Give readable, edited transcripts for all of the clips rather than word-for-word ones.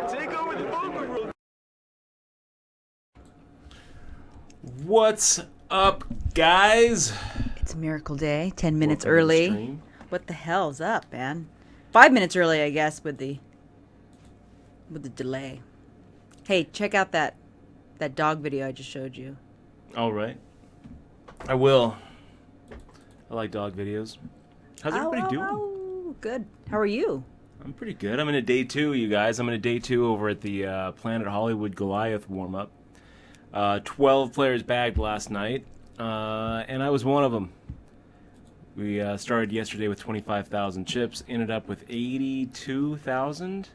Take over the vocal room. What's up, guys? It's a miracle day. 10 minutes Welcome to the early. stream. What the hell's up, man? 5 minutes early, I guess, with the delay. Hey, check out that dog video I just showed you. All right. I will. I like dog videos. How's everybody doing? Ow. Good. How are you? I'm pretty good. I'm in a day 2, you guys. I'm in a day 2 over at the Planet Hollywood Goliath warm-up. 12 players bagged last night, and I was one of them. We started yesterday with 25,000 chips, ended up with 82,000,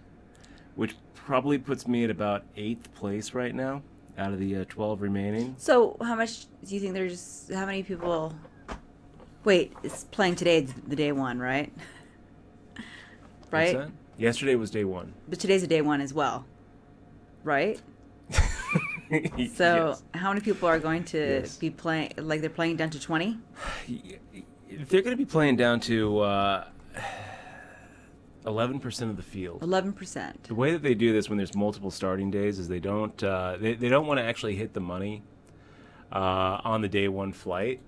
which probably puts me at about 8th place right now out of the 12 remaining. So, how much do you think there's? How many people? Wait, it's playing today. It's the day one, right? Right. What's that? Yesterday was day 1. But today's a day one as well, right? So, Yes. how many people are going to Yes. be playing? Like they're playing down to 20? They're going to be playing down to 11% of the field. 11%. The way that they do this when there's multiple starting days is they don't want to actually hit the money on the day 1 flight.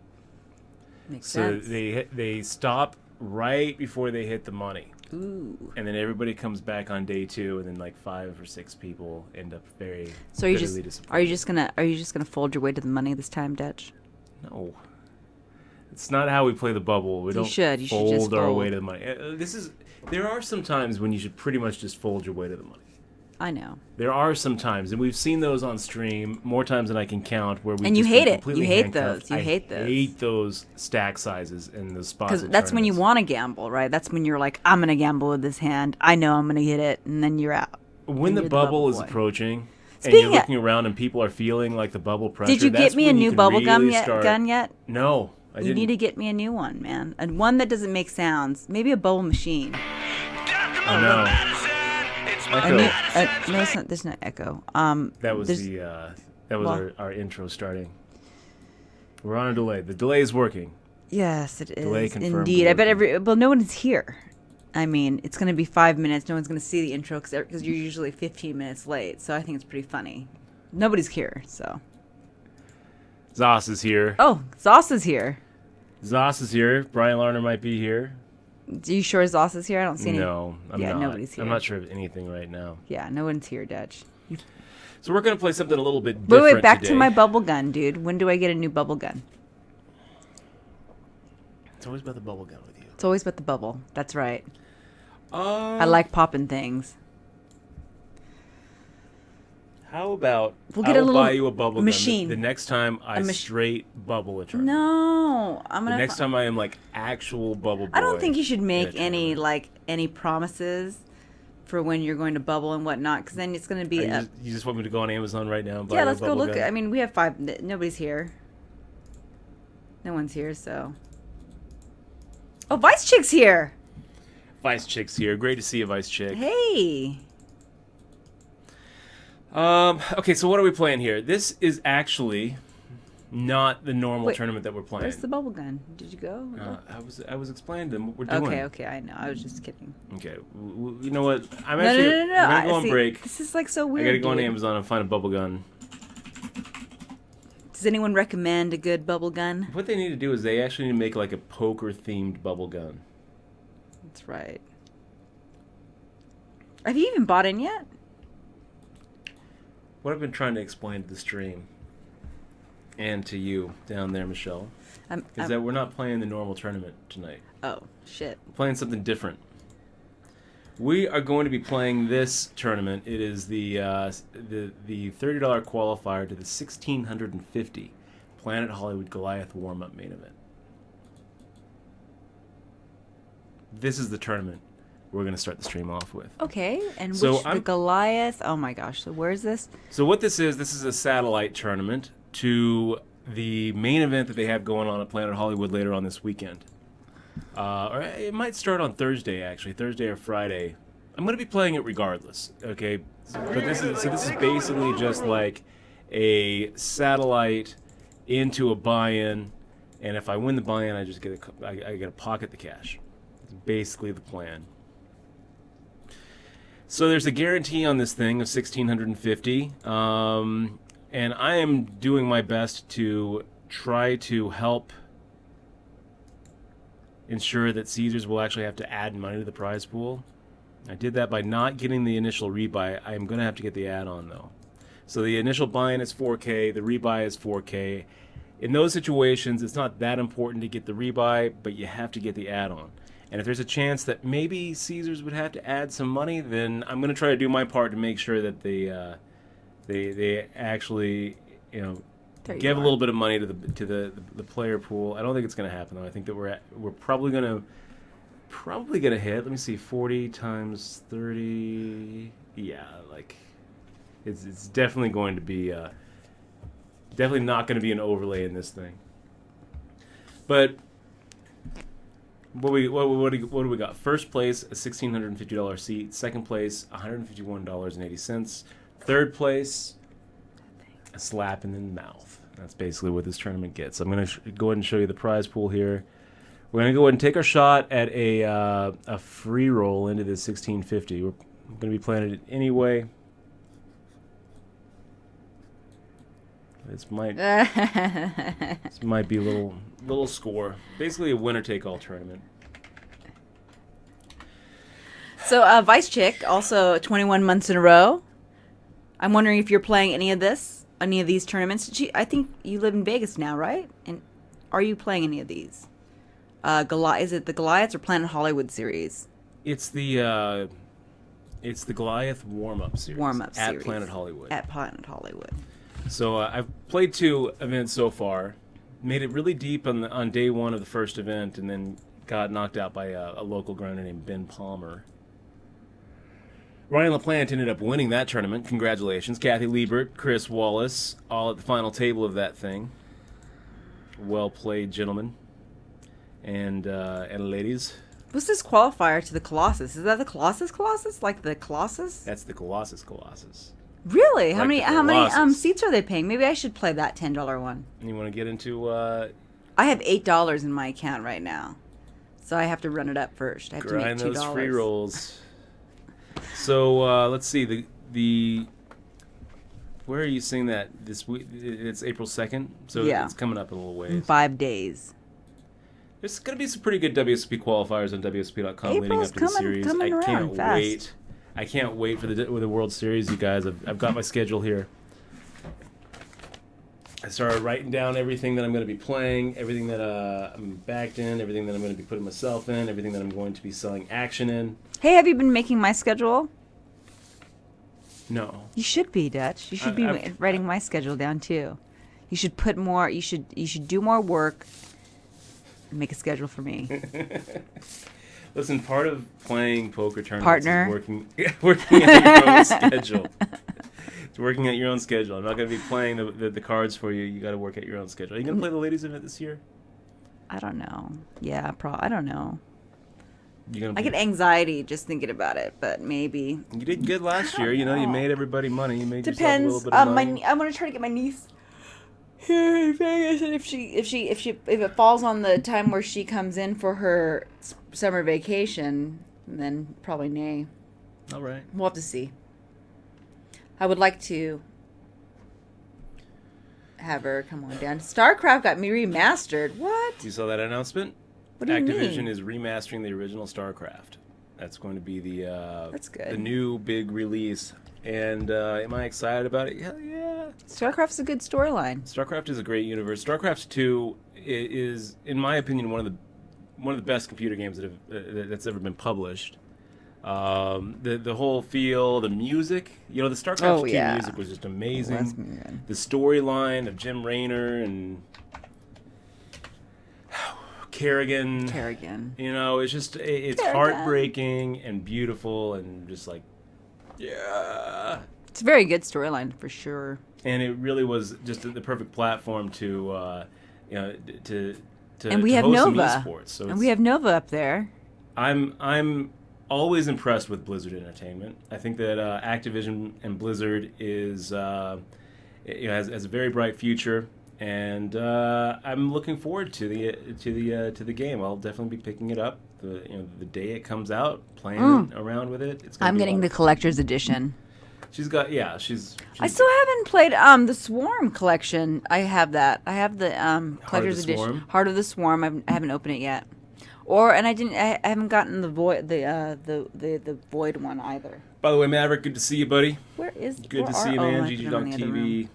Makes So sense. they stop right before they hit the money. Ooh. And then everybody comes back on day 2, and then like 5 or 6 people end up very So are you bitterly just disappointed. are you just gonna fold your way to the money this time, Dutch? No, it's not how we play the bubble. We You don't should just fold our fold. way to the money. There are some times when you should pretty much just fold your way to the money. I know. There are some times, and we've seen those on stream more times than I can count, where we And you just hate been it. completely You hate handcuffed. those. You I hate those. hate those stack sizes and the spots. Because in that's when you tournaments. want to gamble, right? That's when you're like, I'm gonna gamble with this hand. I know I'm gonna hit it, and then you're out. When And the you're bubble is boy. approaching, and Speaking you're of- looking around, and people are feeling like the bubble pressure. Did you that's get me a when you new can bubble gum really yet? start- Gun yet? No, I You didn't. need to get me a new one, man. And one that doesn't make sounds. Maybe a bubble machine. Oh no, I need, Echo. no, it's not. There's no echo. That was there's- well- our intro starting. We're on a delay. The delay is working. Yes, it Delay is confirmed indeed. I bet working. well, no one's here. I mean, it's going to be 5 minutes. No one's going to see the intro because you're usually 15 minutes late. So I think it's pretty funny. Nobody's here, so. Zoss is here. Oh, Zoss is here. Zoss is here. Brian Larner might be here. Are you sure Zoss is here? I don't see any. No, I'm Yeah, not. nobody's here. I'm not sure of anything right now. Yeah, no one's here, Dutch. So we're gonna play something a little bit Wait, different wait, back today. to my bubble gun, dude. When do I get a new bubble gun? It's always about the bubble gun with you. It's always about the bubble. That's right. I I like popping things. How about We'll get I a will little buy you a bubble machine. gun the next time I mach- straight bubble a tournament. No, I'm The gonna. next time I am like actual bubble boy. I don't think you should in a make any tournament. any promises for when you're going to bubble and whatnot, because then it's going to be. You just want me to go on Amazon right now and buy Yeah, you a let's go bubble look. gun? I mean, we have 5. Nobody's here. No one's here, so. Oh, Vice Chick's here. Vice Chick's here. Great to see you, Vice Chick. Hey. Okay, so what are we playing here? This is actually not the normal Wait, tournament that we're playing. Where's the bubble gun? Did you go? I was explaining to them what we're doing. Okay, I know. I was just kidding. Okay, you know what? I'm No, actually no, no, no. we're gonna go on See, break. This is like so I weird. gotta go on dude. Amazon and find a bubble gun. Does anyone recommend a good bubble gun? What they need to do is they actually need to make like a poker themed bubble gun. That's right. Have you even bought in yet? What I've been trying to explain to the stream and to you down there, Michelle, is that we're not playing the normal tournament tonight. Oh, shit. We're playing something different. We are going to be playing this tournament. It is the $30 qualifier to the 1650 Planet Hollywood Goliath warm-up main event. This is the tournament we're going to start the stream off with. Okay, and So which the I'm- Goliath? Oh my gosh! So where's this? So what this is a satellite tournament to the main event that they have going on at Planet Hollywood later on this weekend. Or it might start on Thursday, actually, Thursday or Friday. I'm going to be playing it regardless, okay? But this is basically just like a satellite into a buy-in, and if I win the buy-in, I just get I get to pocket the cash. It's basically the plan. So there's a guarantee on this thing of 1,650, and I am doing my best to try to help ensure that Caesars will actually have to add money to the prize pool. I did that by not getting the initial rebuy. I'm going to have to get the add-on, though. So the initial buy-in is 4K, the rebuy is 4K. In those situations, it's not that important to get the rebuy, but you have to get the add-on. And if there's a chance that maybe Caesars would have to add some money, then I'm going to try to do my part to make sure that they actually, give a little bit of money to the player pool. I don't think it's going to happen though. I think that we're probably going to hit. Let me see, 40 times 30. Yeah, like it's definitely going to be definitely not going to be an overlay in this thing. But what do we got? First place, a $1,650 seat. Second place, $151.80. Third place, a slap in the mouth. That's basically what this tournament gets. I'm going to go ahead and show you the prize pool here. We're going to go ahead and take our shot at a free roll into this 1650. We're going to be playing it anyway. This might be a little score. Basically a winner-take-all tournament. So, Vice Chick, also 21 months in a row. I'm wondering if you're playing any of these tournaments. I think you live in Vegas now, right? And are you playing any of these? Is it the Goliaths or Planet Hollywood series? It's the Goliath warm-up series. At Planet Hollywood. At Planet Hollywood. So I've played 2 events so far. Made it really deep on day 1 of the first event, and then got knocked out by a local grinder named Ben Palmer. Ryan LaPlante ended up winning that tournament. Congratulations. Kathy Liebert, Chris Wallace, all at the final table of that thing. Well played, gentlemen and ladies. What's this qualifier to the Colossus? Is that the Colossus? Like the Colossus? That's the Colossus. Really? Like how many seats are they paying? Maybe I should play that $10 one. And you want to get into I have $8 in my account right now. So I have to run it up first. I have grind to make $2. Those free rolls. So let's see the where are you seeing that this week? It's April 2nd, so yeah. It's coming up in a little ways. In 5 days. There's going to be some pretty good WSP qualifiers on WSP.com leading up to the series. I can't wait. I can't wait for the World Series, you guys. I've got my schedule here. I started writing down everything that I'm going to be playing, everything that I'm backed in, everything that I'm going to be putting myself in, everything that I'm going to be selling action in. Hey, have you been making my schedule? No. You should be, Dutch. You should be writing my schedule down too. You should put more. You should do more work. And make a schedule for me. Listen, part of playing poker tournaments Partner. is working at your own schedule. It's working at your own schedule. I'm not going to be playing the cards for you. You got to work at your own schedule. Are you going to play the ladies' event this year? I don't know. Yeah, I don't know. I get anxiety just thinking about it, but maybe. You did good last year. You made everybody money. You made Depends. yourself a little bit of money. I'm going to try to get my niece here in Vegas, and if it falls on the time where she comes in for her summer vacation, then probably nay. All right. We'll have to see. I would like to have her come on down. StarCraft got me remastered. What? You saw that announcement? What do you Activision mean? is remastering the original StarCraft. That's going to be That's good. the new big release. And am I excited about it? Hell yeah. StarCraft's a good storyline. StarCraft is a great universe. StarCraft 2 is, in my opinion, one of the best computer games that's ever been published. The whole feel, the music, the StarCraft 2 music was just amazing. The storyline of Jim Raynor and Kerrigan. It's just it's heartbreaking and beautiful and just like, yeah. It's a very good storyline for sure. And it really was just the perfect platform to and we have host Nova. some esports. So and we have Nova up there. I'm always impressed with Blizzard Entertainment. I think that Activision and Blizzard is has a very bright future. and I'm looking forward to the game. I'll definitely be picking it up the day it comes out, playing around with it. It's gonna I'm be getting the collector's edition. She's got she's I still haven't played the Swarm collection. I have that. I have the collector's edition. Swarm? Heart of the Swarm. I haven't opened it yet. I haven't gotten the void the void one either. By the way, Maverick, good to see you, buddy. Good to see you, man. GG.TV.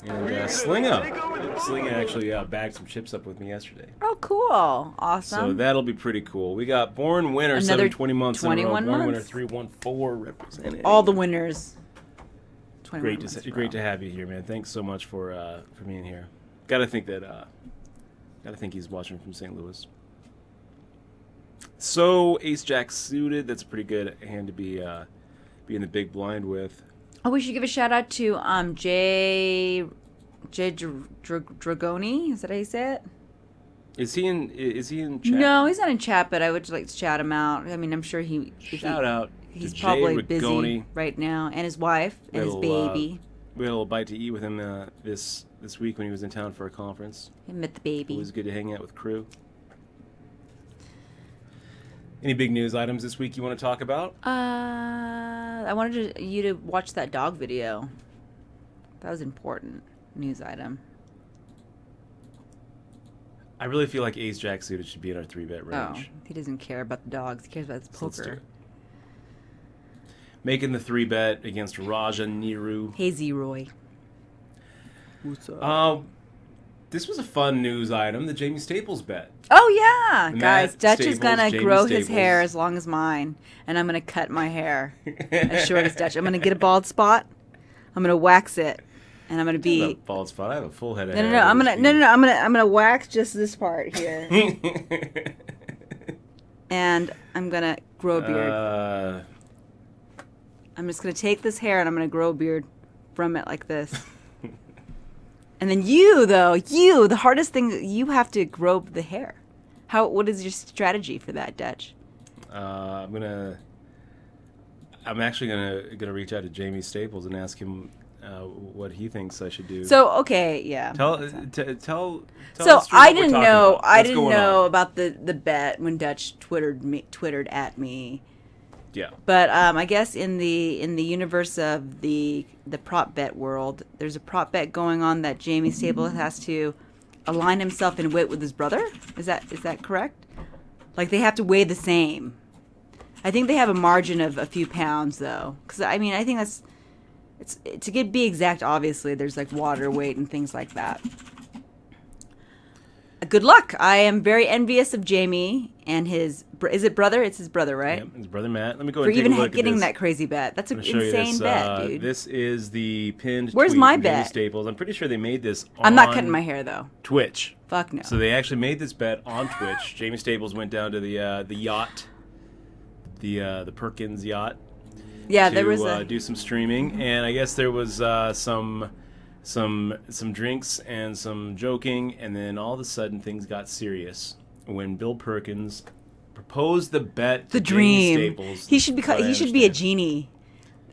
And Slinga actually bagged some chips up with me yesterday. Oh, cool. Awesome. So that'll be pretty cool. We got Born Winner, 720 months in a row. 21 Born Winner months. 314 representing. All the winners. Great to have you here, man. Thanks so much for being here. Gotta think he's watching from St. Louis. So Ace Jack suited. That's a pretty good hand to be in the big blind with. Oh, we should give a shout out to Jay Dragoni. Is that how you say it? Is he in chat? No, he's not in chat, but I would like to shout him out. I mean, I'm sure shout out. He's to probably Jay busy right now, and his wife and his baby. We had a little bite to eat with him this week when he was in town for a conference. He met the baby. It was good to hang out with crew. Any big news items this week you want to talk about? I wanted you to watch that dog video. That was important news item. I really feel like Ace Jack suited should be in our 3-bet range. Oh, he doesn't care about the dogs. He cares about his poker. Making the 3-bet against Raja Niru. Hazy Roy. What's up? This was a fun news item, the Jamie Staples bet. Oh, yeah. Guys, Dutch Staples, is going to Jamie grow Staples. his hair as long as mine, and I'm going to cut my hair as short as Dutch. I'm going to get a bald spot. I'm going to wax it, and I'm going to be... I have a bald spot. I have a full head of hair. No. I'm going to wax just this part here. And I'm going to grow a beard. I'm just going to take this hair, and I'm going to grow a beard from it like this. And then the hardest thing, you have to grow the hair. What is your strategy for that, Dutch? I'm actually gonna reach out to Jamie Staples and ask him what he thinks I should do. So okay, yeah. Tell So us I what we're didn't talking know. about. I What's didn't going know on? about the bet when Dutch twittered at me. Yeah. But I guess in the universe of the prop bet world, there's a prop bet going on that Jamie Staples has to align himself in weight with his brother. Is that correct? Like they have to weigh the same. I think they have a margin of a few pounds though, because I mean I think it's to be exact. Obviously, there's like water weight and things like that. Good luck. I am very envious of Jamie and his. Is it brother? It's his brother, right? Yep, his brother Matt. Let me go For and take even a look getting at this. that crazy bet. That's an I'm gonna show you insane this. bet, dude. This is the pinned Where's tweet my from Jamie bet? Staples. I'm pretty sure they made this on I'm not cutting my hair though. Twitch. Fuck no. So they actually made this bet on Twitch. Jamie Staples went down to the yacht, the Perkins yacht. Yeah, to there was do some streaming, and I guess there was some drinks and some joking, and then all of a sudden things got serious when Bill Perkins proposed the bet to the dream. Jamie Staples. He should be a genie.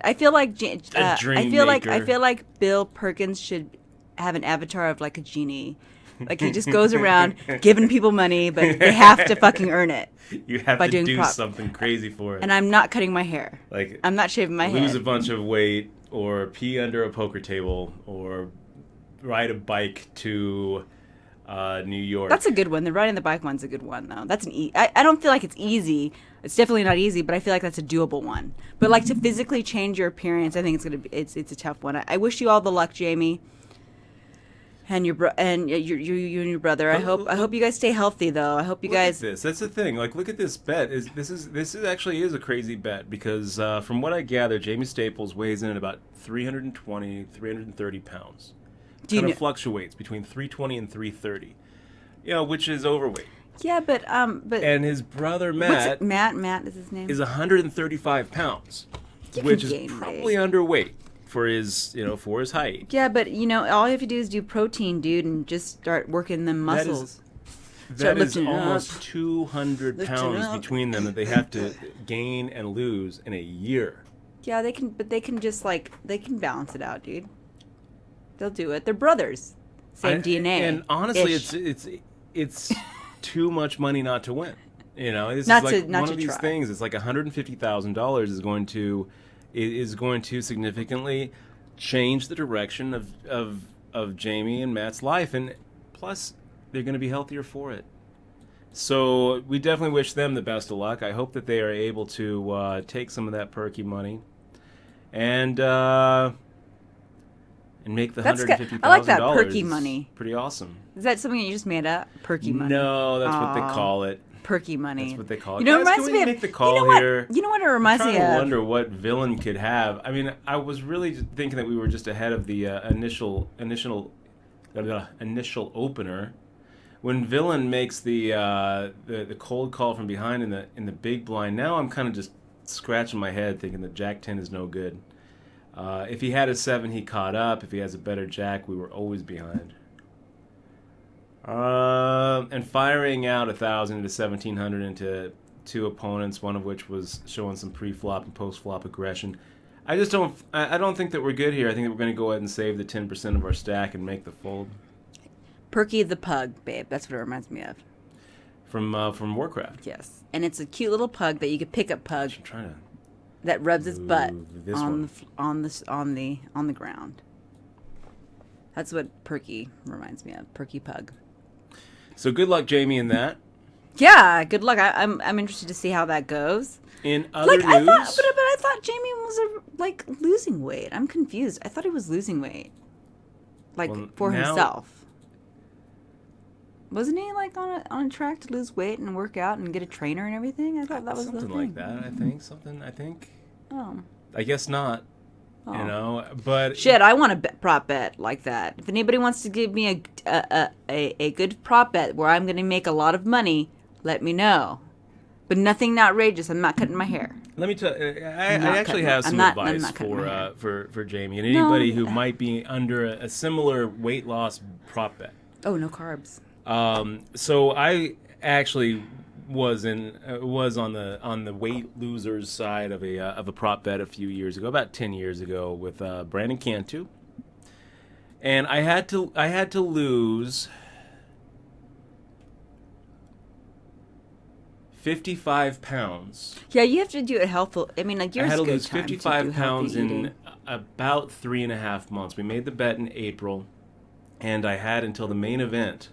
I feel like I feel like Bill Perkins should have an avatar of like a genie. Like he just goes around giving people money, but they have to fucking earn it. You have by to doing do something crazy for it. And I'm not cutting my hair. Like I'm not shaving my lose head. a bunch of weight, or pee under a poker table, or ride a bike to New York. That's a good one. The riding the bike one's a good one, though. That's I don't feel like it's easy. It's definitely not easy, but I feel like that's a doable one. But like to physically change your appearance, I think it's a tough one. I wish you all the luck, Jamie. And you and your brother. I hope you guys stay healthy though. I hope you guys. Look at this. That's the thing. Like, look at this bet. This actually is a crazy bet because from what I gather, Jamie Staples weighs in at about 320, 330 pounds. Kind of fluctuates between 320 and 330. Which is overweight. Yeah, but and his brother Matt. Matt is his name. Is 135 pounds, which is probably underweight. For his height. Yeah, but all you have to do is do protein, dude, and just start working them muscles. That is almost 200 pounds between them that they have to gain and lose in a year. Yeah, they can balance it out, dude. They'll do it. They're brothers. Same DNA. And honestly, Ish. it's too much money not to win. This Not is to- like not one to of these try. things. It's like $150,000 is going to significantly change the direction of Jamie and Matt's life, and plus they're going to be healthier for it. So we definitely wish them the best of luck. I hope that they are able to take some of that perky money and make the That's good. $150,000. I like that perky money. Pretty awesome. Is that something you just made up? Perky money. No, that's what Aw. they call it. Perky money. That's what they call it. You know, it Guys, reminds can me we of. make the call you know what? here? You know what it reminds I'm me trying to of? wonder what villain could have. I mean, I was really thinking that we were just ahead of the initial opener. When villain makes the cold call from behind in the big blind, now I'm kind of just scratching my head thinking that Jack 10 is no good. If he had a 7, he caught up. If he has a better Jack, we were always behind. And firing out 1,000 into 1,700 into 2 opponents, one of which was showing some pre-flop and post-flop aggression. I don't think that we're good here. I think that we're going to go ahead and save the 10% of our stack and make the fold. Perky the pug, babe. That's what it reminds me of. From Warcraft. Yes, and it's a cute little pug that you could pick up pug I'm trying to that rubs its butt move this on one. on the ground. That's what Perky reminds me of. Perky pug. So good luck, Jamie, in that. Yeah, good luck. I'm interested to see how that goes. In other news, I thought Jamie was losing weight. I'm confused. I thought he was losing weight, for now- himself. Wasn't he on a track to lose weight and work out and get a trainer and everything? I thought that was something the thing. like that. I think. Oh. I guess not. Oh. But Shit, I want a prop bet like that. If anybody wants to give me a good prop bet where I'm going to make a lot of money, let me know. But nothing outrageous. I'm not cutting my hair. Let me tell you, I not actually cutting- have I'm some not- I'm advice not cutting my hair. for Jamie and anybody who No. might be under a similar weight loss prop bet. Oh, no carbs. So I actually was on the weight losers side of a prop bet a few years ago, about 10 years ago, with Brandon Cantu, and I had to lose 55 pounds. Yeah, you have to do it healthful. I mean, yours I had to good lose time to 55 do pounds healthy in eating. about 3.5 months. We made the bet in April, and I had until the main event,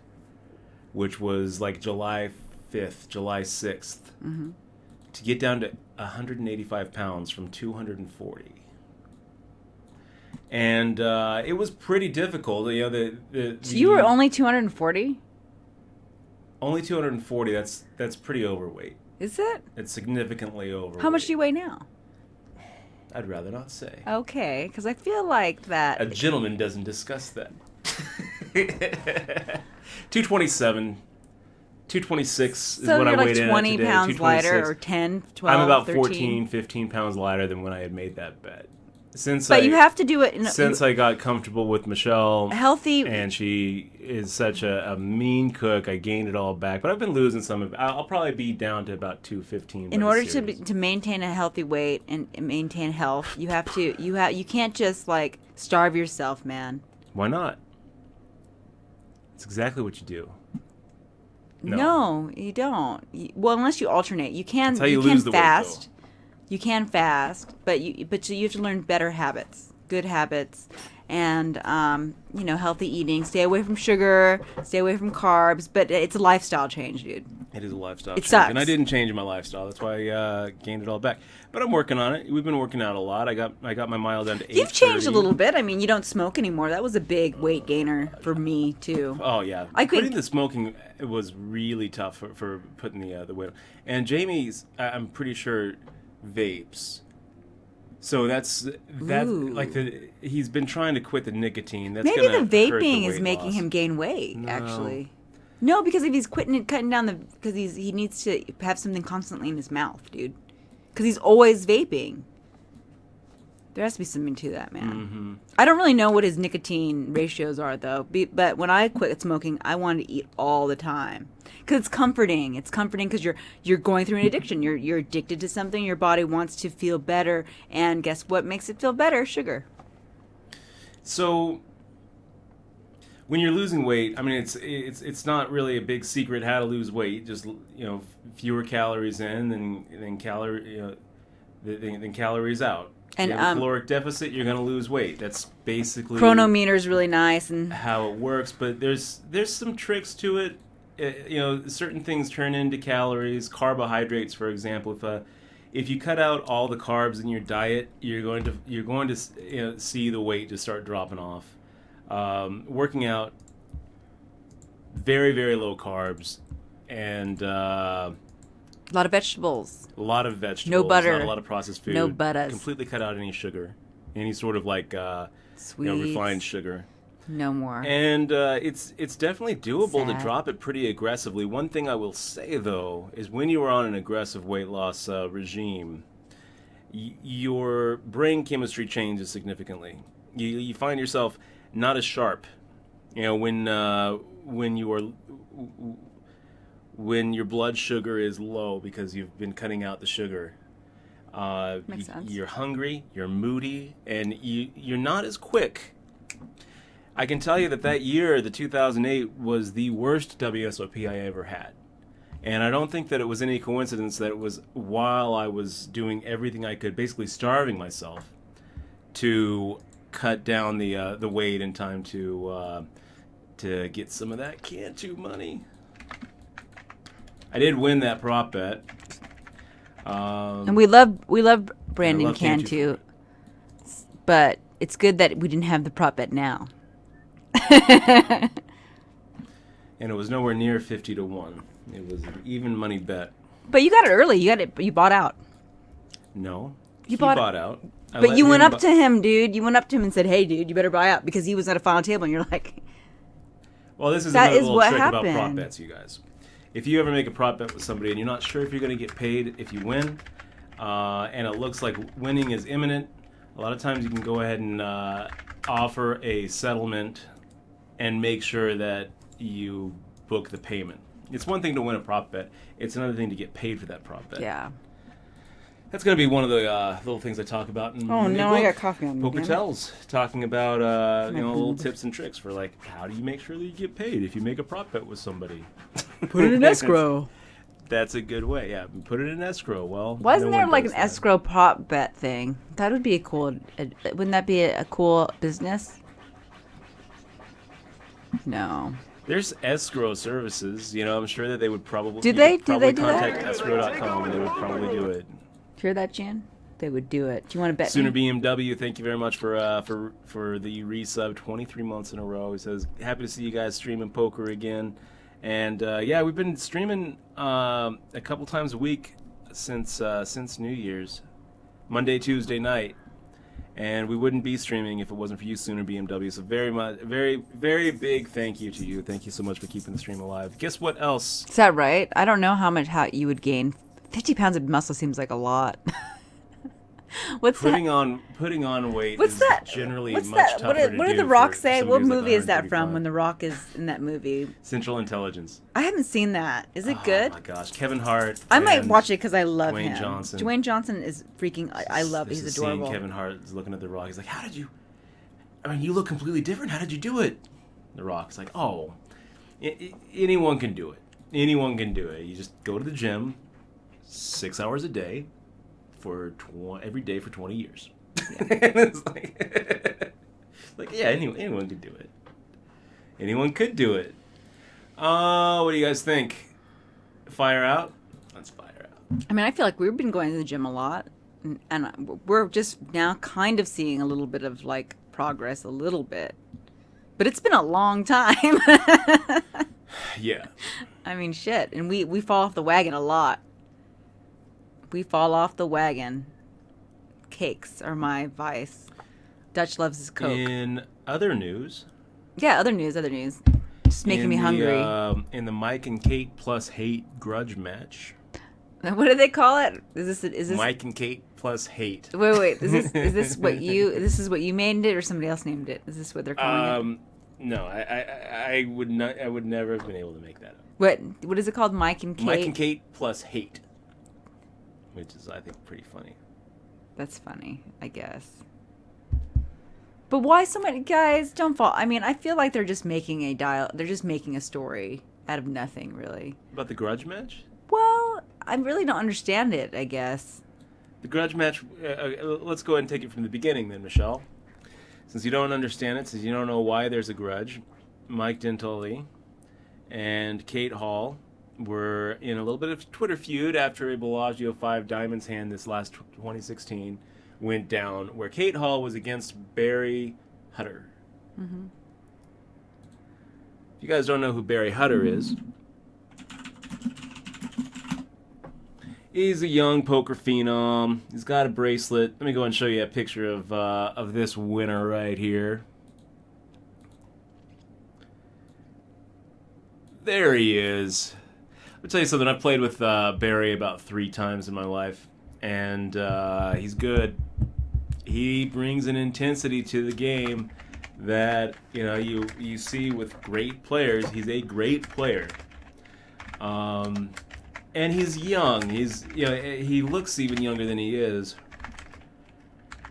which was like July 5th, July 6th, to get down to 185 pounds from 240. And it was pretty difficult. So you were only 240? only 240. That's pretty overweight. Is it? It's significantly overweight. How much do you weigh now? I'd rather not say. Okay, because I feel like that. A gentleman doesn't discuss that. 227, 226 is So what I you're weighed like in 20 at today. pounds lighter, 226. or 10, 12, I'm about 13. 14, 15 pounds lighter than when I had made that bet. But you have to do it. Since I got comfortable with Michelle, healthy. and she is such a mean cook, I gained it all back. But I've been losing some of it. I'll probably be down to about 215. In order to maintain a healthy weight and maintain health, you have to you can't just starve yourself, man. Why not? It's exactly what you do. No, you don't. Well, unless you alternate, you can. That's how you can lose the weight, fast. though. You can fast, but you have to learn better habits, good habits, and healthy eating. Stay away from sugar. Stay away from carbs. But it's a lifestyle change, dude. It is a lifestyle It change. sucks. And I didn't change my lifestyle. That's why I gained it all back. But I'm working on it. We've been working out a lot. I got my mile down to 830. You've changed a little bit. I mean, you don't smoke anymore. That was a big weight gainer for me too. Oh yeah, I quit- quitting the smoking was really tough for putting the weight on. And Jamie's, I'm pretty sure, vapes. So that's Ooh. he's been trying to quit the nicotine. That's Maybe gonna the hurt vaping is weight making loss. him gain weight. No. Actually, no, because if he's cutting down because he needs to have something constantly in his mouth, dude. Because he's always vaping. There has to be something to that, man. Mm-hmm. I don't really know what his nicotine ratios are, though. But when I quit smoking, I wanted to eat all the time because it's comforting. It's comforting because you're going through an addiction. You're addicted to something. Your body wants to feel better, and guess what makes it feel better? Sugar. So, when you're losing weight, I mean, it's not really a big secret how to lose weight. Just fewer calories in than calories out. And you have a caloric deficit, you're going to lose weight. That's basically chronometer is really nice and how it works. But there's some tricks to it. Certain things turn into calories. Carbohydrates, for example, if you cut out all the carbs in your diet, you're going to see the weight just start dropping off. Working out, very, very low carbs, and a lot of vegetables. No butter. Not a lot of processed food. No butters. Completely cut out any sugar, any sort of Sweets. Refined sugar. No more. And it's definitely doable to Sad. drop it pretty aggressively. One thing I will say though is when you are on an aggressive weight loss regime, your brain chemistry changes significantly. You find yourself not as sharp. When your blood sugar is low because you've been cutting out the sugar. Makes sense. You're hungry, you're moody, and you're not as quick. I can tell you that year, the 2008, was the worst WSOP I ever had. And I don't think that it was any coincidence that it was while I was doing everything I could, basically starving myself, to cut down the weight in time to get some of that Cantu money. I did win that prop bet. And we love Brandon love Cantu Cantu, but it's good that we didn't have the prop bet now. And it was nowhere near 50-1. It was an even money bet. But you got it early. You bought out. No, You he bought out. But you went up to him, dude. You went up to him and said, "Hey, dude, you better buy out," because he was at a final table, and you're like, Well, this is That another is little what trick about prop happened. bets, you guys. If you ever make a prop bet with somebody and you're not sure if you're going to get paid if you win, and it looks like winning is imminent, a lot of times you can go ahead and offer a settlement and make sure that you book the payment. It's one thing to win a prop bet. It's another thing to get paid for that prop bet. "Yeah." That's going to be one of the little things I talk about in Oh the new no, I book, got coffee on me. Poker damn it. Tells, talking about little tips and tricks for how do you make sure that you get paid if you make a prop bet with somebody. Put it in escrow. That's a good way. Yeah, put it in escrow. Well, Why isn't no there one like does an that. escrow prop bet thing? That would be a cool. Wouldn't that be a cool business? No. There's escrow services. I'm sure that they would probably. Do you they? could Do probably they do that? contact escrow.com and they would probably do it. Hear that, Jan? They would do it. Do you want to bet Sooner me? BMW, thank you very much for the resub 23 months in a row. He says, happy to see you guys streaming poker again. And yeah, we've been streaming a couple times a week since New Year's, Monday, Tuesday night. And we wouldn't be streaming if it wasn't for you, Sooner BMW. So very, very big thank you to you. Thank you so much for keeping the stream alive. Guess what else? Is that right? I don't know how you would gain. 50 pounds of muscle seems like a lot. What's Putting that? on weight What's is that? generally What's much that? tougher to What do did The Rock for say? somebody What who's like movie is that from? 135. When The Rock is in that movie? Central Intelligence. I haven't seen that. Is it good? Oh my gosh, Kevin Hart. I might and watch it because I love Dwayne him. Johnson. Dwayne Johnson is freaking. I love. There's He's a scene, adorable. Kevin Hart is looking at The Rock. He's like, "How did you? I mean, you look completely different. How did you do it?" The Rock's like, "Oh, anyone can do it. Anyone can do it. You just go to the gym, 6 hours a day, for every day for 20 years." And it's like, yeah, anyone could do it. Anyone could do it. What do you guys think? Fire out? Let's fire out. I mean, I feel like we've been going to the gym a lot, and we're just now kind of seeing a little bit of progress, a little bit, but it's been a long time. Yeah. I mean, shit, and we fall off the wagon a lot. We fall off the wagon. Cakes are my vice. Dutch loves his Coke. In other news, Yeah, other news. Just making me hungry. In the Mike and Kate plus hate grudge match. What do they call it? Is this? Mike and Kate plus hate. Wait. Is this what you? This is what you named it, or somebody else named it? Is this what they're calling it? No, I would not. I would never have been able to make that up. What is it called? Mike and Kate. Mike and Kate plus hate, which is I think pretty funny. That's funny, I guess. But why so many guys don't fall? I mean, I feel like they're just making they're just making a story out of nothing, really. About the grudge match? Well, I really don't understand it, I guess. The grudge match, let's go ahead and take it from the beginning then, Michelle. Since you don't understand it, since you don't know why there's a grudge, Mike D'Antoni and Kate Hall were in a little bit of Twitter feud after a Bellagio 5 Diamonds hand this last 2016 went down, where Kate Hall was against Barry Hutter. Mm-hmm. If you guys don't know who Barry Hutter is, he's a young poker phenom. He's got a bracelet. Let me go and show you a picture of this winner right here. There he is. I'll tell you something. I've played with Barry about 3 times in my life, and he's good. He brings an intensity to the game that you see with great players. He's a great player, and he's young. He looks even younger than he is.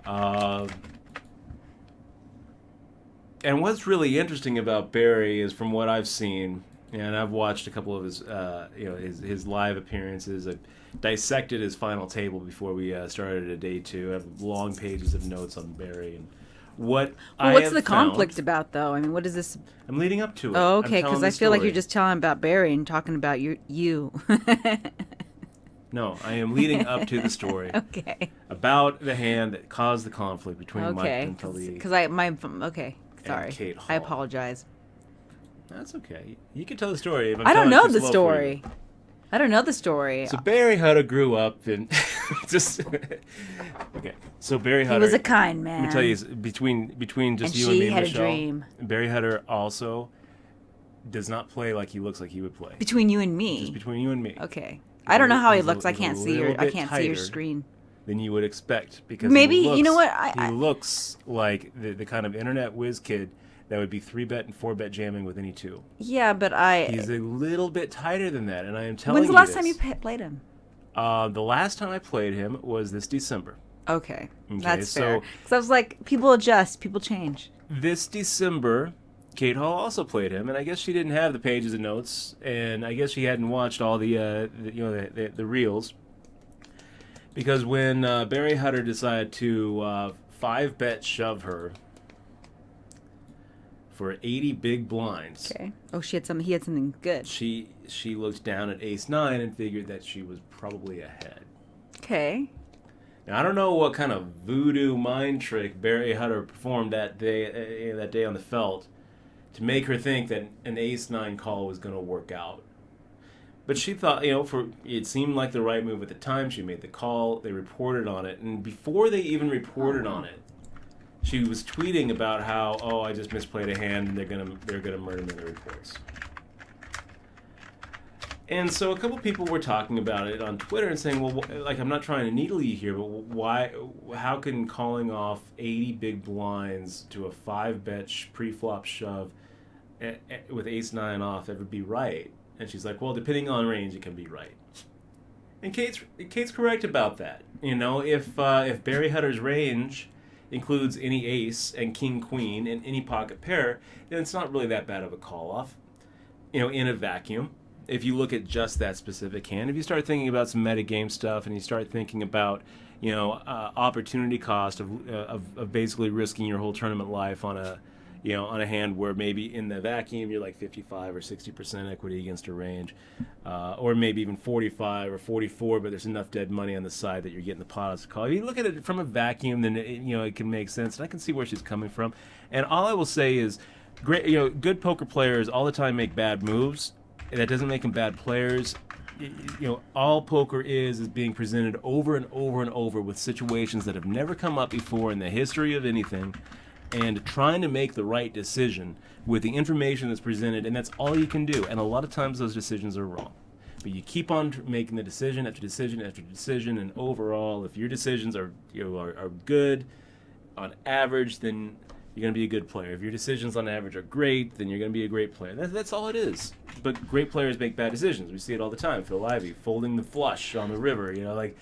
And what's really interesting about Barry is, from what I've seen, and I've watched a couple of his live appearances. I dissected his final table before we started a day 2. I have long pages of notes on Barry and what. Well, what's the conflict about, though? I mean, what is this? I'm leading up to it. Oh, okay, because I feel like you're just telling about Barry and talking about you. No, I am leading up to the story. Okay. About the hand that caused the conflict between Mike D'Antoni okay. Sorry. and Kate Hall. I apologize. That's okay. You can tell the story. If I'm I don't telling know it the too slow story. for you. I don't know the story. So Barry Hutter grew up in just okay. So Barry Hutter, he was a kind man. Let me tell you, between just and you and me, she had Michelle, a dream. Barry Hutter also does not play like he looks like he would play. Between you and me. Just between you and me. Okay. I don't know how he He's looks. I can't see your tighter screen. Than you would expect, because Maybe he looks, you know what he looks like the kind of internet whiz kid that would be 3-bet and 4-bet jamming with any 2. Yeah, but He's a little bit tighter than that, and I am telling you. When's the last time you played him? The last time I played him was this December. Okay, that's fair. Because I was like, people adjust, people change. This December, Kate Hall also played him, and I guess she didn't have the pages of notes, and I guess she hadn't watched all the reels, because when Barry Hutter decided to 5-bet shove her for 80 big blinds. Okay. Oh, he had something good. She looked down at Ace-9 and figured that she was probably ahead. Okay. Now, I don't know what kind of voodoo mind trick Barry Hutter performed that day on the felt to make her think that an Ace-9 call was going to work out. But she thought, it seemed like the right move at the time. She made the call. They reported on it, and before they even reported on it, she was tweeting about how, I just misplayed a hand, and they're gonna murder me in the reports. And so a couple people were talking about it on Twitter and saying, well, I'm not trying to needle you here, but why? How can calling off 80 big blinds to a 5-bet pre-flop shove with Ace-9 off ever be right? And she's like, well, depending on range, it can be right. And Kate's correct about that. If Barry Hutter's range includes any ace and king-queen and any pocket pair, then it's not really that bad of a call-off, in a vacuum. If you look at just that specific hand, if you start thinking about some metagame stuff and you start thinking about, opportunity cost of basically risking your whole tournament life on a hand where maybe in the vacuum you're like 55 or 60% equity against a range, or maybe even 45 or 44, but there's enough dead money on the side that you're getting the pot to call. If you look at it from a vacuum, then it can make sense, and I can see where she's coming from. And all I will say is, great, good poker players all the time make bad moves. That doesn't make them bad players. All poker is being presented over and over and over with situations that have never come up before in the history of anything, and trying to make the right decision with the information that's presented, and that's all you can do. And a lot of times those decisions are wrong. But you keep on making the decision after decision after decision, and overall, if your decisions are good on average, then you're going to be a good player. If your decisions on average are great, then you're going to be a great player. That's all it is. But great players make bad decisions. We see it all the time. Phil Ivey folding the flush on the river,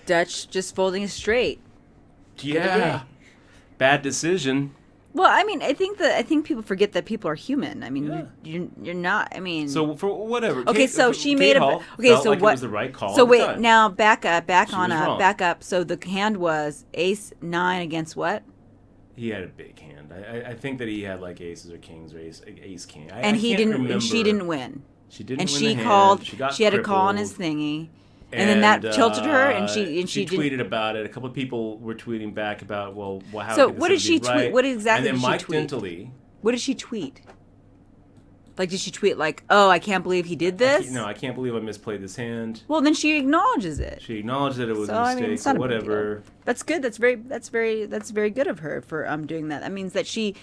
Dutch just folding it straight. Yeah. Bad decision. Well, I mean, I think people forget that people are human. I mean, Yeah. you're not. I mean, So for whatever. okay, so she made Kate a. Hall Okay, felt so like what? it was the right call. So at the wait, time. now back up, She was wrong. back up. So the hand was ace 9 against what? He had a big hand. I think that he had like aces or kings or ace king. And I he can't didn't. remember. And she didn't win. She didn't And win she the called. hand. She got had a call on his crippled. thingy, and then that tilted her, and she tweeted didn't. about it. A couple of people were tweeting back about, well, how So could this what did ever she be tweet? right? What exactly And then did she Mike tweet? Dintley. What did she tweet? Like, did she tweet like, "Oh, I can't believe he did this"? I can't believe I misplayed this hand. Well, then she acknowledges it. She acknowledged that it was So, a I mean, mistake it's not or a big whatever. deal. That's good. That's very good of her for doing that. That means that she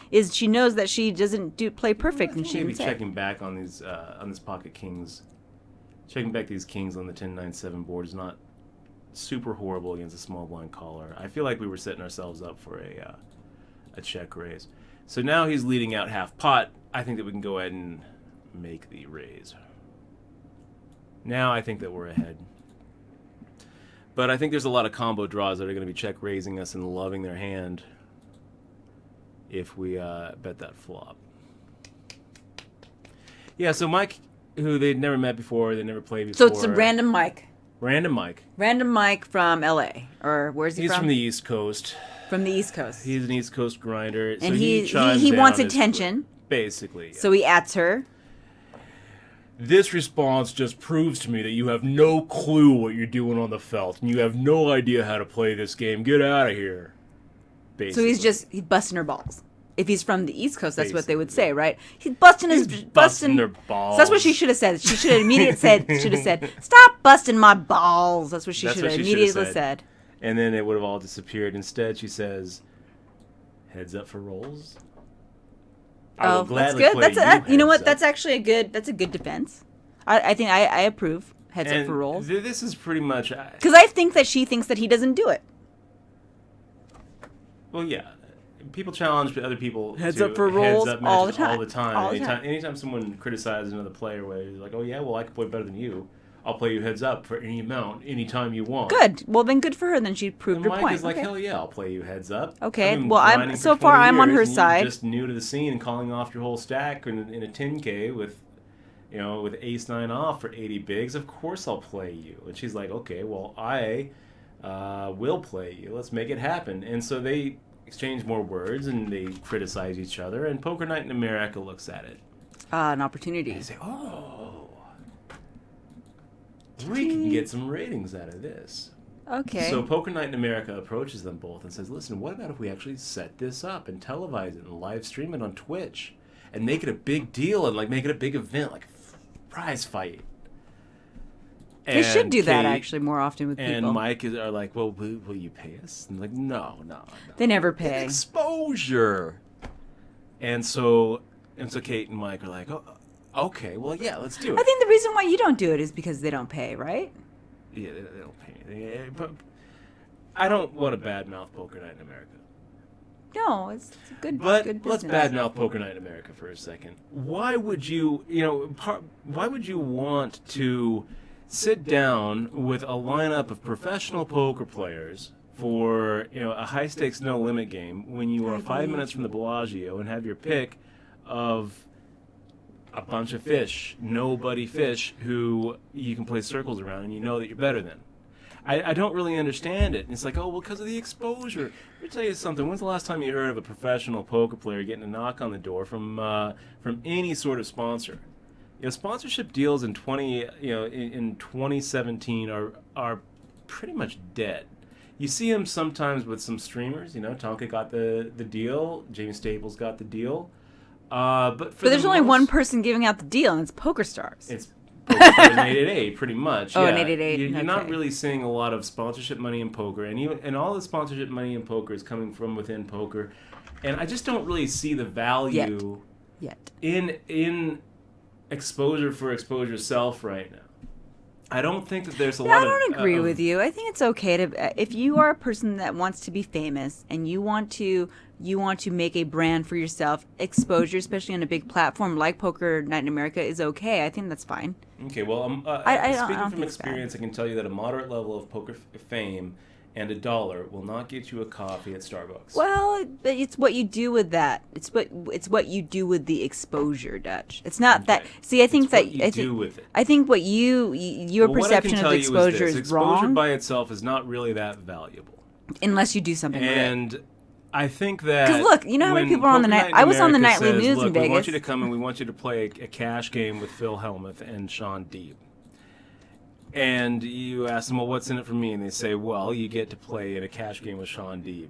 knows that she doesn't play perfect, and she Maybe didn't say. checking back on these on this pocket kings, checking back these kings on the 10-9-7 board is not super horrible against a small blind caller. I feel like we were setting ourselves up for a check raise. So now he's leading out half pot. I think that we can go ahead and make the raise. Now I think that we're ahead. But I think there's a lot of combo draws that are going to be check raising us and loving their hand if we bet that flop. Yeah, so Mike, who they'd never met before, they never played before. So it's a random Mike. Random Mike. Random Mike from L.A. or where's he He's from? from the East Coast. From the East Coast. He's an East Coast grinder. And so he chimes he in wants on his attention. foot, basically. Yeah. So he ats her. This response just proves to me that you have no clue what you're doing on the felt, and you have no idea how to play this game. Get out of here. Basically. So he's busting her balls. If he's from the East Coast, that's what they would Basically. say, right? He's busting their balls. So that's what she should have said. She should have immediately said, "Stop busting my balls." That's what she That's should what have she should immediately have said. And then it would have all disappeared. Instead, she says, "Heads up for rolls." I will Oh, that's gladly good. play You know heads what? up. That's actually a good defense. I think I approve heads up And for rolls This is pretty much. because I think that she thinks that he doesn't do it. Well, yeah. People challenge other people. Heads to up for rolls heads up all the matches time. All the time. All the time. Anytime someone criticizes another player, where he's like, "Oh yeah, well I can play better than you. I'll play you heads up for any amount, anytime you want." Good. Well, then good for her. Then she proved And her Mike point. is like, Okay. "Hell yeah, I'll play you heads up." Okay, I've been well, grinding so for far 20 I'm on years, her and you're side. Just new to the scene and calling off your whole stack in a 10K with, with ace 9 off for 80 bigs. Of course I'll play you. And she's like, "Okay, well I will play you. Let's make it happen." And so they exchange more words and they criticize each other. And Poker Night in America looks at it. An opportunity. They say, "Oh, we can get some ratings out of this." Okay. So Poker Night in America approaches them both and says, "Listen, what about if we actually set this up and televise it and live stream it on Twitch and make it a big deal and make it a big event, like a prize fight?" They should do that Kate actually more often with and people. Mike are like, "Well, will you pay us?" And like, no. They never pay. Exposure. And so Kate and Mike are like, "Oh, okay, well, yeah, let's do it." I think the reason why you don't do it is because they don't pay, right? Yeah, they don't pay anything. But I don't want to badmouth Poker Night in America. No, it's a good. But good let's business. badmouth Poker Night in America for a second. Why would you, why would you want to sit down with a lineup of professional poker players for, a high stakes no limit game when you are 5 minutes from the Bellagio and have your pick of a bunch of fish, nobody fish who you can play circles around and you know that you're better than? I don't really understand it. And it's like, oh, well, because of the exposure. Let me tell you something. When's the last time you heard of a professional poker player getting a knock on the door from any sort of sponsor? Sponsorship deals in 2017 are pretty much dead. You see them sometimes with some streamers. Tonka got the deal. Jamie Staples got the deal. But there's only one person giving out the deal, and it's Poker Stars. It's Poker Stars and 888, pretty much. Oh, yeah. and 888. You're not okay. really seeing a lot of sponsorship money in poker, and all the sponsorship money in poker is coming from within poker, and I just don't really see the value Yet. in exposure for exposure self right now. I don't think that there's a Yeah, lot I don't agree of with you. I think it's okay to if you are a person that wants to be famous and you want to make a brand for yourself, exposure, especially on a big platform like Poker Night in America, is okay. I think that's fine. Okay, well, I don't speaking think from it's bad. experience, I can tell you that a moderate level of poker fame and $1 will not get you a coffee at Starbucks. Well, but it's what you do with that. It's what you do with the exposure, Dutch. It's not that. See, I think It's that what you do with it. I think what your Well, what I can perception of tell you exposure this. is Exposure wrong by itself is not really that valuable. unless you do something with it. And I think that Because look, you know how many people are on the night. I was on the nightly news in Vegas. We want you to come and we want you to play a cash game with Phil Hellmuth and Sean Deeb. And you ask them, well, what's in it for me? And they say, well, you get to play in a cash game with Sean Deeb.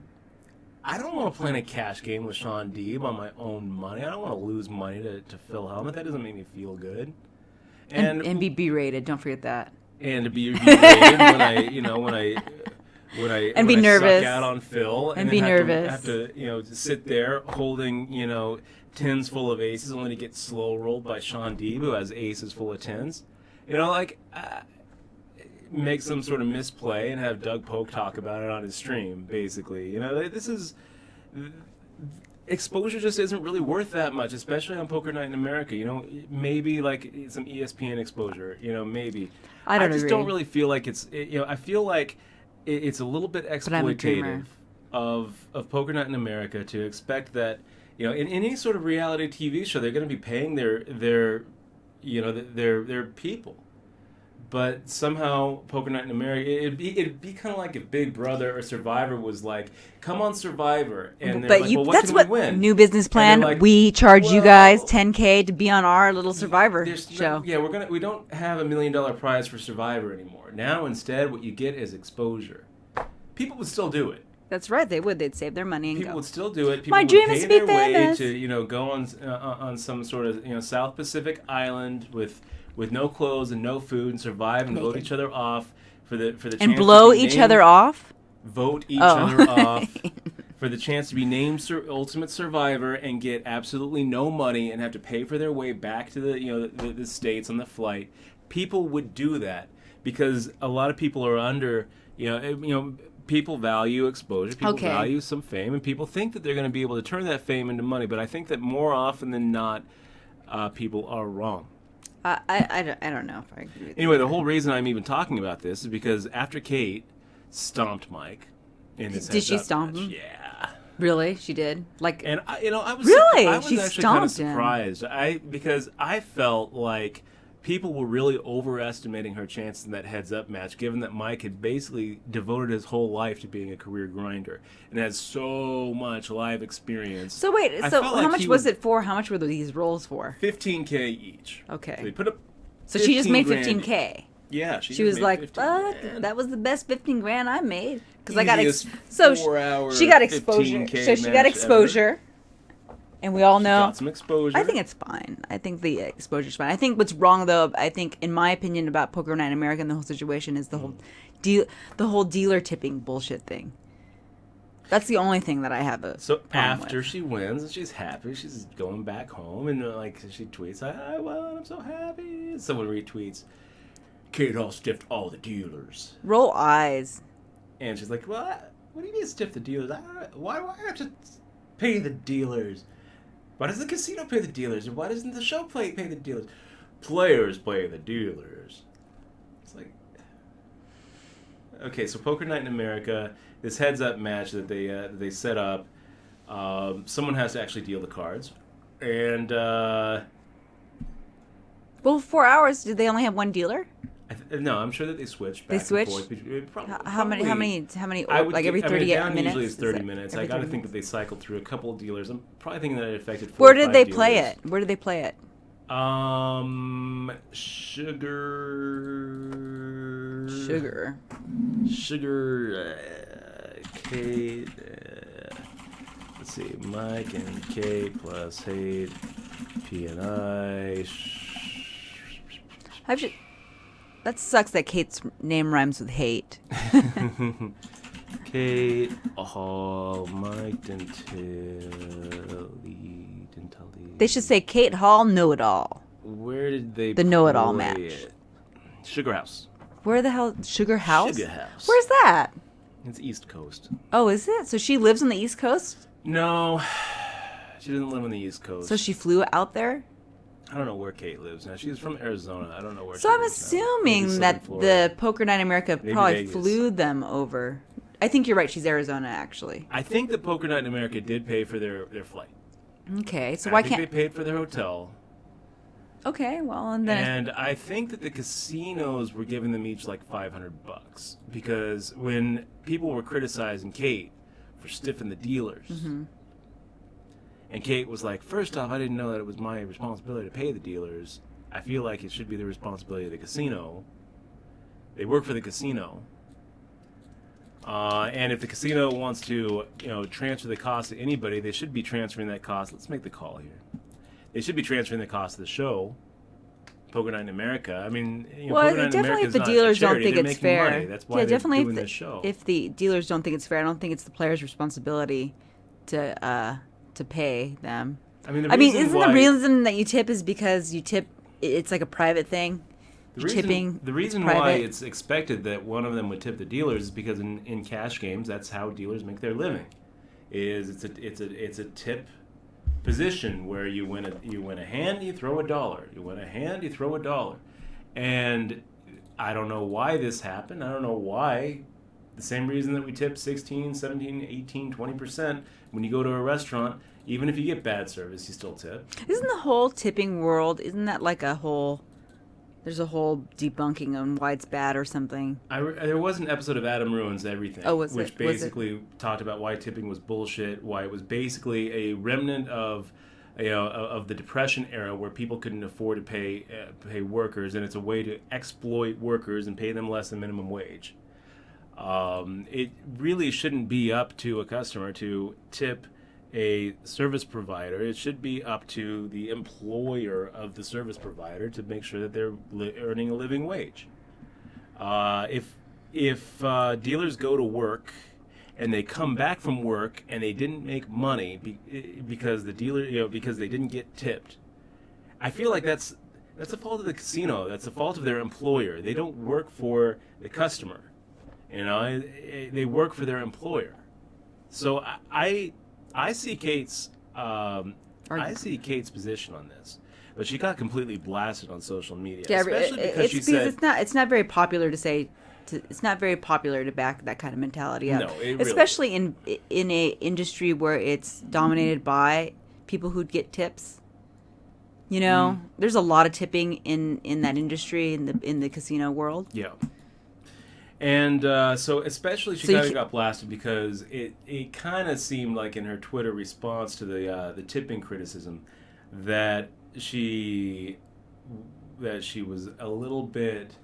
I don't want to play in a cash game with Sean Deeb on my own money. I don't want to lose money to Phil Hellmuth. That doesn't make me feel good. And be berated. Don't forget that. And to be berated when I And be when I nervous. suck out on Phil And then be have nervous. to sit there holding tins full of aces only to get slow rolled by Sean Deeb who has aces full of tins. Make some sort of misplay and have Doug Polk talk about it on his stream. Basically, this is exposure just isn't really worth that much, especially on Poker Night in America. Maybe like some ESPN exposure. Maybe I don't just agree. don't really feel like it's. I feel like it's a little bit I'm a dreamer. exploitative of Poker Night in America to expect that in any sort of reality TV show they're going to be paying their people. But somehow, Poker Night in America, it'd be kind of like if Big Brother or Survivor was like, come on Survivor, and they're like, well, what that's can what we win? new business plan. Like, we charge you guys well, $10K to be on our little Survivor show. We don't have $1 million prize for Survivor anymore. Now instead, what you get is exposure. People would still do it. That's right. They would. They'd save their money and People go. would still do it. People My would dream pay is to be their way famous. to go on some sort of South Pacific island with no clothes and no food and survive and vote each other off for the chance And blow to be each named, other off? Vote each Oh. other off for the chance to be named Ultimate Survivor and get absolutely no money and have to pay for their way back to the States on the flight. People would do that because a lot of people are under people value exposure, people value some fame, and people think that they're going to be able to turn that fame into money. But I think that more often than not, people are wrong. I don't know if I agree with Anyway, the whole reason I'm even talking about this is because after Kate stomped Mike in his Did she heads-up stomp match, him? Yeah. Really? She did? And I was Really? I was She actually kind of stomped him. surprised. Because I felt like people were really overestimating her chances in that heads-up match, given that Mike had basically devoted his whole life to being a career grinder and has so much live experience. So wait, I so felt how like much he was it for? How much were these rolls for? $15K each. Okay. So they put up. So she just made 15 grand. $15K. Yeah, She was made like, 15 "Fuck, grand. that was the best 15 grand I made because I got Easiest so 4-hour she got exposure. 15K So she got match exposure, and we all know. Got some exposure. I think it's fine. I think the exposure's fine. I think what's wrong though, I think in my opinion about Poker Night in America and the whole situation is the whole dealer tipping bullshit thing. That's the only thing that I have a So problem after with. she wins and she's happy, she's going back home and she tweets, "I won, I'm so happy." And someone retweets, "Kate Hall stiffed all the dealers," Roll eyes. and she's like, "What? What do you mean stiff the dealers? Why do I have to pay the dealers? Why does the casino pay the dealers? And why doesn't the show pay the dealers? Players pay the dealers." It's like, okay, so Poker Night in America, this heads-up match that they set up, someone has to actually deal the cards, and Well, 4 hours. Did they only have one dealer? no, I'm sure that they switch. They Back switch? And forth. How many? I would Like every think- 38 down minutes. Usually it's 30 Is it minutes. every I got to 30 think that minutes? they cycled through a couple of dealers. I'm probably thinking that it affected. Where 4 or did 5 they play dealers. it? Where did they play it? Sugar. Kate. Let's see, Mike and Kate plus Hate, P and I. That sucks that Kate's name rhymes with hate. Kate Hall, Mike Dentilli. They should say Kate Hall Know-It-All. Where did they The know-it-all play match. it? Sugar House. Where the hell? Sugar House? Sugar House. Where's that? It's East Coast. Oh, is it? So she lives on the East Coast? No, she doesn't live on the East Coast. So she flew out there? I don't know where Kate lives now. She's from Arizona. I don't know where. So she I'm lives now. Maybe assuming Southern that Florida. the Poker Night America Maybe probably Vegas. flew them over. I think you're right. She's Arizona, actually. I think that Poker Night in America did pay for their flight. Okay, so I why think can't? they paid for their hotel. Okay, well, and then And I think that the casinos were giving them each like $500 because when people were criticizing Kate for stiffing the dealers, and Kate was like, "First off, I didn't know that it was my responsibility to pay the dealers. I feel like it should be the responsibility of the casino. They work for the casino, and if the casino wants to, transfer the cost to anybody, they should be transferring that cost. Let's make the call here. They should be transferring the cost of the show, Poker Night in America. I mean, well, Poker Night in definitely America if is the not a dealers don't charity. think They're it's making fair. money. That's why Yeah, they're definitely doing this show. if the dealers don't think it's fair, I don't think it's the players' responsibility to pay them. I mean, Isn't the reason that you tip is because you tip? It's like a private thing. The reason why it's expected that one of them would tip the dealers is because in cash games, that's how dealers make their living. It's a tip position where you win a hand, you throw $1. You win a hand, you throw $1. And I don't know why this happened. I don't know why. The same reason that we tip 16, 17, 18, 20% when you go to a restaurant, even if you get bad service, you still tip. Isn't the whole tipping world, isn't that like there's a whole debunking on why it's bad or something? There was an episode of Adam Ruins Everything, which basically talked about why tipping was bullshit, why it was basically a remnant of the Depression era where people couldn't afford to pay workers, and it's a way to exploit workers and pay them less than minimum wage. It really shouldn't be up to a customer to tip a service provider. It should be up to the employer of the service provider to make sure that they're earning a living wage. If dealers go to work and they come back from work and they didn't make money because the dealer, because they didn't get tipped, I feel like that's the fault of the casino. That's the fault of their employer. They don't work for the customer. They work for their employer. So I see Kate's position on this, but she got completely blasted on social media, especially because she said it's not very popular to say. It's not very popular to back that kind of mentality up, especially in a industry where it's dominated by people who get tips. There's a lot of tipping in that industry in the casino world. Yeah. And so especially she kind of got blasted because it kind of seemed like in her Twitter response to the tipping criticism that she was a little bit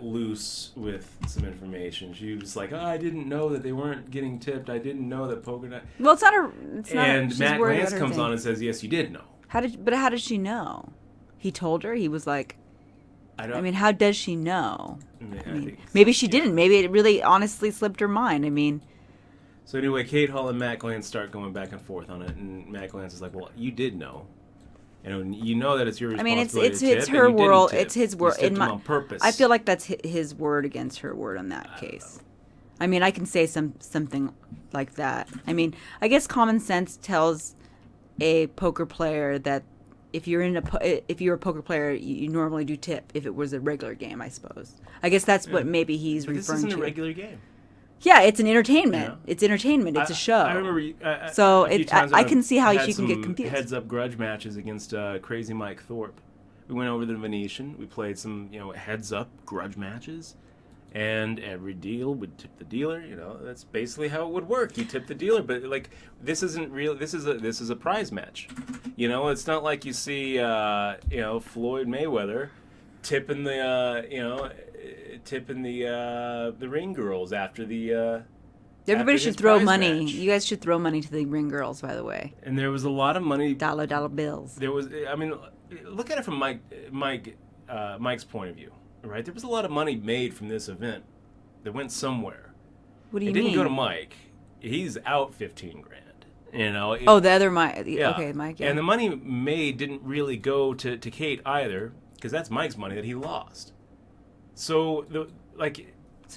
loose with some information. She was like, I didn't know that they weren't getting tipped. I didn't know that Poker Night. Well, it's not. And Matt Lance comes on and says, yes, you did know. How did she know? He told her. He was like, how does she know? Maybe she didn't. Maybe it really honestly slipped her mind. So anyway, Kate Hull and Matt Glantz start going back and forth on it, and Matt Glantz is like, well, you did know. You know that it's your responsibility it's her world. It's his word. On purpose. I feel like that's his word against her word on that case. I can say something like that. I guess common sense tells a poker player that if you're a poker player, you normally do tip. If it was a regular game, I suppose. I guess that's what maybe he's referring to. This isn't a regular game. Yeah, it's an entertainment. Yeah. It's entertainment. It's a show. I remember. I can see how she can get confused. Heads-up grudge matches against Crazy Mike Thorpe. We went over to the Venetian. We played some heads-up grudge matches, and every deal would tip the dealer. That's basically how it would work. You tip the dealer, but this isn't real. This is a prize match. It's not like you see Floyd Mayweather tipping the ring girls after the. Everybody should throw money. Match. You guys should throw money to the ring girls, by the way. And there was a lot of money. Dollar bills. There was. Look at it from Mike's point of view. Right, there was a lot of money made from this event that went somewhere. What do you mean? It didn't go to Mike. He's out $15,000. The other Mike. Yeah. Okay, Mike. Yeah. And the money made didn't really go to Kate either, because that's Mike's money that he lost. So he's not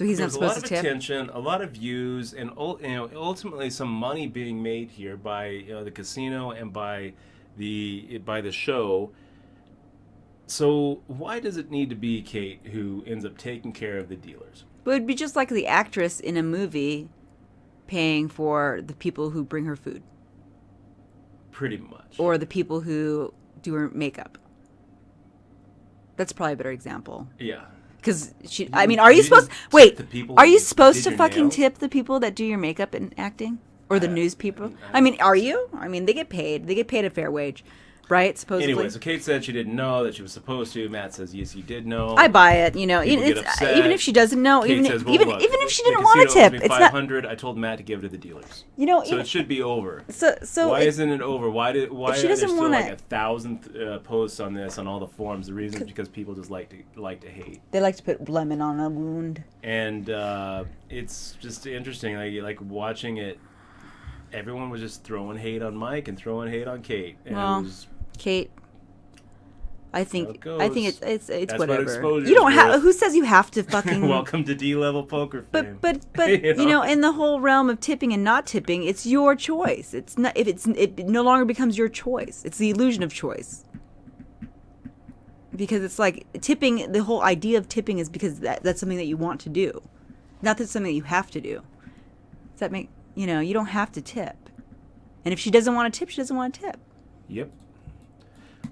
supposed to tip. There was a lot of attention, a lot of views, and ultimately some money being made here by the casino and by the show. So why does it need to be Kate who ends up taking care of the dealers? But it'd be just like the actress in a movie paying for the people who bring her food. Pretty much. Or the people who do her makeup. That's probably a better example. Yeah. Because are you supposed... Wait, are you supposed to fucking tip the people that do your makeup and acting? Or the news people? Are you? They get paid. They get paid a fair wage. Right, supposedly. Anyway, so Kate said she didn't know that she was supposed to. Matt says, yes, you did know. I buy it. Even if she doesn't know, Kate even says, well, even look, if she the didn't want to casino owes tip, me it's not. 500. I told Matt to give it to the dealers. So it should be over. So why isn't it over? Why are there still wanna, like 1,000 posts on this on all the forums? The reason is because people just like to hate. They like to put lemon on a wound. And it's just interesting, like watching it. Everyone was just throwing hate on Mike and throwing hate on Kate. And well, it was, Kate. I think it's That's whatever. What you don't have. Who says you have to fucking? Welcome to D-level poker fame. But in the whole realm of tipping and not tipping, it's your choice. It's not it no longer becomes your choice. It's the illusion of choice. Because it's like tipping. The whole idea of tipping is because that's something that you want to do, not that it's something that you have to do. Does that make you don't have to tip. And if she doesn't want to tip, she doesn't want to tip. Yep.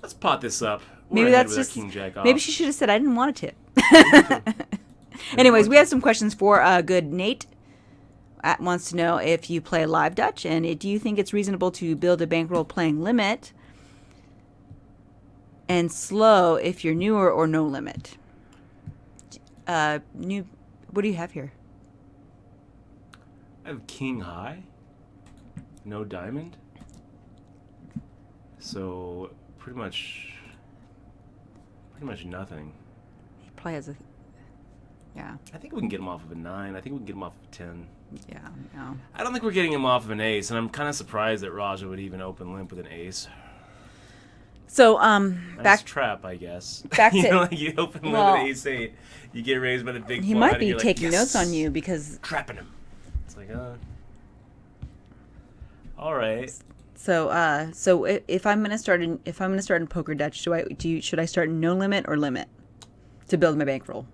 Let's pot this up. Maybe that's just. Maybe she should have said, "I didn't want to tip." Anyways, we have some questions for good Nate. Wants to know if you play live Dutch, and do you think it's reasonable to build a bankroll playing limit and slow if you're newer or no limit? New. What do you have here? I have king high, no diamond. So pretty much nothing. He probably has a... Yeah. I think we can get him off of a 9. I think we can get him off of a 10. Yeah, no. I don't think we're getting him off of an ace, and I'm kind of surprised that Raja would even open limp with an ace. So, Nice trap, I guess. Back to... you open limp with ace 8, you get raised by the big blind. He might be taking notes on you because... Trapping him. It's like, all right. So if I'm gonna start in poker Dutch, should I start in no limit or limit to build my bankroll?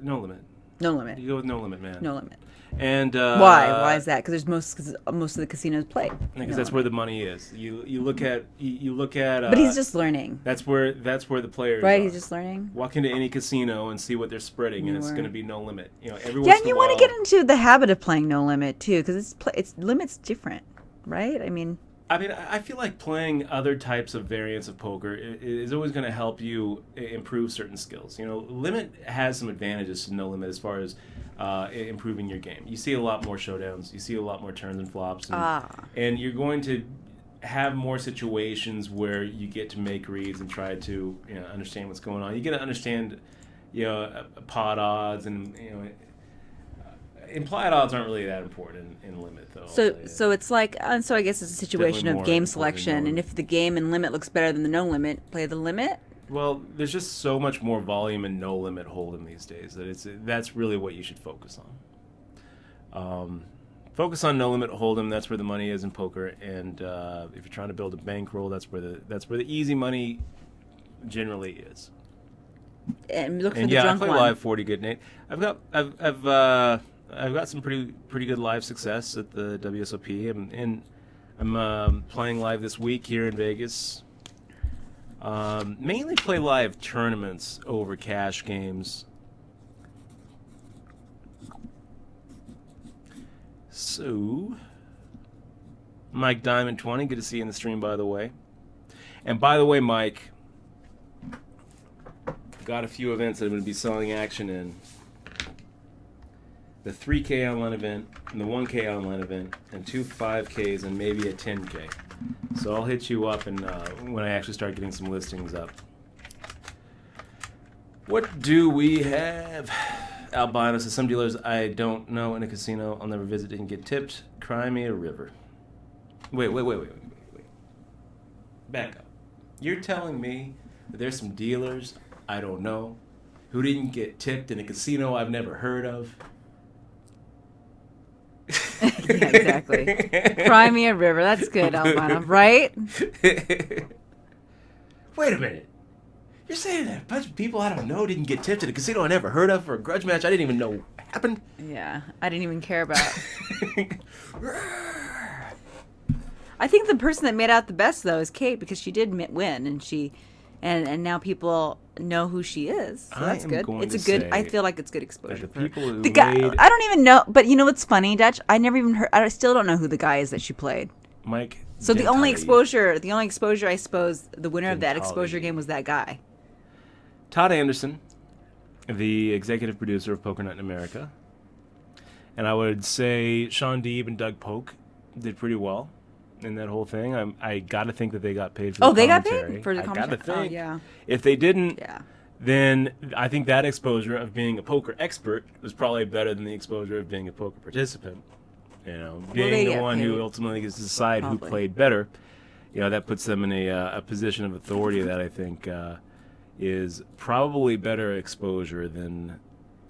No limit. No limit. You go with no limit, man. No limit. And why? Why is that? Because most of the casinos play. Because that's where the money is. You look at. But he's just learning. That's where the players. Right, are. He's just learning. Walk into any casino and see what they're spreading, and it's going to be no limit. Every yeah, once and you want to get into the habit of playing no limit too, because it's limit's different, right? I feel like playing other types of variants of poker is always going to help you improve certain skills. Limit has some advantages to no limit as far as improving your game. You see a lot more showdowns. You see a lot more turns and flops. And you're going to have more situations where you get to make reads and try to understand what's going on. You get to understand pot odds and implied odds aren't really that important in limit though. So it's like so I guess it's a situation of game selection, and if the game in limit looks better than the no limit, play the limit. Well, there's just so much more volume in no limit hold'em these days that that's really what you should focus on. Focus on no limit hold'em. That's where the money is in poker, and if you're trying to build a bankroll, that's where the easy money generally is. And look for the drunk I play one. live 40 good, Nate. I've got some pretty good live success at the WSOP, and I'm playing live this week here in Vegas. Mainly play live tournaments over cash games. So, Mike Diamond 20, good to see you in the stream, by the way. And by the way, Mike, got a few events that I'm going to be selling action in. The 3K online event, and the 1K online event, and 2 5Ks, and maybe a 10K. So I'll hit you up and when I actually start getting some listings up. What do we have? Albino says, some dealers I don't know in a casino I'll never visit didn't get tipped. Cry me a river. Wait. Back up. You're telling me that there's some dealers I don't know who didn't get tipped in a casino I've never heard of? Yeah, exactly. Cry me a river. That's good, Albino, right? Wait a minute. You're saying that a bunch of people I don't know didn't get tipped at a casino I never heard of for a grudge match I didn't even know happened? Yeah, I didn't even care about. I think the person that made out the best though is Kate because she did win, and and now people know who she is. So that's good. It's a good. I feel like it's good exposure. The people who the guy, I don't even know, but you know what's funny, Dutch? I never even heard. I still don't know who the guy is that she played. Mike. So the only exposure, I suppose, the winner of that exposure game was that guy. Todd Anderson, the executive producer of Poker Night in America. And I would say Sean Deeb and Doug Polk did pretty well in that whole thing. I got to think that they got paid for the commentary. They got paid for the commentary? I got to think. Oh, yeah. If they didn't, then I think that exposure of being a poker expert was probably better than the exposure of being a poker participant. You know, being the one who ultimately gets to decide who played better. You know, that puts them in a position of authority that I think is probably better exposure than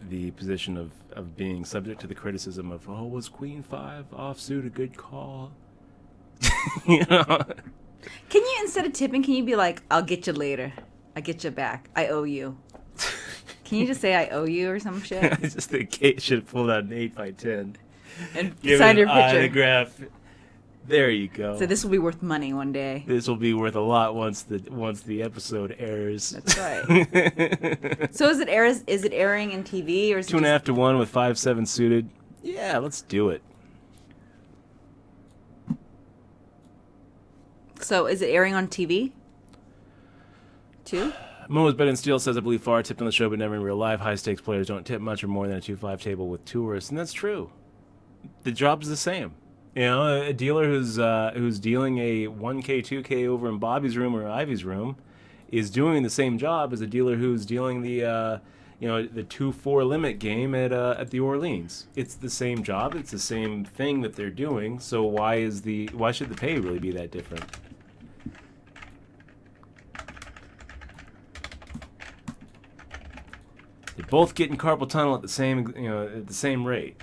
the position of being subject to the criticism of, was Queen 5 offsuit a good call? You know? Can you, instead of tipping, can you be like, I'll get you later. I'll get you back. I owe you. Can you just say I owe you or some shit? I just think Kate should have pulled out an 8x10. And signed your picture. Autograph. There you go. So this will be worth money one day. This will be worth a lot once the episode airs. That's right. So is it airing in TV or is it 2.5 to 1 with 5-7 suited? Yeah, let's do it. So is it airing on TV? Too? Momo's Bet and Steel says, I believe Farr tipped on the show, but never in real life. High stakes players don't tip much or more than a 2-5 table with tourists, and that's true. The job's the same. You know, a dealer who's dealing a 1K, 2K over in Bobby's room or Ivy's room is doing the same job as a dealer who's dealing the the 2-4 limit game at the Orleans. It's the same job. It's the same thing that they're doing. So why should the pay really be that different? They're both getting carpal tunnel at the same rate.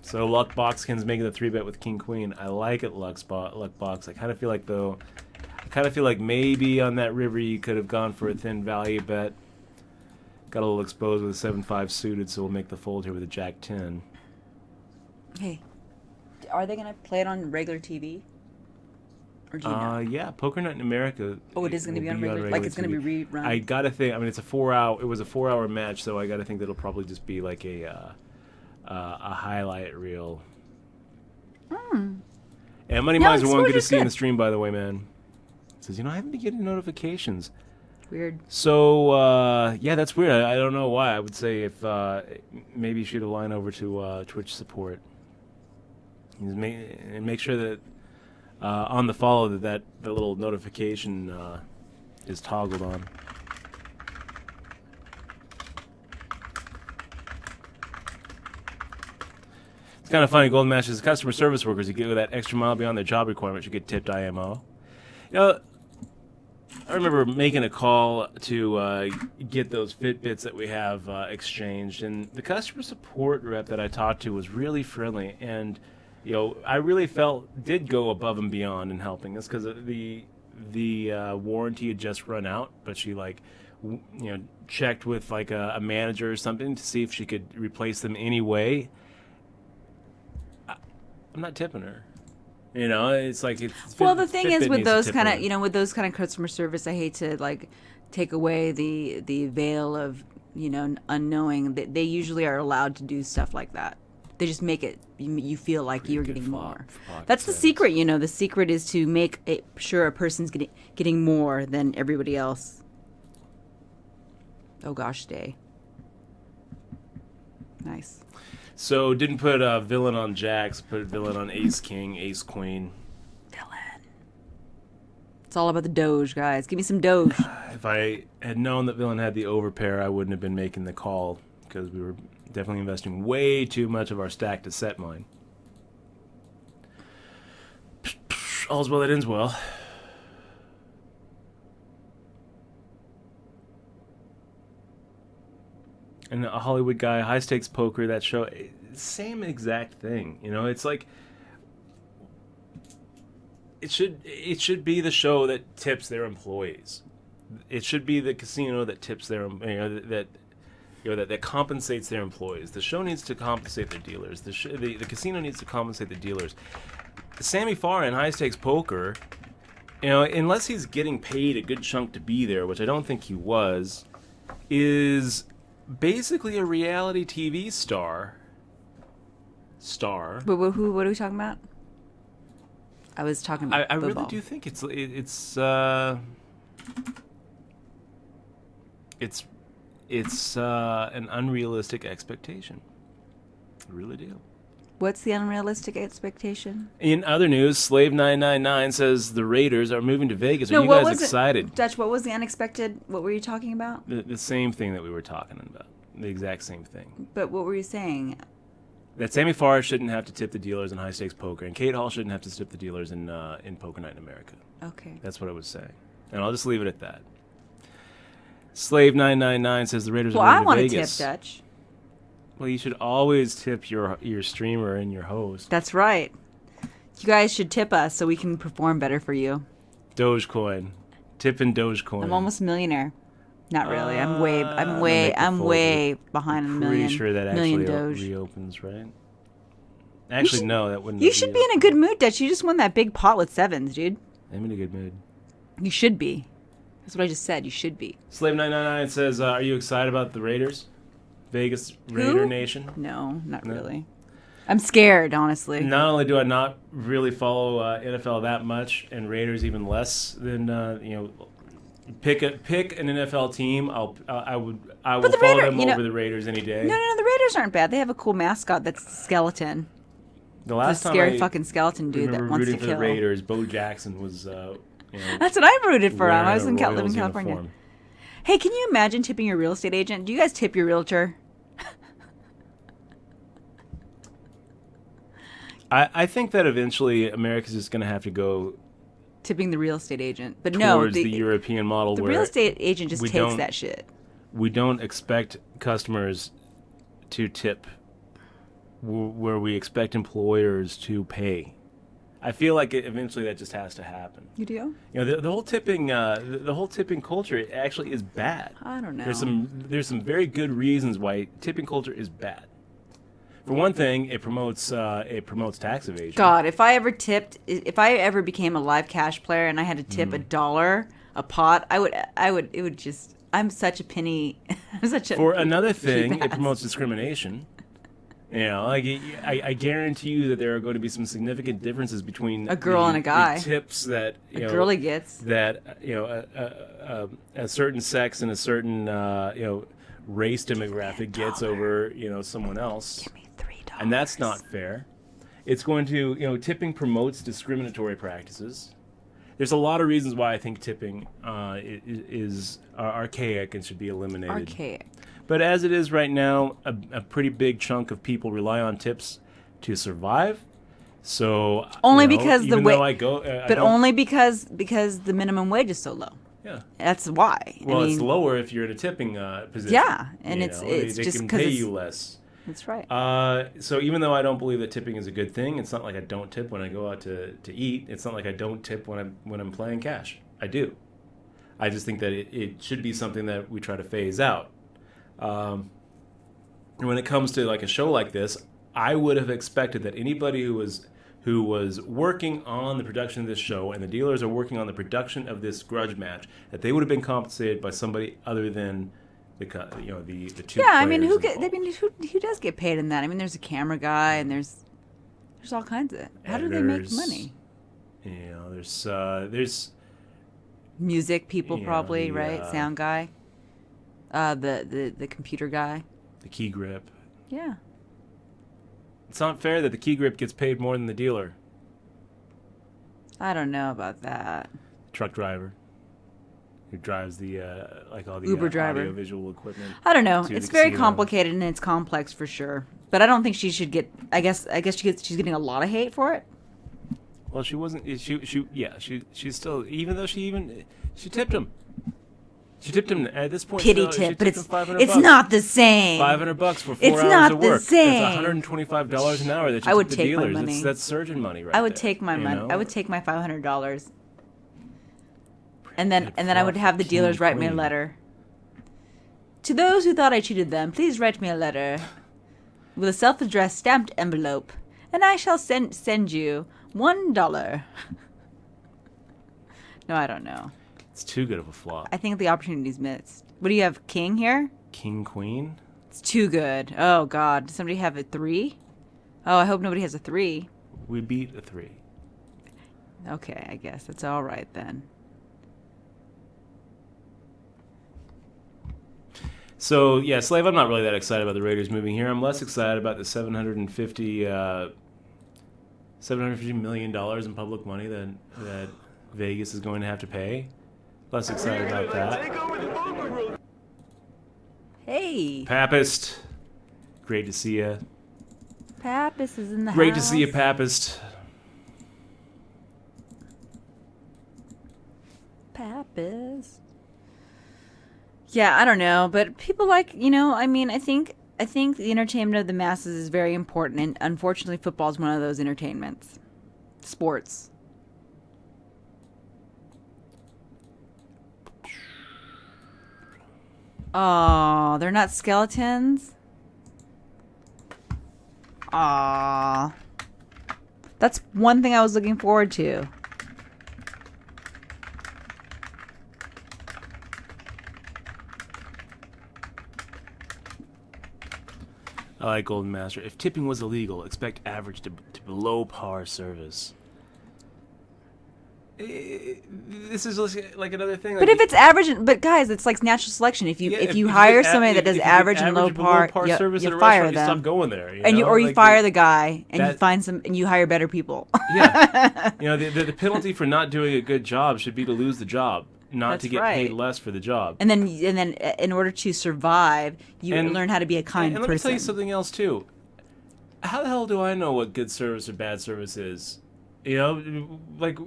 So Luck Boxkin's making the 3-bet with King Queen. I like it, Luck Box. I kind of feel like maybe on that river you could have gone for a thin value bet. Got a little exposed with a 7-5 suited, so we'll make the fold here with a Jack 10. Hey, are they gonna play it on regular TV? Or do you know? Yeah, Poker Night in America. Oh, it is gonna be on regular. Like it's gonna be rerun. I gotta think. I mean, it's a 4-hour. It was a 4-hour match, so I gotta think that it'll probably just be like a highlight reel. And Money Miser One, good to see you in the stream, by the way, man. It says, I haven't been getting notifications. Weird. So, yeah, that's weird. I don't know why. I would say if maybe shoot a line over to Twitch support. And make sure that on the follow that the little notification is toggled on. It's kind of funny. Golden Masters, customer service workers who go that extra mile beyond their job requirements should get tipped IMO. I remember making a call to get those Fitbits that we have exchanged, and the customer support rep that I talked to was really friendly, and I really did go above and beyond in helping us because the warranty had just run out, but she checked with like a manager or something to see if she could replace them anyway. I'm not tipping her. It's like it's. Well, the thing is with those kind of customer service, I hate to take away the veil of unknowing. They usually are allowed to do stuff like that. They just make it you feel like you're getting more. That's the secret. The secret is to make sure a person's getting more than everybody else. Oh gosh, day. Nice. So didn't put a villain on jacks, put a villain on ace king, ace queen. Villain. It's all about the doge, guys. Give me some doge. If I had known that villain had the overpair, I wouldn't have been making the call because we were definitely investing way too much of our stack to set mine. All's well that ends well. And a Hollywood guy, high stakes poker, that show, same exact thing. It's like it should be the show that tips their employees. it should be the casino that tips their that compensates their employees. The show needs to compensate their dealers. The casino needs to compensate the dealers. Sammy Farr in High Stakes Poker, unless he's getting paid a good chunk to be there, which I don't think he was, is basically a reality TV star. But who? What are we talking about? I was talking about. I really do think it's an unrealistic expectation. I really do. What's the unrealistic expectation? In other news, Slave 999 says the Raiders are moving to Vegas. Are you guys excited? Dutch, what was the unexpected? What were you talking about? The same thing that we were talking about. The exact same thing. But what were you saying? That Sammy Farr shouldn't have to tip the dealers in High Stakes Poker, and Kate Hall shouldn't have to tip the dealers in Poker Night in America. Okay. That's what I was saying. And I'll just leave it at that. Slave 999 says the Raiders are moving to Vegas. Well, I want to tip, Dutch. Well, you should always tip your streamer and your host. That's right. You guys should tip us so we can perform better for you. Dogecoin. Tip in Dogecoin. I'm almost a millionaire. Not really. I'm way behind a million. Pretty sure that actually Doge. reopens, right? Actually, no, that wouldn't. You should be in a good mood, Dutch. You just won that big pot with sevens, dude. I'm in a good mood. You should be. That's what I just said. You should be. Slave 999 says, "Are you excited about the Raiders? Vegas Raider Nation?" No, not really. I'm scared, honestly. Not only do I not really follow NFL that much, and Raiders even less than pick an NFL team. I will follow them over the Raiders any day. No, the Raiders aren't bad. They have a cool mascot that's a skeleton. The last time scary fucking skeleton dude that wants to kill. Rooting for the Raiders, Bo Jackson was. That's what I rooted for him. I was living in California. Uniform. Hey, can you imagine tipping your real estate agent? Do you guys tip your realtor? I think that eventually America's just going to have to go tipping the real estate agent, but towards the European model. The where real estate agent just takes that shit. We don't expect customers to tip, where we expect employers to pay. I feel like eventually that just has to happen. You do? The whole tipping, the whole tipping culture actually is bad. I don't know. There's some very good reasons why tipping culture is bad. For one thing, it promotes tax evasion. God, if I ever became a live cash player and I had to tip $1 a pot, it would just. I'm such a penny. I'm such a. For another thing, it promotes discrimination. I guarantee you that there are going to be some significant differences between a girl and a guy. The tips that a girlie gets. That a certain sex and a certain race demographic gets over someone else. Give me $3. And that's not fair. It's going to tipping promotes discriminatory practices. There's a lot of reasons why I think tipping is archaic and should be eliminated. Archaic. But as it is right now, a pretty big chunk of people rely on tips to survive. So only because only because the minimum wage is so low. Yeah, that's why. Well, it's lower if you're in a tipping position. Yeah, and they just can pay you less. That's right. So even though I don't believe that tipping is a good thing, it's not like I don't tip when I go out to eat. It's not like I don't tip when I'm playing cash. I do. I just think that it should be something that we try to phase out. And when it comes to like a show like this, I would have expected that anybody who was working on the production of this show and the dealers are working on the production of this grudge match, that they would have been compensated by somebody other than the two. Yeah, I mean, who does get paid in that? I mean, there's a camera guy and there's all kinds of. How do they make money? There's music people probably, right? Sound guy. The computer guy. The key grip. Yeah. It's not fair that the key grip gets paid more than the dealer. I don't know about that. Truck driver who drives the all the Uber driver, audio visual equipment. I don't know. It's very complicated and it's complex for sure. But I don't think she should get. I guess she's getting a lot of hate for it. Well, she wasn't. She's still. Even though she tipped him. She tipped him at this point. Pity tip, but it's not the same. $500 for 4 hours of work. It's $125 an hour that you tip the dealers. My money. That's surgeon money, right? I would take my money. I would take my $500. And then I would have the dealers write me a letter. To those who thought I cheated them, please write me a letter with a self-addressed stamped envelope, and I shall send you $1. No, I don't know. It's too good of a flop. I think the opportunity's missed. What do you have, king here? King, queen? It's too good. Oh, God. Does somebody have a 3? Oh, I hope nobody has a 3. We beat a 3. Okay, I guess that's all right then. So, yeah, Slave, I'm not really that excited about the Raiders moving here. I'm less excited about the $750 million in public money that Vegas is going to have to pay. Less excited about that. Hey. Papist. Great to see you. Papist is in the house. Great to see you, Papist. Papist. Yeah, I don't know, but people like, I mean, I think the entertainment of the masses is very important, and unfortunately football is one of those entertainments. Sports. Oh, they're not skeletons? Aw. That's one thing I was looking forward to. I like Golden Master. If tipping was illegal, expect average to below par service. This is like another thing. But if it's average, but guys, it's like natural selection. If you hire somebody that does average and low par, you fire them. Stop going there, you fire the guy and you find and you hire better people. Yeah, the penalty for not doing a good job should be to lose the job, not to get paid less for the job. And then in order to survive, you learn how to be a kind person. And let me tell you something else too. How the hell do I know what good service or bad service is? Like,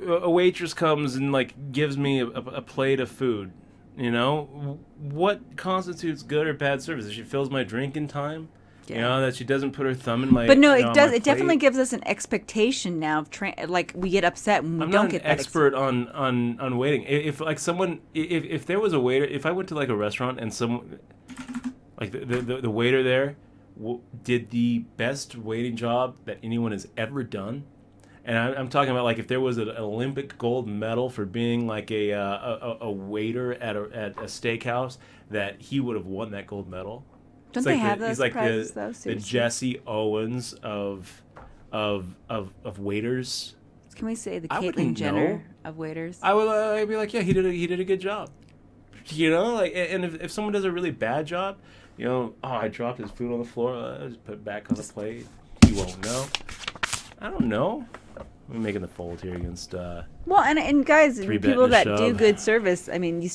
a waitress comes and gives me a plate of food. What constitutes good or bad service? That she fills my drink in time. Yeah. That she doesn't put her thumb in my. But no, it does. It definitely gives us an expectation now of we get upset when we don't get that. I'm not an expert on waiting. If there was a waiter, if I went to a restaurant and someone the waiter there did the best waiting job that anyone has ever done. And I'm talking about if there was an Olympic gold medal for being a waiter at a steakhouse, that he would have won that gold medal. Don't they have those prizes though? The Jesse Owens of waiters. Can we say the Caitlyn Jenner of waiters? I'd be like, yeah, he did a good job. And if someone does a really bad job, I dropped his food on the floor, I just put it back on the plate. He won't know. I don't know. I'm making the fold here against. Well, and guys, people that do good service, I mean, you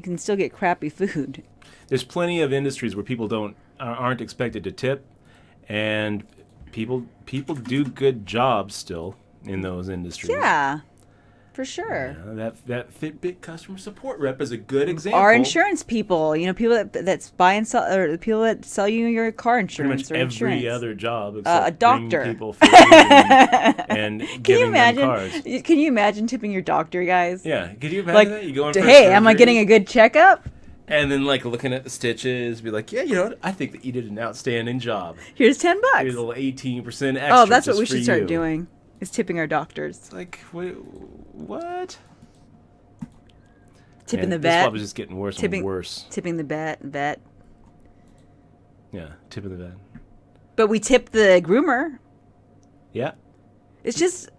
can still get crappy food. There's plenty of industries where people aren't expected to tip, and people do good jobs still in those industries. Yeah, for sure. That Fitbit customer support rep is a good example. Our insurance people, people that buy and sell, or the people that sell you your car insurance. Pretty much or every insurance. other job except a doctor. bringing people food and giving them cars. Can you imagine tipping your doctor, guys? Yeah, can you imagine that? You go in for hey, am I getting a good checkup? And then looking at the stitches, be like, yeah, what? I think that you did an outstanding job. Here's $10. Here's a little 18% extra. Oh, that's what we should start doing. Is tipping our doctors. Wait, what? Tipping the vet. This club is just getting worse and worse. Tipping the vet. Yeah, tipping the vet. But we tip the groomer. Yeah. It's just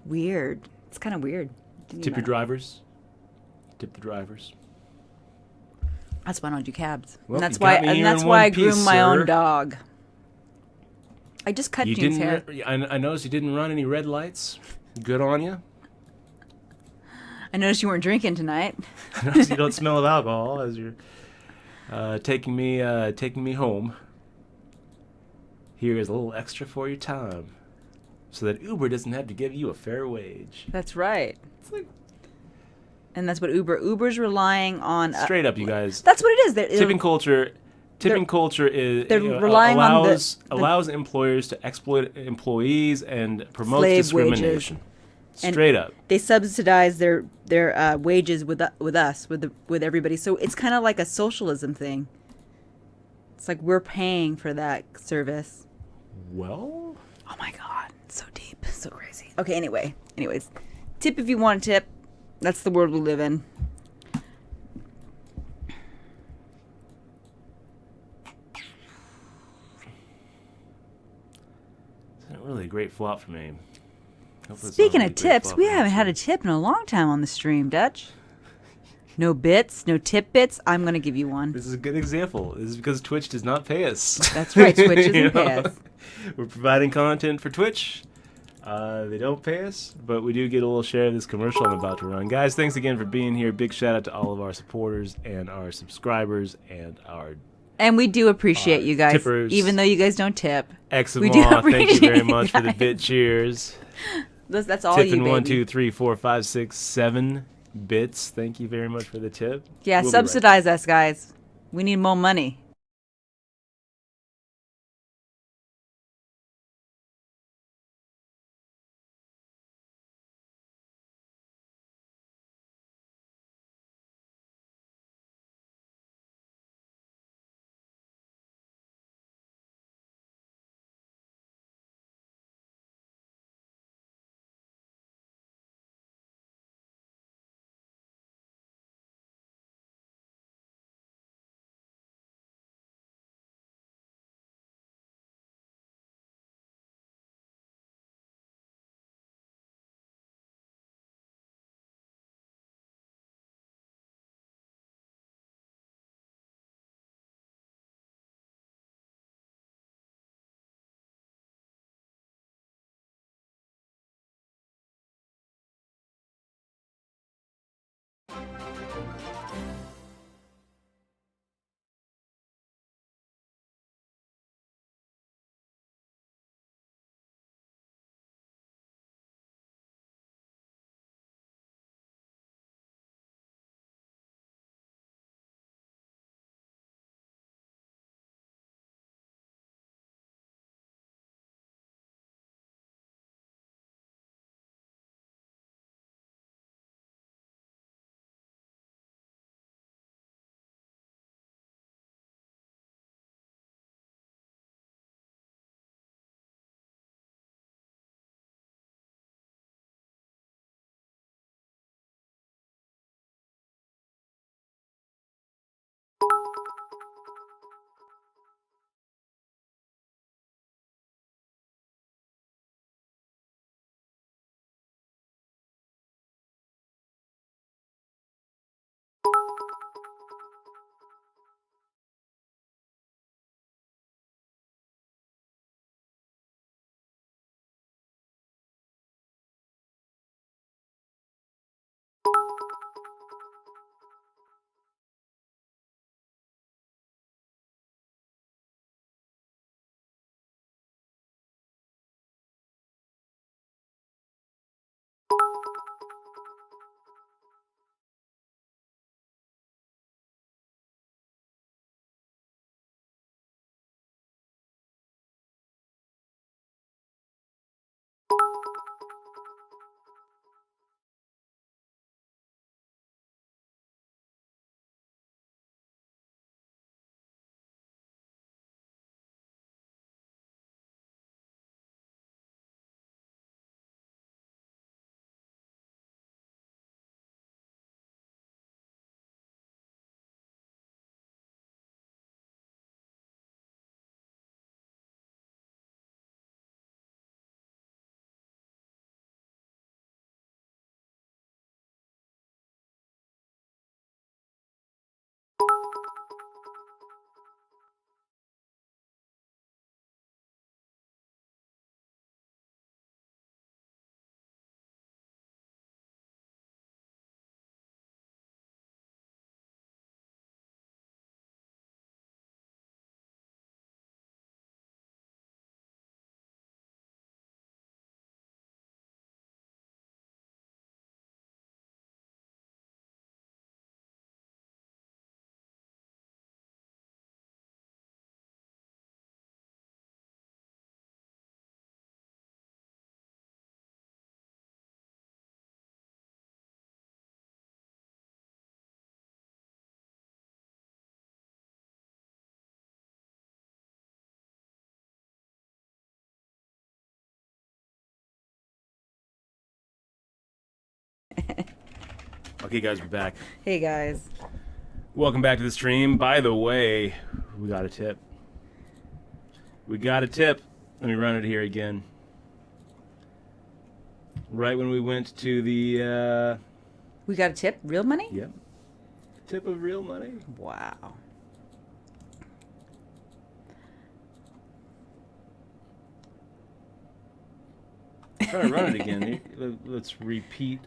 weird. It's kind of weird. Tip your drivers. Tip the drivers. That's why I don't do cabs. Well, and that's why I groom my own dog. I just cut June's hair. I noticed you didn't run any red lights. Good on you. I noticed you weren't drinking tonight. I noticed you don't smell of alcohol as you're taking me home. Here is a little extra for your time, so that Uber doesn't have to give you a fair wage. That's right. And that's what Uber's relying on. Straight up, you guys. That's what it is. Tipping culture is relying allows employers to exploit employees and promotes slave discrimination. Wages. Straight up. They subsidize their wages with us with everybody. So it's kind of like a socialism thing. It's like we're paying for that service. Well, Oh my god, so deep, so crazy. Okay, anyways, tip if you want a tip. That's the world we live in. it's not really a great flop for me. Speaking of tips, we haven't had a tip in a long time on the stream, Dutch. No bits, no tip bits. I'm going to give you one. This is a good example. This is because Twitch does not pay us. That's right, Twitch doesn't pay us. We're providing content for Twitch. They don't pay us, but we do get a little share of this commercial I'm about to run. Guys, thanks again for being here. Big shout out to all of our supporters and our subscribers and our And we do appreciate you guys, tippers. even though you guys don't tip. Exima. We do Thank you very appreciate much you for the guys. bit cheers. That's all Tipping you, baby. 1, 2, 3, 4, 5, 6, 7 bits. Thank you very much for the tip. Yeah, We'll be right subsidize us, guys. We need more money. Okay, guys, we're back. Hey guys. Welcome back to the stream. By the way, we got a tip. Let me run it here again. Right when we went to the, We got a tip? Real money? Yep. Tip of real money. Wow. Try to run it again. Let's repeat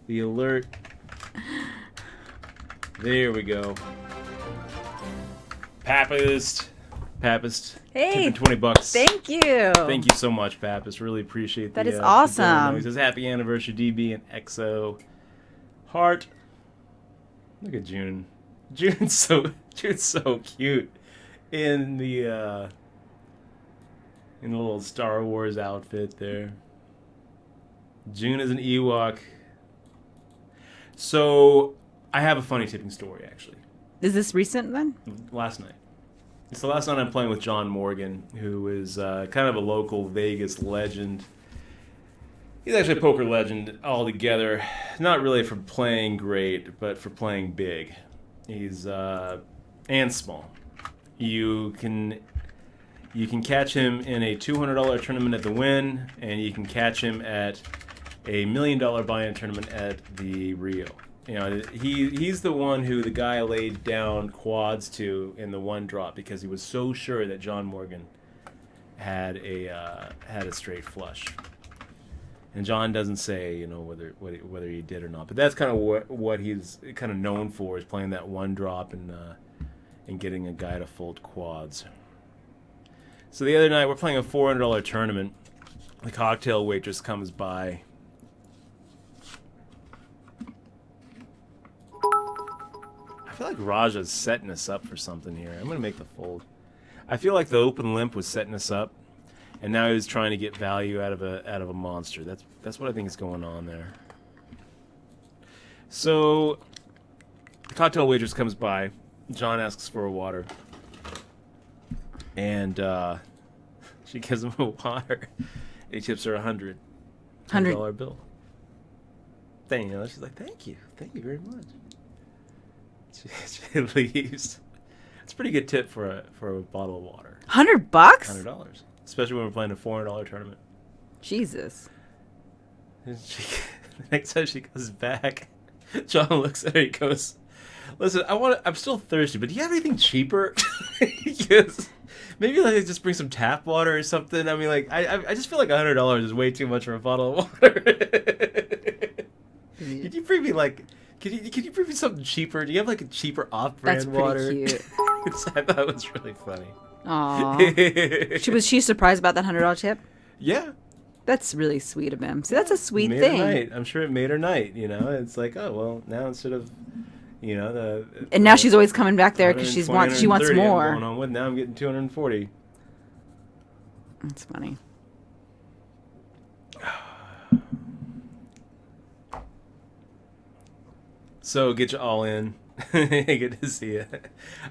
the alert. There we go. Papist. Hey. Tipping $20. Thank you. Thank you so much, Papist. Really appreciate That the, is the awesome. donor. He says happy anniversary, DB and EXO. Heart. Look at June. June's so cute in the little Star Wars outfit there. June is an Ewok. So I have a funny tipping story actually. Is this recent then? Last night. It's the last night I'm playing with John Morgan, who is kind of a local Vegas legend. He's actually a poker legend altogether. Not really for playing great, but for playing big. He's and small. You can catch him in a $200 tournament at the Wynn, and you can catch him at a $1 million buy-in tournament at the Rio. You know, he's the one who the guy laid down quads to in the one drop because he was so sure that John Morgan had a straight flush. And John doesn't say, you know, whether he did or not. But that's kind of what he's kind of known for, is playing that one drop and getting a guy to fold quads. So the other night we're playing a $400 tournament. The cocktail waitress comes by. I feel like Raja's setting us up for something here. I'm gonna make the fold. I feel like the open limp was setting us up, and now he's trying to get value out of a monster. That's what I think is going on there. So the cocktail waitress comes by. John asks for a water, and she gives him a water. And he tips her $100 bill. She's like, thank you very much. She leaves. It's a pretty good tip for a bottle of water. $100? $100, especially when we're playing a $400 tournament. Jesus. The next time she goes back, John looks at her. He goes, "Listen, I'm still thirsty, but do you have anything cheaper?" Because maybe like just bring some tap water or something. I mean, like I just feel like $100 is way too much for a bottle of water. Could you bring me like? Could you bring me something cheaper? Do you have like a cheaper off-brand water? That's pretty cute. Which I thought was really funny. Aww. Was she surprised about that $100 tip? Yeah. That's really sweet of him. See, that's a sweet made thing. Her night. I'm sure it made her night. You know, it's like, oh well, now instead of, you know, and now she's always coming back there because she wants more. I'm going on with. Now I'm getting 240. That's funny. So get you all in. Good to see you.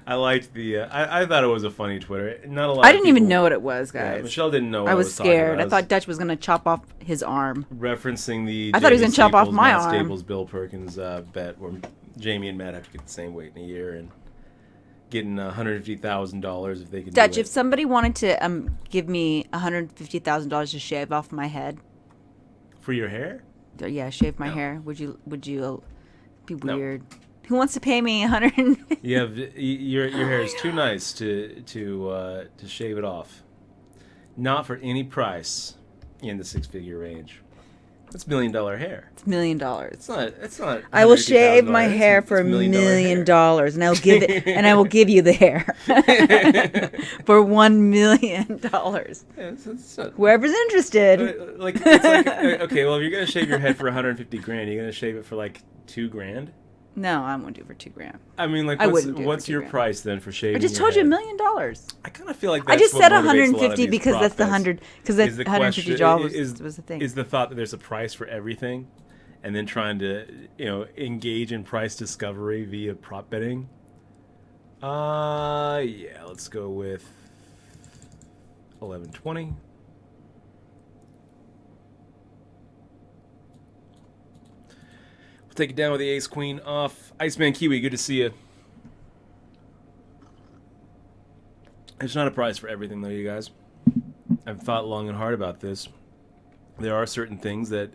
I liked the. I thought it was a funny Twitter. Not a lot. I didn't even know what it was, guys. Yeah, Michelle didn't know. What I was scared. I thought Dutch was gonna chop off his arm. Referencing the. I thought he was gonna chop off my Matt arm. Staples, Bill Perkins bet where Jamie and Matt have to get the same weight in a year and getting $150,000 if they can. Dutch, do it. if somebody wanted to give me $150,000 to shave off my head, for your hair. Yeah, shave my No. hair. Would you be No. weird? Who wants to pay me 100? You have your hair is too nice to shave it off. Not for any price in the six-figure range. That's $1 million hair. It's $1 million. It's not. I will shave my $150,000. hair for $1 million, and I'll give it, and I will give you the hair for $1 million. Yeah, it's not, Whoever's interested. like it's like okay, well if you're gonna shave your head for $150,000, you're gonna shave it for like $2,000. No, I won't do it for $2,000. I mean, like, I wouldn't do it what's for your $2,000. price then for shaving? I just your told you head? $1 million. I kind of feel like that's I just what said motivates a lot of 150 these because that's the prospects. 100 because that's Is the $150 was the thing. Is the thought that there's a price for everything, and then trying to engage in price discovery via prop betting? Yeah, let's go with 1120. take it down with the ace queen off. Iceman Kiwi, good to see you. It's not a prize for everything, though, you guys. I've thought long and hard about this. There are certain things that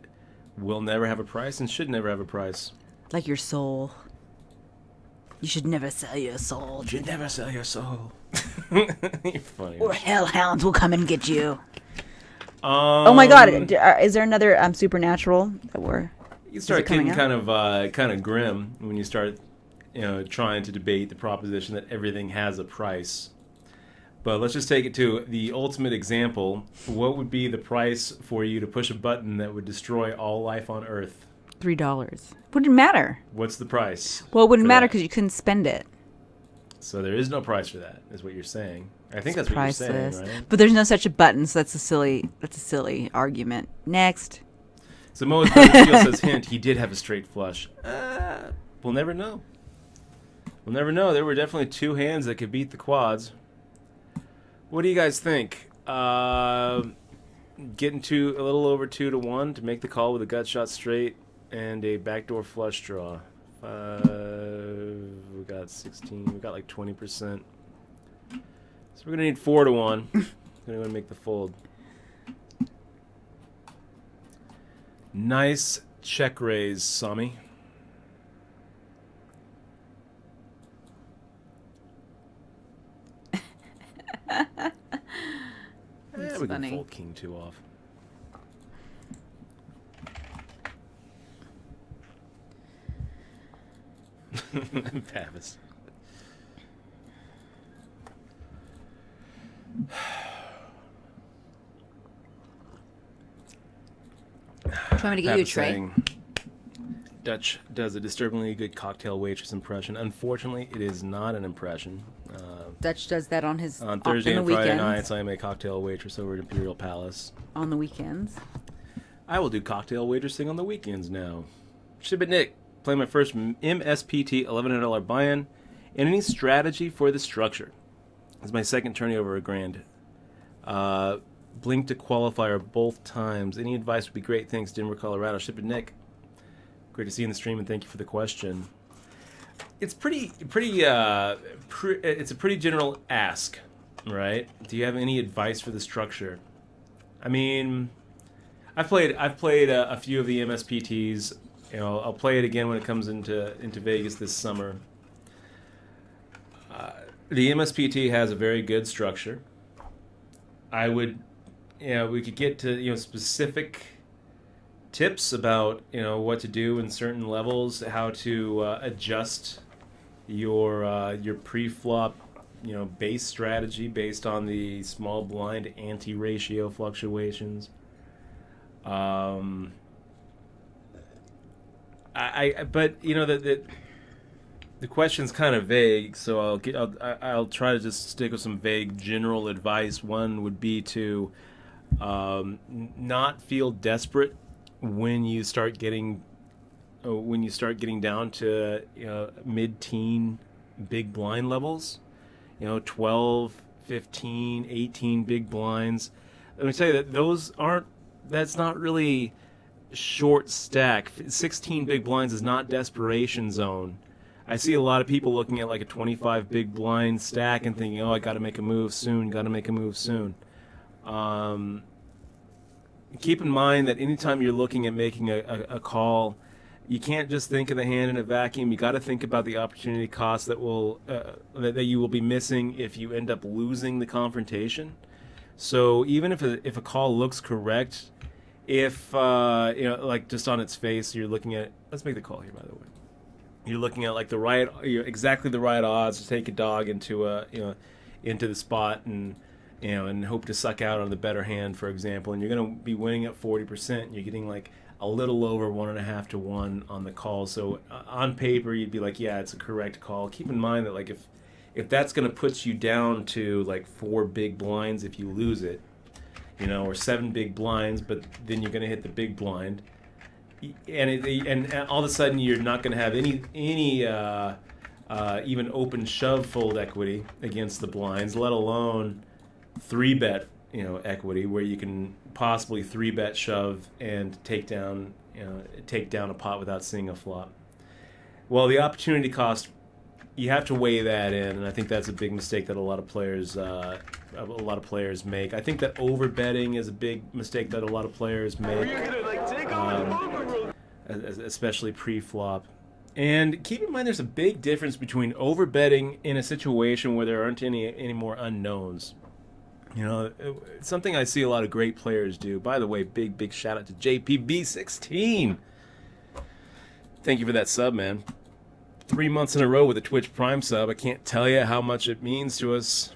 will never have a price and should never have a price. Like your soul. You should never sell your soul. You should never sell your soul. You're funny. Or hellhounds will come and get you. Oh my God! Is there another Supernatural that we're? You start getting kind of grim when you start, trying to debate the proposition that everything has a price. But let's just take it to the ultimate example. What would be the price for you to push a button that would destroy all life on Earth? $3. Wouldn't matter. What's the price? Well, it wouldn't matter because you couldn't spend it. So there is no price for that, is what you're saying. I think that's priceless. What you're saying, right? But there's no such a button, so that's a silly argument. Next. So Mo's Steel says, hint, he did have a straight flush. We'll never know. We'll never know. There were definitely two hands that could beat the quads. What do you guys think? Getting to a little over 2-1 to make the call with a gut shot straight and a backdoor flush draw. We got 16. We got like 20%. So we're gonna need 4-1. We're gonna make the fold. Nice check raise, Sami. We funny. can fold king 2 off. Pavis. Trying to get you a tray. Saying, Dutch does a disturbingly good cocktail waitress impression. Unfortunately, it is not an impression. Dutch does that on Thursday and Friday weekends. nights. I am a cocktail waitress over at Imperial Palace. On the weekends. I will do cocktail waitressing on the weekends now. Ship it, Nick. Play my first MSPT $1,100 buy-in. And any strategy for the structure. It's my second tourney over $1,000. Blink to qualifier both times. Any advice would be great. Thanks, Denver, Colorado. Ship it, Nick. Great to see you in the stream, and thank you for the question. It's it's a pretty general ask, right? Do you have any advice for the structure? I mean, I've played a few of the MSPTs. I'll play it again when it comes into Vegas this summer. The MSPT has a very good structure. We could get to specific tips about what to do in certain levels, how to adjust your pre-flop base strategy based on the small blind anti-ratio fluctuations. But the question's kind of vague, so I'll try to just stick with some vague general advice. One would be to not feel desperate when you start getting down to mid-teen big blind levels, 12, 15, 18 big blinds. Let me tell you that that's not really short stack. 16 big blinds is not desperation zone. I see a lot of people looking at like a 25 big blind stack and thinking, I got to make a move soon, Keep in mind that anytime you're looking at making a call, you can't just think of the hand in a vacuum. You got to think about the opportunity cost that you will be missing if you end up losing the confrontation. So even if a call looks correct, if like just on its face, you're looking at. Let's make the call here, by the way. You're looking at like exactly the right odds to take a dog into the spot and hope to suck out on the better hand, for example, and you're going to be winning at 40%. You're getting like a little over 1.5 to 1 on the call. So on paper, you'd be like, yeah, it's a correct call. Keep in mind that like if that's going to put you down to like 4 big blinds if you lose it, or 7 big blinds, but then you're going to hit the big blind. And all of a sudden you're not going to have any even open shove fold equity against the blinds, let alone 3-bet equity where you can possibly 3-bet shove and take down take down a pot without seeing a flop. Well, the opportunity cost, you have to weigh that in, and I think that's a big mistake that a lot of players make. I think that overbetting is a big mistake that a lot of players make, especially pre-flop. And keep in mind, there's a big difference between overbetting in a situation where there aren't any more unknowns. It's something I see a lot of great players do. By the way, big shout out to JPB16. Thank you for that sub, man. 3 months in a row with a Twitch Prime sub. I can't tell you how much it means to us.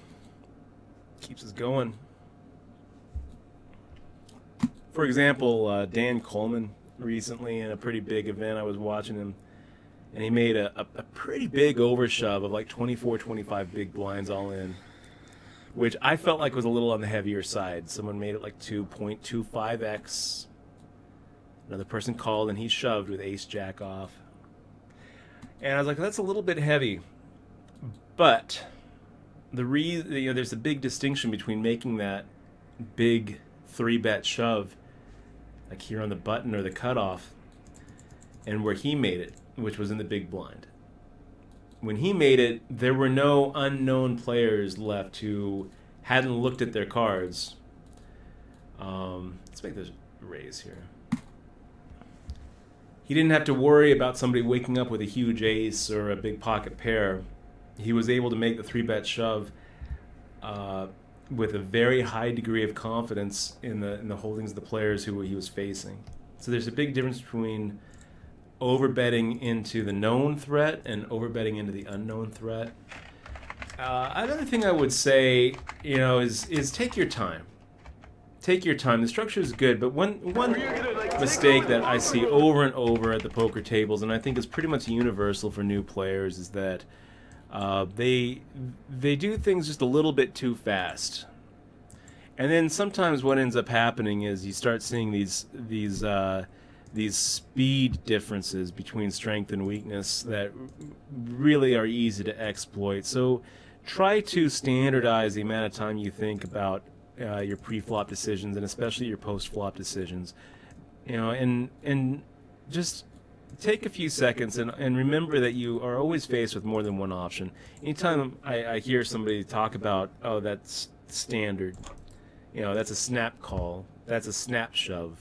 Keeps us going. For example, Dan Coleman recently in a pretty big event, I was watching him, and he made a pretty big overshove of like 24, 25 big blinds all in, which I felt like was a little on the heavier side. Someone made it like 2.25x. Another person called, and he shoved with ace-jack off. And I was like, that's a little bit heavy. But there's a big distinction between making that big 3-bet shove, like here on the button or the cutoff, and where he made it, which was in the big blind. When he made it, there were no unknown players left who hadn't looked at their cards. Let's make this raise here. He didn't have to worry about somebody waking up with a huge ace or a big pocket pair. He was able to make the 3-bet shove with a very high degree of confidence in the holdings of the players who he was facing. So there's a big difference between overbetting into the known threat and overbetting into the unknown threat. Another thing I would say, is take your time. Take your time. The structure is good, but one mistake that I see over and over at the poker tables, and I think is pretty much universal for new players, is that they do things just a little bit too fast. And then sometimes what ends up happening is you start seeing these speed differences between strength and weakness that really are easy to exploit. So try to standardize the amount of time you think about your pre-flop decisions, and especially your post-flop decisions. And just take a few seconds and remember that you are always faced with more than one option. Anytime I hear somebody talk about, oh, that's standard, that's a snap call, that's a snap shove,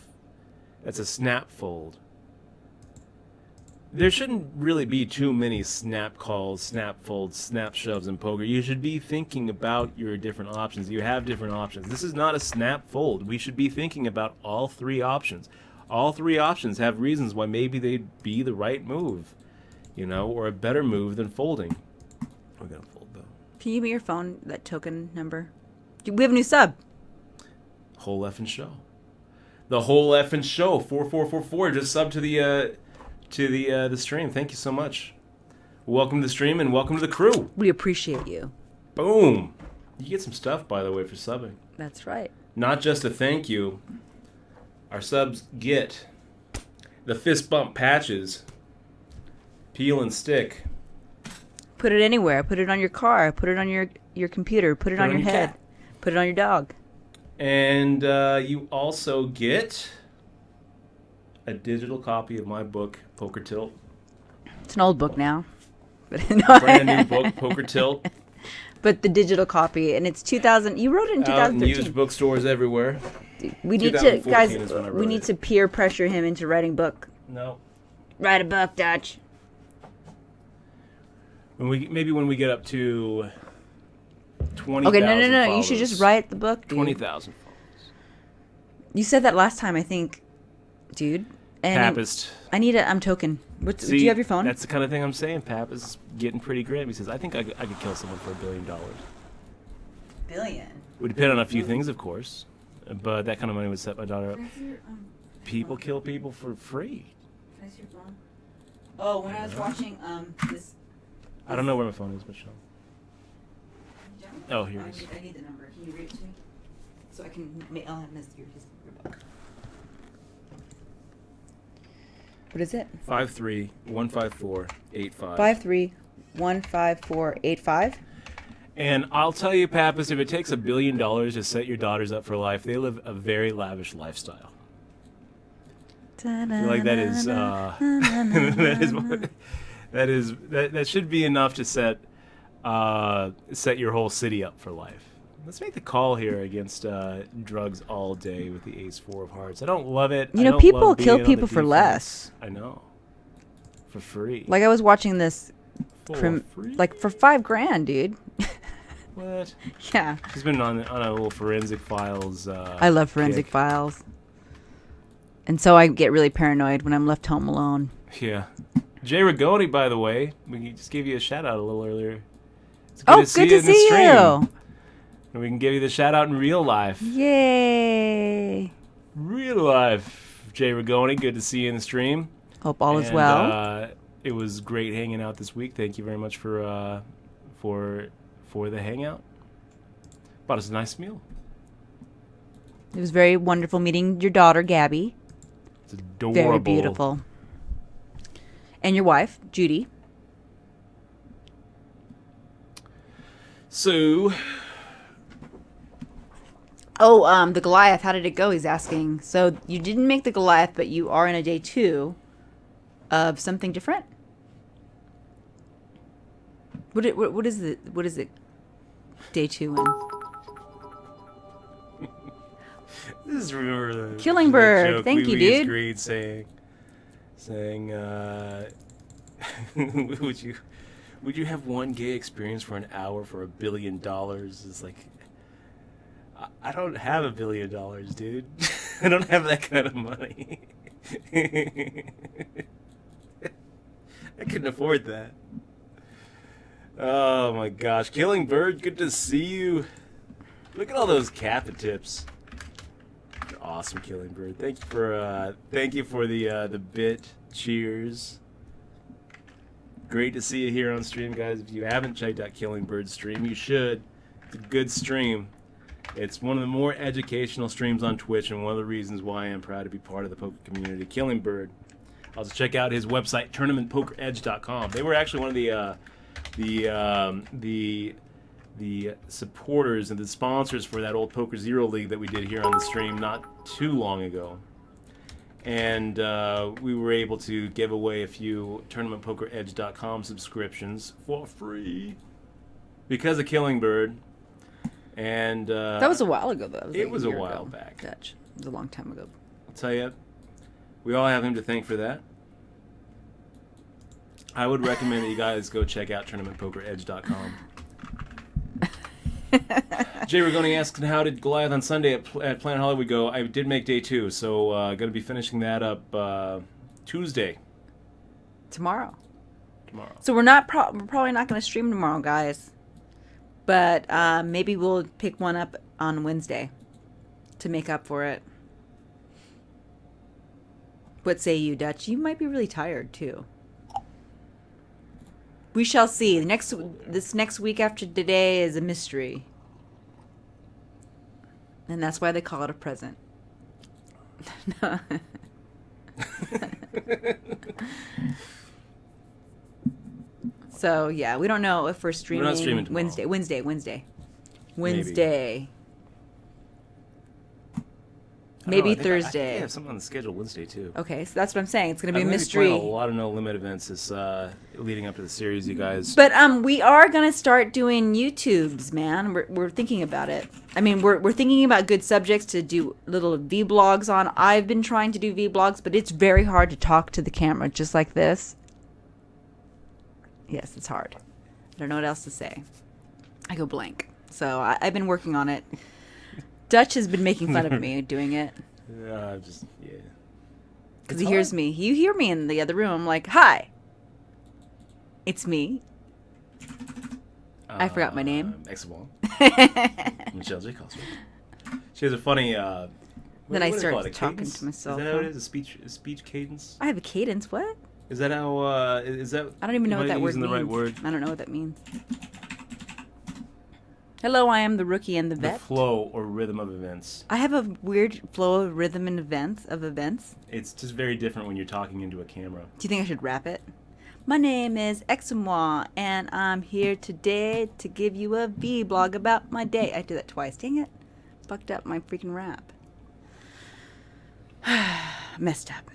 that's a snap fold. There shouldn't really be too many snap calls, snap folds, snap shoves in poker. You should be thinking about your different options. You have different options. This is not a snap fold. We should be thinking about all three options. All three options have reasons why maybe they'd be the right move, or a better move than folding. We're going to fold, though. Can you give me your phone, that token number? We have a new sub. Whole effing show. The whole effing show. 4444 just sub to the stream. Thank you so much. Welcome to the stream and welcome to the crew. We appreciate you. Boom. You get some stuff, by the way, for subbing. That's right. Not just a thank you. Our subs get the fist bump patches, peel and stick. Put it anywhere. Put it on your car. Put it on your computer. Put it on your head. Cat. Put it on your dog. And you also get a digital copy of my book, Poker Tilt. It's an old book now. Brand new book, Poker Tilt. But the digital copy, and it's 2000. You wrote it in 2013. Out in used bookstores everywhere. We need to, guys. We need to peer pressure him into writing a book. No. Write a book, Dutch. When we get up to 20,000. Okay, no. Followers, you should just write the book, dude. 20,000 followers. You said that last time, I think, dude. And Papist. I need I'm token. Do you have your phone? That's the kind of thing I'm saying. Papist is getting pretty grim. He says, I think I could kill someone for $1 billion. Billion. Would depend on a few things, of course. But that kind of money would set my daughter up. People kill people for free. Can I see your phone? Oh, when I was watching this. I don't know where my phone is, Michelle. Oh, here it is. I need the number. Can you read it to me? So I can. I'll have your book. What is it? 5315485. 5315485. And I'll tell you, Pappas, if it takes $1 billion to set your daughters up for life, they live a very lavish lifestyle. I feel like that is that should be enough to set your whole city up for life. Let's make the call here against drugs all day with the Ace-4 of Hearts. I don't love it. You know, people kill people for less. I know. For free. Like I was watching this, Free? like for $5,000, dude. What? Yeah. She's been on a little Forensic Files. I love Forensic kick. Files. And so I get really paranoid when I'm left home alone. Yeah. Jay Rigoni, by the way, we just gave you a shout out a little earlier. It's Good to see you. And we can give you the shout out in real life. Yay. Real life. Jay Rigoni, good to see you in the stream. Hope all is well. It was great hanging out this week. Thank you very much for the hangout. Bought us a nice meal. It was very wonderful meeting your daughter, Gabby. It's adorable. Very beautiful. And your wife, Judy. So... Oh, the Goliath, how did it go? He's asking. So you didn't make the Goliath, but you are in a day 2 of something different? What is it? Day 2 in? This is, remember the Killing Bird. joke Thank you, we dude. agreed saying would you have one gay experience for an hour for $1 billion? It's like, I don't have $1 billion, dude. I don't have that kind of money. I couldn't afford that. Oh my gosh, Killing Bird, good to see you. Look at all those Kappa tips. You're awesome, Killing Bird. Thank you for the bit. Cheers. Great to see you here on stream, guys. If you haven't checked out Killing Bird's stream, you should. It's a good stream. It's one of the more educational streams on Twitch, and one of the reasons why I'm proud to be part of the poker community. Killing Bird. Also check out his website, tournamentpokeredge.com. They were actually one of the supporters and the sponsors for that old Poker Zero League that we did here on the stream not too long ago. And we were able to give away a few tournamentpokeredge.com subscriptions for free because of Killing Bird. And that was a while ago, though. It was a while back. Dutch. It was a long time ago. I'll tell you, we all have him to thank for that. I would recommend that you guys go check out tournamentpokeredge.com. Jay Rigoni asking, how did Goliath on Sunday at Planet Hollywood go? I did make day 2, so going to be finishing that up Tuesday. Tomorrow. So we're probably not going to stream tomorrow, guys. But maybe we'll pick one up on Wednesday to make up for it. What say you, Dutch? You might be really tired, too. We shall see. This next week after today is a mystery. And that's why they call it a present. So, yeah, we don't know if we're streaming, not streaming tomorrow. Wednesday. Maybe Thursday. I have something on the schedule Wednesday, too. Okay, so that's what I'm saying. It's going to be a I'm mystery. playing a lot of No Limit events this leading up to the series, you guys. But we are going to start doing YouTubes, man. We're thinking about it. I mean, we're thinking about good subjects to do little vlogs on. I've been trying to do vlogs, but it's very hard to talk to the camera just like this. Yes, it's hard. I don't know what else to say. I go blank. So I've been working on it. Dutch has been making fun of me doing it. Yeah. Because he hears me. You hear me in the other room. I'm like, hi. It's me. I forgot my name. X1. Michelle J. Cosby. She has a funny... then I started talking to myself. Is that how it is? A speech cadence? I have a cadence. What? Is that how... is that... I don't even know what that word means. The right word? I don't know what that means. Hello, I am the rookie and the vet. The flow or rhythm of events. I have a weird flow of rhythm and events. It's just very different when you're talking into a camera. Do you think I should rap it? My name is Examwa, and I'm here today to give you a vlog about my day. I did that twice. Dang it. Fucked up my freaking rap. Messed up.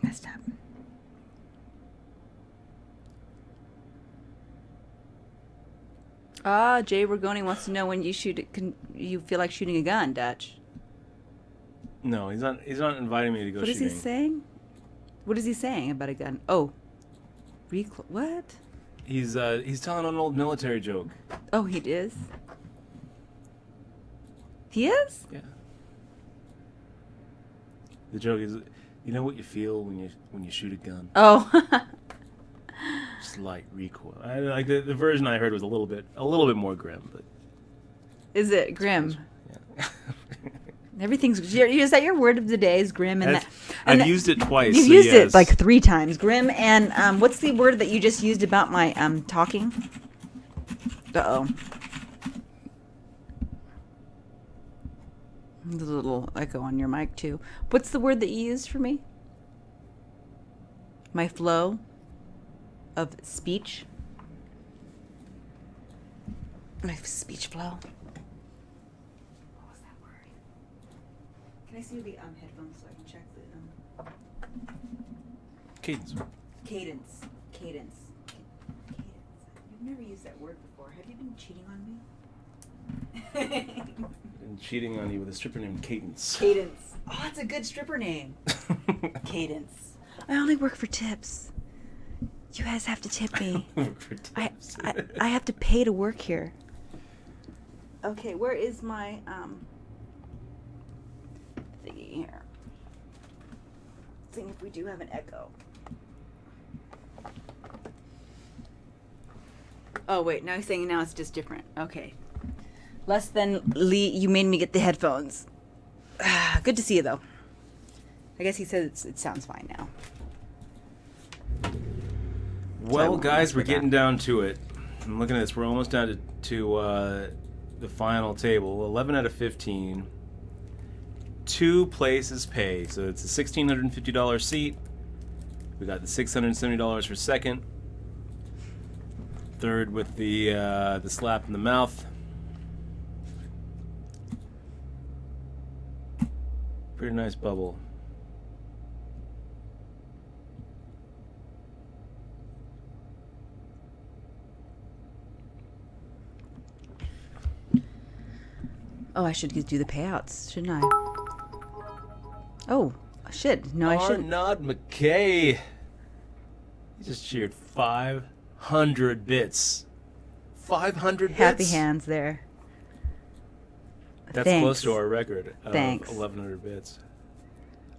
Messed up. Jay Ragoni wants to know when you you feel like shooting a gun, Dutch. No, he's not. He's not inviting me to go What shooting. is he saying? What is he saying about a gun? Oh, what? He's telling an old military joke. Oh, he is. He is? Yeah. The joke is, you know what you feel when you shoot a gun? Oh. Slight recoil. Like the version I heard was a little bit more grim, but Is it grim? yeah. Everything's. Is that your word of the day? Is grim and I've used it twice. You've so used yes. it like 3 times. Grim and what's the word that you just used about my talking? Uh-oh. There's a little echo on your mic too. What's the word that you used for me? My flow of speech. My speech flow. What was that word? Can I see the headphones so I can check the Cadence. cadence? Cadence. You've never used that word before. Have you been cheating on me? And cheating on you with a stripper named Cadence. Cadence. Oh, that's a good stripper name. Cadence. I only work for tips. You guys have to tip me. I have to pay to work here. Okay, where is my thingy here? Seeing if we do have an echo. Oh wait, now he's saying now it's just different. Okay. Less than Lee, you made me get the headphones. Good to see you though. I guess he says it sounds fine now. Well, guys, we're getting down to it. I'm looking at this. We're almost down to the final table. 11 out of 15. 2 places pay. So it's a $1,650 seat. We got the $670 for second. Third with the slap in the mouth. Pretty nice bubble. Oh, I should do the payouts, shouldn't I? Oh, shit. No, I shouldn't. Arnaud McKay. He just cheered 500 bits. 500 bits? Happy hands there. That's Thanks. close to our record of Thanks. 1,100 bits.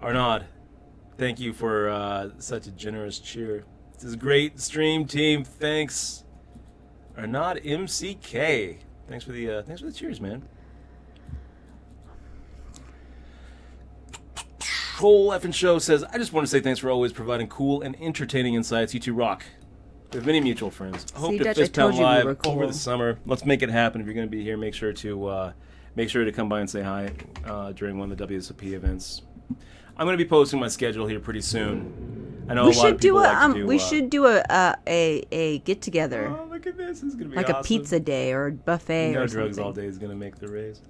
Arnaud, thank you for such a generous cheer. This is a great stream, team. Thanks. Arnaud MCK. Thanks for the cheers, man. Whole effing show says, I just want to say thanks for always providing cool and entertaining insights. You two rock. We have many mutual friends. Hope to Dutch, fist I told pound you we live were cool. over the summer. Let's make it happen. If you're going to be here, make sure to come by and say hi during one of the WSOP events. I'm going to be posting my schedule here pretty soon. I know We a lot should of people do a like to do. we should do a get together, Oh, look at this! This is going to be like awesome. a pizza day or a buffet No or drugs something. all day is going to make the raise.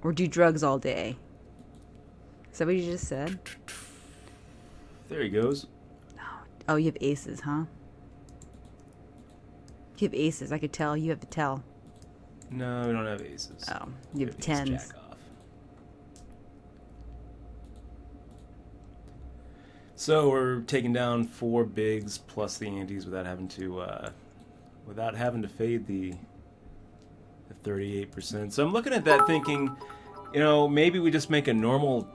Or do drugs all day. Is that what you just said? There he goes. Oh, you have aces, huh? You have aces. I could tell. You have to tell. No, we don't have aces. Oh, you have Ace tens. jack off. So we're taking down 4 bigs plus the antes without having to fade the 38%. So I'm looking at that thinking, maybe we just make a normal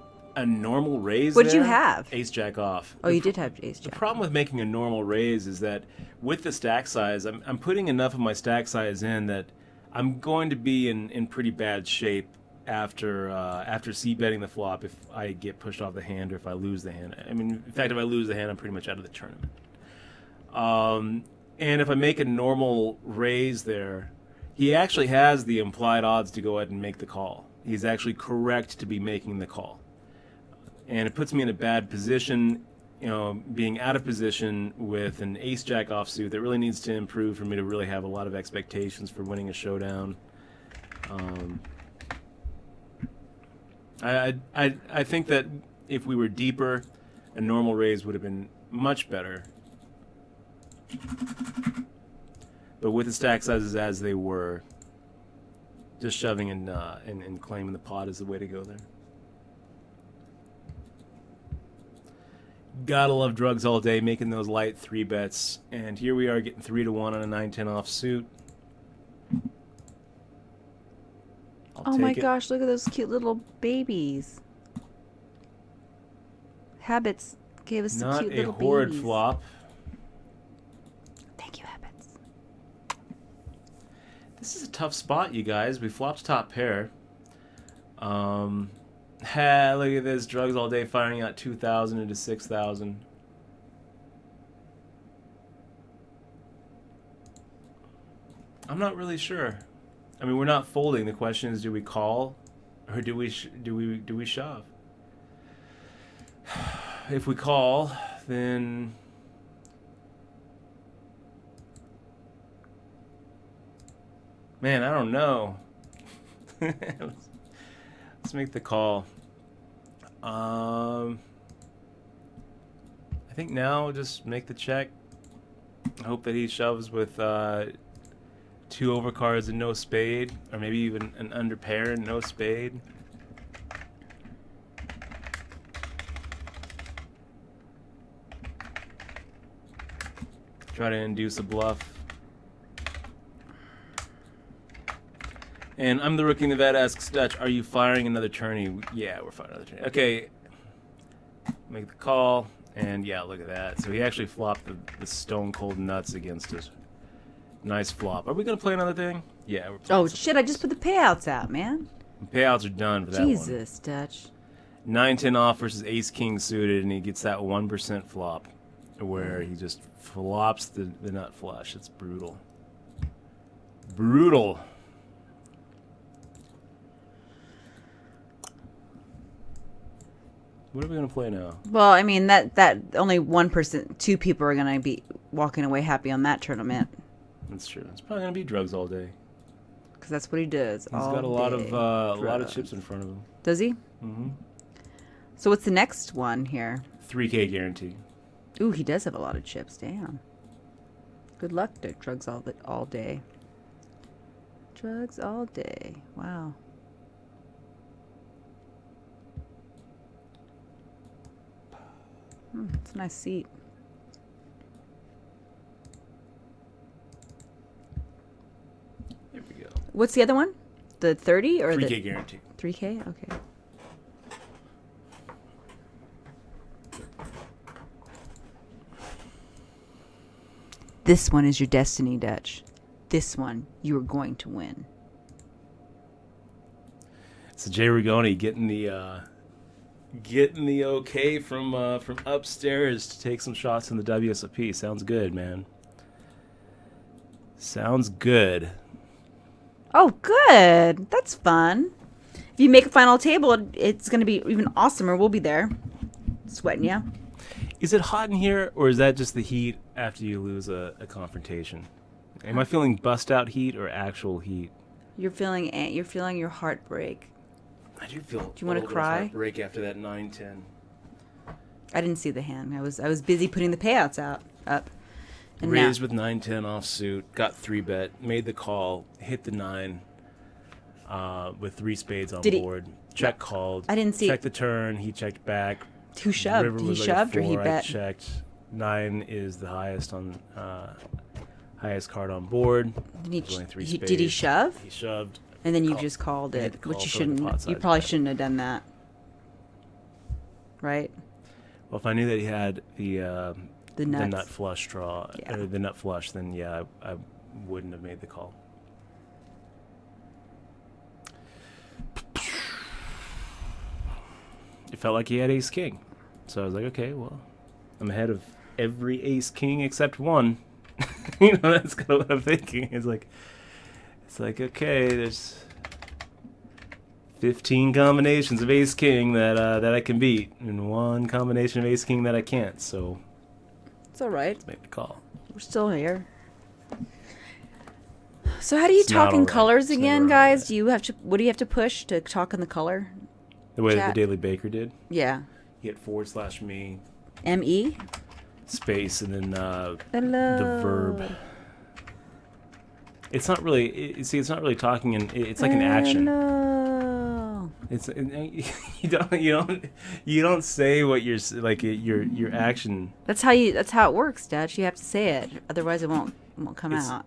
raise. What'd you there. have? Ace jack off. Oh, you did have ace The jack. problem with making a normal raise is that with the stack size, I'm putting enough of my stack size in that I'm going to be in pretty bad shape after c-betting the flop if I get pushed off the hand or if I lose the hand. I mean, in fact, if I lose the hand, I'm pretty much out of the tournament. And if I make a normal raise there, he actually has the implied odds to go ahead and make the call. He's actually correct to be making the call. And it puts me in a bad position, being out of position with an ace-jack offsuit that really needs to improve for me to really have a lot of expectations for winning a showdown. I think that if we were deeper, A normal raise would have been much better. But with the stack sizes as they were, just shoving and claiming the pot is the way to go there. Gotta love drugs all day, making those light 3 bets. And here we are getting 3-1 on a 9-10 offsuit. Oh my gosh, look at those cute little babies. Habits gave us the cute little babies. Not a horrid flop. Thank you, Habits. This is a tough spot, you guys. We flopped top pair. Look at this. Drugs all day firing out 2,000 into 6,000. I'm not really sure. I mean, we're not folding. The question is, do we call or do we shove? If we call, then man, I don't know. Let's make the call. I think now just make the check. I hope that he shoves with 2 overcards and no spade, or maybe even an under pair and no spade. Try to induce a bluff. And I'm the rookie in the vet, asks Dutch, are you firing another tourney? Yeah, we're firing another tourney. Okay. Make the call. And yeah, look at that. So he actually flopped the stone cold nuts against us. Nice flop. Are we going to play another thing? Yeah. We're Oh, shit. I just put the payouts out, man. Payouts are done for that one. Jesus, Dutch. 9-10 off versus ace-king suited, and he gets that 1% flop where he just flops the nut flush. It's brutal. Brutal. What are we going to play now? Well, I mean, that only 1%, 2 people are going to be walking away happy on that tournament. That's true. It's probably going to be drugs all day. Because that's what he does. He's got a lot of chips in front of him. Does he? Mm-hmm. So what's the next one here? 3K guarantee. Ooh, he does have a lot of chips. Damn. Good luck to drugs all day. Drugs all day. Wow. It's a nice seat. There we go. What's the other one? The 30 or 3K the guarantee. 3K? Okay. This one is your destiny, Dutch. This one you are going to win. So Jay Rigoni getting the okay from upstairs to take some shots in the WSOP. Sounds good, man. Sounds good. Oh, good. That's fun. If you make a final table, it's going to be even awesomer. We'll be there. Sweating, yeah. Is it hot in here, or is that just the heat after you lose a confrontation? Am I feeling bust out heat or actual heat? You're feeling your heart break. I do feel. Do you want to cry? Break after that 9-10. I didn't see the hand. I was busy putting the payouts up. And Raised with 9-10 offsuit, got 3-bet, made the call, hit the 9 with 3 spades on board. Check called. I didn't see. Checked the turn. He checked back. Who shoved? River He was shoved like or he 4, bet? I checked. 9 is the highest card on board. Did only 3 he spades. shove? He shoved. And then you just called I had it, to which call you for the pot shouldn't. size You probably bet. shouldn't have done that, right? Well, if I knew that he had the nuts. nut flush draw, Yeah. or the nut flush, then yeah, I wouldn't have made the call. It felt like he had ace king, so I was like, okay, well, I'm ahead of every ace king except one. You know, that's kind of what I'm thinking. It's like okay, there's 15 combinations of ace king that I can beat, and 1 combination of ace king that I can't. So It's all right. let's make the call. We're still here. So how do you It's talk not in all right. colors It's again, never all guys? right. Do you have to? What do you have to push to talk in the color? The way that Chat. the Daily Baker did. Yeah. He hit / me, M-E? Space and then Hello. the verb. It's not really. It's not really talking. It's like an action. Hello. You don't say what you're like your action. That's how it works, Dad. You have to say it, otherwise it won't come out.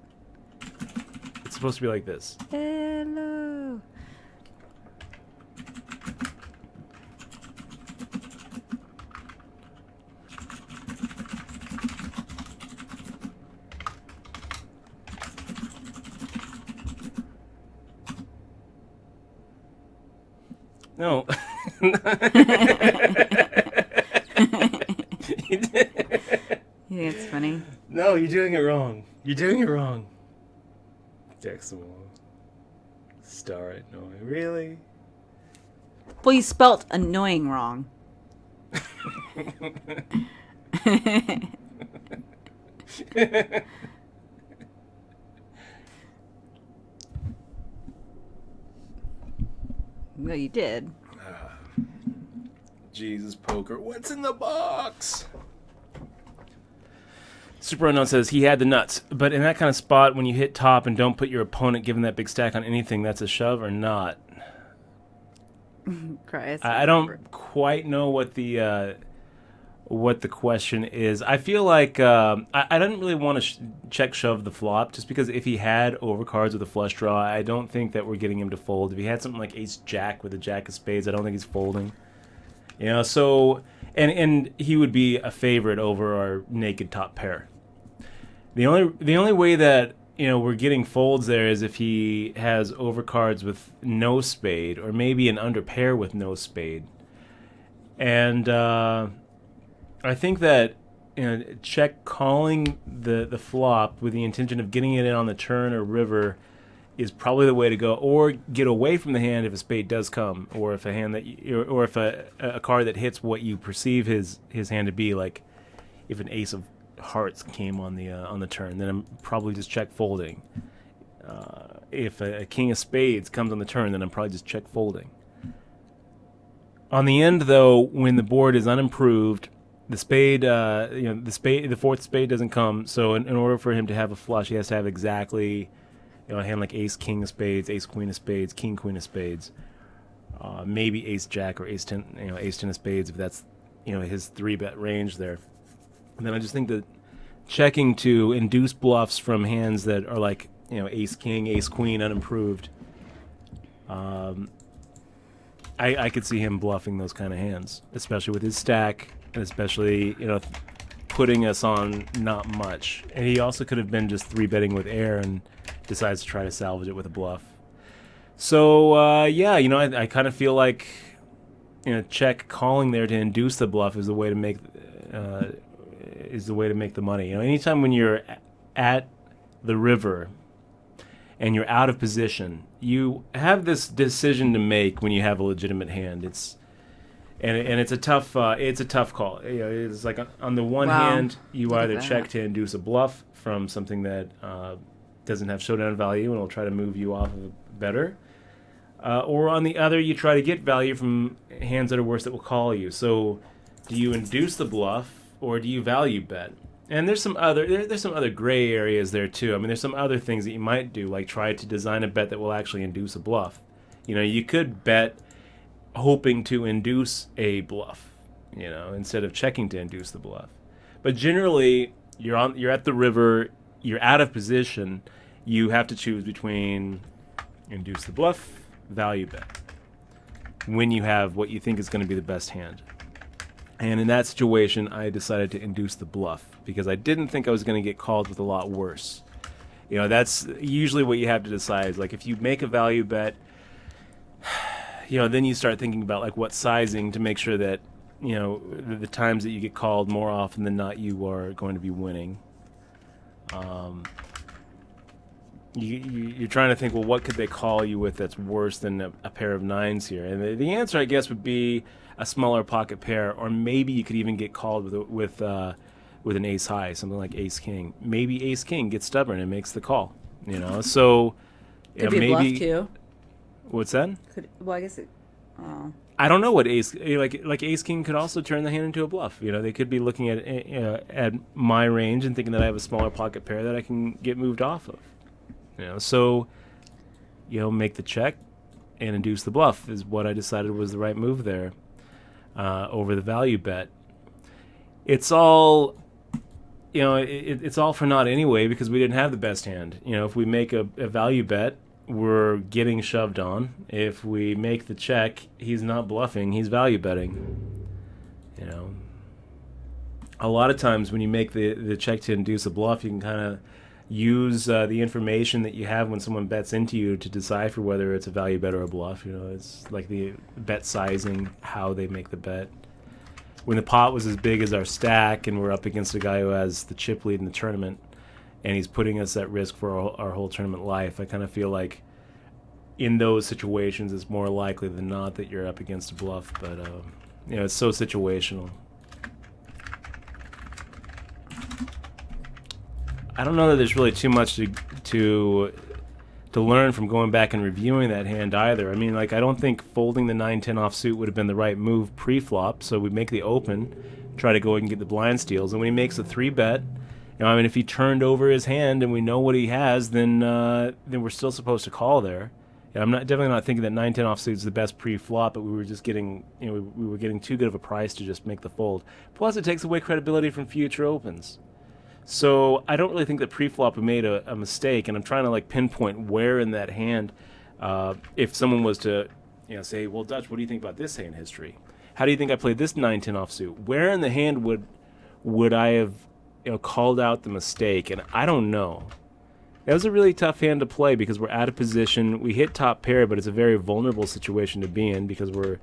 It's supposed to be like this. Hello. No. You think it's funny? No, you're doing it wrong. You're doing it wrong. Decimal. Star it. No, really? Well, you spelt annoying wrong. No, you did. Jesus, poker. What's in the box? Super Unknown says he had the nuts, but in that kind of spot, when you hit top and don't put your opponent given that big stack on anything, that's a shove or not? Christ. I don't quite know what the question is. I feel like I didn't really want to check shove the flop, just because if he had overcards with a flush draw, I don't think that we're getting him to fold. If he had something like ace jack with a jack of spades, I don't think he's folding. You know, so and he would be a favorite over our naked top pair. The only way that we're getting folds there is if he has overcards with no spade, or maybe an under pair with no spade. And I think that check calling the flop with the intention of getting it in on the turn or river is probably the way to go, or get away from the hand if a spade does come, or if a hand that or if a card that hits what you perceive his hand to be, like if an ace of hearts came on the turn, then I'm probably just check folding. If a king of spades comes on the turn, then I'm probably just check folding. On the end, though, when the board is unimproved, the fourth spade doesn't come. So in order for him to have a flush, he has to have exactly a hand like ace king of spades, ace queen of spades, king queen of spades, maybe ace jack or ace 10, ace 10 of spades, if that's his 3-bet range there. And then I just think that checking to induce bluffs from hands that are like ace king, ace queen unimproved, I could see him bluffing those kind of hands, especially with his stack, and especially putting us on not much. And he also could have been just 3-betting with air and decides to try to salvage it with a bluff. So I kind of feel like check calling there to induce the bluff is the way to make the money. Anytime when you're at the river and you're out of position, you have this decision to make when you have a legitimate hand. It's a tough call. It's like on the one hand, you either check to induce a bluff from something that doesn't have showdown value and will try to move you off of better, or on the other, you try to get value from hands that are worse that will call you. So, do you induce the bluff or do you value bet? And there's some other gray areas there too. I mean, there's some other things that you might do, like try to design a bet that will actually induce a bluff. You could bet hoping to induce a bluff, instead of checking to induce the bluff. But generally, you're at the river, you're out of position, you have to choose between induce the bluff, value bet, when you have what you think is going to be the best hand. And in that situation, I decided to induce the bluff because I didn't think I was going to get called with a lot worse. That's usually what you have to decide. Is like if you make a value bet, then you start thinking about like what sizing to make sure that the times that you get called more often than not, you are going to be winning. You're trying to think, well, what could they call you with that's worse than a pair of nines here? And the answer, I guess, would be a smaller pocket pair, or maybe you could even get called with an ace high, something like ace king. Maybe ace king gets stubborn and makes the call. So could be maybe a bluff too. What's that? I guess it. Oh. I don't know what ace like ace king could also turn the hand into a bluff. You know, they could be looking at my range and thinking that I have a smaller pocket pair that I can get moved off of. You know, so make the check and induce the bluff is what I decided was the right move there over the value bet. It's all it's all for naught anyway because we didn't have the best hand. If we make a value bet, we're getting shoved on. If we make the check, he's not bluffing, he's value betting. A lot of times when you make the check to induce a bluff, you can kind of use the information that you have when someone bets into you to decipher whether it's a value bet or a bluff. It's like the bet sizing, how they make the bet. When the pot was as big as our stack and we're up against a guy who has the chip lead in the tournament and he's putting us at risk for our whole tournament life, I kind of feel like in those situations it's more likely than not that you're up against a bluff. But it's so situational. I don't know that there's really too much to learn from going back and reviewing that hand either. I mean, I don't think folding the 9-10 offsuit would have been the right move pre-flop, so we make the open, try to go and get the blind steals, and when he makes a 3-bet, if he turned over his hand and we know what he has, then we're still supposed to call there. I'm definitely not thinking that 9-10 offsuit is the best pre-flop, but we were just getting, we were getting too good of a price to just make the fold. Plus, it takes away credibility from future opens. So I don't really think that pre-flop we made a mistake, and I'm trying to pinpoint where in that hand, if someone was to say, well, Dutch, what do you think about this hand history? How do you think I played this 9-10 offsuit? Where in the hand would I have called out the mistake? And I don't know. That was a really tough hand to play because we're out of position. We hit top pair, but it's a very vulnerable situation to be in because we're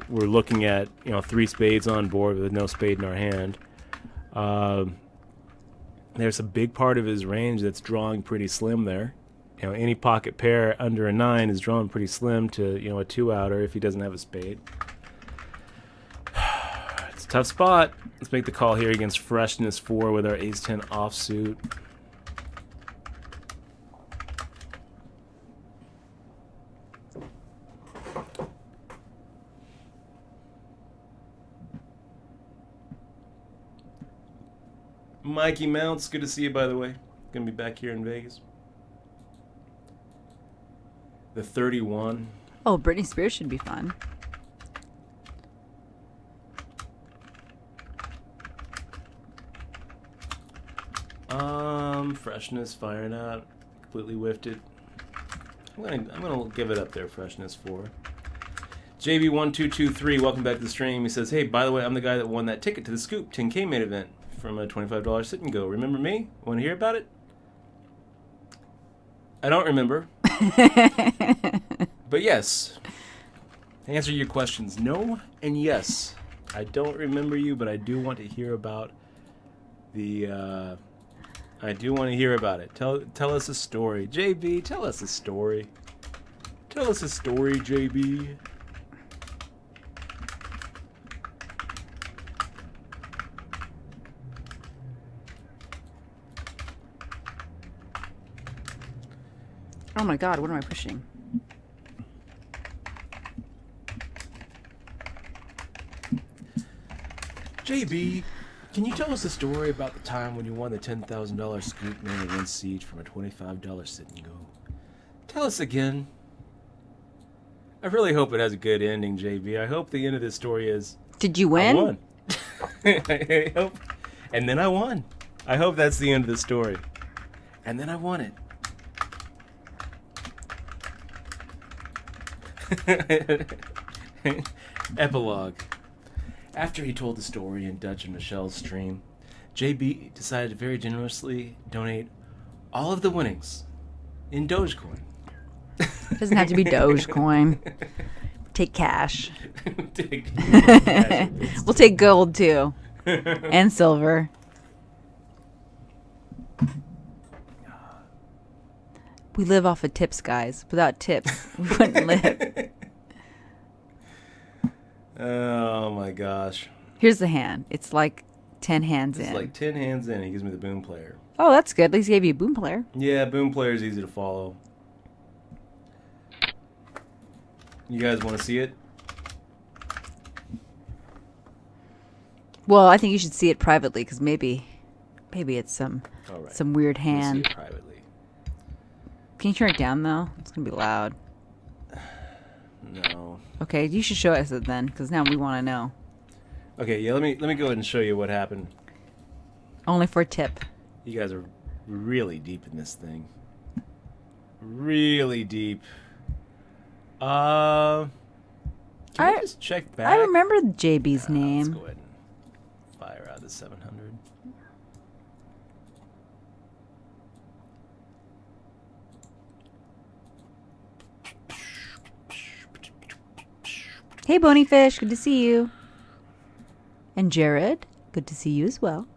looking at 3 spades on board with no spade in our hand. There's a big part of his range that's drawing pretty slim there. Any pocket pair under a 9 is drawing pretty slim to a 2-outer if he doesn't have a spade. It's a tough spot. Let's make the call here against freshness 4 with our ace-10 offsuit. Mikey Mounts, good to see you, by the way. Gonna be back here in Vegas. The 31. Oh, Britney Spears should be fun. Freshness firing out. Completely whiffed it. I'm gonna give it up there, freshness 4. JB1223, welcome back to the stream. He says, hey, by the way, I'm the guy that won that ticket to the Scoop 10K main event from a $25 sit and go. Remember me? Want to hear about it? I don't remember. But yes. To answer your questions, no and yes. I don't remember you, but I do want to hear about the... I do want to hear about it. Tell us a story. JB, tell us a story. Tell us a story, JB. Oh my God, what am I pushing? JB, can you tell us a story about the time when you won the $10,000 Scoop Man at 1 Siege from a $25 sit and go? Tell us again. I really hope it has a good ending, JB. I hope the end of this story is... Did you win? I won. I hope. And then I won. I hope that's the end of the story. And then I won it. Epilogue. After he told the story in Dutch and Michelle's stream, JB decided to very generously donate all of the winnings in Dogecoin. It doesn't have to be Dogecoin. Take cash. Take cash. We'll take gold too. And silver. We live off of tips, guys. Without tips, we wouldn't live. Oh my gosh. Here's the hand. It's like 10 hands in. It's like 10 hands in. He gives me the boom player. Oh, that's good. At least he gave you a boom player. Yeah, boom player is easy to follow. You guys want to see it? Well, I think you should see it privately because maybe it's some All right. weird Let me see hand. it privately. Can you turn it down though? It's gonna be loud. No. Okay, you should show us it then because now we want to know. Okay, yeah. Let me go ahead and show you what happened. Only for a tip. You guys are really deep in this thing. Really deep. Can I just check back? I remember JB's name. Let's go ahead and fire out the 700. Hey, Bonyfish, good to see you. And Jared, good to see you as well.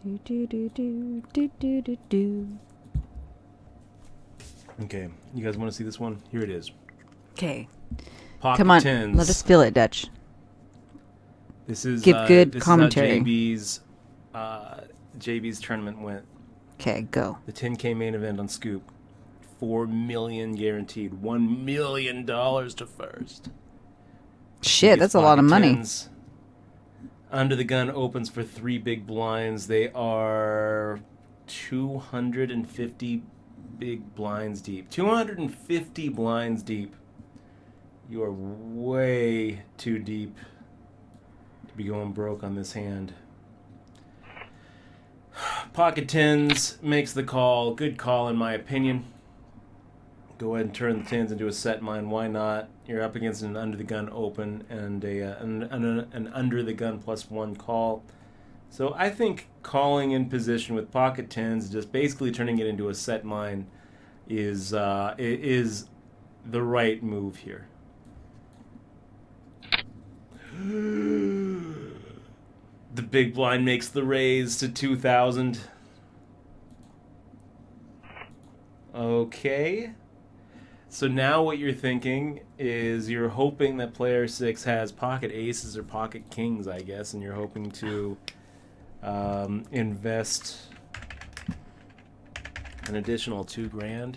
Do do do do do do do do. Okay, you guys want to see this one? Here it is. Okay, Pocket come on, tens. let us feel it, Dutch. This is Give good this commentary. Is how JB's tournament went. Okay, go. The 10K main event on Scoop. $4 million guaranteed. $1 million to first. Shit, that's a lot of money. Tens. Under the Gun opens for 3 big blinds. They are 250 big blinds deep. 250 blinds deep. You are way too deep to be going broke on this hand. Pocket tens makes the call. Good call in my opinion. Go ahead and turn the tens into a set mine. Why not? You're up against an under the gun open and an under the gun +1 call. So I think calling in position with pocket tens, just basically turning it into a set mine, is the right move here. The big blind makes the raise to 2,000. Okay. So now what you're thinking is you're hoping that player 6 has pocket aces or pocket kings, I guess, and you're hoping to invest an additional $2,000,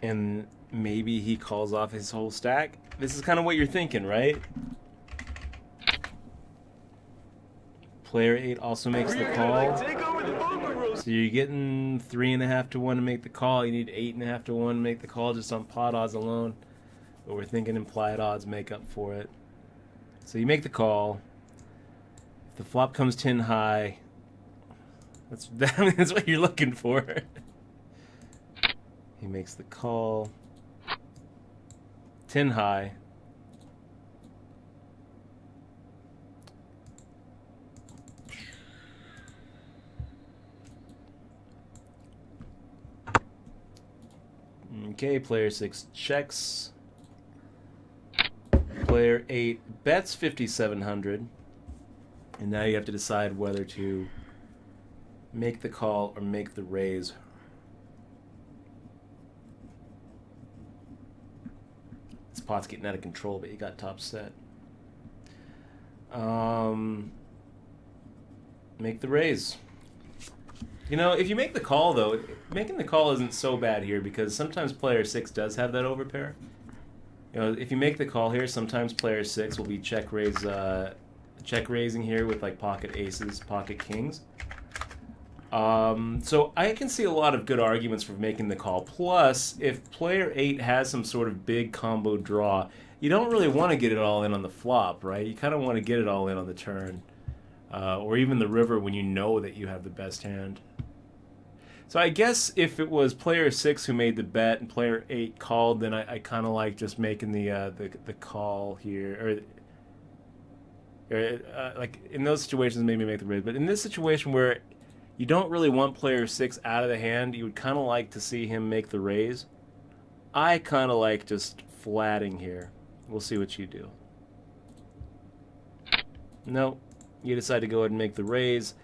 and maybe he calls off his whole stack. This is kind of what you're thinking, right? Player 8 also makes the call. So you're getting 3.5 to 1 to make the call. You need 8.5 to 1 to make the call just on pot odds alone. But we're thinking implied odds make up for it. So you make the call. If the flop comes 10 high, that's what you're looking for. He makes the call. 10 high. Okay, player 6 checks. Player 8 bets 5,700. And now you have to decide whether to make the call or make the raise. This pot's getting out of control, but you got top set. Make the raise. You know, if you make the call, though, making the call isn't so bad here because sometimes player 6 does have that overpair. You know, if you make the call here, sometimes player 6 will be check raising here with like pocket aces, pocket kings. So I can see a lot of good arguments for making the call. Plus, if player 8 has some sort of big combo draw, you don't really want to get it all in on the flop, right? You kind of want to get it all in on the turn. Or even the river when you know that you have the best hand. So I guess if it was player 6 who made the bet and player 8 called, then I kind of like just making the call here. Or like in those situations, maybe make the raise. But in this situation where you don't really want player 6 out of the hand, you would kind of like to see him make the raise. I kind of like just flatting here. We'll see what you do. No, you decide to go ahead and make the raise.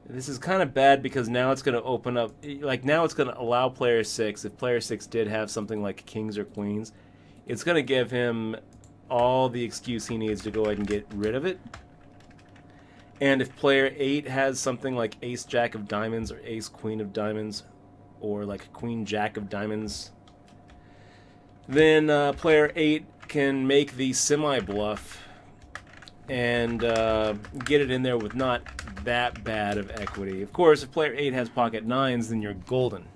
This is kind of bad because now it's going to open up, like now it's going to allow player 6, if player 6 did have something like kings or queens, it's going to give him all the excuse he needs to go ahead and get rid of it. And if player 8 has something like ace jack of diamonds or ace queen of diamonds or like queen jack of diamonds, Then player 8 can make the semi-bluff and get it in there with not that bad of equity. Of course, if player 8 has pocket 9s, then you're golden.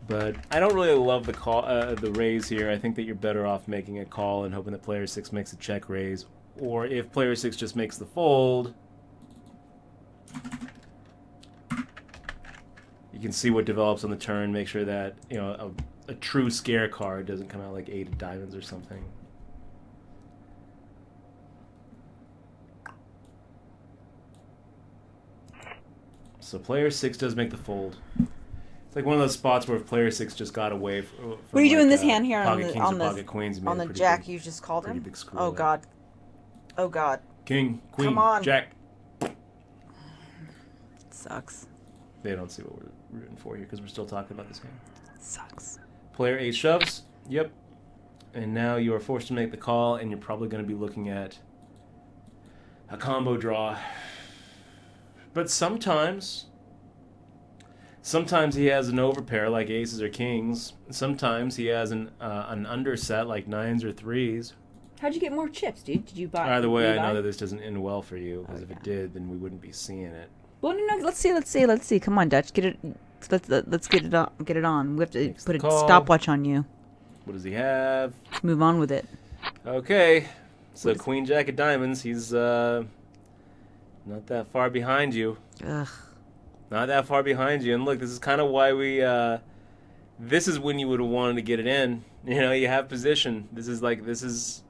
But I don't really love the call, the raise here. I think that you're better off making a call and hoping that player 6 makes a check raise. Or if player 6 just makes the fold, you can see what develops on the turn. Make sure that a true scare card doesn't come out like 8 of diamonds or something. So player 6 does make the fold. It's like one of those spots where if player 6 just got away from What are you doing like, this hand here pocket kings or pocket queens, on the jack you just called him? Big screw Oh there. God. Oh God. King, queen, Come on. jack. Sucks. They don't see what we're rooting for here because we're still talking about this game. Sucks. Player 8 shoves. Yep. And now you are forced to make the call, and you're probably going to be looking at a combo draw. But sometimes he has an overpair like aces or kings. Sometimes he has an underset like 9s or 3s. How'd you get more chips, dude? Did you buy? Either way, I know that this doesn't end well for you, because if it did, then we wouldn't be seeing it. Well, no, let's see. Come on, Dutch, get it. Let's get it on. Get it on. We have to put a stopwatch on you. What does he have? Move on with it. Okay, so queen jack of diamonds. He's not that far behind you. Ugh. Not that far behind you. And look, this is kind of why we. This is when you would have wanted to get it in. You have position. This is.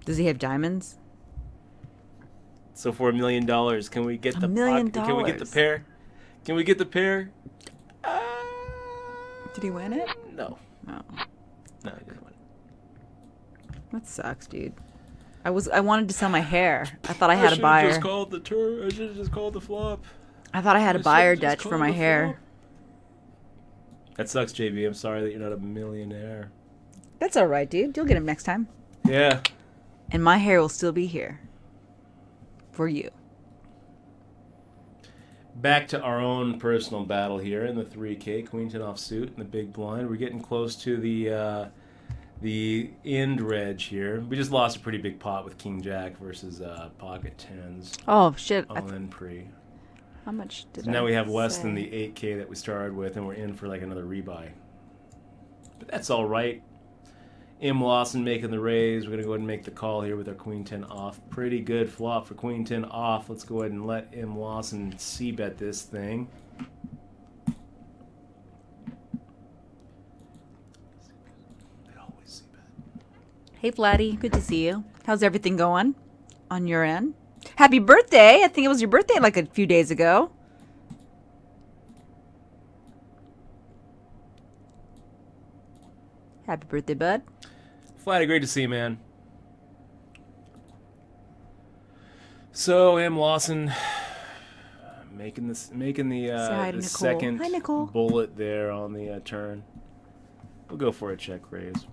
Does he have diamonds? So for $1 million, can we get the $1 million? Can we get the pair? Can we get the pair? Did he win it? No. No. No, he didn't win. That sucks, dude. I wanted to sell my hair. I thought I had a buyer. I should have just called the flop. I thought I had a buyer, Dutch, for my hair. That sucks, JB. I'm sorry that you're not a millionaire. That's all right, dude. You'll get him next time. Yeah. And my hair will still be here. For you. Back to our own personal battle here in the 3K. Queen 10 offsuit in the big blind. We're getting close to the end reg here. We just lost a pretty big pot with King Jack versus pocket 10s. Oh, shit. All in pre. How much did So now we have less than the 8K that we started with, and we're in for like another rebuy. But that's all right. M. Lawson making the raise. We're going to go ahead and make the call here with our Queen 10 off. Pretty good flop for Queen 10 off. Let's go ahead and let M. Lawson c-bet this thing. They always c-bet. Hey, Vladdy. Good to see you. How's everything going on your end? Happy birthday. I think it was your birthday like a few days ago. Happy birthday, bud. Flatty, great to see you, man. So, M. Lawson making the second bullet there on the turn. We'll go for a check raise.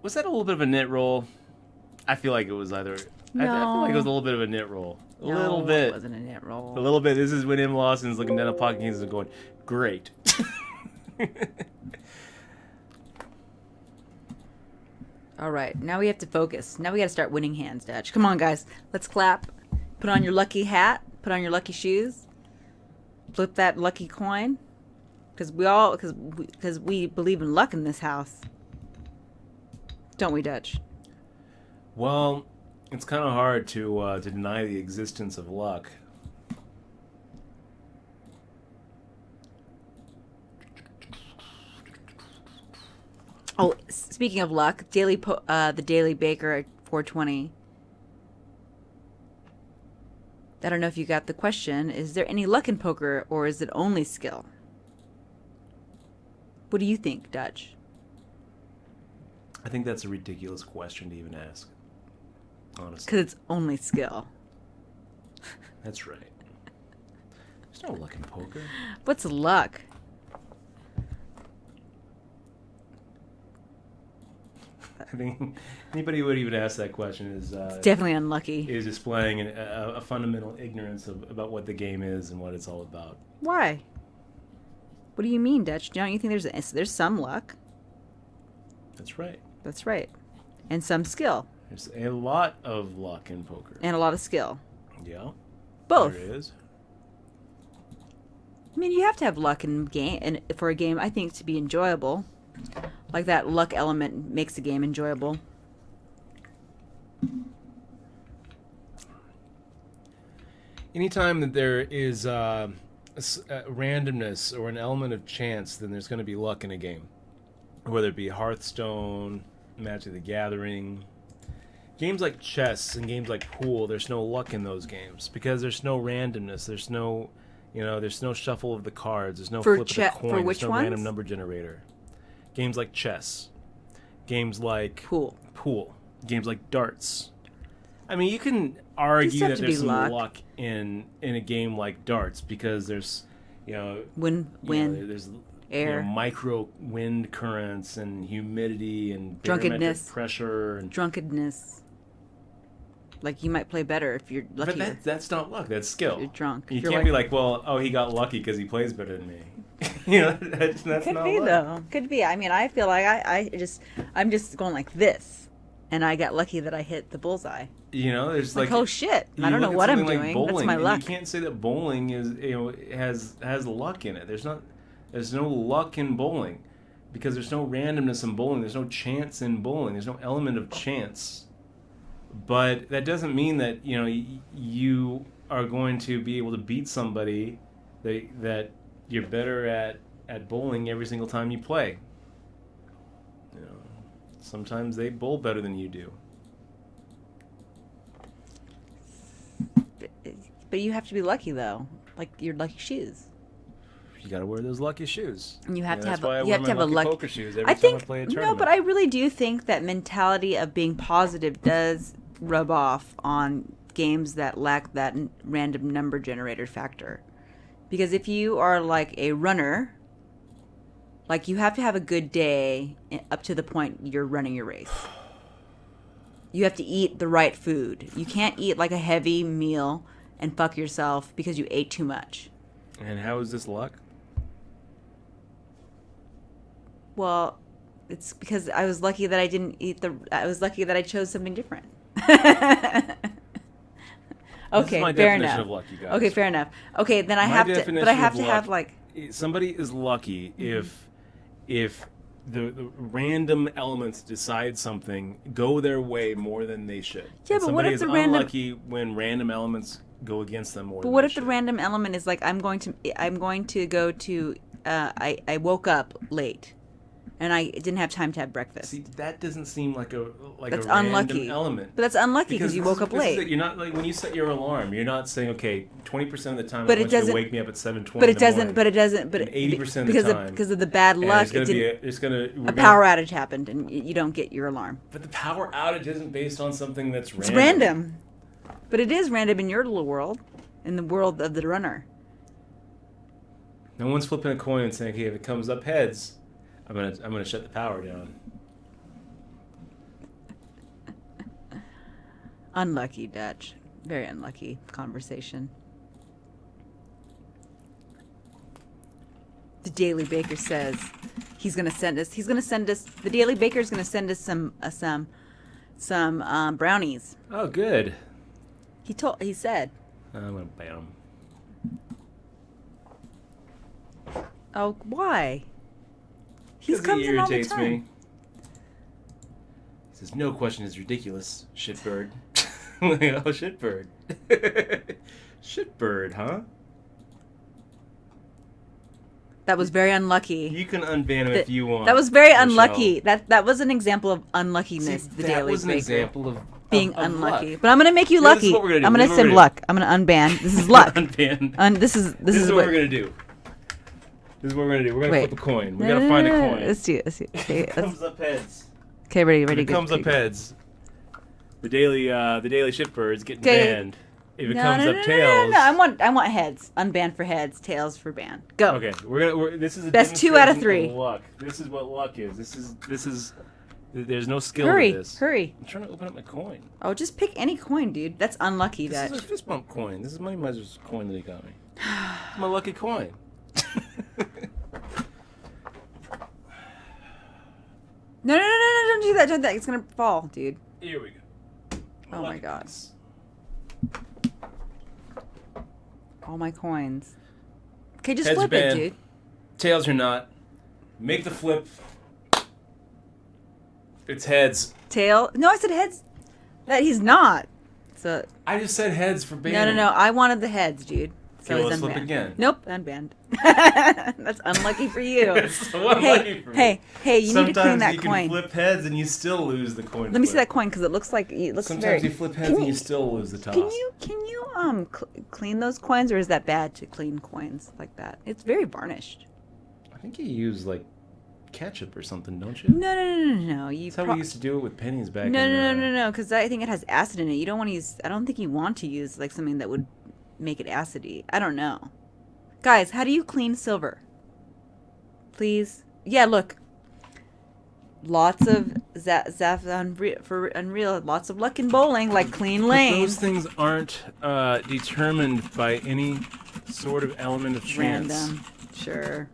Was that a little bit of a nit roll? I feel like it was either. No. I feel like it was a little bit of a nit roll. A little bit. It wasn't a nit roll. A little bit. This is when M. Lawson's looking down at pocket kings and going, great. All right. Now we have to focus. Now we got to start winning hands, Dutch. Come on, guys. Let's clap. Put on your lucky hat. Put on your lucky shoes. Flip that lucky coin. Because we believe in luck in this house. Don't we, Dutch? Well, it's kind of hard to deny the existence of luck. Oh, speaking of luck, the Daily Baker at 420. I don't know if you got the question. Is there any luck in poker, or is it only skill? What do you think, Dutch? I think that's a ridiculous question to even ask. Honestly. Because it's only skill. That's right. There's no luck in poker. What's luck? I think anybody who would even ask that question is Definitely unlucky. is displaying a fundamental ignorance about what the game is and what it's all about. Why? What do you mean, Dutch? Don't you think there's some luck? That's right. That's right. And some skill. There's a lot of luck in poker. And a lot of skill. Yeah. Both. There is. I mean, you have to have luck in game, and for a game, I think, to be enjoyable. Like that luck element makes the game enjoyable. Anytime that there is randomness or an element of chance, then there's going to be luck in a game. Whether it be Hearthstone, Magic the Gathering. Games like chess and games like pool, there's no luck in those games because there's no randomness. There's no, there's no shuffle of the cards. There's no flip of the coin. For which there's no ones? random number generator. Games like chess. Games like Pool. Games like darts. I mean, you can argue that there's some luck in a game like darts because there's, Wind. There's Air. micro wind currents and humidity and Drunkenness. pressure and Drunkenness. Like you might play better if you're lucky. But that's not luck. That's skill. You're drunk. You You're can't be like, well, he got lucky because he plays better than me. That's Could not be luck. though. Could be. I mean, I feel like I'm just going like this, and I got lucky that I hit the bullseye. There's Like oh shit! I don't know what I'm doing. Bowling, That's my luck. You can't say that bowling is has luck in it. There's no luck in bowling because there's no randomness in bowling. There's no chance in bowling. There's no element of chance. But that doesn't mean that you are going to be able to beat somebody that you're better at bowling every single time you play. Sometimes they bowl better than you do. But you have to be lucky though, like your lucky shoes. You got to wear those lucky shoes. And you have to that's have why you have to have a lucky poker shoes every I time think I play a tournament. no, but I really do think that mentality of being positive does rub off on games that lack that random number generator factor. Because if you are like a runner, like you have to have a good day up to the point you're running your race. You have to eat the right food. You can't eat like a heavy meal and fuck yourself because you ate too much. And how is this luck? Well, it's because I was lucky that I didn't eat I was lucky that I chose something different. This is my fair definition enough. of luck, you guys. Okay, fair enough. Okay, then I My have to, definition but I have of to luck, have like somebody is lucky if the random elements decide something go their way more than they should. Yeah, And but what somebody if is the random? unlucky when random elements go against them more. But than what they if the should. random element is like I'm going to go to I woke up late, and I didn't have time to have breakfast. See, that doesn't seem like That's a random unlucky. element. But that's unlucky because you woke up late. You're not like when you set your alarm. You're not saying 20% of the time But I it want you to doesn't- wake me up at 7:20. But it doesn't. But it doesn't. But And 80% of the because time. because of the bad And luck, it's gonna it be didn't. a Power outage happened, and you don't get your alarm. But the power outage isn't based on something that's It's random. random, but it is random in your little world, in the world of the runner. No one's flipping a coin and saying, "Okay, if it comes up heads, I'm gonna shut the power down." Unlucky, Dutch. Very unlucky conversation. The Daily Baker says he's going to send us. The Daily Baker is going to send us some brownies. Oh, good. He said. I'm gonna ban them. Oh, why? He 'Cause comes he in all the irritates time. me. He says, "No question is ridiculous, shitbird." I'm like, oh, shitbird. Shitbird, huh? That was very unlucky. You can unban him if you want. That was very Michelle. unlucky. That was an example of unluckiness. See, The that Daily was an Baker. example of Being of unlucky. luck. But I'm going to make you No, this is lucky. what we're gonna do. I'm going This to is what send we're luck. I'm going to unban. This is luck. Unban. This is This is what what we're gonna do. This is what we're gonna do. We're gonna Wait. flip a coin. We gotta find a coin. Let's do it. Let's do it. Okay, It comes up heads. okay, ready, If good. it comes up good. heads, the daily shitbird's getting Okay. banned. If it comes up tails, No, I want heads. Unban for heads, tails for ban. Go. okay, this is a Best 2 out of demonstration 3. Luck. This is what luck is. This is There's no skill Hurry, to this. hurry. I'm trying to open up my coin. Oh, just pick any coin, dude. That's unlucky. This Dutch. is a fist bump coin. This is Money Miser's coin that he got me. It's my lucky coin. No, don't do that. Don't do that. It's gonna fall, dude. Here we go. Oh my god. All my coins. Okay, just Heads flip or it, band. dude. Tails or not. Make the flip. It's heads. Tail. No, I said heads. That he's not. So I just said heads for banning. no. I wanted the heads, dude. So Okay, he's let's flip unbanned. again. Nope, unbanned. That's unlucky for you. It's so unlucky for me. Hey! You need to clean that you coin. can flip heads and you still lose the coin. Let me see that coin because it looks like it looks Sometimes very. you flip heads and you still lose the toss. Can you clean those coins, or is that bad to clean coins like that? It's very varnished. I think you use like ketchup or something, don't you? No. That's how we used to do it with pennies back. No. Because I think it has acid in it. You don't want to use. I don't think you want to use like something that would make it acidy. I don't know. Guys, how do you clean silver? Please. Yeah, look. Lots of Zaf for Unreal. Lots of luck in bowling, like clean But lane. those things aren't determined by any sort of element of chance. Random. Sure.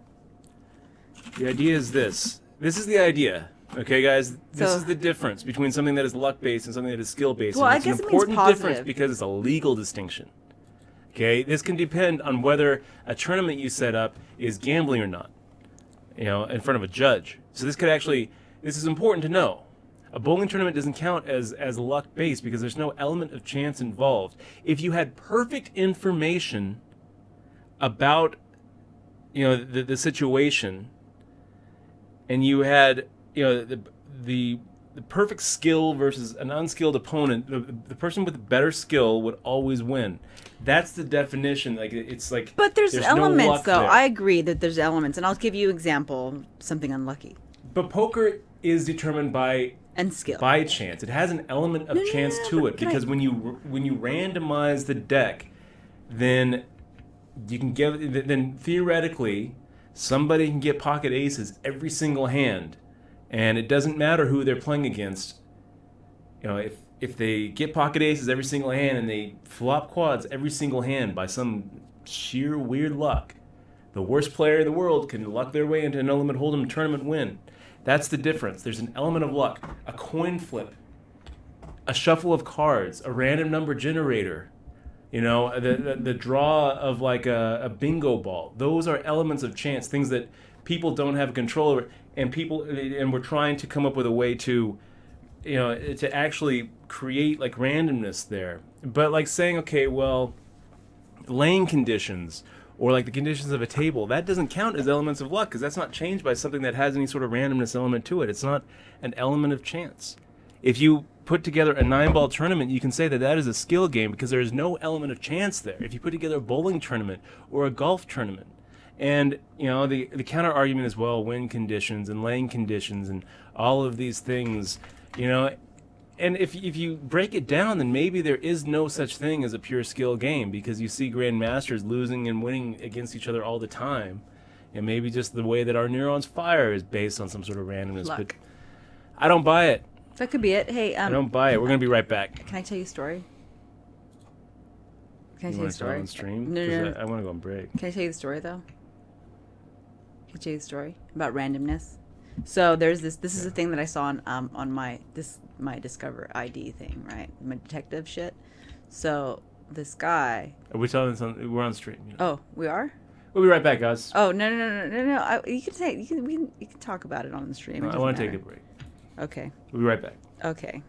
The idea is this. This is the idea. Okay, guys? This So- is the difference between something that is luck-based and something that is skill-based. Well, And I it's guess an it means important difference positive. because it's a legal distinction. Okay? This can depend on whether a tournament you set up is gambling or not. You know, in front of a judge. So this is important to know. A bowling tournament doesn't count as luck-based because there's no element of chance involved. If you had perfect information about, the situation, and you had, the perfect skill versus an unskilled opponent, the person with the better skill would always win. That's the definition. Like it's like. But there's no elements, luck though. there. I agree that there's elements, and I'll give you an example. Something unlucky But poker is determined by and skill. chance. It has an element of chance no, to but it can because when you randomize the deck, then you can then theoretically somebody can get pocket aces every single hand, and it doesn't matter who they're playing against. If they get pocket aces every single hand and they flop quads every single hand by some sheer weird luck, the worst player in the world can luck their way into an no limit hold'em tournament win. That's the difference. There's an element of luck. A coin flip, a shuffle of cards, a random number generator, the draw of like a bingo ball. Those are elements of chance, things that people don't have control over, and we're trying to come up with a way to, to actually create like randomness there. But like saying, okay, well, laying conditions or like the conditions of a table, that doesn't count as elements of luck because that's not changed by something that has any sort of randomness element to it. It's not an element of chance. If you put together a 9-ball tournament, you can say that is a skill game because there is no element of chance there. If you put together a bowling tournament or a golf tournament, and the counter argument is, well, win conditions and laying conditions and all of these things, and if you break it down, then maybe there is no such thing as a pure skill game because you see grandmasters losing and winning against each other all the time. And maybe just the way that our neurons fire is based on some sort of randomness. Luck. But I don't buy it. That could be it. Hey, I don't buy it. We're going to be right back. Can I tell you a story? Can I You tell you a want to tell it story? on stream? No. 'Cause I want to go on break. Can I tell you the story though? Can I tell you the story about randomness? So there's this. This is a thing that I saw on my Discover ID thing, right? My detective shit. So this guy. Are we telling this on? We're on stream. Oh, we are. We'll be right back, guys. Oh no. You can say you can talk about it on the stream. I want to take a break. Okay. We'll be right back. Okay.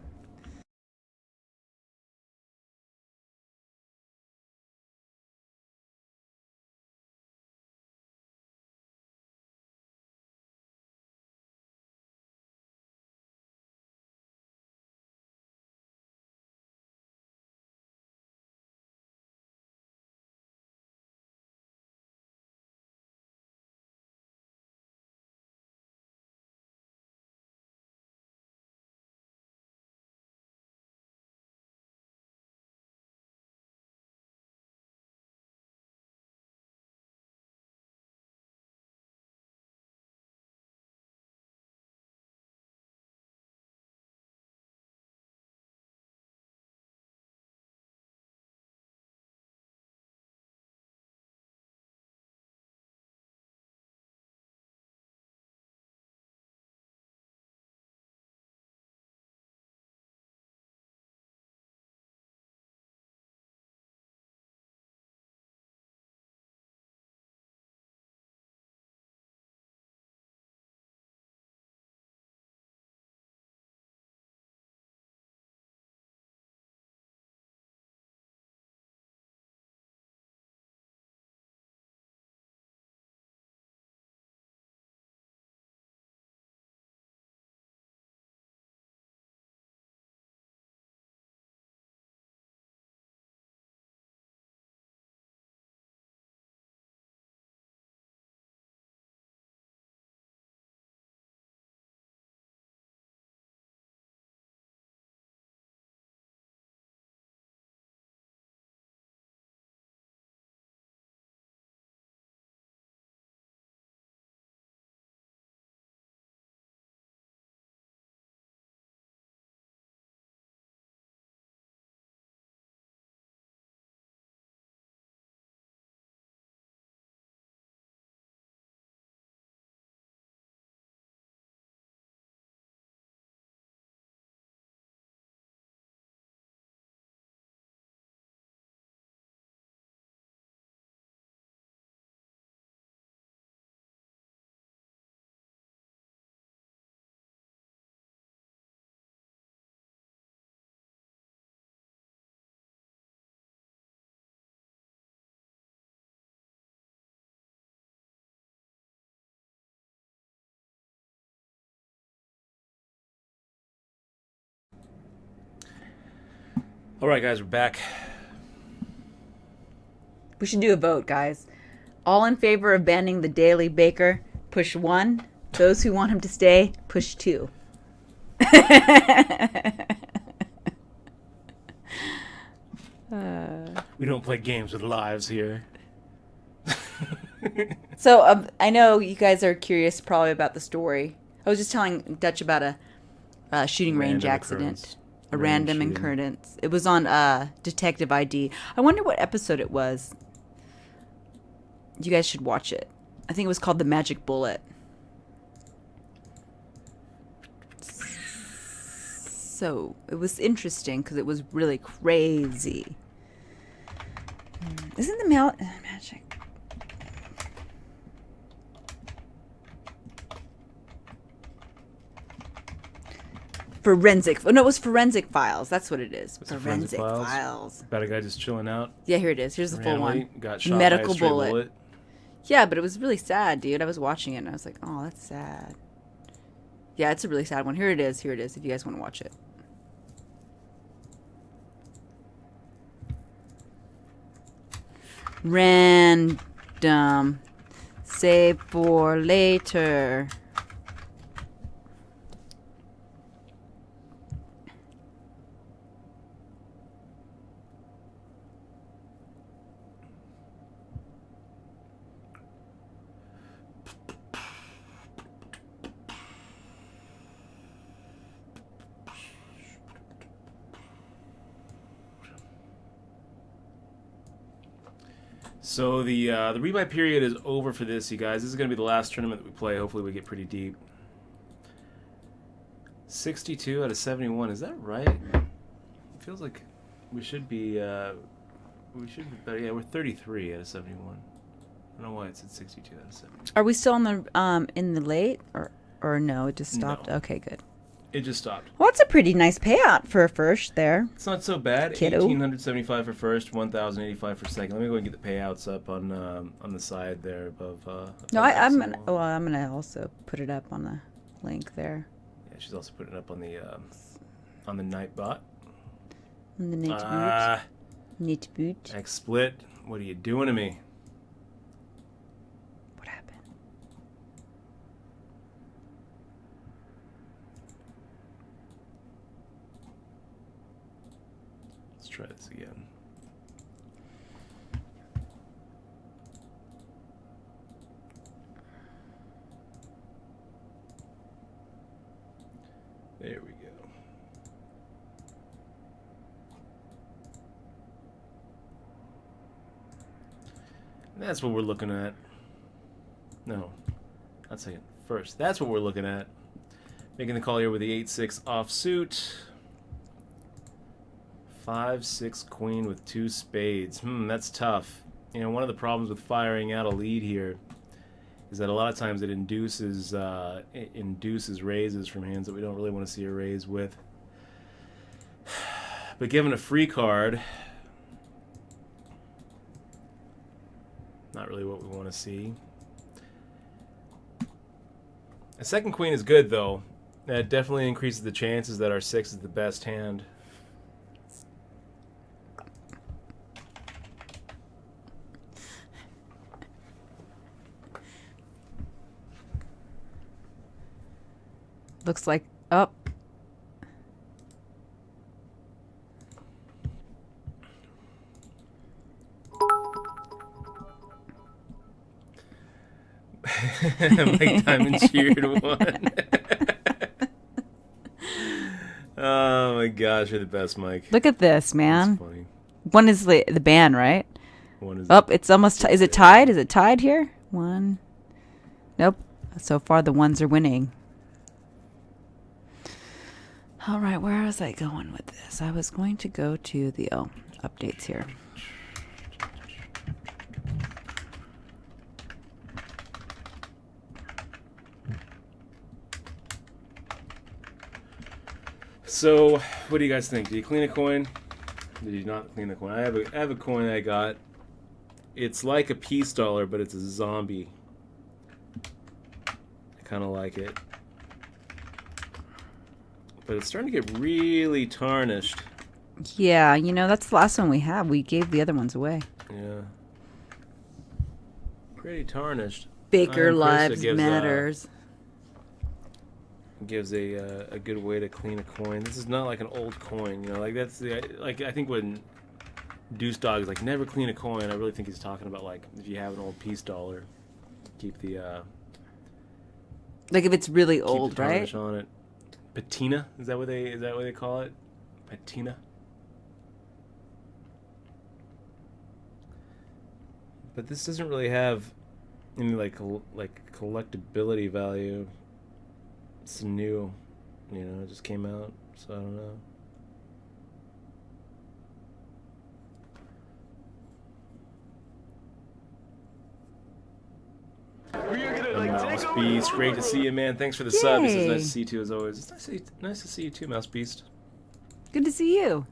All right, guys, we're back. We should do a vote, guys. All in favor of banning the Daily Baker, push 1. Those who want him to stay, push 2. We don't play games with lives here. So I know you guys are curious probably about the story. I was just telling Dutch about a shooting range accident. A random occurrence. It was on Detective ID. I wonder what episode it was. You guys should watch it. I think it was called The Magic Bullet. So it was interesting because it was really crazy. Isn't the magic? Forensic. No, it was Forensic Files. That's what it is. Forensic Files. About a guy just chilling out. Yeah, here it is. Here's the full one. Got shot Medical by a stray bullet. Yeah, but it was really sad, dude. I was watching it and I was like, oh, that's sad. Yeah, it's a really sad one. Here it is. Here it is. If you guys want to watch it. Random. Save for later. So the rebuy period is over for this, you guys. This is going to be the last tournament that we play. Hopefully we get pretty deep. 62 out of 71. Is that right? It feels like we should be better. Yeah, we're 33 out of 71. I don't know why it said 62 out of 71. Are we still on the in the late or no? It just stopped. No. Okay, good. It just stopped. Well, it's a pretty nice payout for a first there. It's not so bad. Kiddo. 1,875 for first, 1,085 for second. Let me go and get the payouts up on the side there above. No, I'm gonna also put it up on the link there. Yeah, she's also putting it up on the Nightbot. On the Nightbot. X split. What are you doing to me? What happened? Let's try this again. There we go. That's what we're looking at. No, not second. First. That's what we're looking at. Making the call here with the 8-6 offsuit. 5-6 queen with 2 spades. That's tough. You know, one of the problems with firing out a lead here is that a lot of times it induces raises from hands that we don't really want to see a raise with. But given a free card, not really what we want to see. A second queen is good, though. That definitely increases the chances that our 6 is the best hand. Looks like up. Mike Diamond cheered one. Oh my gosh, you're the best, Mike. Look at this, man. That's funny. One is the band, right? One is it's almost. Is it tied? Is it tied here? One. Nope. So far, the ones are winning. All right, where was I going with this? I was going to go to the updates here. So, what do you guys think? Did you clean a coin? Did you not clean a coin? I have a coin I got. It's like a peace dollar, but it's a zombie. I kind of like it. But it's starting to get really tarnished. Yeah, you know, that's the last one we have. We gave the other ones away. Yeah. Pretty tarnished. Baker Iron Krista Lives Matters. gives a good way to clean a coin. This is not like an old coin, you know. Like that's the like I think when Deuce Dog is like never clean a coin, I really think he's talking about like if you have an old peace dollar, keep the Like if it's really keep old, the tarnish right? on it. Patina, is that what they call it? Patina. But this doesn't really have any like collectability value. It's new, you know. It just came out, so I don't know. Mouse Beast, great to see you, man. Thanks for the sub. He says nice to see you too, as always. It's nice to see you too, Mouse Beast. Good to see you.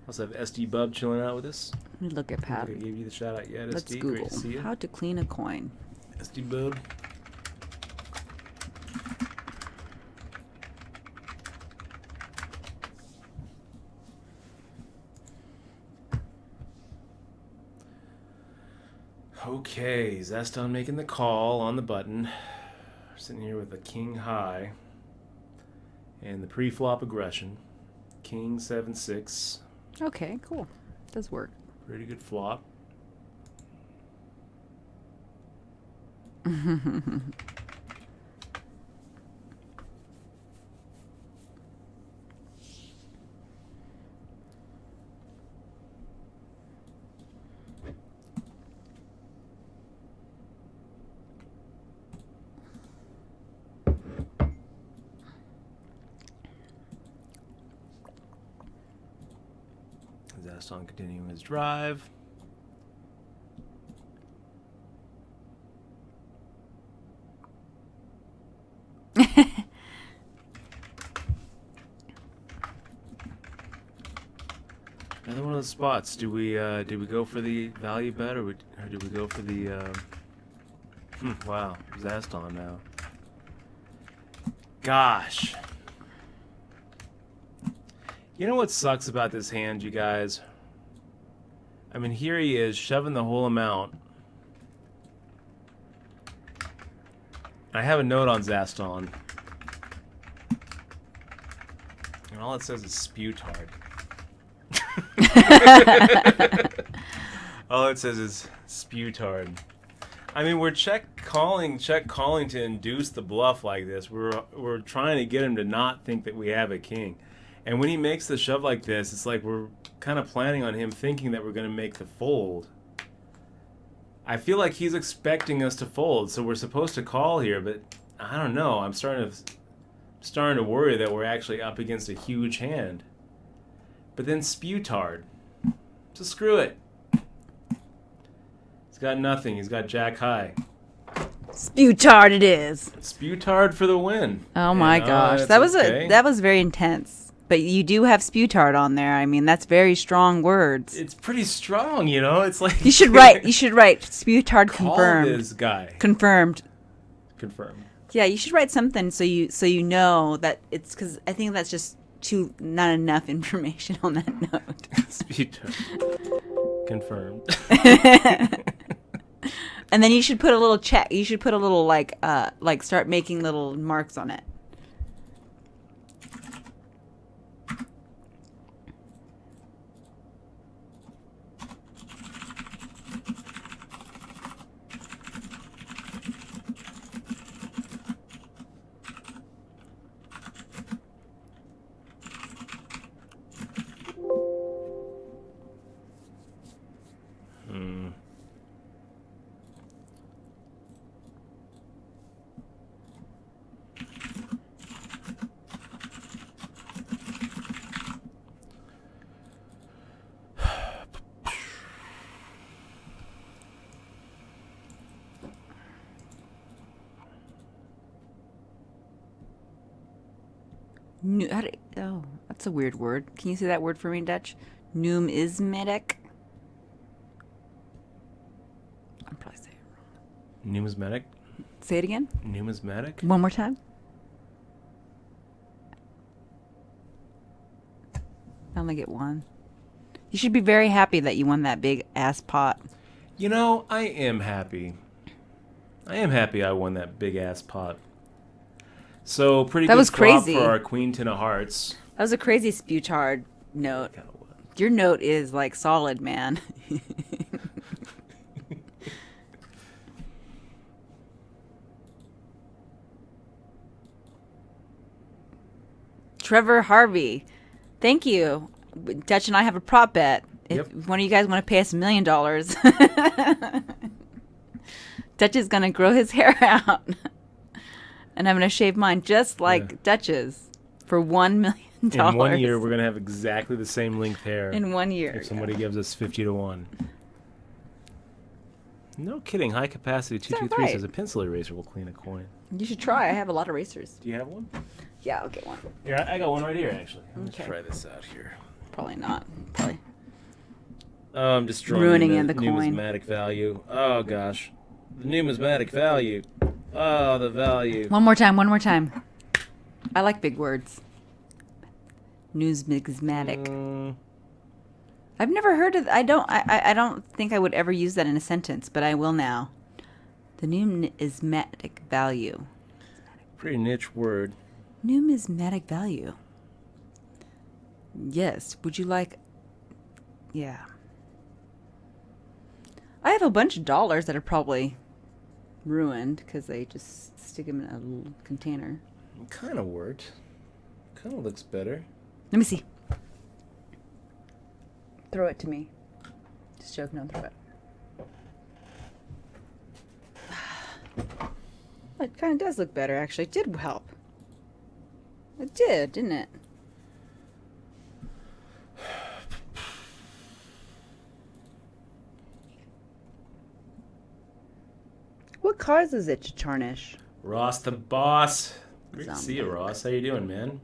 Also have SD Bub chilling out with us. Let me look at I Pat. think I gave you the shout out yet, Let's SD. Google Great to see you. how to clean a coin. SD Bub. Okay, Zaston making the call on the button. Sitting here with a king high and the pre-flop aggression. King 7-6. Okay, cool. Does work. Pretty good flop. Zaston continuing his drive. Another one of those spots. Did we go for the value bet, or did we go for the? Wow, Zaston now. Gosh. You know what sucks about this hand, you guys? I mean, here he is shoving the whole amount. I have a note on Zaston. And all it says is sputard. All it says is sputard. I mean, we're check calling to induce the bluff like this. We're trying to get him to not think that we have a king. And when he makes the shove like this, it's like we're kind of planning on him thinking that we're going to make the fold. I feel like he's expecting us to fold, so we're supposed to call here, but I don't know. I'm starting to worry that we're actually up against a huge hand. But then sputard. So screw it. He's got nothing. He's got jack high. Sputard it is. Sputard for the win. Oh my gosh. That's That was okay. that was very intense. But you do have sputard on there. I mean, that's very strong words. It's pretty strong, you know. It's like You should write sputard call confirmed. this guy. Confirmed. Confirmed. Yeah, you should write something so you know that it's because I think that's just not enough information on that note. Sputard. Confirmed. And then you should put a little check. You should put a little like start making little marks on it. Oh, that's a weird word. Can you say that word for me in Dutch? Numismatic. I'm probably saying it wrong. Numismatic. Say it again. Numismatic. One more time. Finally get one. You should be very happy that you won that big ass pot. You know, I am happy. I am happy I won that big ass pot. So pretty That good was flop crazy. for our Queen Ten of Hearts. That was a crazy Sputard note. Kinda was. Your note is like solid, man. Trevor Harvey, thank you. Dutch and I have a prop bet. If one of you guys want to pay us $1 million, Dutch is gonna grow his hair out, and I'm gonna shave mine just like Dutch's for $1 million. In 1 year, we're gonna have exactly the same length hair. In 1 year, if somebody gives us 50-1. No kidding. High capacity 223 says a pencil eraser will clean a coin. You should try. I have a lot of erasers. Do you have one? Yeah, I'll get one. Here, I got one right here, actually. Let's Okay. try this out here. Probably not. Probably. I'm destroying Ruining the the coin. numismatic value. Oh, gosh. The numismatic value. Oh, the value. One more time. One more time. I like big words. Numismatic. I've never heard of. I don't think I would ever use that in a sentence, but I will now. The numismatic value. Pretty niche word. Numismatic value. Yes. Would you like? Yeah. I have a bunch of dollars that are probably ruined because they just stick them in a little container. It kind of worked. Kind of looks better. Let me see. Throw it to me. Just joking, don't throw it. It kind of does look better, actually. It did help. It did, didn't it? What causes it to tarnish? Ross the boss. Great to see you, Ross. How you doing, man? Hope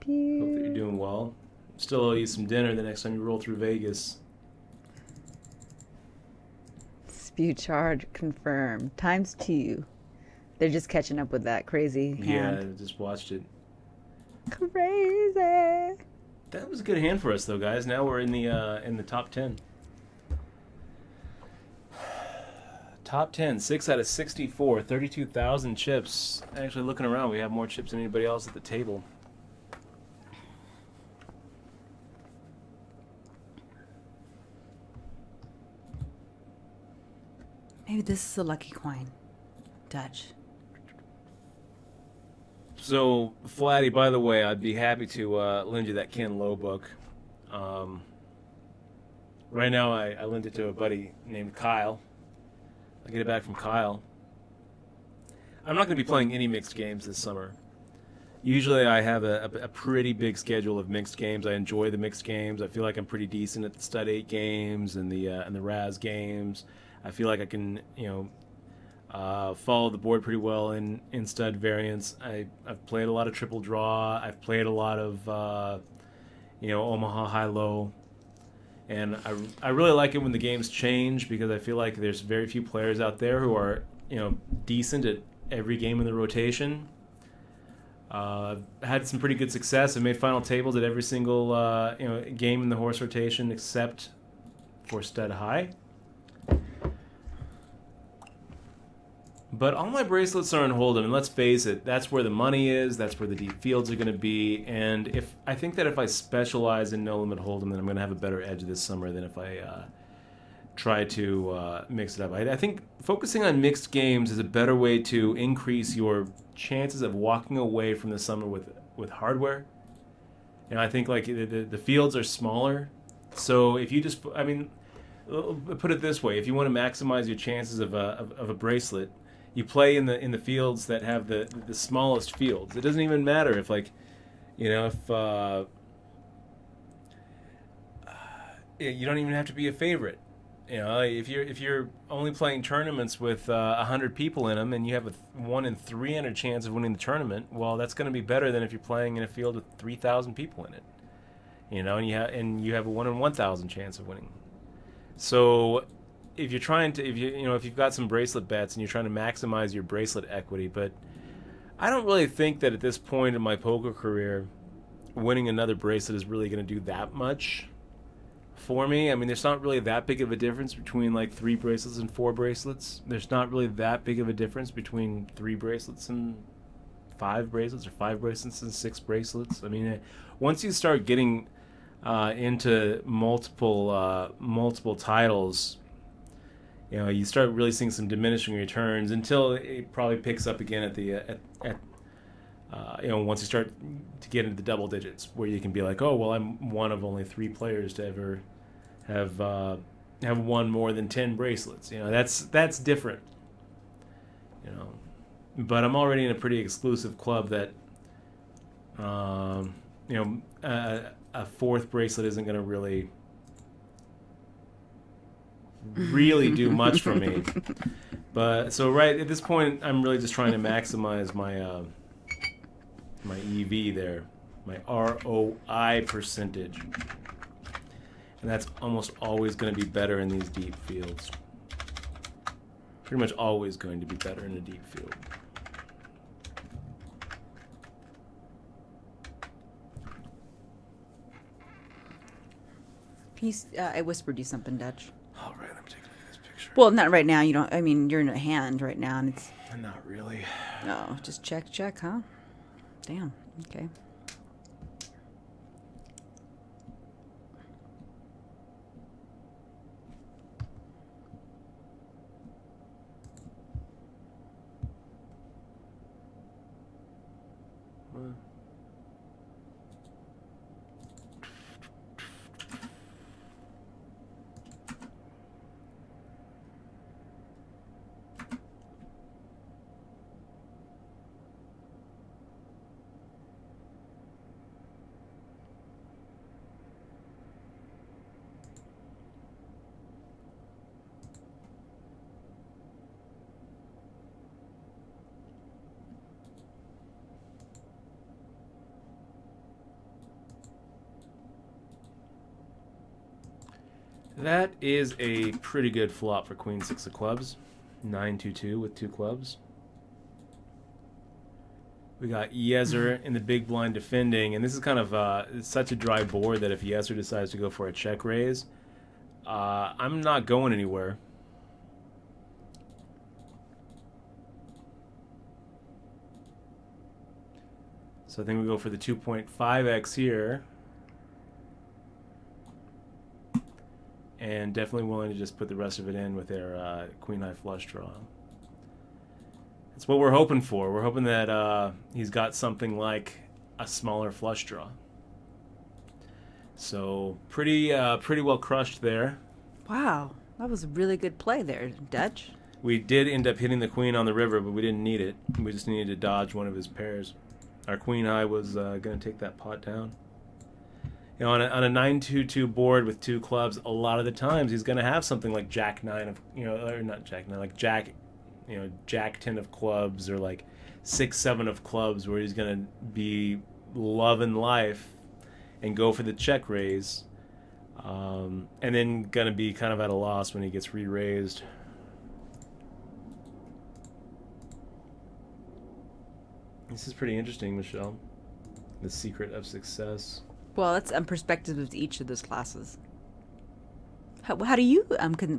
that you're doing well. Still owe you some dinner the next time you roll through Vegas. Sputard confirmed. ×2. They're just catching up with that crazy hand. Yeah, I just watched it. Crazy. That was a good hand for us, though, guys. Now we're in the top 10. Top 10, 6 out of 64, 32,000 chips. Actually, looking around, we have more chips than anybody else at the table. Maybe this is a lucky coin. Dutch. So, Flatty, by the way, I'd be happy to lend you that Ken Lowe book. Right now, I lent it to a buddy named Kyle. I'll get it back from Kyle. I'm not going to be playing any mixed games this summer. Usually I have a pretty big schedule of mixed games. I enjoy the mixed games. I feel like I'm pretty decent at the Stud 8 games and the Raz games. I feel like I can, follow the board pretty well in stud variants. I've played a lot of triple draw. I've played a lot of, Omaha high-low. And I really like it when the games change because I feel like there's very few players out there who are, decent at every game in the rotation. I've had some pretty good success. I've made final tables at every single, game in the horse rotation except for stud high. But all my bracelets are in Hold'em, and let's face it, that's where the money is, that's where the deep fields are going to be, and I think that if I specialize in no limit Hold'em, then I'm going to have a better edge this summer than if I try to mix it up. I think focusing on mixed games is a better way to increase your chances of walking away from the summer with hardware. I think like the fields are smaller, so if you just, put it this way, if you want to maximize your chances of a bracelet, you play in the fields that have the smallest fields. It doesn't even matter if you don't even have to be a favorite. If you're only playing tournaments with 100 people in them and you have a 1 in 300 chance of winning the tournament, well, that's going to be better than if you're playing in a field with 3,000 people in it. And you have a 1 in 1,000 chance of winning. So if you're trying to, if you've got some bracelet bets and you're trying to maximize your bracelet equity, but I don't really think that at this point in my poker career, winning another bracelet is really going to do that much for me. I mean, there's not really that big of a difference between like 3 bracelets and 4 bracelets. There's not really that big of a difference between 3 bracelets and 5 bracelets, or 5 bracelets and 6 bracelets. I mean, once you start getting into multiple titles, you start really seeing some diminishing returns until it probably picks up again at the once you start to get into the double digits, where you can be like, oh well, I'm one of only 3 players to ever have won more than 10 bracelets. That's different. But I'm already in a pretty exclusive club that a 4th bracelet isn't going to really do much for me. But so right at this point, I'm really just trying to maximize my my EV there, my ROI percentage, and that's almost always going to be better in these deep fields. Pretty much always going to be better in a deep field. I whispered you something, Dutch. All right, I'm taking this picture. Well, not right now. You don't. I mean, you're in a hand right now, and it's. Not really. No, just check, huh? Damn. Okay. Well. That is a pretty good flop for Queen 6 of clubs. 9-2-2 with 2 clubs. We got Yezer in the big blind defending, and this is kind of it's such a dry board that if Yezer decides to go for a check raise, I'm not going anywhere. So I think we go for the 2.5x here. And definitely willing to just put the rest of it in with their queen high flush draw. That's what we're hoping for. We're hoping that he's got something like a smaller flush draw. So pretty well crushed there. Wow, that was a really good play there, Dutch. We did end up hitting the queen on the river, but we didn't need it. We just needed to dodge one of his pairs. Our queen high was going to take that pot down. On a 9-2-2 board with 2 clubs, a lot of the times he's going to have something like Jack 9 of, or not Jack 9, like Jack, Jack 10 of clubs, or like 6-7 of clubs, where he's going to be loving life and go for the check raise, and then going to be kind of at a loss when he gets re-raised. This is pretty interesting, Michelle. The secret of success. Well, that's perspective of each of those classes. How do you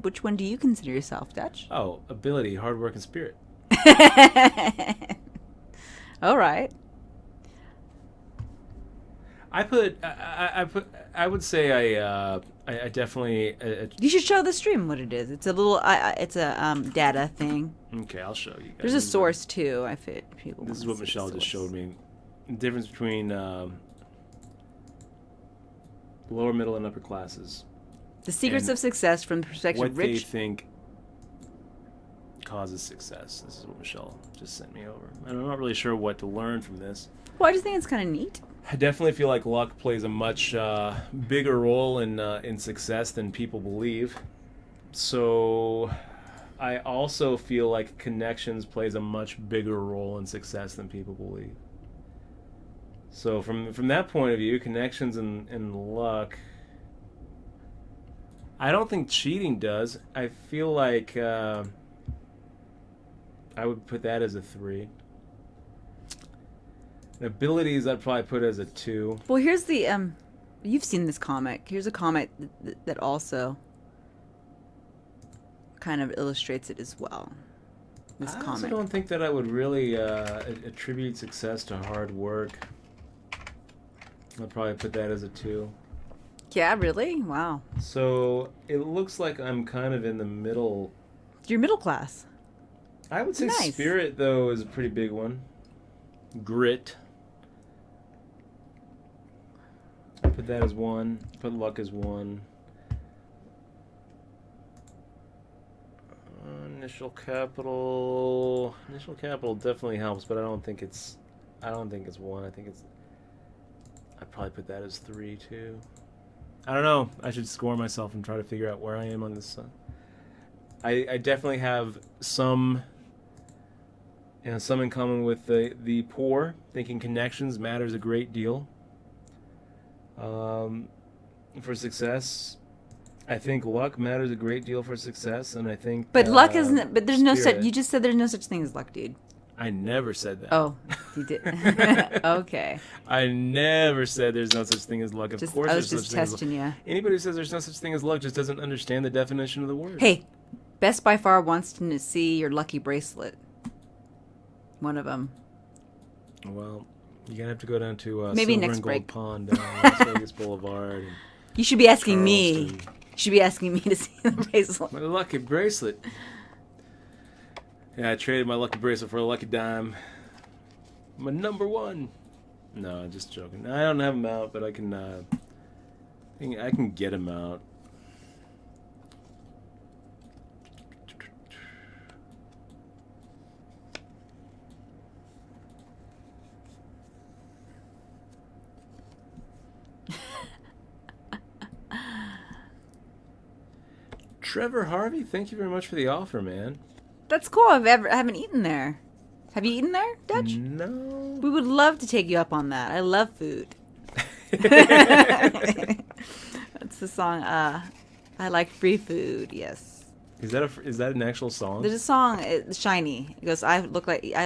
which one do you consider yourself, Dutch? Oh, ability, hard work, and spirit. All right. I would say I definitely. You should show the stream what it is. It's a little it's a data thing. Okay, I'll show you guys. There's a source too. People. This is what Michelle just showed me. The difference between lower, middle, and upper classes. The secrets of success from the perspective of what rich. they think causes success. This is what Michelle just sent me over. And I'm not really sure what to learn from this. Well, I just think it's kind of neat. I definitely feel like luck plays a much bigger role in success than people believe. So I also feel like connections plays a much bigger role in success than people believe. So from that point of view, connections and luck, I don't think cheating does. I feel like I would put that as a 3. Abilities, I'd probably put as a 2. Well, here's the you've seen this comic. Here's a comic that also kind of illustrates it as well. This I also comic. don't think that I would really attribute success to hard work. I'd probably put that as a 2. Yeah, really? Wow. So it looks like I'm kind of in the middle. You're middle class. I would say Nice. spirit, though, is a pretty big one. Grit. I put that as 1. Put luck as 1. Initial capital. Initial capital definitely helps, but I don't think it's 1. I think it's. I'd probably put that as 3 too. I don't know. I should score myself and try to figure out where I am on this. I definitely have some in common with the poor. Thinking connections matters a great deal. For success, I think luck matters a great deal for success, and I think. But luck isn't. But there's no such. spirit. You just said there's no such thing as luck, dude. I never said that. Oh, you did. Okay. I never said there's no such thing as luck. Of course, I was there's just such thing as luck. testing you. Anybody who says there's no such thing as luck just doesn't understand the definition of the word. Hey, Best by Far wants to see your lucky bracelet. One of them. Well, you're gonna have to go down to Maybe Silver next and Gold break. Pond down on Las Vegas Boulevard. And You should be asking me. Charleston. You should be asking me to see the bracelet. My lucky bracelet. Yeah, I traded my lucky bracelet for a lucky dime. My number 1. No, just joking. I don't have them out, but I can get them out. Trevor Harvey, thank you very much for the offer, man. That's cool. I haven't eaten there. Have you eaten there, Dutch? No. We would love to take you up on that. I love food. That's the song. I like free food. Yes. Is that an actual song? There's a song, Shiny. It goes, I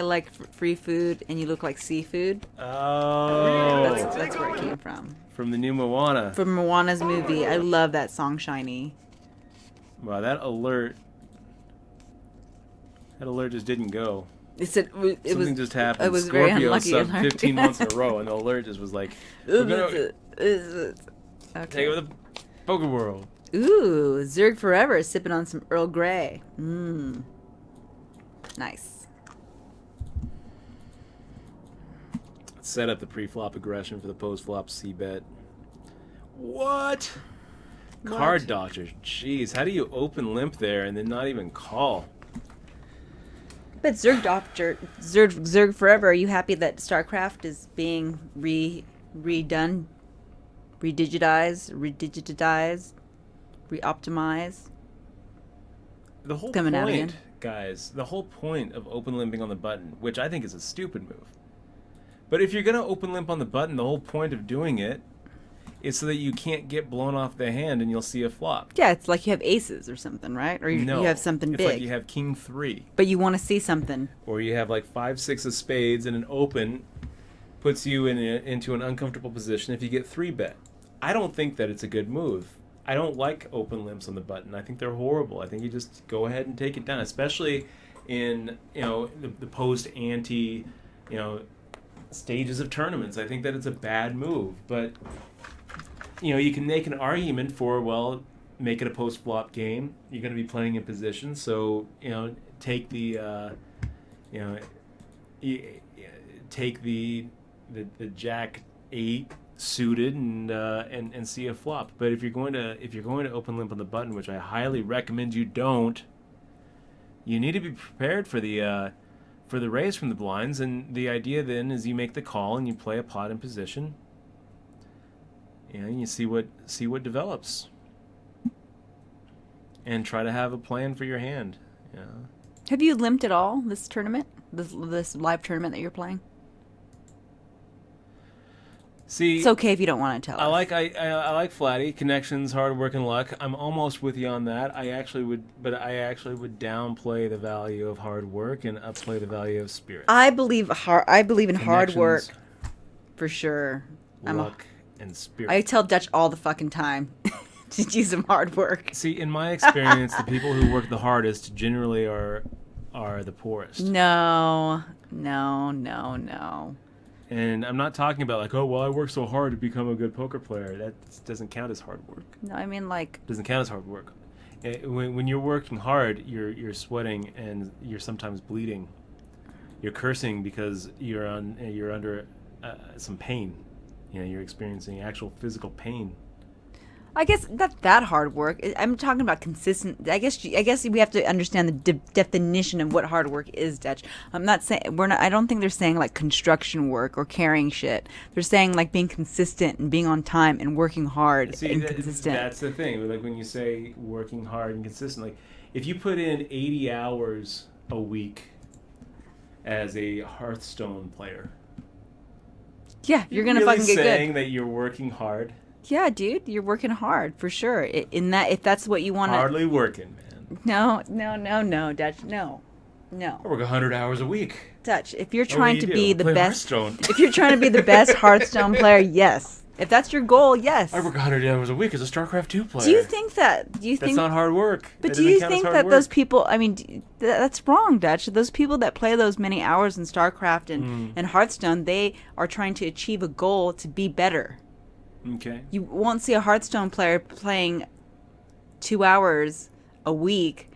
like free food, and you look like seafood. Oh. That's where it came from. From the new Moana. From Moana's movie. I love that song, Shiny. Wow, that alert just didn't go. Something just happened. It was very Scorpio unlucky subbed alert. 15 months in a row, and the alert just was like, we're gonna take over the poker world. Ooh, Zerg Forever sipping on some Earl Grey. Nice. Set up the pre-flop aggression for the post-flop c-bet. What? Card doctor. Jeez, how do you open limp there and then not even call? But Zerg Forever, are you happy that StarCraft is being redone, redigitized, reoptimized? The whole Coming out again. point, guys, the whole point of open limping on the button, which I think is a stupid move. But if you're going to open limp on the button, the whole point of doing it is so that you can't get blown off the hand and you'll see a flop. Yeah, it's like you have aces or something, right? Or you have something it's big. like you have king 3. But you want to see something. Or you have like 5, 6 of spades, and an open puts you into an uncomfortable position if you get 3-bet. I don't think that it's a good move. I don't like open limps on the button. I think they're horrible. I think you just go ahead and take it down, especially in the post-ante stages of tournaments. I think that it's a bad move, but you can make an argument for, well, make it a post-flop game. You're going to be playing in position, so take the take the Jack 8 suited and see a flop. But if you're going to open limp on the button, which I highly recommend you don't, you need to be prepared for the raise from the blinds. And the idea then is you make the call and you play a pot in position. And you see what develops, and try to have a plan for your hand. Yeah. Have you limped at all this tournament? This live tournament that you're playing? See, it's okay if you don't want to tell us. I like flatty connections, hard work, and luck. I'm almost with you on that. I actually would downplay the value of hard work and upplay the value of spirit. I believe in hard work. For sure. luck, and spirit. I tell Dutch all the fucking time to do some hard work. See, in my experience, the people who work the hardest generally are the poorest. No. And I'm not talking about like, oh, well, I worked so hard to become a good poker player. That doesn't count as hard work. No, I mean like... Doesn't count as hard work. When you're working hard, you're sweating and you're sometimes bleeding. You're cursing because you're under some pain. You're experiencing actual physical pain. I guess not that hard work. I'm talking about consistent. I guess we have to understand the definition of what hard work is, Dutch. I'm not saying I don't think they're saying like construction work or carrying shit. They're saying like being consistent and being on time and working hard and consistent. That's the thing. Like when you say working hard and consistent, like if you put in 80 hours a week as a Hearthstone player, yeah, you're gonna really fucking get good. Saying that you're working hard. Yeah, dude, you're working hard for sure. If that's what you want to. Hardly working, man. No, Dutch, no. I work 100 hours a week. Dutch, if you're trying to be the best, Hearthstone. if you're trying to be the best Hearthstone player, yes. If that's your goal, yes. I work 100 hours a week as a StarCraft 2 player. Do you think that? That's not hard work. But do you think that those people? I mean, that's wrong, Dutch. Those people that play those many hours in StarCraft and Hearthstone, they are trying to achieve a goal to be better. Okay. You won't see a Hearthstone player playing 2 hours a week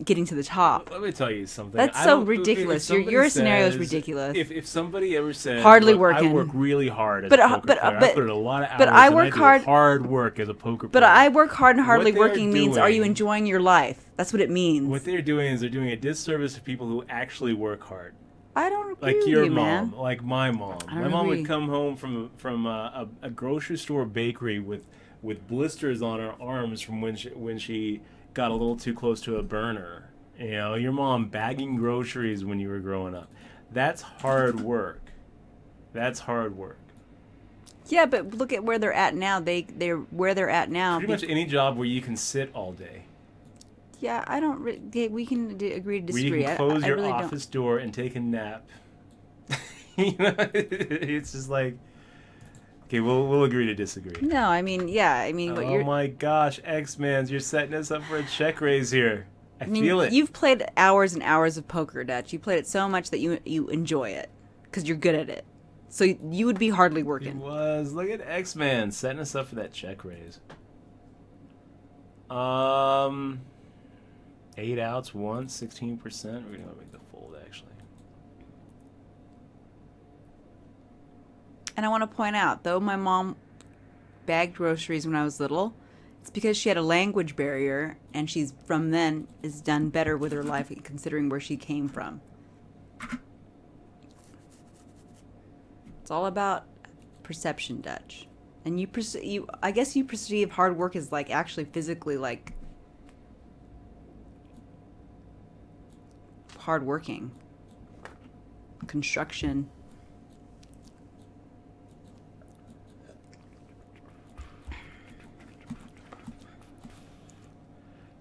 getting to the top. Let me tell you something. That's so ridiculous. Your scenario is ridiculous. If somebody ever says, hardly working. I work really hard as a poker player. I put in a lot of hours but I work hard work as a poker player. But I work hard and hardly working means are you enjoying your life? That's what it means. What they're doing is they're doing a disservice to people who actually work hard. I don't agree like with your you, mom, man. like my mom. My mom would come home from a grocery store bakery with blisters on her arms from when she got a little too close to a burner. Your mom bagging groceries when you were growing up. That's hard work. That's hard work. Yeah, but look at where they're at now. They're where they're at now. Pretty much any job where you can sit all day. Yeah, I don't. We can agree to disagree. Where you can close I your really office door and take a nap. It's just like, okay, we'll agree to disagree. No, I mean, yeah, I mean, what you're. Oh my gosh, X-Mans, you're setting us up for a check raise here. I feel it. You've played hours and hours of poker, Dutch. You played it so much that you enjoy it because you're good at it. So you would be hardly working. It was. Look at X-Man setting us up for that check raise. 8 outs, 16%. We're going to make the fold, actually. And I want to point out, though my mom bagged groceries when I was little, it's because she had a language barrier, and she's, from then, is done better with her life, considering where she came from. It's all about perception, Dutch. And I guess you perceive hard work as, like, actually physically, like, hardworking. Construction.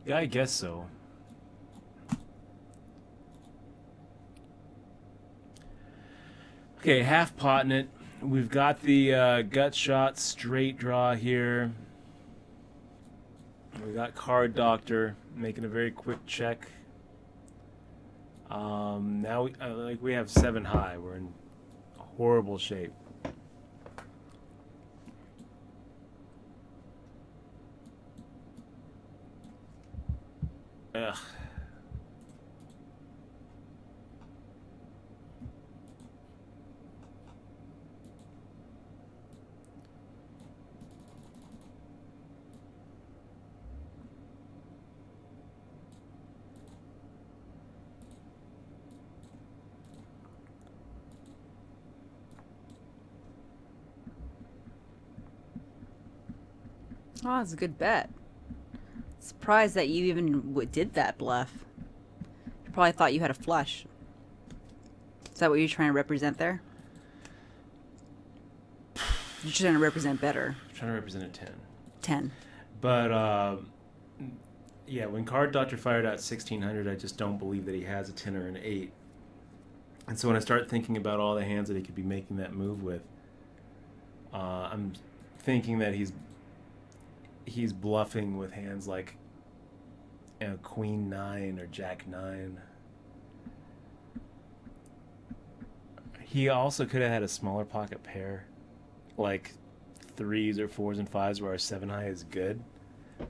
Yeah, I guess so. Okay, half potting it. We've got the gut shot straight draw here. We got card doctor making a very quick check. Now we have 7 high. We're in horrible shape. Ugh. Oh, that's a good bet. Surprised that you even did that bluff. You probably thought you had a flush. Is that what you're trying to represent there? You're trying to represent better. I'm trying to represent a 10. 10. But, yeah, when Card Doctor fired out 1600, I just don't believe that he has a 10 or an 8. And so when I start thinking about all the hands that he could be making that move with, I'm thinking that he's bluffing with hands like, Queen 9 or Jack 9. He also could have had a smaller pocket pair, like 3s or 4s and 5s, where our 7 high is good.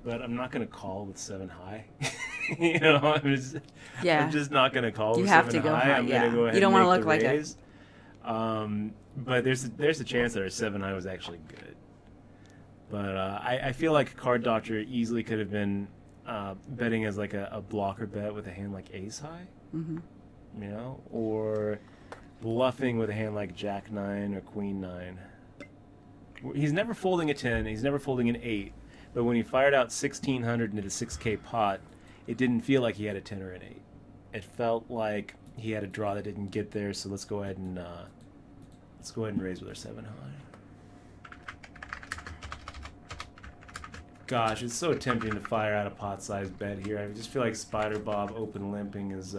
But I'm not going to call with 7 high. I'm just not going to call You with have 7 to go high. high, I'm going to go ahead You don't and want make to look the like raise. But there's a chance that our 7 high was actually good. But I feel like Card Doctor easily could have been betting as like a blocker bet with a hand like Ace High, or bluffing with a hand like Jack 9 or Queen 9. He's never folding a 10. He's never folding an 8. But when he fired out 1,600 into the 6K pot, it didn't feel like he had a 10 or an 8. It felt like he had a draw that didn't get there. So let's go ahead and raise with our 7 high. Gosh, it's so tempting to fire out a pot-sized bet here. I just feel like Spider Bob open limping is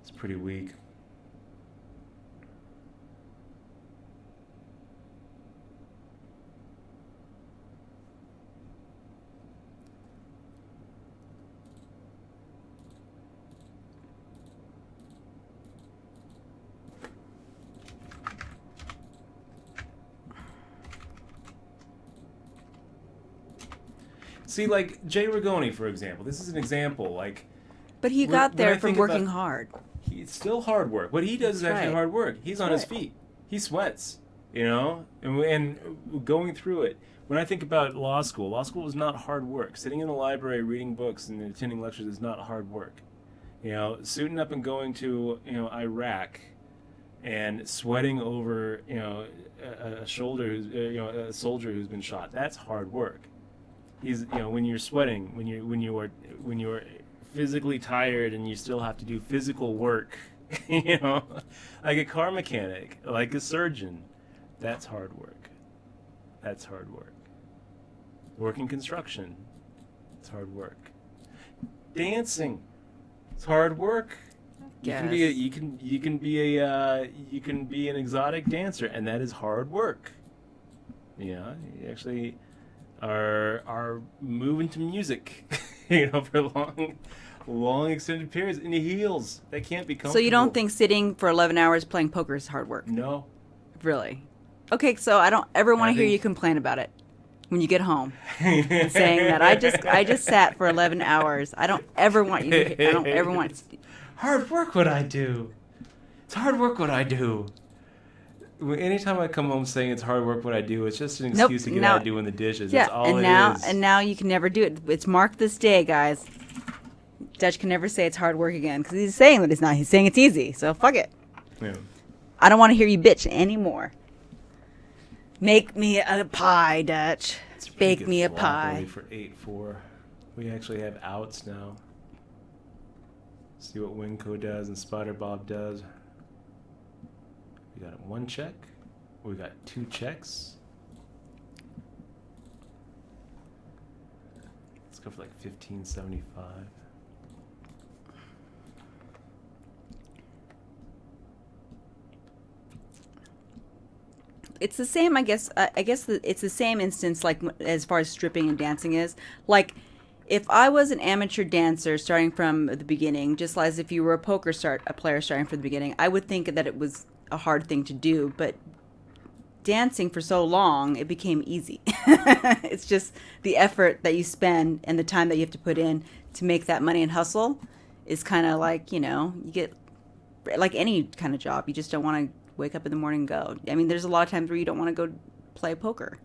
it's pretty weak. See, like Jay Rigoni, for example. This is an example. Like, But he got there from working hard. It's still hard work. What he does is actually hard work. He's on his feet. He sweats, and going through it. When I think about law school is not hard work. Sitting in a library, reading books, and attending lectures is not hard work. Suiting up and going to, Iraq and sweating over, a soldier who's been shot. That's hard work. When you're sweating, when you are physically tired and you still have to do physical work, like a car mechanic, like a surgeon, that's hard work. That's hard work. Working construction, it's hard work. Dancing, it's hard work. You can be an exotic dancer, and that is hard work. You actually are moving to music, for long extended periods in the heels. That can't be comfortable. So you don't think sitting for 11 hours playing poker is hard work? No. Really? Okay, so I don't ever want to hear you complain about it when you get home, saying that I just sat for 11 hours. I don't ever want you to. I don't ever want. Hard work what I do. It's hard work what I do. Anytime I come home saying it's hard work what I do, it's just an excuse to get out of doing the dishes. Yeah, that's all it is. And now you can never do it. It's marked this day, guys. Dutch can never say it's hard work again because he's saying that it's not. He's saying it's easy. So fuck it. Yeah. I don't want to hear you bitch anymore. Make me a pie, Dutch. Bake me a pie. For 8-4, we actually have outs now. See what Winco does and Spider Bob does. We got 1 check. We got 2 checks. Let's go for like 1575. It's the same, I guess. It's the same instance, like as far as stripping and dancing is. Like, if I was an amateur dancer starting from the beginning, just as if you were a player starting from the beginning, I would think that it was a hard thing to do. But dancing for so long, it became easy. It's just the effort that you spend and the time that you have to put in to make that money and hustle is kind of like, you get like any kind of job. You just don't want to wake up in the morning and go. I mean, there's a lot of times where you don't want to go play poker.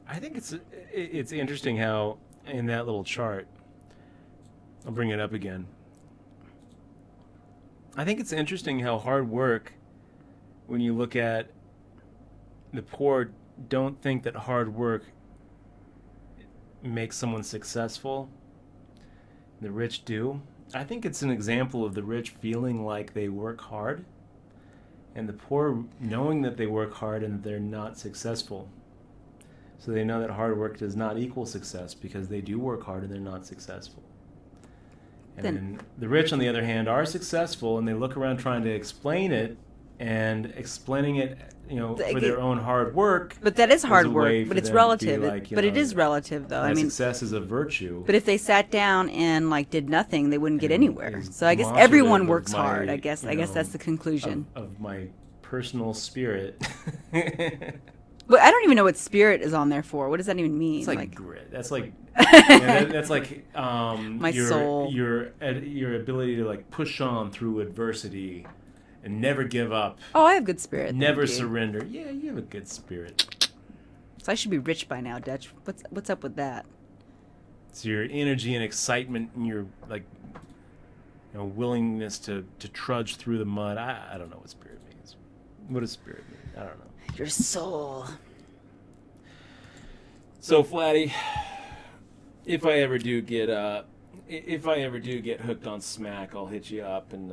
I think it's interesting how in that little chart, I'll bring it up again. I think it's interesting how hard work, when you look at the poor, don't think that hard work makes someone successful. The rich do. I think it's an example of the rich feeling like they work hard, and the poor knowing that they work hard and that they're not successful. So they know that hard work does not equal success because they do work hard and they're not successful. And then the rich, on the other hand, are successful, and they look around trying to explain it, and explaining it, for their own hard work. But that is hard a work. way But for it's them to be relative. like, But it is relative, though. I mean, success is a virtue. but if they sat down and did nothing, they wouldn't get anywhere. is So I guess demonstrative everyone of works my, hard. I guess that's the conclusion. Of my personal spirit. But I don't even know what spirit is on there for. What does that even mean? It's like grit. That's like that's like my your, soul. Your ability to push on through adversity and never give up. Oh, I have good spirit. Never surrender. Yeah, you have a good spirit. So I should be rich by now, Dutch. What's up with that? It's your energy and excitement and your willingness to trudge through the mud. I don't know what spirit means. What does spirit mean? I don't know. Your soul. So, Flatty, if I ever do get hooked on smack, I'll hit you up and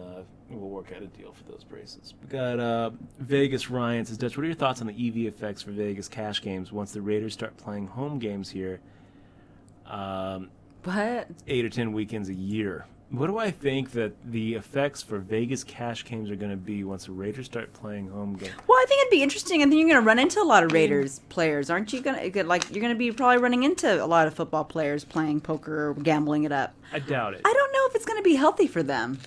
we'll work out a deal for those braces. We got Vegas Ryan says, Dutch, what are your thoughts on the EV effects for Vegas cash games once the Raiders start playing home games here? What? 8 or 10 weekends a year. What do I think that the effects for Vegas cash games are going to be once the Raiders start playing home games? Well, I think it'd be interesting. I think you're going to run into a lot of Raiders players, aren't you? You're going to be probably running into a lot of football players playing poker or gambling it up. I doubt it. I don't know if it's going to be healthy for them.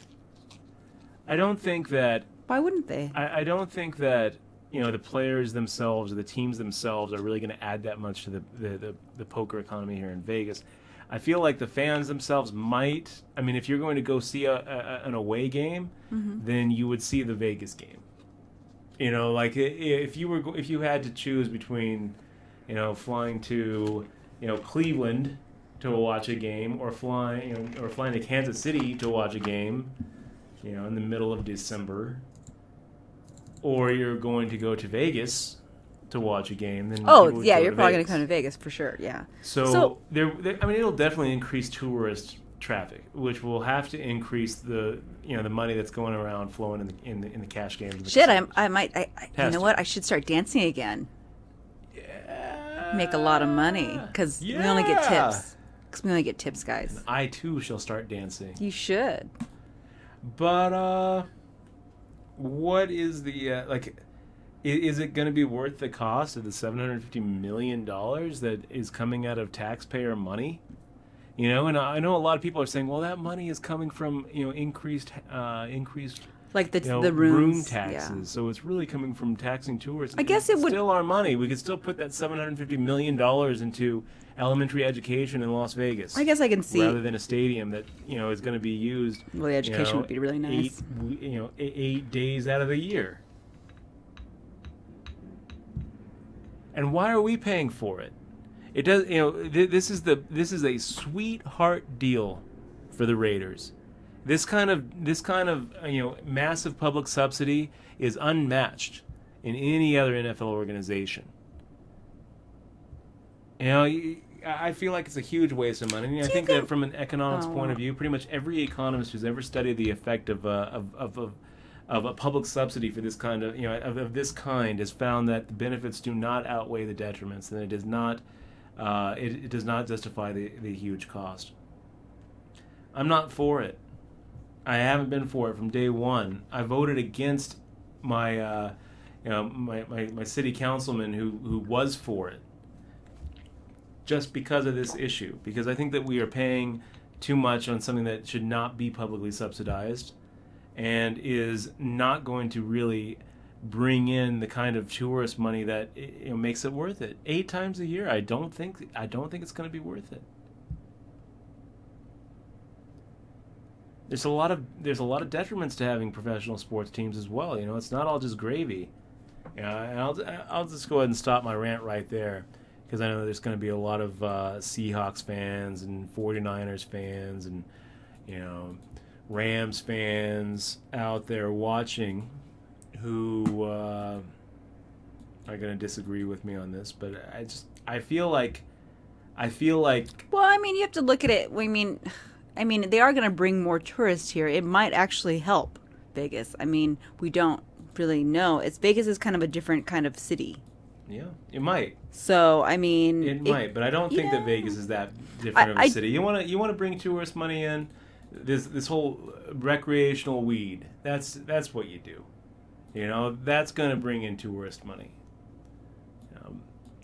I don't think that. Why wouldn't they? I don't think that the players themselves or the teams themselves are really going to add that much to the poker economy here in Vegas. I feel like the fans themselves might. I mean, if you're going to go see an away game, then you would see the Vegas game. If you had to choose between, flying to, Cleveland to watch a game or flying to Kansas City to watch a game, in the middle of December, or you're going to go to Vegas to watch a game, then you're probably going to come to Vegas for sure. Yeah. So it'll definitely increase tourist traffic, which will have to increase the money that's going around flowing in the cash games. Shit, I might. You know what? I should start dancing again. Yeah. Make a lot of money because we only get tips. Because we only get tips, guys. I too shall start dancing. You should. But what is the Is it going to be worth the cost of the $750 million that is coming out of taxpayer money? And I know a lot of people are saying, well, that money is coming from increased like the room taxes. Yeah. So it's really coming from taxing tourists. I guess it would still our money. We could still put that $750 million into elementary education in Las Vegas. I guess I can see, rather than a stadium that is going to be used. Well, the education would be really nice. 8 days out of the year. And why are we paying for it? It does. This is a sweetheart deal for the Raiders. This kind of massive public subsidy is unmatched in any other NFL organization. I feel like it's a huge waste of money. I think that from an economics point of view, pretty much every economist who's ever studied the effect of a public subsidy for this kind of this kind has found that the benefits do not outweigh the detriments, and it does not justify the huge cost. I'm not for it. I haven't been for it from day one. I voted against my my city councilman who was for it, just because of this issue. Because I think that we are paying too much on something that should not be publicly subsidized, and is not going to really bring in the kind of tourist money that makes it worth it. 8 times a year, I don't think it's going to be worth it. There's a lot of detriments to having professional sports teams as well. It's not all just gravy. And I'll just go ahead and stop my rant right there, because I know there's going to be a lot of Seahawks fans and 49ers fans and Rams fans out there watching who are going to disagree with me on this, but I feel like. Well, I mean, you have to look at it. I mean, they are going to bring more tourists here. It might actually help Vegas. I mean, we don't really know. Vegas is kind of a different kind of city. Yeah, it might. So, I mean, it might, but I don't think that Vegas is that different of a city. You want to bring tourist money in. this whole recreational weed. That's what you do. You know, that's going to bring in tourist money.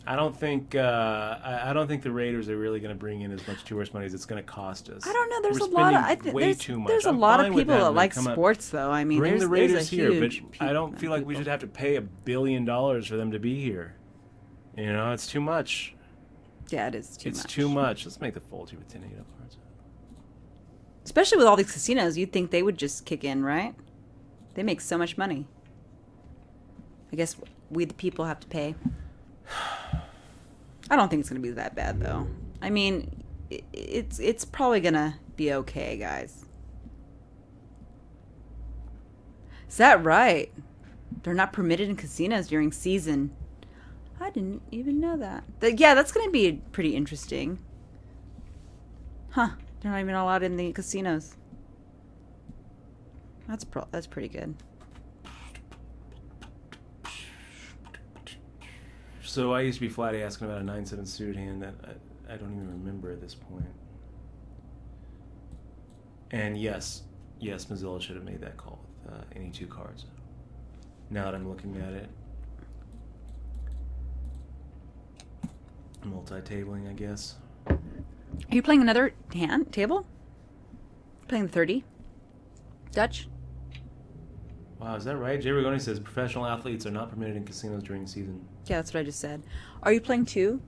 I don't think I don't think the Raiders are really going to bring in as much tourist money as it's going to cost us. I don't know. There's We're a lot of spending way too much. there's a I'm lot fine of with people them that to like come up- sports, though. I mean, Bring the there's Raiders a here, but huge I don't feel like we people. should have to pay $1 billion for them to be here. You know, it's too much. Yeah, it is too It's much. too much. Let's make the fold here with 10 8 up cards. Especially with all these casinos, you'd think they would just kick in, right? They make so much money. I guess we the people have to pay. I don't think it's going to be that bad, though. I mean, it's probably going to be okay, guys. Is that right? They're not permitted in casinos during season. I didn't even know that. Yeah, that's going to be pretty interesting. Huh. They're not even allowed in the casinos. That's pretty good. So I used to be flatty asking about a 9-7 suited hand that I don't even remember at this point. And yes, Mozilla should have made that call with any 2 cards. Now that I'm looking at it. Multi-tabling, I guess. Are you playing another table? Playing the 30? Dutch? Wow, is that right? Jay Rigoni says professional athletes are not permitted in casinos during season. Yeah, that's what I just said. Are you playing two?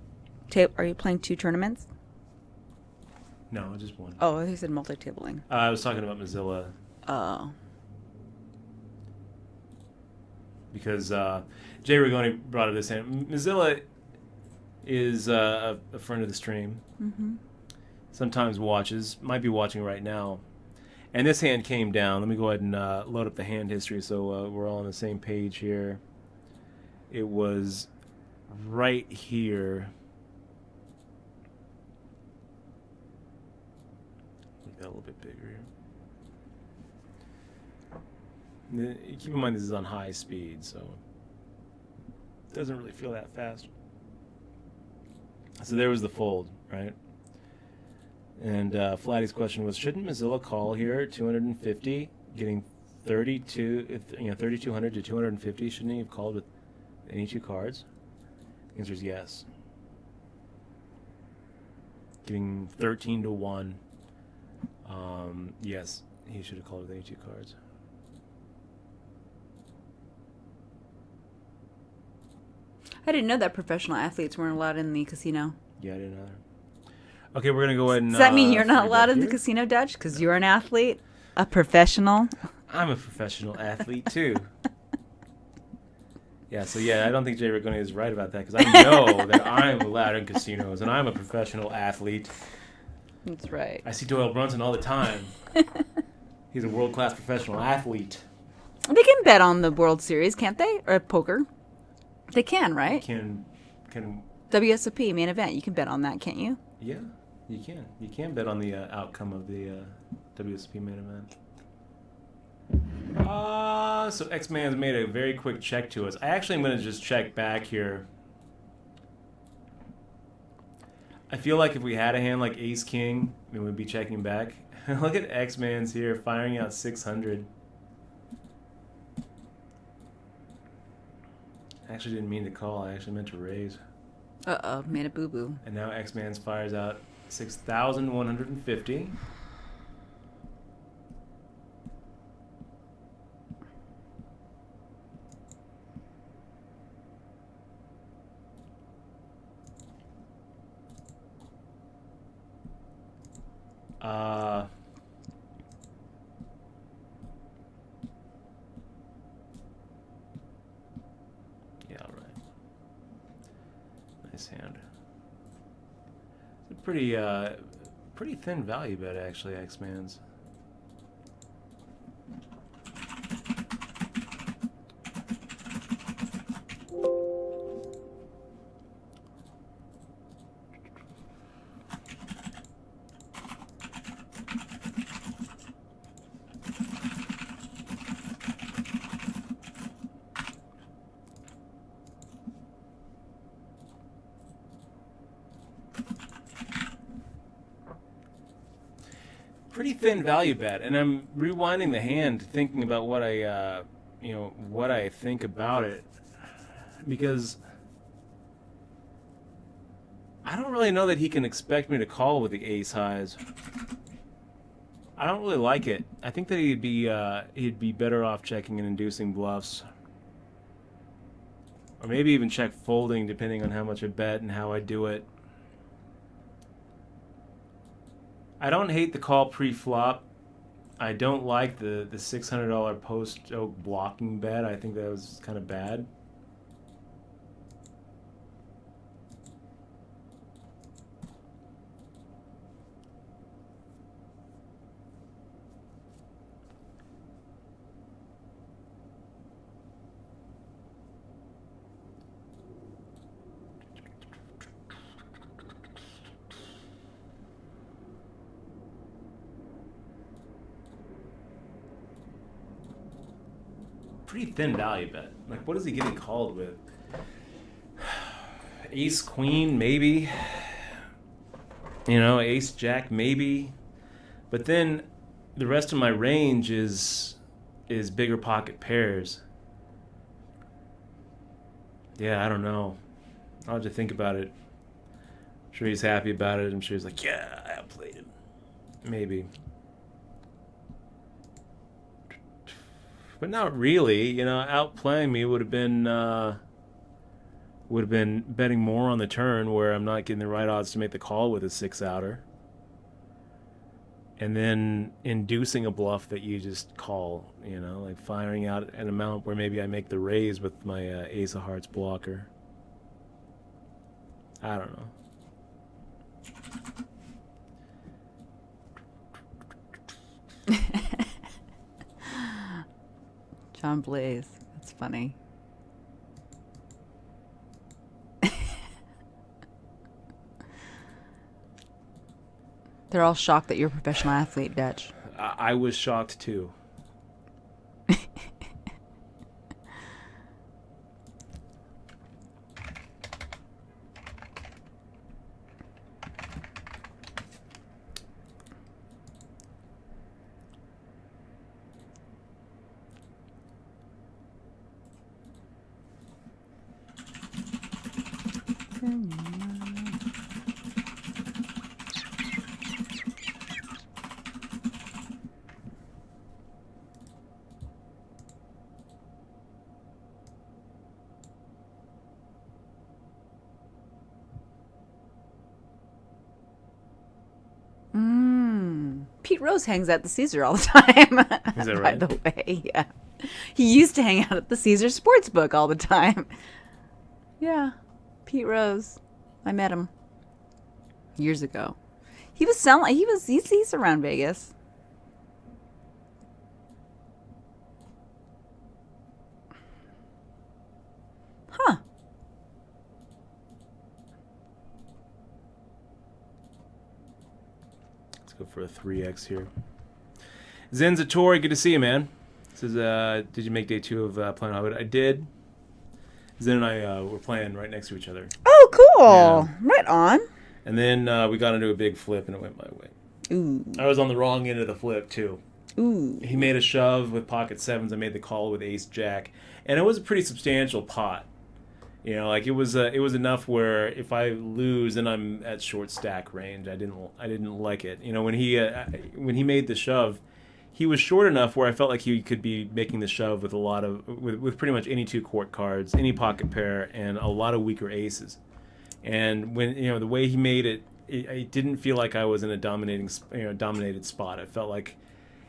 Are you playing 2 tournaments? No, just one. Oh, he said multi-tabling. I was talking about Mozilla. Oh. Because Jay Rigoni brought up this hand. Mozilla is a friend of the stream. Mm-hmm. Sometimes watches. Might be watching right now. And this hand came down. Let me go ahead and load up the hand history so we're all on the same page here. It was right here. Make that a little bit bigger here. Keep in mind this is on high speed, so it doesn't really feel that fast. So there was the fold, right? And Flatty's question was, shouldn't Mozilla call here 250, getting 3,200 to 250? Shouldn't he have called with any 2 cards? The answer is yes. Getting 13 to 1. Yes, he should have called with any 2 cards. I didn't know that professional athletes weren't allowed in the casino. Yeah, I didn't know that. Okay, we're going to go ahead and... Does that mean you're not free allowed bet in the here. casino, Dutch? Because you're an athlete? A professional? I'm a professional athlete, too. Yeah, so I don't think Jay Rigoni is right about that, because I know that I'm allowed in casinos, and I'm a professional athlete. That's right. I see Doyle Brunson all the time. He's a world-class professional athlete. They can bet on the World Series, can't they? Or poker? They can, right? Can WSOP, main event. You can bet on that, can't you? Yeah, you can. You can bet on the outcome of the WSP main event. So X-Man's made a very quick check to us. I actually am going to just check back here. I feel like if we had a hand like Ace-King, then we'd be checking back. Look at X-Man's here, firing out 600. I actually didn't mean to call. I actually meant to raise. Uh-oh, made a boo-boo. And now X-Man's fires out 6,150. Yeah, all right. Nice hand. It's a pretty thin value bet, actually, X-Man's. pretty thin value bet, and I'm rewinding the hand, thinking about what what I think about it, because I don't really know that he can expect me to call with the ace highs. I don't really like it. I think that he'd be better off checking and inducing bluffs, or maybe even check folding, depending on how much I bet and how I do it. I don't hate the call pre-flop. I don't like the $600 post-oak blocking bet. I think that was kind of bad. Pretty thin value bet. Like, what is he getting called with? Ace queen, maybe. You know, ace jack, maybe. But then the rest of my range is bigger pocket pairs. Yeah, I don't know. I'll have to think about it. I'm sure he's happy about it. I'm sure he's like, yeah, I outplayed him. Maybe. But not really, you know. Outplaying me would have been betting more on the turn, where I'm not getting the right odds to make the call with a 6-outer, and then inducing a bluff that you just call. You know, like firing out an amount where maybe I make the raise with my ace of hearts blocker. I don't know. John Blaze. That's funny. They're all shocked that you're a professional athlete, Dutch. I was shocked too. Pete Rose hangs out at the Caesar all the time. Is that By right? the way, yeah. He used to hang out at the Caesar Sportsbook all the time. Yeah, Pete Rose. I met him years ago. He was selling. He's around Vegas. Huh. Let's go for a 3x here. Zenzatori, good to see you, man. Says, did you make day 2 of Planet Hollywood? I did. Zen and I were playing right next to each other. Oh, cool. Yeah. Right on. And then we got into a big flip, and it went my way. Ooh. I was on the wrong end of the flip, too. Ooh. He made a shove with pocket sevens. I made the call with ace jack. And it was a pretty substantial pot. You know, like it was enough where if I lose, then I'm at short stack range. I didn't like it. You know, when he made the shove, he was short enough where I felt like he could be making the shove with with pretty much any 2 court cards, any pocket pair, and a lot of weaker aces. And when the way he made it, it didn't feel like I was in a dominated spot. It felt like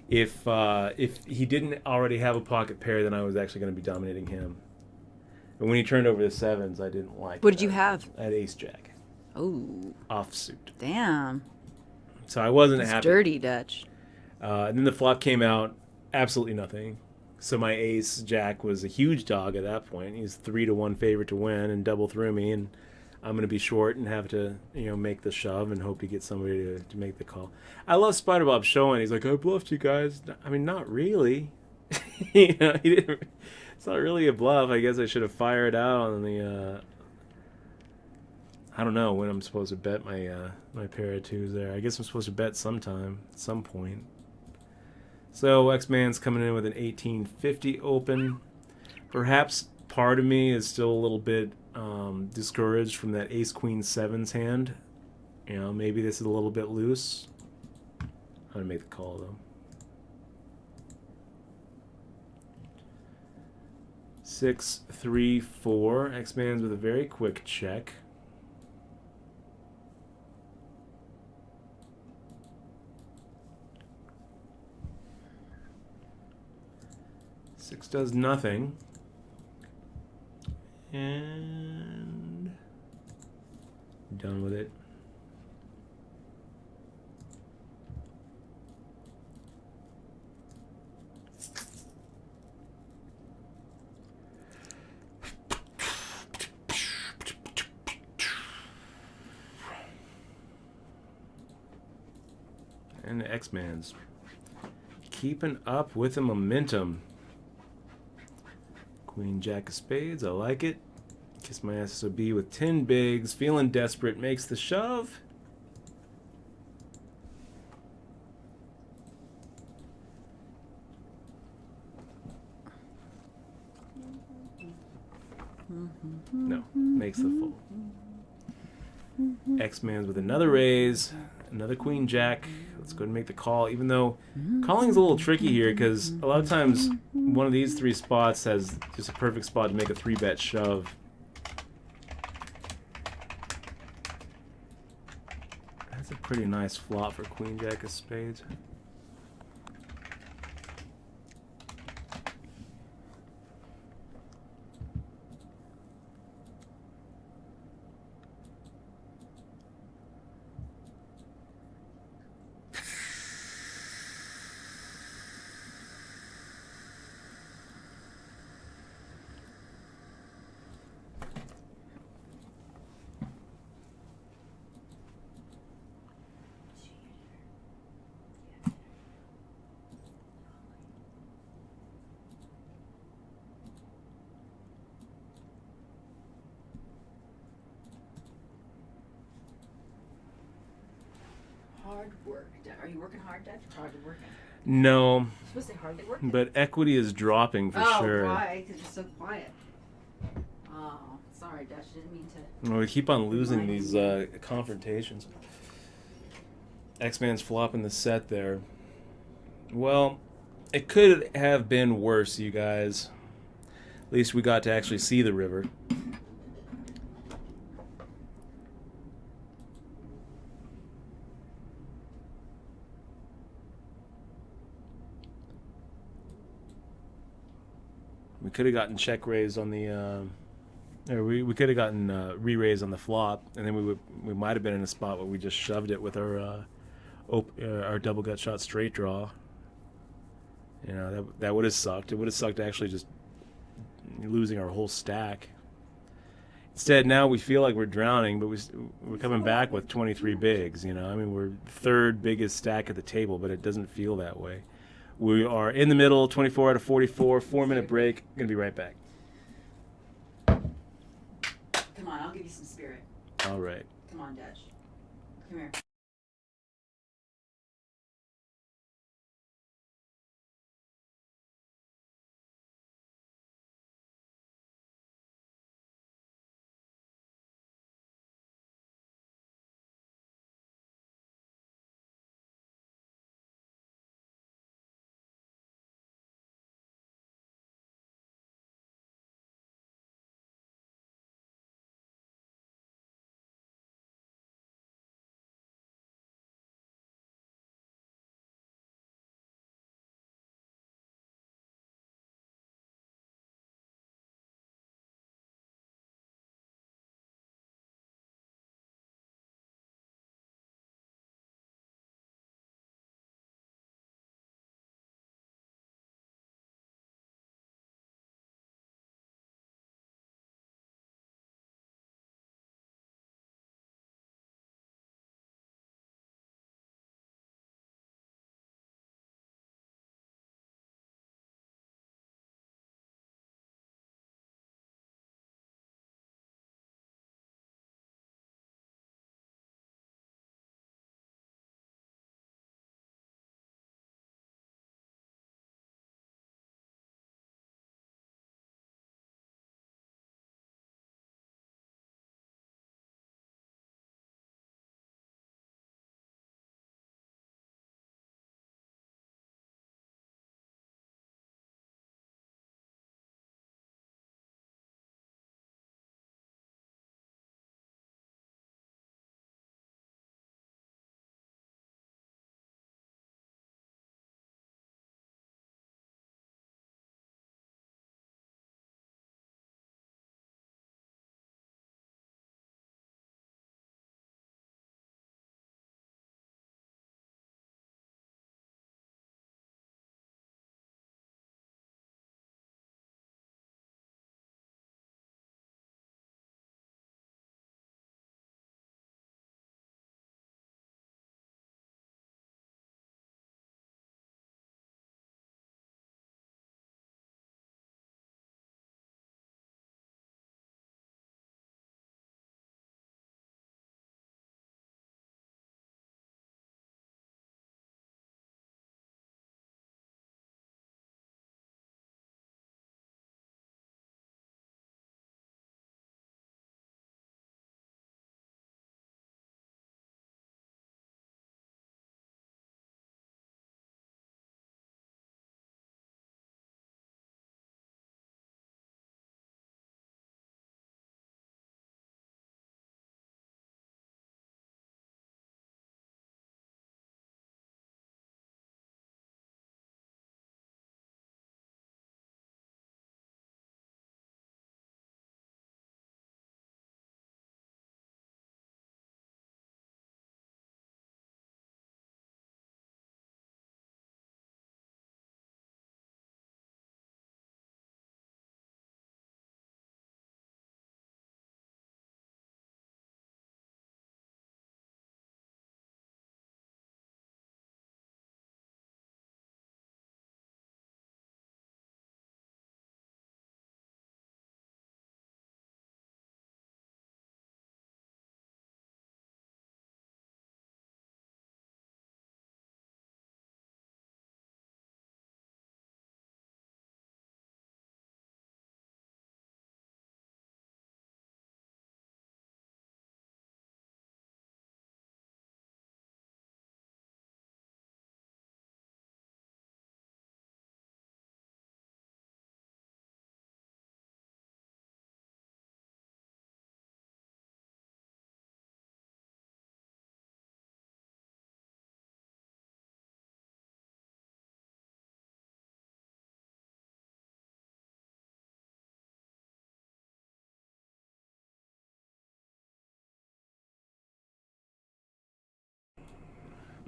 if he didn't already have a pocket pair, then I was actually going to be dominating him. But when he turned over the sevens, I didn't like. What did you have? I had ace jack. Oh. Offsuit. Damn. So I wasn't It's happy. dirty, Dutch. And then the flop came out, absolutely nothing. So my ace jack was a huge dog at that point. He was 3-1 favorite to win and double through me, and I'm going to be short and have to make the shove and hope to get somebody to make the call. I love Spider Bob showing. He's like, I bluffed you guys. I mean, not really. He didn't. It's not really a bluff. I guess I should have fired out on the. I don't know when I'm supposed to bet my my pair of twos there. I guess I'm supposed to bet sometime, at some point. So X-Man's coming in with an 1850 open. Perhaps part of me is still a little bit discouraged from that Ace Queen Sevens hand. You know, maybe this is a little bit loose. I'm gonna make the call though. 6-3-4. X-Man's with a very quick check. Six does nothing. And done with it. And the X-Man's keeping up with the momentum. Queen Jack of Spades, I like it. Kiss my ass SOB with 10 bigs. Feeling desperate, makes the shove. No, makes the fold. X-Man's with another raise. Another Queen Jack. Let's go and make the call, even though calling's a little tricky here because a lot of times one of these three spots has just a perfect spot to make a 3-bet shove. That's a pretty nice flop for Queen Jack of Spades. Hard work. Are you working hard, Dad? Hard working. No, You're supposed to say hardly working. but equity is dropping for sure. Oh, why? Because you're so quiet. Oh, sorry, Dad. I didn't mean to. Well, we keep on losing these confrontations. X-Man's flopping the set there. Well, it could have been worse, you guys. At least we got to actually see the river. We could have gotten check raised on the, or we could have gotten re-raised on the flop, and then we might have been in a spot where we just shoved it with our double gut shot straight draw. You know, that would have sucked. It would have sucked actually just losing our whole stack. Instead, now we feel like we're drowning, but we're coming back with 23 bigs. You know, I mean, we're third biggest stack at the table, but it doesn't feel that way. We are in the middle, 24 out of 44, 4-minute break. Gonna be right back. Come on, I'll give you some spirit. All right. Come on, Dutch. Come here.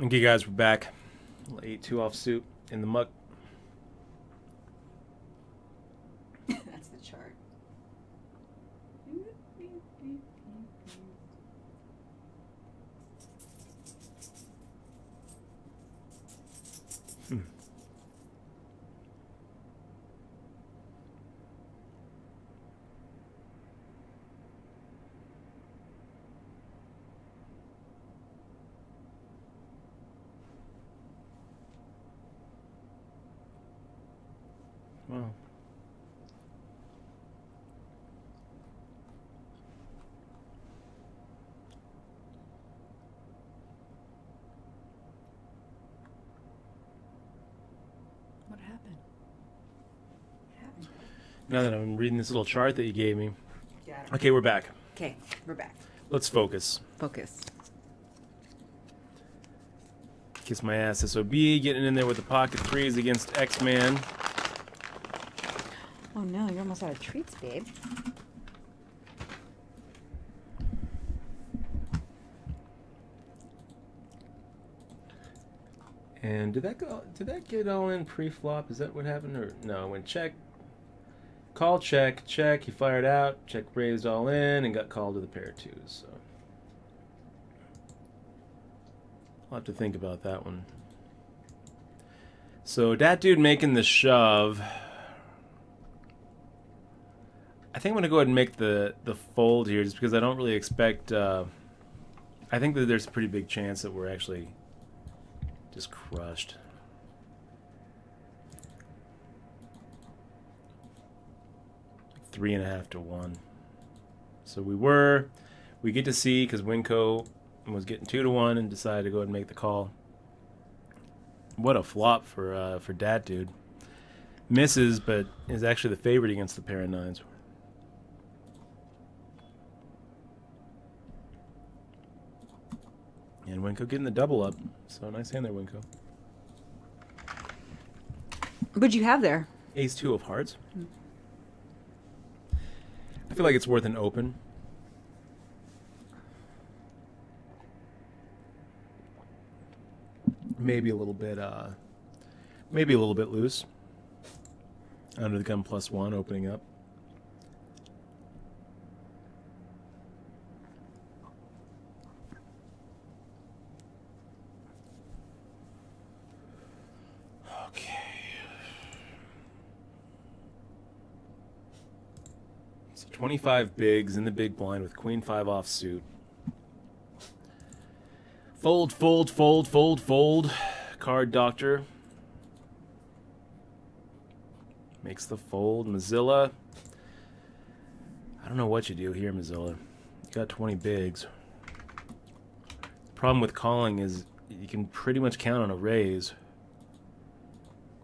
Okay, guys, we're back. 8-2 offsuit in the muck. That's the chart. Wow. What happened? Now that I'm reading this little chart that you gave me. Yeah. Okay, we're back. Okay, we're back. Let's focus. Focus. Kiss my ass, SOB. Getting in there with the pocket freeze against X-Man. Oh no, you're almost out of treats, babe. And did that get all in pre-flop? Is that what happened? Or no, when check, call, check, check, he fired out, check raised all in, and got called to the pair of twos. So I'll have to think about that one. So that dude making the shove. I think I'm gonna go ahead and make the fold here, just because I don't really expect. I think that there's a pretty big chance that we're actually just crushed. Like 3.5 to 1. So we get to see, because Winco was getting 2 to 1 and decided to go ahead and make the call. What a flop for Dat Dude. Misses, but is actually the favorite against the pair of nines. And Winco getting the double up. So nice hand there, Winco. What'd you have there? Ace-2 of hearts. I feel like it's worth an open. Maybe a little bit loose. Under the gun +1 opening up. Okay. So 25 bigs in the big blind with queen 5 offsuit. Fold, fold, fold, fold, fold. Card doctor. Makes the fold. Mozilla. I don't know what you do here, Mozilla. You got 20 bigs. The problem with calling is you can pretty much count on a raise.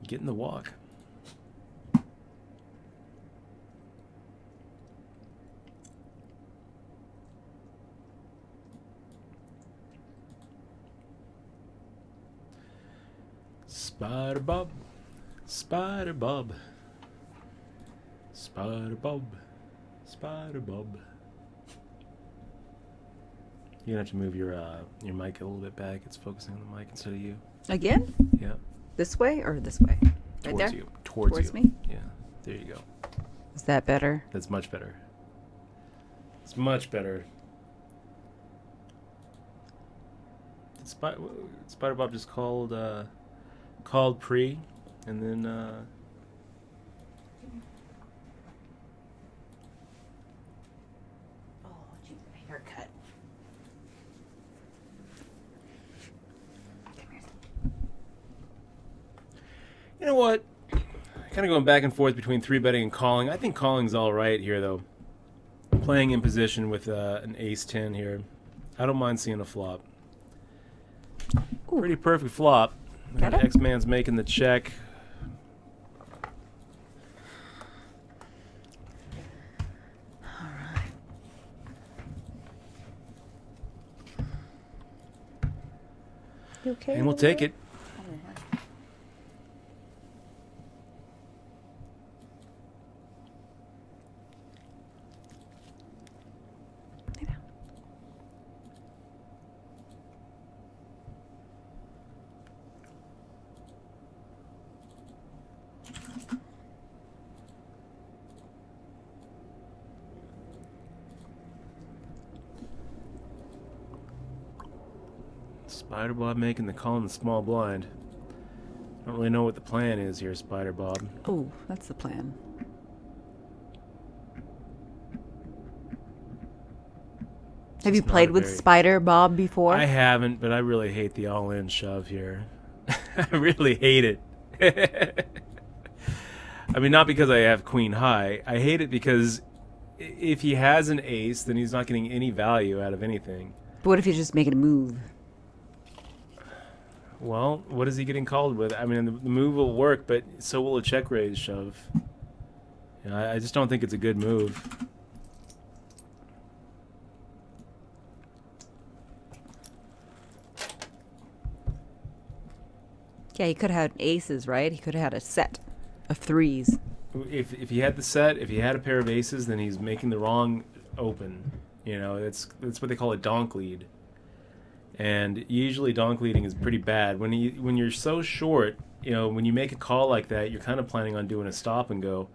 Get in the walk. Spider Bob, Spider Bob, Spider Bob, Spider Bob. You're gonna have to move your mic a little bit back. It's focusing on the mic instead of you. Again? Yeah. This way or this way? Right Towards there? you. Towards you. me? Yeah. There you go. Is that better? That's much better. It's much better. Did Spider Bob just called pre, and then Oh, geez, a haircut. Come here. you know what? Kind of going back and forth between 3-betting and calling. I think calling's all right here, though. Playing in position with an ace-10 here. I don't mind seeing a flop. Ooh. Pretty perfect flop. Got it? X-Man's making the check. All right. You okay? And we'll take it. Spider Bob making the call in the small blind. I don't really know what the plan is here, Spider Bob. Oh, that's the plan. Have you It's not played a with very- Spider Bob before? I haven't, but I really hate the all-in shove here. I really hate it. I mean, not because I have queen high. I hate it because if he has an ace, then he's not getting any value out of anything. But what if you're just making a move? Well, what is he getting called with? I mean, the move will work, but so will a check raise shove. You know, I just don't think it's a good move. Yeah, he could have had aces, right? He could have had a set of threes. If he had the set, if he had a pair of aces, then he's making the wrong open. You know, that's what they call a donk lead. And usually donk leading is pretty bad. When you're so short, you know, when you make a call like that, you're kind of planning on doing a stop and go,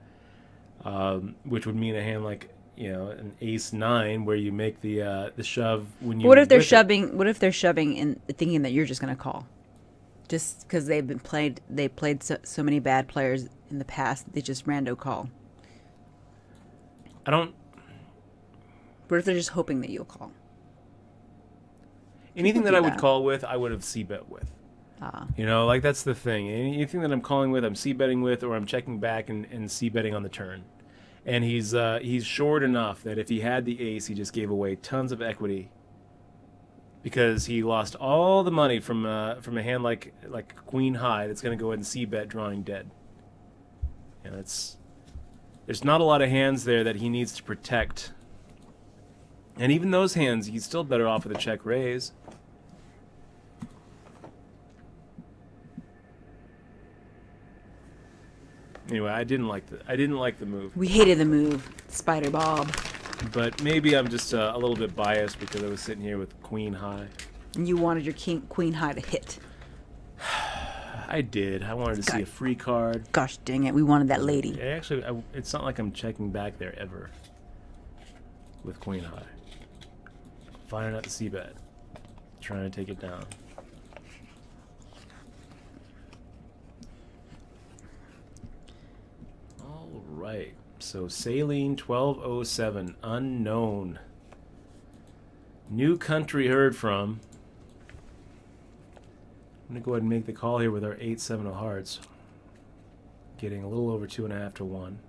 which would mean a hand like, you know, an ace 9 where you make the shove when you. What if they're whip it. shoving? What if they're shoving and thinking that you're just going to call? Just because they played so many bad players in the past, they just rando call. I don't. What if they're just hoping that you'll call? Anything People that do I would that. call with, I would have c-bet with. You know, like that's the thing. Anything that I'm calling with, I'm c-betting with, or I'm checking back and c-betting on the turn. And he's short enough that if he had the ace, he just gave away tons of equity. Because he lost all the money from a hand like queen high that's going to go ahead and c-bet drawing dead. And there's not a lot of hands there that he needs to protect. And even those hands, he's still better off with a check raise. Anyway, I didn't like the move. We hated the move, Spider Bob. But maybe I'm just a little bit biased because I was sitting here with queen high. And you wanted your queen high to hit. I did. I wanted to see a free card. Gosh dang it, we wanted that lady. Actually, it's not like I'm checking back there ever with queen high. Finding out the c-bet. Trying to take it down. All right. So saline 1207, unknown. New country heard from. I'm going to go ahead and make the call here with our 8-7 of hearts. Getting a little over 2.5 to 1.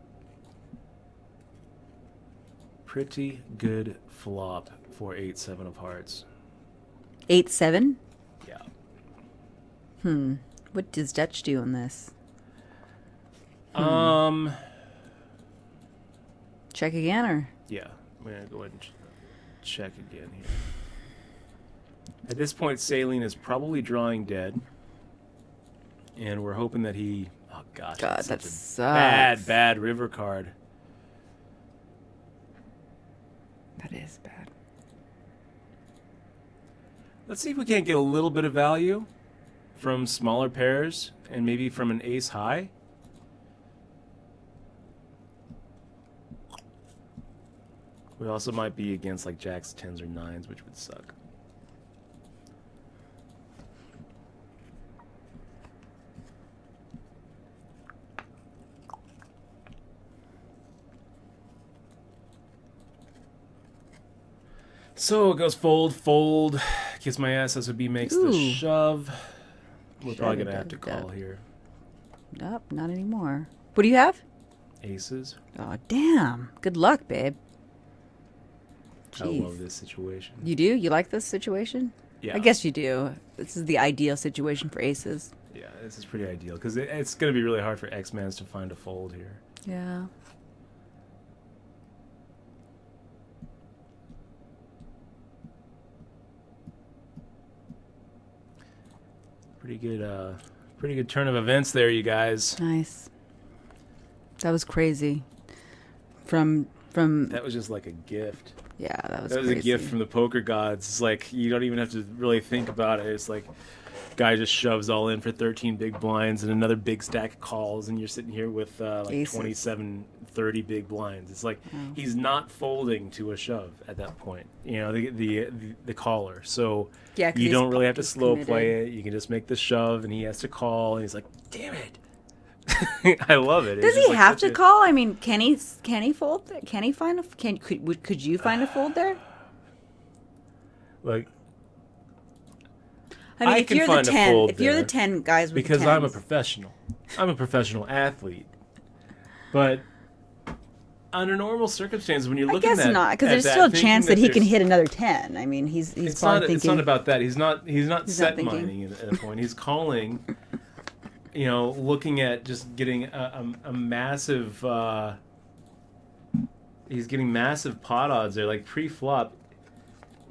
Pretty good flop for 8-7 of hearts. 8-7. Yeah. What does Dutch do in this? Check again, or Yeah. I'm going to go ahead and check again here. At this point, Saline is probably drawing dead. And we're hoping that he... Oh, gosh. God, that's that such a sucks. bad river card. That is bad. Let's see if we can't get a little bit of value from smaller pairs and maybe from an ace high. We also might be against like jacks, 10s, or 9s, which would suck. So it goes fold, fold. Kiss my ass. SOB makes the Ooh. shove. We're probably going to have to Shove-a-dub-dub. call here. Nope, not anymore. What do you have? Aces. Oh, damn. Good luck, babe. I Jeez. love this situation. You do? You like this situation? Yeah. I guess you do. This is the ideal situation for aces. Yeah, this is pretty ideal because it's going to be really hard for X-Mans to find a fold here. Yeah. Pretty good turn of events there, you guys. Nice. That was crazy. From That was just like a gift. yeah, that was That was crazy. a gift from the poker gods. It's like you don't even have to really think about it. It's like guy just shoves all in for 13 big blinds and another big stack of calls, and you're sitting here with like Aces. 27 30 big blinds. It's like he's not folding to a shove at that point. You know, the caller. So Yeah, 'cause you he's don't really have to slow committed. play it. You can just make the shove, and he has to call, and he's like, damn it. I love it. Does It's just he like have such to a- call? I mean, can he fold? Can he find a? Could you find a fold there? Like, I mean, I if can you're the find a 10, fold if you're the there 10 guys with because the I'm a 10s. professional. I'm a professional athlete. But under normal circumstances, when you're I looking guess at not, because at there's that, still a thinking chance that he can there's- hit another 10. I mean, he's It's probably not. thinking. It's not about that. He's not not set thinking. mining at a point. He's calling. You know, looking at just getting a massive. He's getting massive pot odds there, like pre-flop.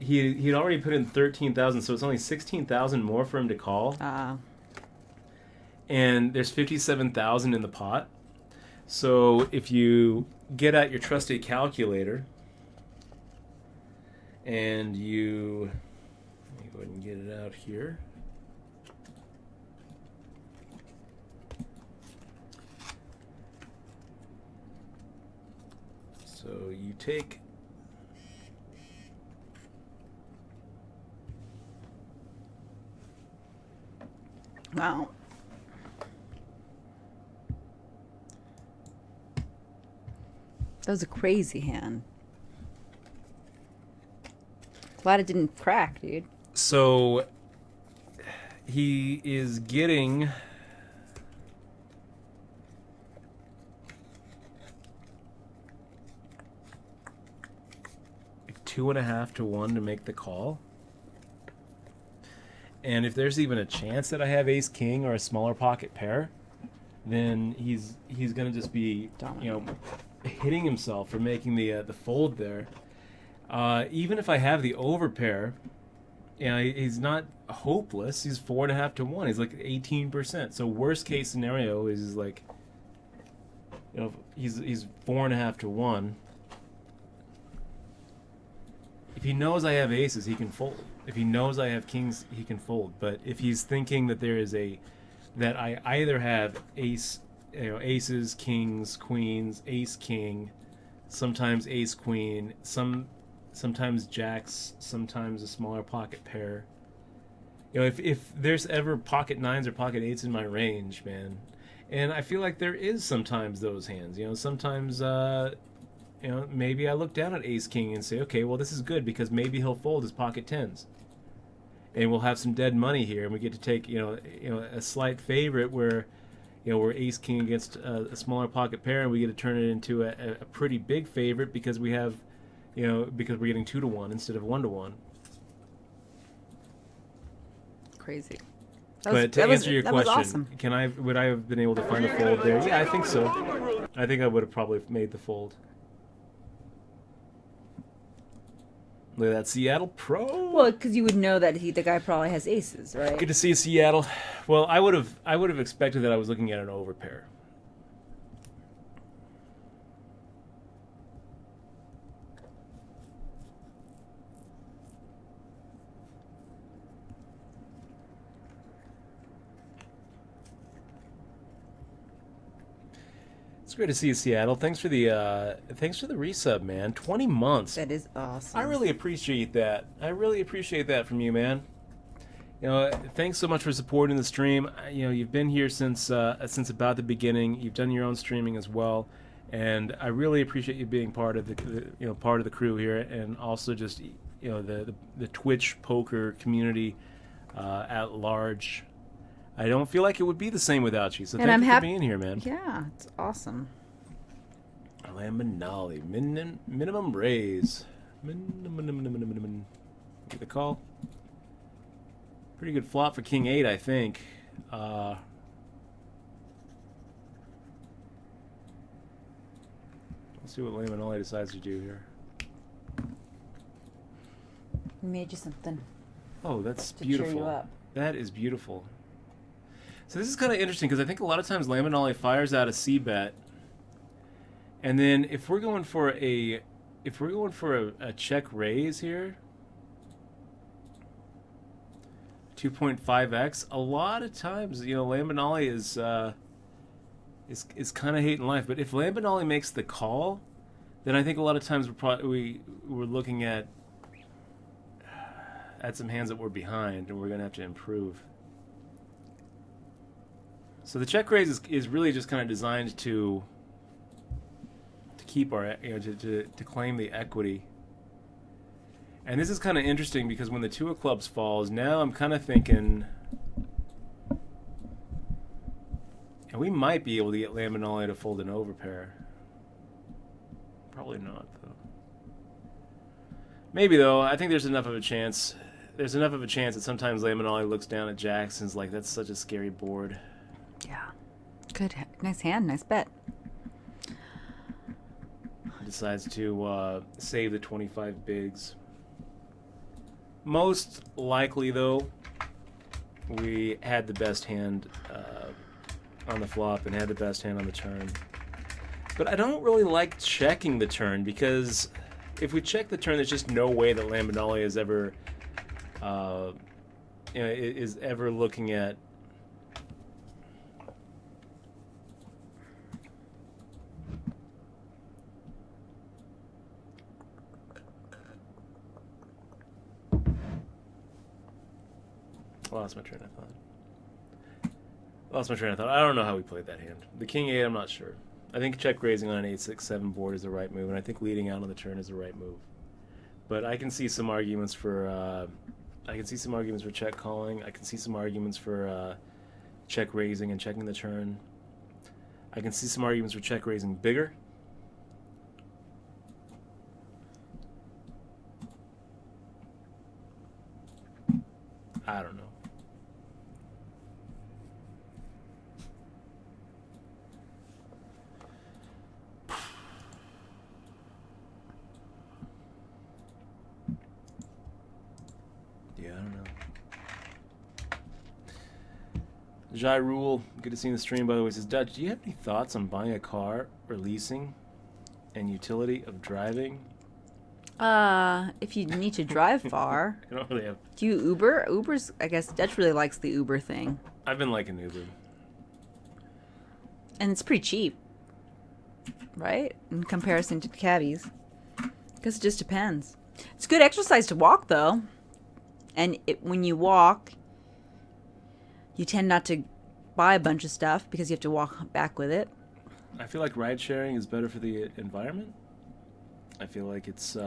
He'd already put in 13,000, so it's only 16,000 more for him to call. And there's 57,000 in the pot. So if you get out your trusty calculator and you, let me go ahead and get it out here. So you take Wow. That was a crazy hand. Glad it didn't crack, dude. So he is getting like 2.5 to 1 to make the call. And if there's even a chance that I have ace king or a smaller pocket pair, then he's gonna just be hitting himself for making the fold there. Even if I have the overpair, he's not hopeless. He's 4.5 to 1. He's like 18%. So worst case scenario is like, he's 4.5 to 1. If he knows I have aces, he can fold. If he knows I have kings, he can fold. But if he's thinking that that I either have aces, kings, queens, ace king, sometimes ace queen, sometimes jacks, sometimes a smaller pocket pair. If there's ever pocket nines or pocket eights in my range, man, and I feel like there is sometimes those hands. Sometimes maybe I look down at ace king and say, okay, well this is good because maybe he'll fold his pocket tens, and we'll have some dead money here, and we get to take a slight favorite where we're ace king against a smaller pocket pair, and we get to turn it into a pretty big favorite because we have. Because we're getting 2 to 1 instead of 1 to 1. Crazy. But to answer your question, awesome. Would I have been able to find a fold there? Yeah, I think so. I think I would have probably made the fold. Look at that Seattle Pro. Well, because you would know that the guy probably has aces, right? Good to see you, Seattle. Well, I would have expected that I was looking at an overpair. It's great to see you, Seattle. Thanks for the resub, man. 20 months. That is awesome. I really appreciate that. I really appreciate that from you, man. Thanks so much for supporting the stream. You've been here since about the beginning. You've done your own streaming as well, and I really appreciate you being part of the crew here, and also just the Twitch poker community at large. I don't feel like it would be the same without you. So thank you for being here, man. Yeah, it's awesome. Laminali, minimum raise. Minimum. Get the call. Pretty good flop for King 8, I think. Let's see what Laminali decides to do here. We made you something. Oh, that's to beautiful. Cheer you up. That is beautiful. So this is kind of interesting because I think a lot of times Laminali fires out a C-bet, and then if we're going for a check raise here, 2.5x, a lot of times Laminali is kind of hating life. But if Lambanelli makes the call, then I think a lot of times we're looking at some hands that we're behind, and we're going to have to improve. So the check raise is really just kind of designed to keep our, to claim the equity. And this is kind of interesting because when the 2 of clubs falls, now I'm kind of thinking, and we might be able to get Lambanelli to fold an overpair. Probably not, though. Maybe, though. I think there's enough of a chance. There's enough of a chance that sometimes Lambanelli looks down at Jackson's like, that's such a scary board. Yeah. Good. Nice hand. Nice bet. Decides to save the 25 bigs. Most likely, though, we had the best hand on the flop and had the best hand on the turn. But I don't really like checking the turn because if we check the turn, there's just no way that Lambanelli is ever, is ever looking at. Lost my train of thought. I don't know how we played that hand. The king 8, I'm not sure. I think check raising on an 8-6-7 board is the right move, and I think leading out on the turn is the right move. But I can see some arguments for check calling. I can see some arguments for check raising and checking the turn. I can see some arguments for check raising bigger. I don't know. Yeah, I don't know. Jai Rule, good to see you in the stream, by the way, says, Dutch, do you have any thoughts on buying a car or leasing and utility of driving? If you need to drive far. I don't really have. Do you Uber? Uber's, I guess, Dutch really likes the Uber thing. I've been liking Uber. And it's pretty cheap, right? In comparison to cabbies. Because it just depends. It's good exercise to walk, though. And when you walk, you tend not to buy a bunch of stuff because you have to walk back with it. I feel like ride sharing is better for the environment. I feel like it's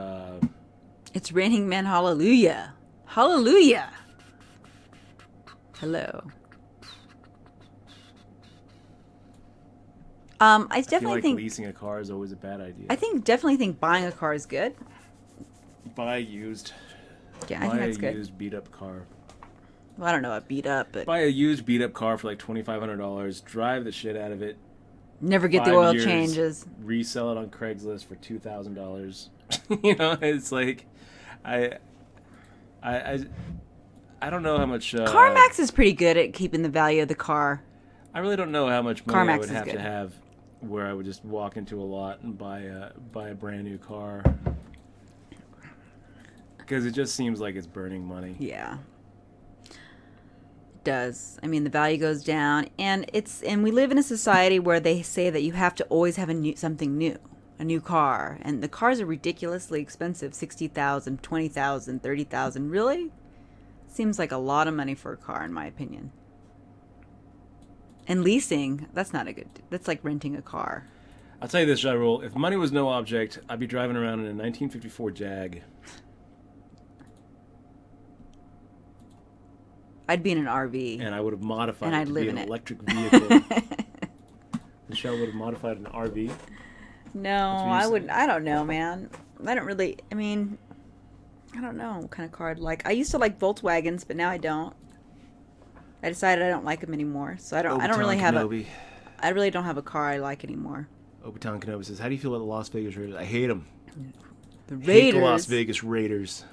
raining men, hallelujah. Hallelujah. Hello. I definitely think leasing a car is always a bad idea. I definitely think buying a car is good. Buy used. Yeah, I think that's good. Buy a used beat up car. Well, I don't know about beat up, but buy a used beat up car for like $2,500. Drive the shit out of it. Never get the oil changes. Resell it on Craigslist for $2,000. You know, it's like, I don't know how much. CarMax is pretty good at keeping the value of the car. I really don't know how much money CarMax I would have good. to have, where I would just walk into a lot and buy a brand new car. Because it just seems like it's burning money. Yeah. Does. I mean, the value goes down, and we live in a society where they say that you have to always have something new, a new car, and the cars are ridiculously expensive, $60,000, $20,000, $30,000. Really? Seems like a lot of money for a car, in my opinion. And leasing, that's like renting a car. I'll tell you this, Jairul, if money was no object, I'd be driving around in a 1954 Jag. I'd be in an RV. And I would have modified it to live be in an it. electric vehicle. Michelle would have modified an RV. No, I wouldn't. I don't know, man. I don't really. I mean, I don't know what kind of car I'd like. I used to like Volkswagens, but now I don't. I decided I don't like them anymore, so I don't really have Kenobi. I really don't have a car I like anymore. Obiton Kenobi says, "How do you feel about the Las Vegas Raiders?" I hate them. The Raiders. Hate the Las Vegas Raiders.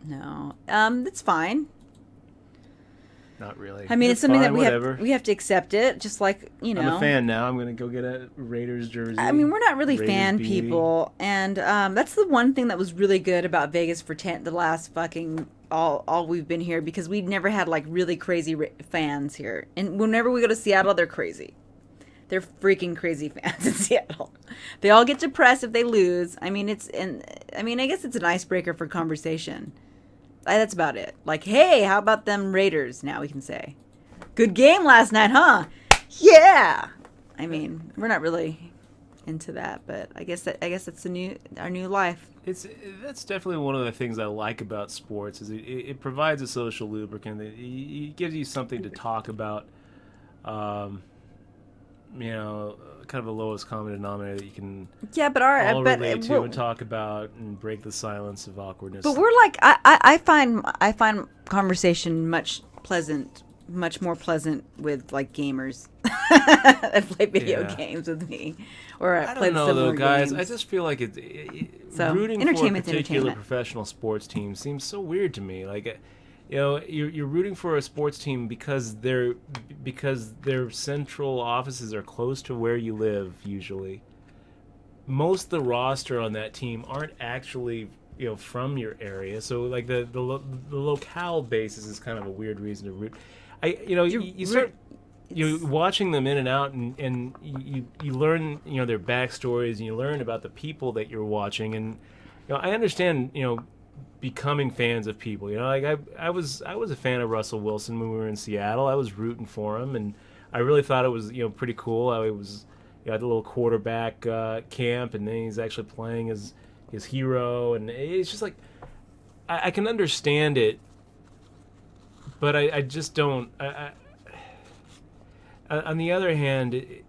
No, it's fine. Not really. I mean, it's something fine, that we have to accept it, just like, you know. I'm a fan now. I'm going to go get a Raiders jersey. I mean, we're not really Raiders fan beanie. people, and that's the one thing that was really good about Vegas for the last fucking all we've been here, because we've never had like really crazy fans here, and whenever we go to Seattle, they're crazy. They're freaking crazy fans in Seattle. They all get depressed if they lose. I mean, I guess it's an icebreaker for conversation. That's about it. Like, hey, how about them Raiders? Now we can say, good game last night, huh? Yeah. I mean, we're not really into that, but I guess that's our new life. That's definitely one of the things I like about sports is it provides a social lubricant. It gives you something to talk about. Kind of a lowest common denominator that you can relate to and talk about and break the silence of awkwardness. But we're like, I find conversation much more pleasant with like gamers that play video games with me, or I don't know though, guys. Games. I just feel like rooting for a particular professional sports team seems so weird to me. Like, you're rooting for a sports team because their central offices are close to where you live. Usually, most of the roster on that team aren't actually from your area. So like the locale basis is kind of a weird reason to root. You start watching them in and out, and you learn their backstories, and you learn about the people that you're watching, and I understand becoming fans of people. Like I was a fan of Russell Wilson when we were in Seattle. I was rooting for him, and I really thought it was pretty cool. I was at the little quarterback camp, and then he's actually playing as his hero, and it's just like I can understand it, but I just don't. On the other hand, it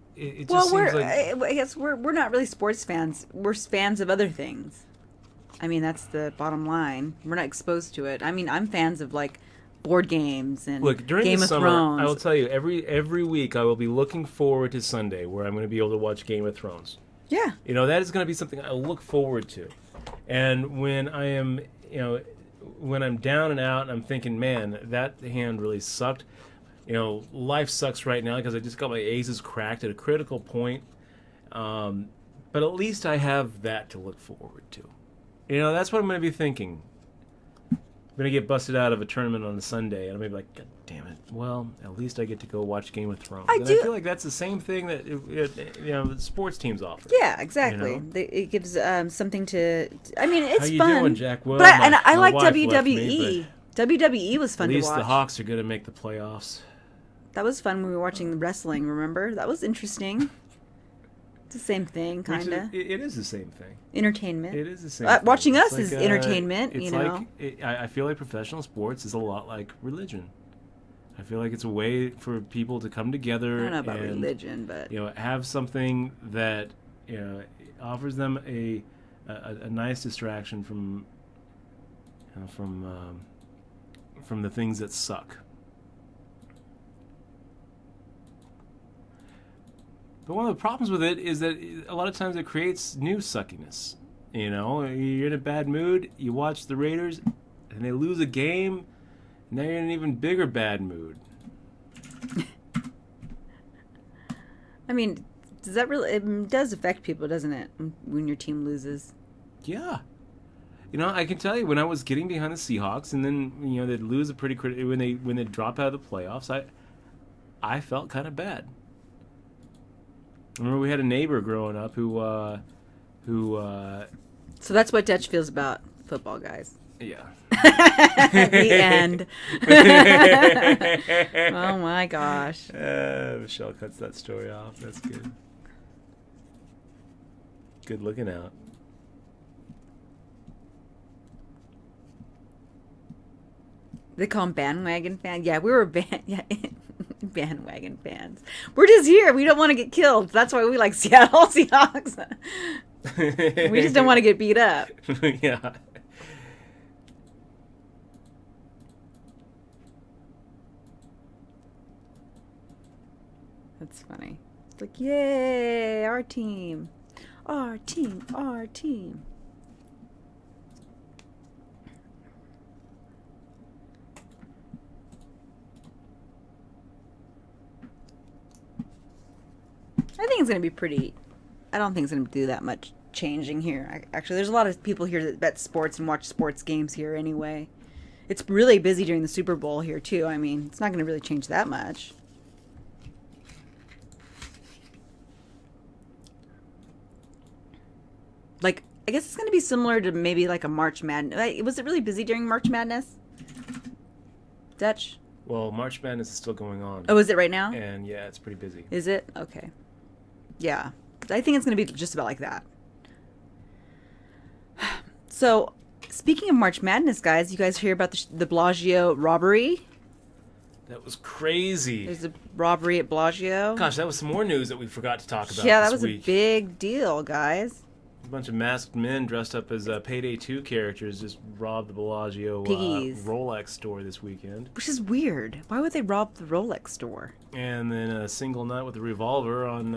just seems like I guess we're not really sports fans. We're fans of other things. I mean, that's the bottom line. We're not exposed to it. I mean, I'm fans of like board games and during Game the of summer, Thrones. I will tell you, every week I will be looking forward to Sunday where I'm going to be able to watch Game of Thrones. Yeah. That is going to be something I look forward to. And when I am, when I'm down and out and I'm thinking, man, that hand really sucked. Life sucks right now because I just got my aces cracked at a critical point. But at least I have that to look forward to. That's what I'm going to be thinking. I'm going to get busted out of a tournament on a Sunday, and I'm going to be like, God damn it. Well, at least I get to go watch Game of Thrones. I feel like that's the same thing that sports teams offer. Yeah, exactly. It gives something to. I mean, it's fun. How you doing, Jack? Well, I like WWE. WWE was fun to watch. At least the Hawks are going to make the playoffs. That was fun when we were watching wrestling, remember? That was interesting. It's the same thing, kind of. It is the same thing. Entertainment. It is the same thing. Watching us is entertainment, I feel like professional sports is a lot like religion. I feel like it's a way for people to come together. I don't know about religion, but have something that offers them a nice distraction from the things that suck. But one of the problems with it is that a lot of times it creates new suckiness. You're in a bad mood, you watch the Raiders, and they lose a game, and now you're in an even bigger bad mood. I mean, it does affect people, doesn't it, when your team loses? Yeah. I can tell you, when I was getting behind the Seahawks, and then, they'd lose when they drop out of the playoffs, I felt kind of bad. I remember we had a neighbor growing up who. So that's what Dutch feels about football, guys. Yeah. The end. Oh my gosh. Michelle cuts that story off. That's good. Good looking out. They call them bandwagon fans. Yeah, we were bandwagon fans. We're just here. We don't want to get killed. That's why we like Seattle Seahawks. We just don't want to get beat up. Yeah. That's funny. It's like, yay, our team. Our team. Our team. I think it's going to be pretty. I don't think it's going to do that much changing here. Actually, there's a lot of people here that bet sports and watch sports games here anyway. It's really busy during the Super Bowl here, too. I mean, it's not going to really change that much. Like, I guess it's going to be similar to maybe like a March Madness. Was it really busy during March Madness? Dutch? Well, March Madness is still going on. Oh, is it right now? And yeah, it's pretty busy. Is it? Okay. Yeah. I think it's going to be just about like that. So, speaking of March Madness, guys, you guys hear about the Bellagio robbery? That was crazy. There's a robbery at Bellagio. Gosh, that was some more news that we forgot to talk about. Yeah, that this was week. a big deal, guys. A bunch of masked men dressed up as Payday 2 characters just robbed the Bellagio Rolex store this weekend. Which is weird. Why would they rob the Rolex store? And then a single nut with a revolver on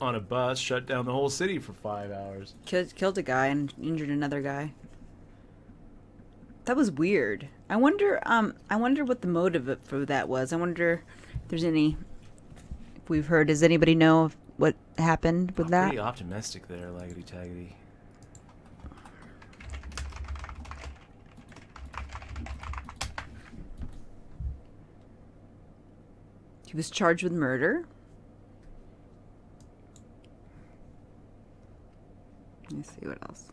a bus shut down the whole city for 5 hours. Killed a guy and injured another guy. That was weird. I wonder what the motive for that was. I wonder if there's any. If we've heard. Does anybody know what happened with that? Pretty optimistic there, Laggity Taggity. He was charged with murder. Let me see what else.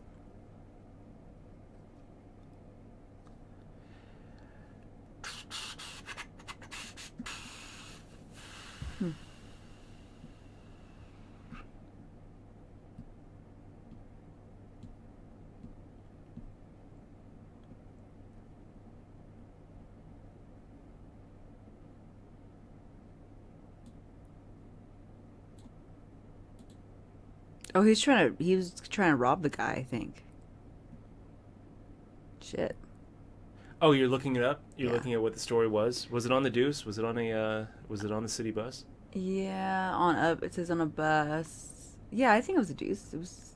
Oh, he was trying to rob the guy, I think. Shit. Oh, you're looking it up? You're Yeah. looking at what the story was? Was it on the Deuce? Was it on the city bus? Yeah, it says on a bus. Yeah, I think it was a Deuce. It was.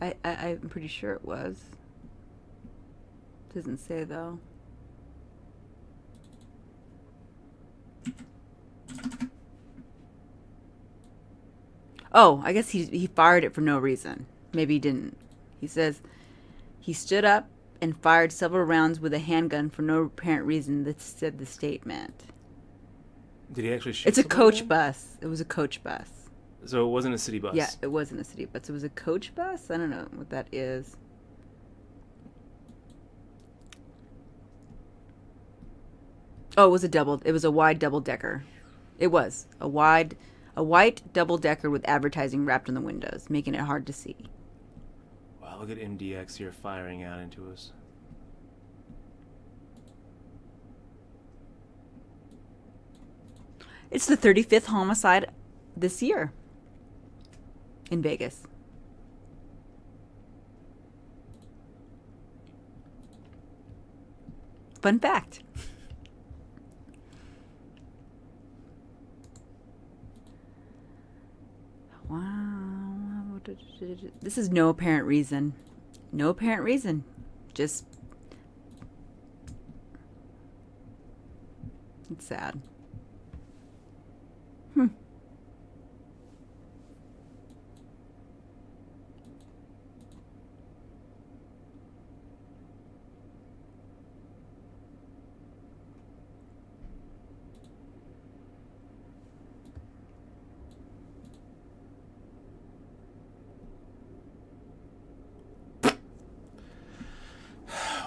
I'm pretty sure it was. Doesn't say though. Oh, I guess he fired it for no reason. Maybe he didn't. He says he stood up and fired several rounds with a handgun for no apparent reason. That said the statement. Did he actually shoot It's a somebody coach then? bus. It was a coach bus. So it wasn't a city bus? Yeah, it wasn't a city bus. It was a coach bus. I don't know what that is. Oh, it was a wide double decker. It was a white double decker with advertising wrapped on the windows, making it hard to see. Wow, look at MDX here firing out into us. It's the 35th homicide this year in Vegas. Fun fact. Wow. This is no apparent reason. No apparent reason. Just. It's sad.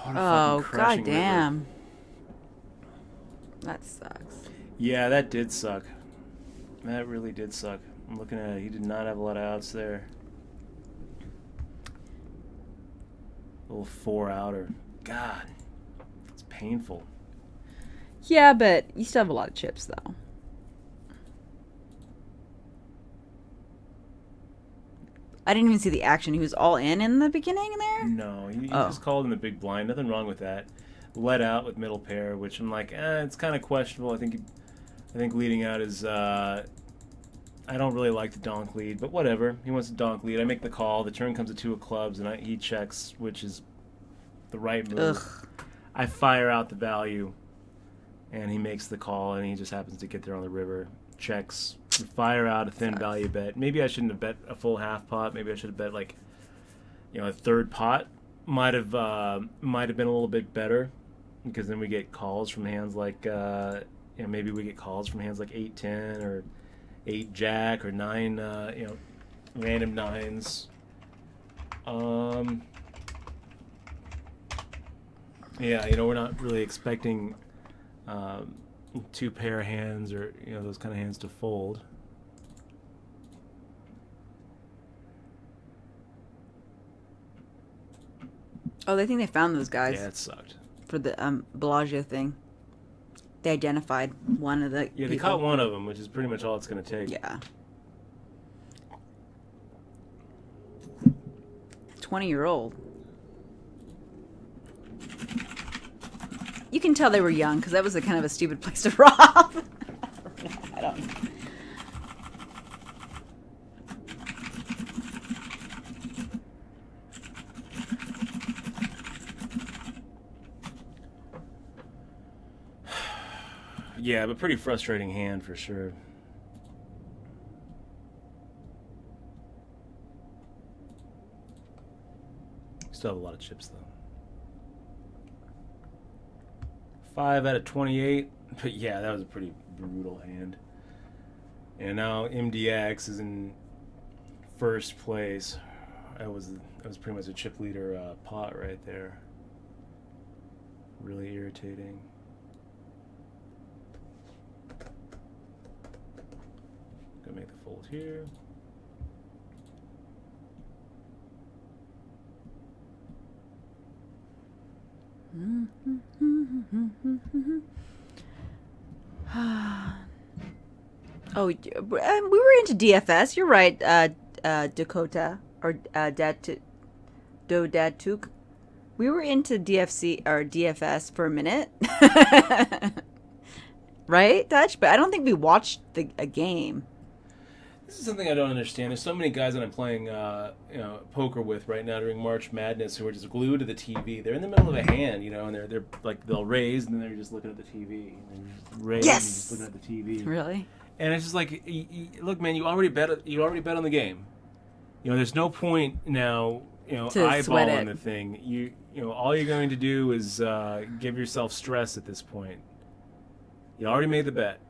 What a Oh, fucking crashing river. goddamn. That sucks. Yeah, that did suck. That really did suck. I'm looking at it. He did not have a lot of outs there. A little 4-outer. God, it's painful. Yeah, but you still have a lot of chips, though. I didn't even see the action. He was all in the beginning there? No, he Oh. just called in the big blind. Nothing wrong with that. Let out with middle pair, which I'm like, it's kind of questionable. I think leading out is. I don't really like the donk lead, but whatever. He wants to donk lead. I make the call. The turn comes to 2 of clubs, and he checks, which is the right move. Ugh. I fire out the value, and he makes the call, and he just happens to get there on the river. Checks. Fire out a thin Sucks. value bet. Maybe I shouldn't have bet a full half pot. Maybe I should have bet a third pot. Might have been a little bit better, because then we get calls from hands like maybe we get calls from hands like 8-10 or 8-jack or 9 random nines. Yeah, we're not really expecting two pair of hands or those kind of hands to fold. Oh, they think they found those guys. Yeah, it sucked. For the Bellagio thing. They identified one of the Yeah, they people. caught one of them, which is pretty much all it's going to take. Yeah. 20-year-old. You can tell they were young because that was a kind of a stupid place to rob. I don't know. Yeah, but pretty frustrating hand for sure. Still have a lot of chips though. 5 out of 28. But yeah, that was a pretty brutal hand. And now MDX is in first place. That was pretty much a chip leader pot right there. Really irritating. Gonna make the fold here. Oh, we were into DFS. You're right, Dakota or Dodatuk. We were into DFC or DFS for a minute, right, Dutch? But I don't think we watched a game. This is something I don't understand. There's so many guys that I'm playing, poker with right now during March Madness who are just glued to the TV. They're in the middle of a hand, and they're like they'll raise and then they're just looking at the TV. And they're just raise and just looking at the TV. Really? And it's just like, look, man, you already bet on the game. There's no point now, to sweat eyeballing it. the thing. All you're going to do is give yourself stress at this point. You already made the bet.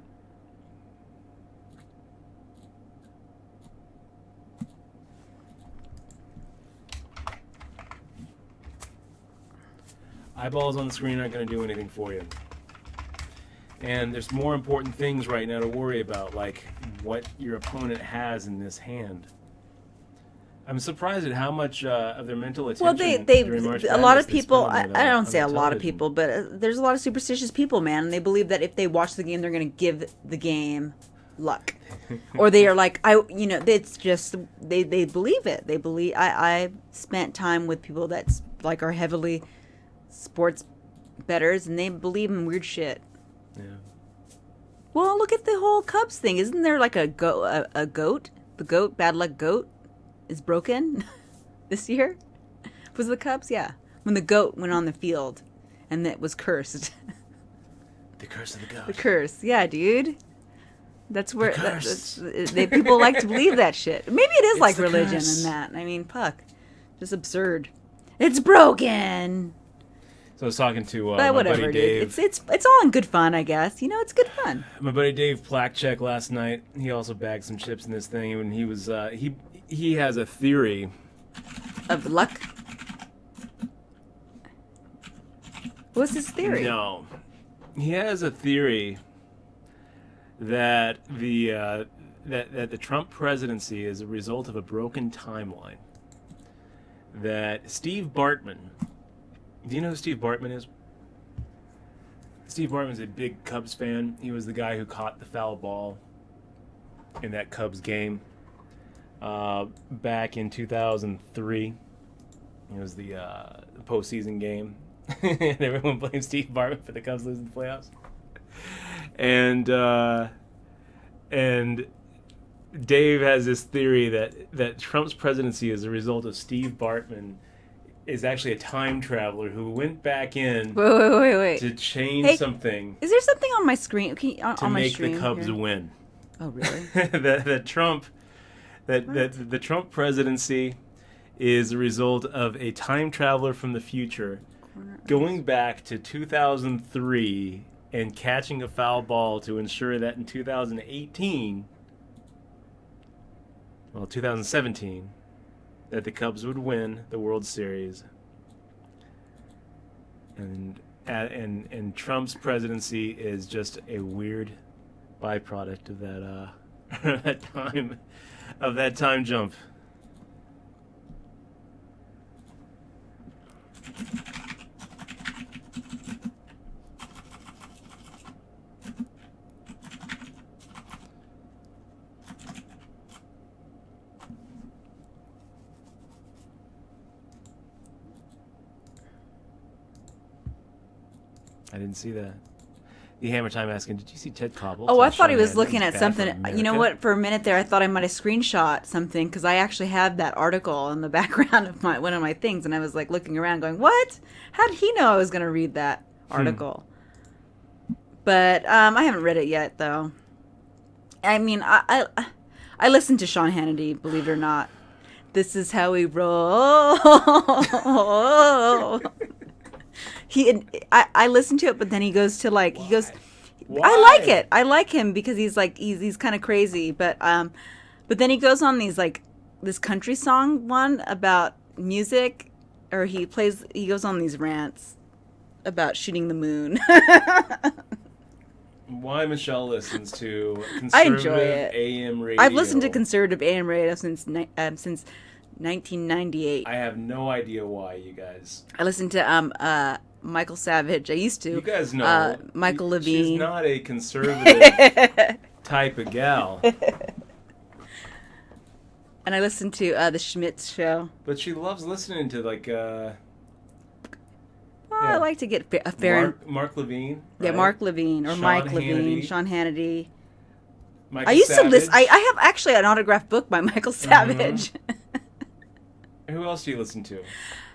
Eyeballs on the screen aren't going to do anything for you. And there's more important things right now to worry about, like what your opponent has in this hand. I'm surprised at how much of their mental attention. Well, during March a lot of Madness they people. spend I on don't say a lot of television. people, but there's a lot of superstitious people, man, and they believe that if they watch the game, they're going to give the game luck, or they are like, it's just they believe it. They believe. I spent time with people that's like are heavily sports bettors, and they believe in weird shit. Yeah. Well, look at the whole Cubs thing. Isn't there like a goat? The goat, bad luck goat, is broken this year. Was the Cubs? Yeah, when the goat went on the field, and it was cursed. The curse of the goat. The curse, yeah, dude. That's where The curse. people like to believe that shit. Maybe it is It's like the religion curse. and that. I mean, fuck, just absurd. It's broken. So I was talking to But my whatever, buddy dude. Dave. It's all in good fun, I guess. It's good fun. My buddy Dave Plack check last night. He also bagged some chips in this thing, and he was he has a theory. Of luck. What's his theory? No, he has a theory that the Trump presidency is a result of a broken timeline. That Steve Bartman. Do you know who Steve Bartman is? Steve Bartman's a big Cubs fan. He was the guy who caught the foul ball in that Cubs game back in 2003. It was the postseason game. And everyone blamed Steve Bartman for the Cubs losing the playoffs. And Dave has this theory that Trump's presidency is a result of Steve Bartman is actually a time traveler who went back in Wait. to change Hey, something Is there something on my screen? On to my make stream the Cubs here? win. Oh, really? that the Trump presidency is a result of a time traveler from the future going back to 2003 and catching a foul ball to ensure that in 2017, that the Cubs would win the World Series, and Trump's presidency is just a weird byproduct of that that time jump. I didn't see that. The Hammer Time asking, did you see Ted Koppel? Oh, I Tell thought he Sean was Hannity looking it's at bad for something. You know America? what? For a minute there, I thought I might have screenshot something because I actually have that article in the background of one of my things, and I was like looking around, going, "What? How did he know I was going to read that article?" But I haven't read it yet, though. I mean, I listen to Sean Hannity, believe it or not. This is how we roll. I listen to it, but then he goes to like he goes. Why? I like it. I like him because he's like he's kind of crazy, but then he goes on these like this country song one about music, or he goes on these rants about shooting the moon. Why Michelle listens to I conservative enjoy it. AM radio. I've listened to conservative AM radio since 1998. I have no idea why, you guys. I listened to Michael Savage. I used to. You guys know Michael Levine. She's not a conservative type of gal, And I listened to the Schmitz show. but she loves listening to like I like to get a fair. Mark Levine. Yeah, right? Mark Levine or Sean Mike Levine, Hannity. Sean Hannity. Michael I used to Savage. listen. I have actually an autographed book by Michael Savage. Who else do you listen to?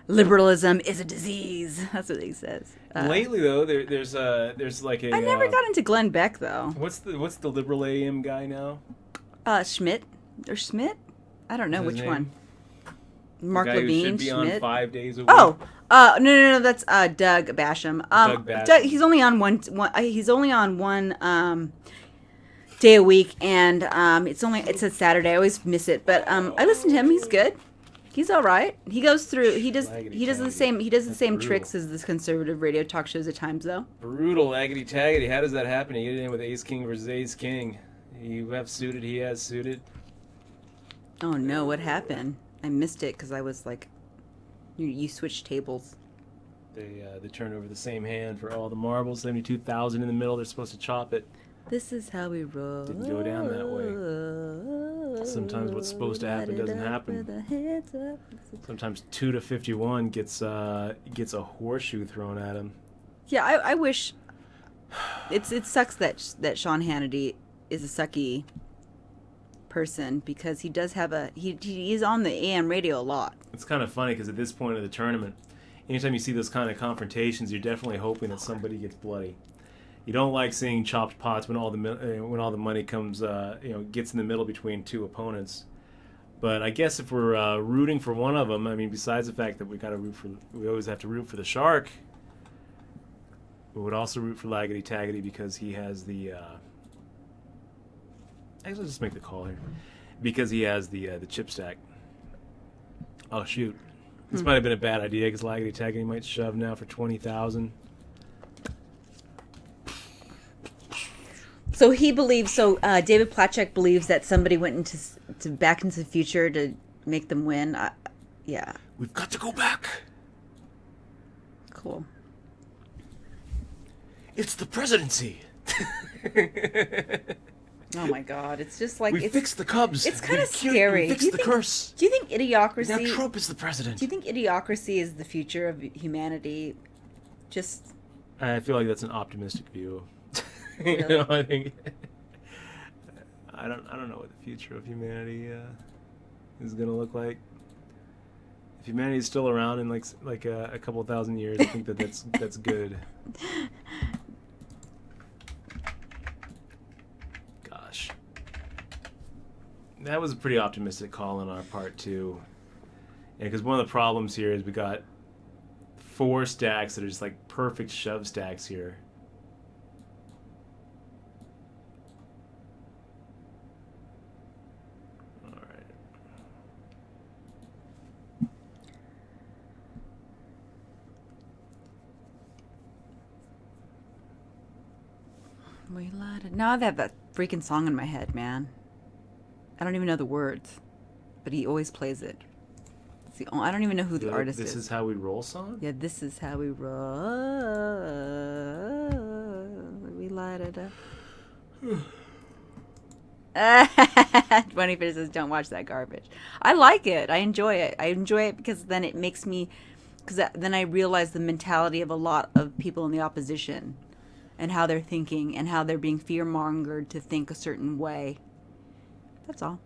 Liberalism is a disease. That's what he says. Lately, though, there's like a. I never got into Glenn Beck though. What's the liberal AM guy now? Schmidt or Schmidt? I don't know What's his which name? one. Mark The guy Levine, who should be Schmidt. on 5 days a week. Oh, no, that's Doug Basham. Doug Basham. He's only on one. He's only on one day a week, and it's a Saturday. I always miss it, but I listen to him. He's good. He's all right. He goes through. He does the same. He does the same tricks as this conservative radio talk shows at times, though. Brutal, aggity taggity. How does that happen? You get it in with Ace King versus Ace King. You have suited. He has suited. Oh no! What happened? I missed it because I was like, you switched tables. They turn over the same hand for all the marbles. 72,000 in the middle. They're supposed to chop it. This is how we roll. Didn't go down that way. Sometimes what's supposed to happen doesn't happen. Sometimes 2 to 51 gets a horseshoe thrown at him. Yeah, I wish. It sucks that Sean Hannity is a sucky person because he does have he is on the AM radio a lot. It's kind of funny because at this point of the tournament, anytime you see those kind of confrontations, you're definitely hoping that somebody gets bloody. You don't like seeing chopped pots when all the money comes gets in the middle between two opponents. But I guess if we're rooting for one of them, I mean, besides the fact that we always have to root for the shark, we would also root for Laggity Taggity because he has the. Actually, let's just make the call here, because he has the chip stack. Oh shoot, this might have been a bad idea because Laggity Taggity might shove now for 20,000. So he believes. David Platchek believes that somebody went into Back into the Future to make them win. Yeah. We've got to go back. Cool. It's the presidency. Oh my God! It's just like We fixed the Cubs. It's kind of We scary. fixed the curse. Do you think Idiocracy? Now Trump is the president. Do you think Idiocracy is the future of humanity? Just. I feel like that's an optimistic view. Really? I think. I don't know what the future of humanity is gonna look like. If humanity is still around in like a couple thousand years, I think that's good. Gosh, that was a pretty optimistic call on our part too. Yeah, because one of the problems here is we got 4 stacks that are just like perfect shove stacks here. We light it. Now I have that freaking song in my head, man. I don't even know the words, but he always plays it. I don't even know who the artist is. This is how we roll song? Yeah, this is how we roll. We light it up. 25 says, don't watch that garbage. I like it. I enjoy it. I enjoy it because then it makes me, then I realize the mentality of a lot of people in the opposition and how they're thinking and how they're being fear-mongered to think a certain way. That's all.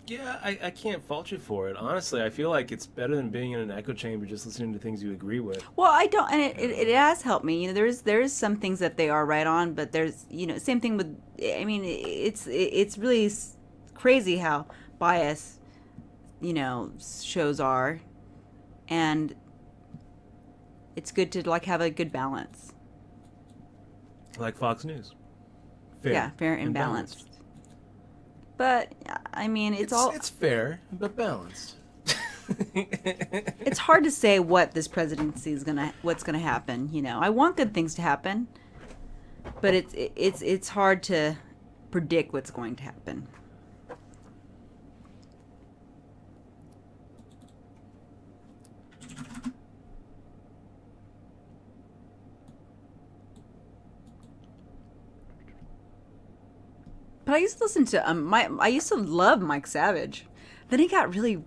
Yeah, I can't fault you for it. Honestly, I feel like it's better than being in an echo chamber just listening to things you agree with. Well, I don't, and it has helped me. You know, there's some things that they are right on, but there's, you know, same thing with, I mean, it's really crazy how biased, you know, shows are, and it's good to like have a good balance. Like Fox News. Fair. Yeah, fair and balanced. But I mean, it's fair but balanced. It's hard to say what this presidency is what's gonna happen. You know, I want good things to happen, but it's hard to predict what's going to happen. But I used to listen to I used to love Mike Savage. Then he got really.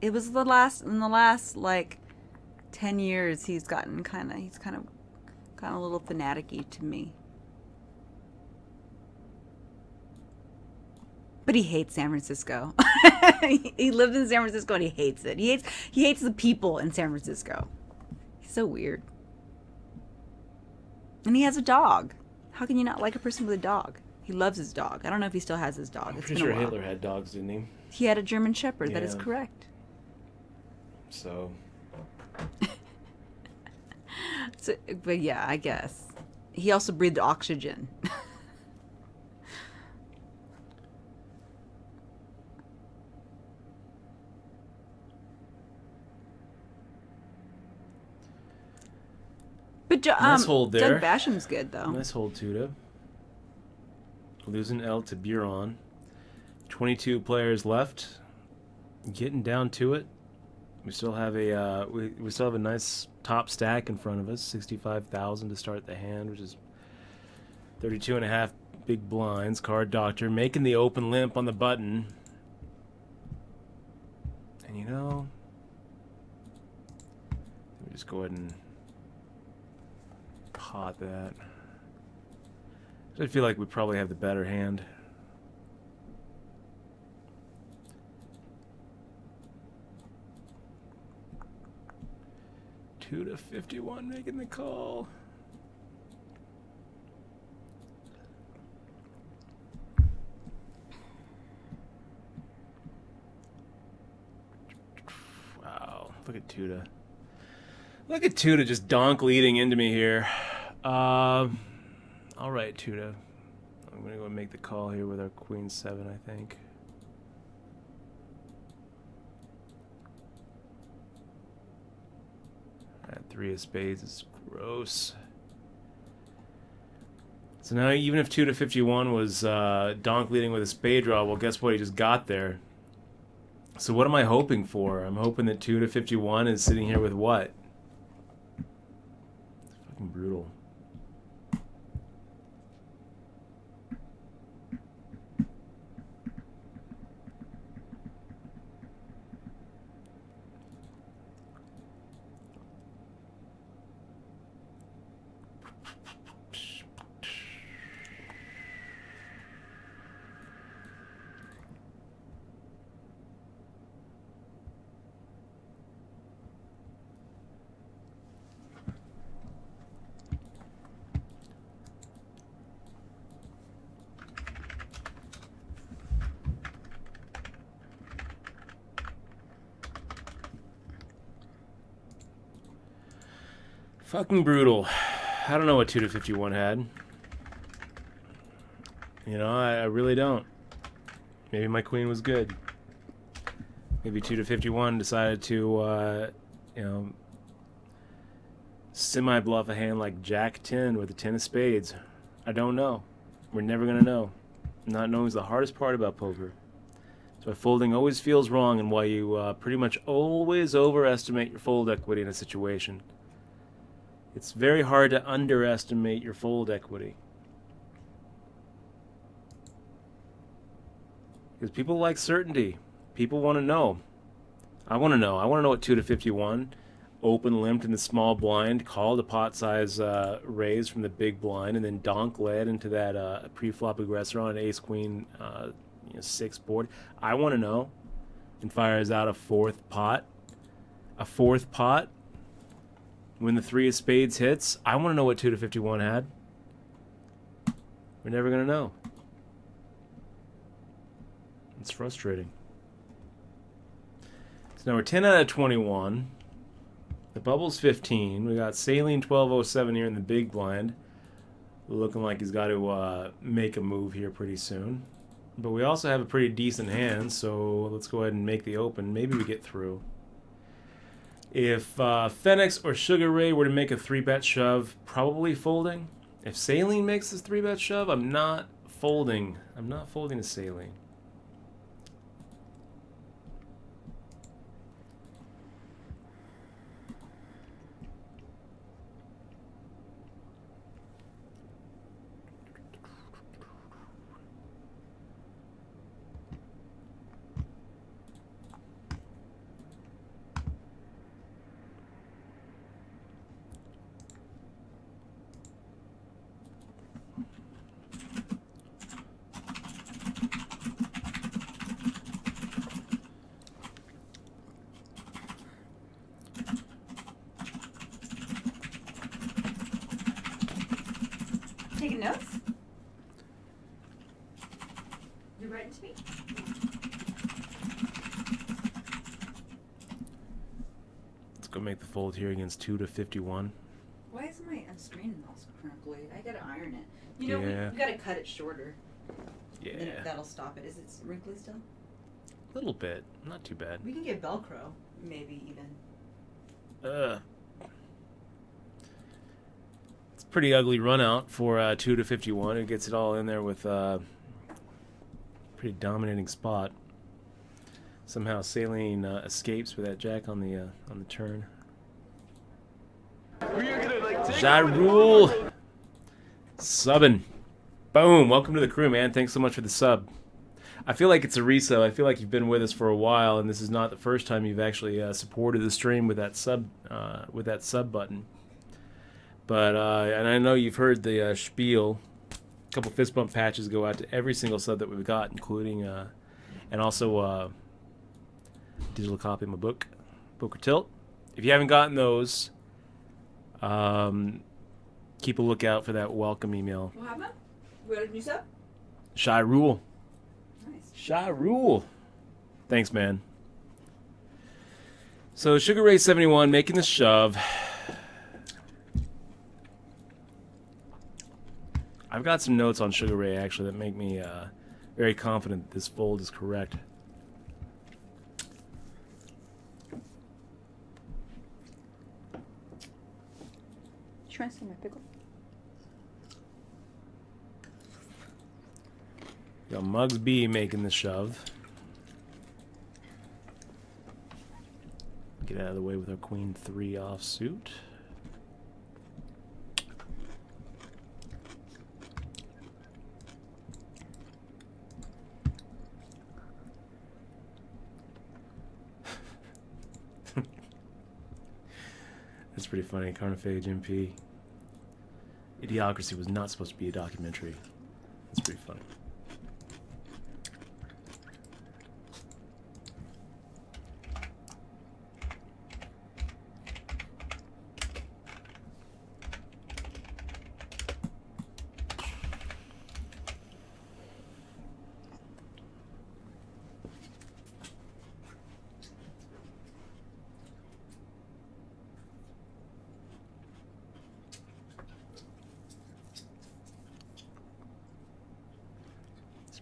It was in the last like 10 years he's gotten kind of a little fanatic-y to me. But he hates San Francisco. He lived in San Francisco and he hates it. He hates the people in San Francisco. He's so weird. And he has a dog. How can you not like a person with a dog? He loves his dog. I don't know if he still has his dog. I'm pretty sure Hitler had dogs, didn't he? He had a German Shepherd. Yeah. That is correct. So, but yeah, I guess. He also breathed oxygen. But nice hold there. Doug Basham's good, though. Nice hold, Tuda. Losing L to Buron. 22 players left. Getting down to it. We still have a nice top stack in front of us. 65,000 to start the hand, which is 32.5 big blinds. Card Doctor making the open limp on the button. And you know, let me just go ahead and pot that. I feel like we probably have the better hand. Two to 51 making the call. Wow, look at Tuda. Look at Tuda just donk leading into me here. All right, Tuda. I'm going to go and make the call here with our Queen 7, I think. All right, 3 of spades is gross. So now even if 2 to 51 was donk leading with a spade draw, well, guess what? He just got there. So what am I hoping for? I'm hoping that 2 to 51 is sitting here with what? It's fucking brutal. Fucking brutal. I don't know what 2 to 51 had. You know, I really don't. Maybe my queen was good. Maybe 2 to 51 decided to, you know, semi-bluff a hand like Jack 10 with a 10 of spades. I don't know. We're never going to know. Not knowing is the hardest part about poker. So folding always feels wrong, and why you pretty much always overestimate your fold equity in a situation. It's very hard to underestimate your fold equity. Because people like certainty. People want to know. I want to know. I want to know what 2 to 51, open limped in the small blind, called a pot size raise from the big blind, and then donk led into that pre-flop aggressor on an ace queen 6 board. I want to know. And fires out a fourth pot. A fourth pot. When the 3 of spades hits, I want to know what 2 to 51 had. We're never going to know. It's frustrating. So now we're 10 out of 21. The bubble's 15. We got Saline 1207 here in the big blind. Looking like he's got to make a move here pretty soon. But we also have a pretty decent hand, so let's go ahead and make the open. Maybe we get through. If Phoenix or Sugar Ray were to make a 3-bet shove, probably folding. If Saline makes this 3-bet shove, I'm not folding. I'm not folding to Saline. Taking notes? You're writing to me? Let's go make the fold here against 2 to 51. Why is my screen all crinkly? I gotta iron it. You know, Yeah. we gotta cut it shorter. Yeah. Then that'll stop it. Is it wrinkly still? A little bit. Not too bad. We can get Velcro, maybe even. It's a pretty ugly run out for 2 to 51. It gets it all in there with pretty dominating spot. Somehow Saline escapes with that jack on the turn. Jarul subbing. Boom. Welcome to the crew, man. Thanks so much for the sub. I feel like it's a resub. I feel like you've been with us for a while, and this is not the first time you've actually supported the stream with that sub button. But and I know you've heard the spiel. A couple fist bump patches go out to every single sub that we've got, including and also digital copy of my book, Poker Tilt. If you haven't gotten those, keep a lookout for that welcome email. What happened? We got a new sub? Shy Rule. Nice. Shy Rule. Thanks, man. So Sugar Ray 71 making the shove. I've got some notes on Sugar Ray actually that make me very confident that this fold is correct. You trying to see my pickle? Got Muggs B making the shove. Get out of the way with our Queen 3 offsuit. That's pretty funny. Carnophage MP. Idiocracy was not supposed to be a documentary. That's pretty funny.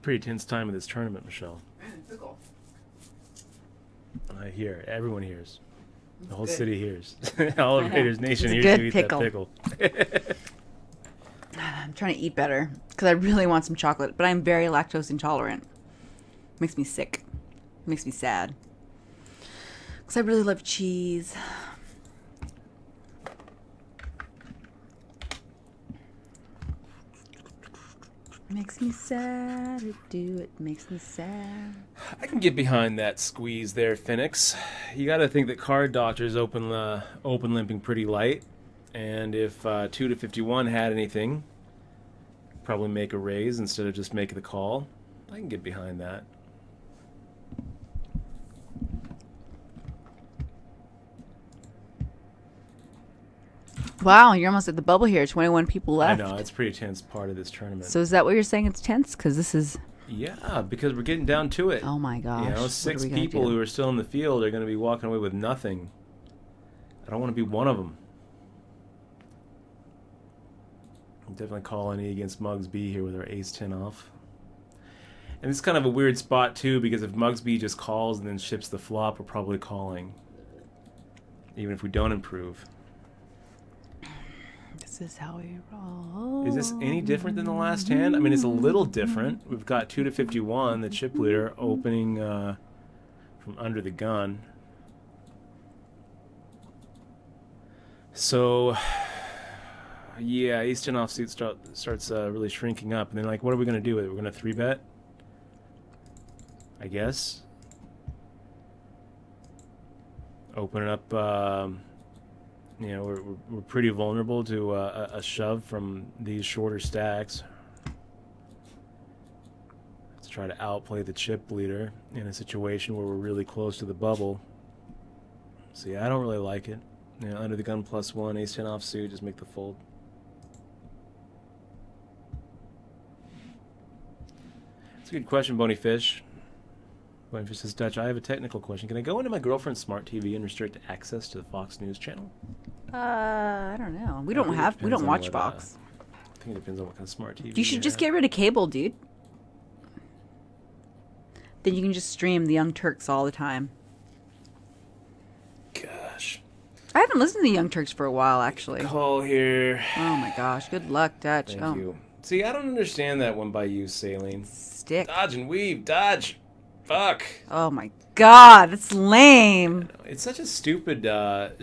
Pretty tense time of this tournament, Michelle. Man, pickle. I hear. Everyone hears. The whole good. city hears. All of Raiders Nation It's a hears good you eat pickle. that pickle. I'm trying to eat better because I really want some chocolate, but I'm very lactose intolerant. Makes me sick. Makes me sad. Because I really love cheese. Makes me sad to do it. Makes me sad. I can get behind that squeeze there, Phoenix. You got to think that card doctors open limping pretty light, and if 2 to 51 had anything, probably make a raise instead of just making the call. I can get behind that. Wow, you're almost at the bubble here. 21 people left. I know, it's a pretty tense part of this tournament. So is that what you're saying? It's tense? Because this is... Yeah, because we're getting down to it. Oh my gosh. You know, 6 people who are still in the field are going to be walking away with nothing. I don't want to be one of them. I'm definitely calling E against Muggs B here with our ace-10 off. And it's kind of a weird spot, too, because if Muggs B just calls and then ships the flop, we're probably calling. Even if we don't improve. This is how we roll. Is this any different than the last hand? I mean, it's a little different. We've got 2 to 51, the chip leader, opening from under the gun. So, yeah, ace-10 offsuit starts really shrinking up. And then, like, what are we going to do with it? We're going to 3-bet? I guess. Open it up... you know, we're pretty vulnerable to a shove from these shorter stacks. Let's try to outplay the chip leader in a situation where we're really close to the bubble. So yeah, I don't really like it. You know, under the gun +1, ace-10 offsuit, just make the fold. That's a good question, Bony Fish. Bony Fish says, Dutch, I have a technical question. Can I go into my girlfriend's smart TV and restrict access to the Fox News channel? I don't know. We don't watch Fox. I think it depends on what kind of smart TV. You should just get rid of cable, dude. Then you can just stream the Young Turks all the time. Gosh. I haven't listened to the Young Turks for a while, actually. Call here. Oh my gosh. Good luck, Dutch. Thank you. See, I don't understand that one by you, Saline. Stick. Dodge and weave. Dodge. Fuck. Oh my god, that's lame. It's such a stupid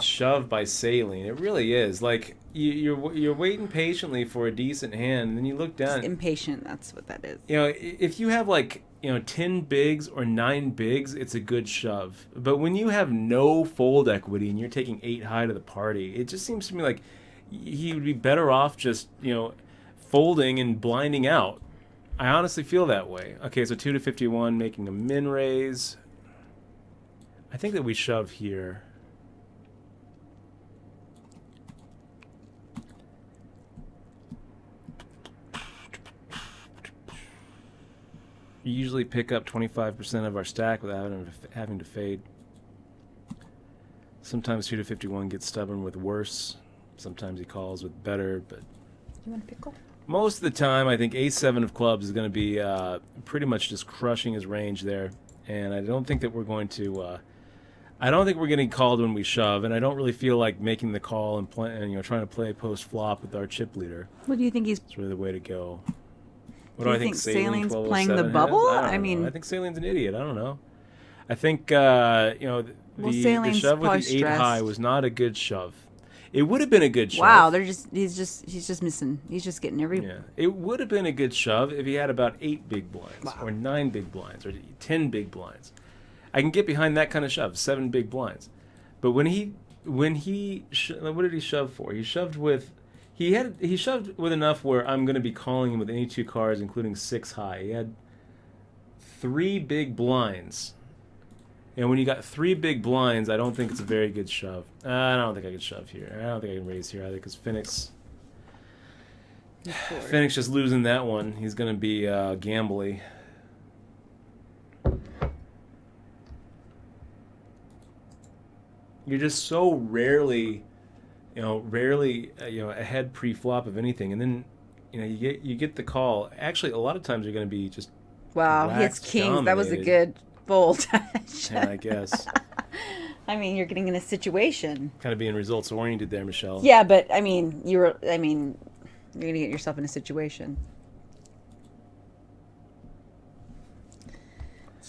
shove by Saline. It really is. Like, you're waiting patiently for a decent hand, and then you look down. Just impatient, that's what that is. You know, if you have, like, 10 bigs or 9 bigs, it's a good shove. But when you have no fold equity and you're taking 8 high to the party, it just seems to me like he would be better off just, folding and blinding out. I honestly feel that way. Okay, so 2 to 51, making a min raise. I think that we shove here. You usually pick up 25% of our stack without having to fade. Sometimes 2 to 51 gets stubborn with worse. Sometimes he calls with better, but... You want a pickle? Most of the time, I think ace-7 of clubs is going to be pretty much just crushing his range there. And I don't think that we're going to... I don't think we're getting called when we shove, and I don't really feel like making the call and trying to play post-flop with our chip leader. What do you think he's... It's really the way to go. What do you think Saline's playing the bubble? I mean... I think Saline's an idiot. I don't know. I think, the shove with the 8 high was not a good shove. It would have been a good shove. Wow, he's just missing. He's just getting every... Yeah. It would have been a good shove if he had about 8 big blinds, or 9 big blinds, or 10 big blinds. I can get behind that kind of shove, 7 big blinds. But when he what did he shove for? He shoved with enough where I'm going to be calling him with any 2 cards, including 6 high. He had 3 big blinds. And when you got 3 big blinds, I don't think it's a very good shove. I don't think I can shove here. I don't think I can raise here either, because Phoenix just losing that one. He's going to be gambly. You're just so rarely ahead pre-flop of anything, and then you get the call. Actually, a lot of times you're going to be just wow. He has kings. That was a good fold. Yeah, I guess. I mean, you're getting in a situation. Kind of being results oriented there, Michelle. Yeah, but I mean, You're gonna get yourself in a situation.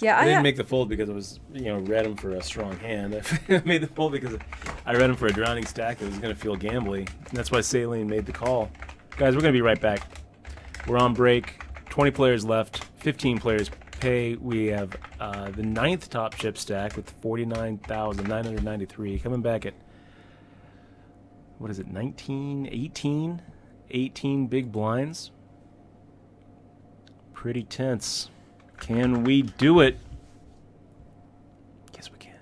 Yeah, I didn't make the fold because I was, read him for a strong hand. I made the fold because I read him for a drowning stack. It was going to feel gambly. And that's why Saline made the call. Guys, we're going to be right back. We're on break. 20 players left. 15 players pay. We have the 9th top chip stack with 49,993. Coming back at, what is it, 19, 18? 18 big blinds. Pretty tense. Can we do it? Yes, we can.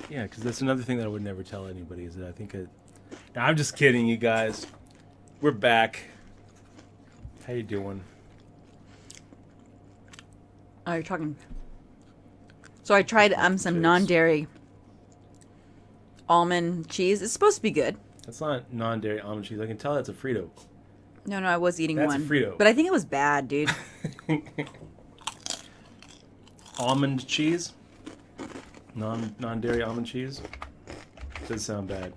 Yeah, because that's another thing that I would never tell anybody is that I think Now, I'm just kidding, you guys. We're back. How you doing? Oh, you're talking. So I tried some non-dairy almond cheese. It's supposed to be good. That's not non-dairy almond cheese. I can tell that's a Frito. No, I was eating That's one. a Frito. But I think it was bad, dude. Almond cheese? Non-dairy almond cheese. Does sound bad.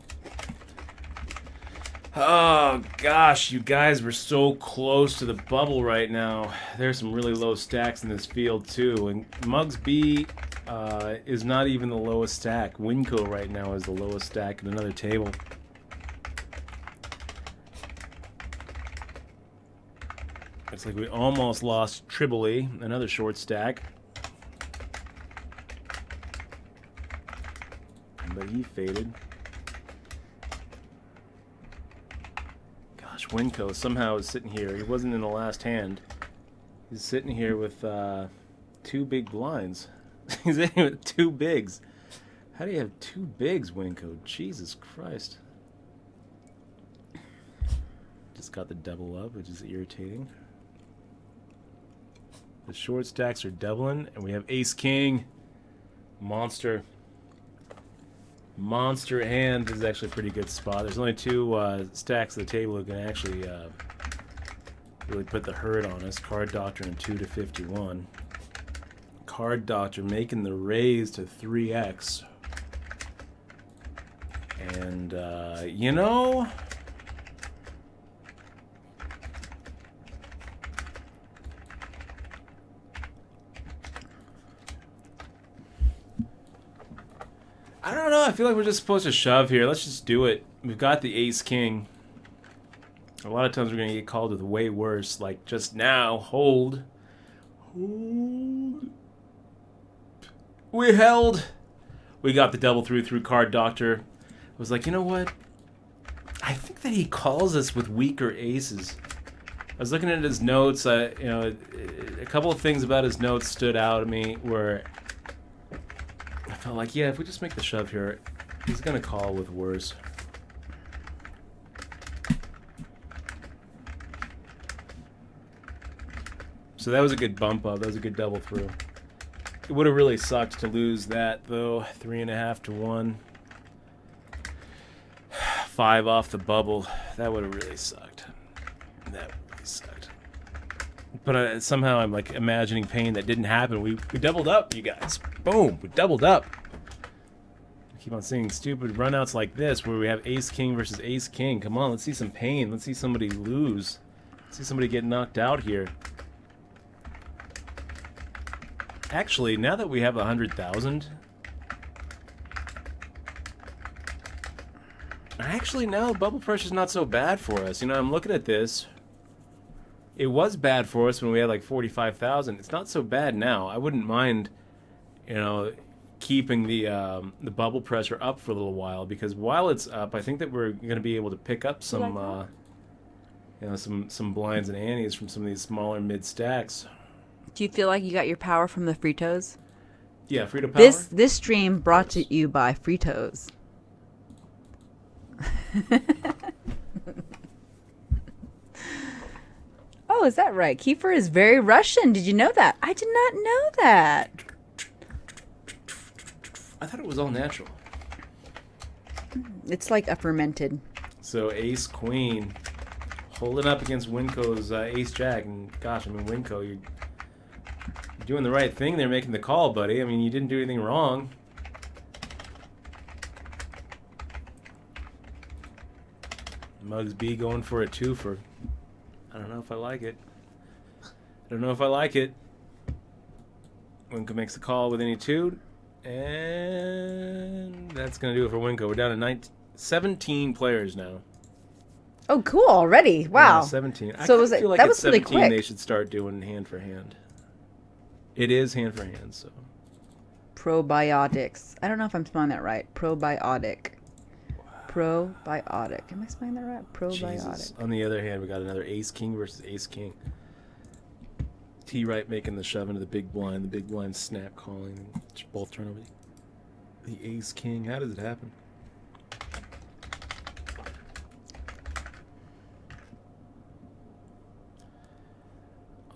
Oh gosh, you guys, we're so close to the bubble right now. There's some really low stacks in this field too, and Mugs B is not even the lowest stack. Winco right now is the lowest stack at another table. Looks like we almost lost Tribbley, another short stack. But he faded. Gosh, Winco somehow is sitting here. He wasn't in the last hand. He's sitting here with 2 big blinds. He's in with 2 bigs. How do you have 2 bigs, Winco? Jesus Christ. Just got the double up, which is irritating. The short stacks are doubling, and we have ace-king. Monster hand is actually a pretty good spot. There's only 2 stacks of the table who can actually really put the hurt on us. Card Doctor and 2 to 51. Card Doctor making the raise to 3x. And, you know... I don't know. I feel like we're just supposed to shove here. Let's just do it. We've got the ace-king. A lot of times we're going to get called with way worse. Like just now. Hold. Hold. We held. We got the double through Card Doctor. I was like, you know what? I think that he calls us with weaker aces. I was looking at his notes. You know, a couple of things about his notes stood out to me where... I felt like, yeah, if we just make the shove here, he's going to call with worse. So that was a good bump up. That was a good double through. It would have really sucked to lose that, though. 3.5 to 1. 5 off the bubble. That would have really sucked. That really sucked. But somehow I'm like imagining pain that didn't happen. We doubled up, you guys. Boom, we doubled up. I keep on seeing stupid runouts like this where we have ace-king versus ace-king. Come on, let's see some pain. Let's see somebody lose. Let's see somebody get knocked out here. Actually, now that we have 100,000... Actually, now bubble pressure's not so bad for us. You know, I'm looking at this. It was bad for us when we had like 45,000. It's not so bad now. I wouldn't mind... you know, keeping the bubble pressure up for a little while, because while it's up, I think that we're going to be able to pick up some, you know, some blinds and antes from some of these smaller mid stacks. Do you feel like you got your power from the Fritos? Yeah, Frito power. This stream brought to you by Fritos. Oh, is that right? Kiefer is very Russian. Did you know that? I did not know that. I thought it was all natural. It's like a fermented. So ace queen, holding up against Winco's ace jack, and gosh, I mean Winco, you're doing the right thing there, making the call, buddy. I mean, you didn't do anything wrong. Mugs B going for a twofer. I don't know if I like it. I don't know if I like it. Winco makes the call with any two. And that's going to do it for Winco. We're down to 17 players now. Oh, cool. Already. Wow. Yeah, 17. So I feel like that at was really 17 quick. they should start doing hand for hand. It is hand for hand, so. Probiotics. I don't know if I'm spelling that right. Probiotic. Probiotic. Am I spelling that right? Probiotic. Jesus. On the other hand, we got another ace-king versus ace-king. T-right making the shove into the big blind. The big blind snap calling. Both turn over. The ace-king. How does it happen?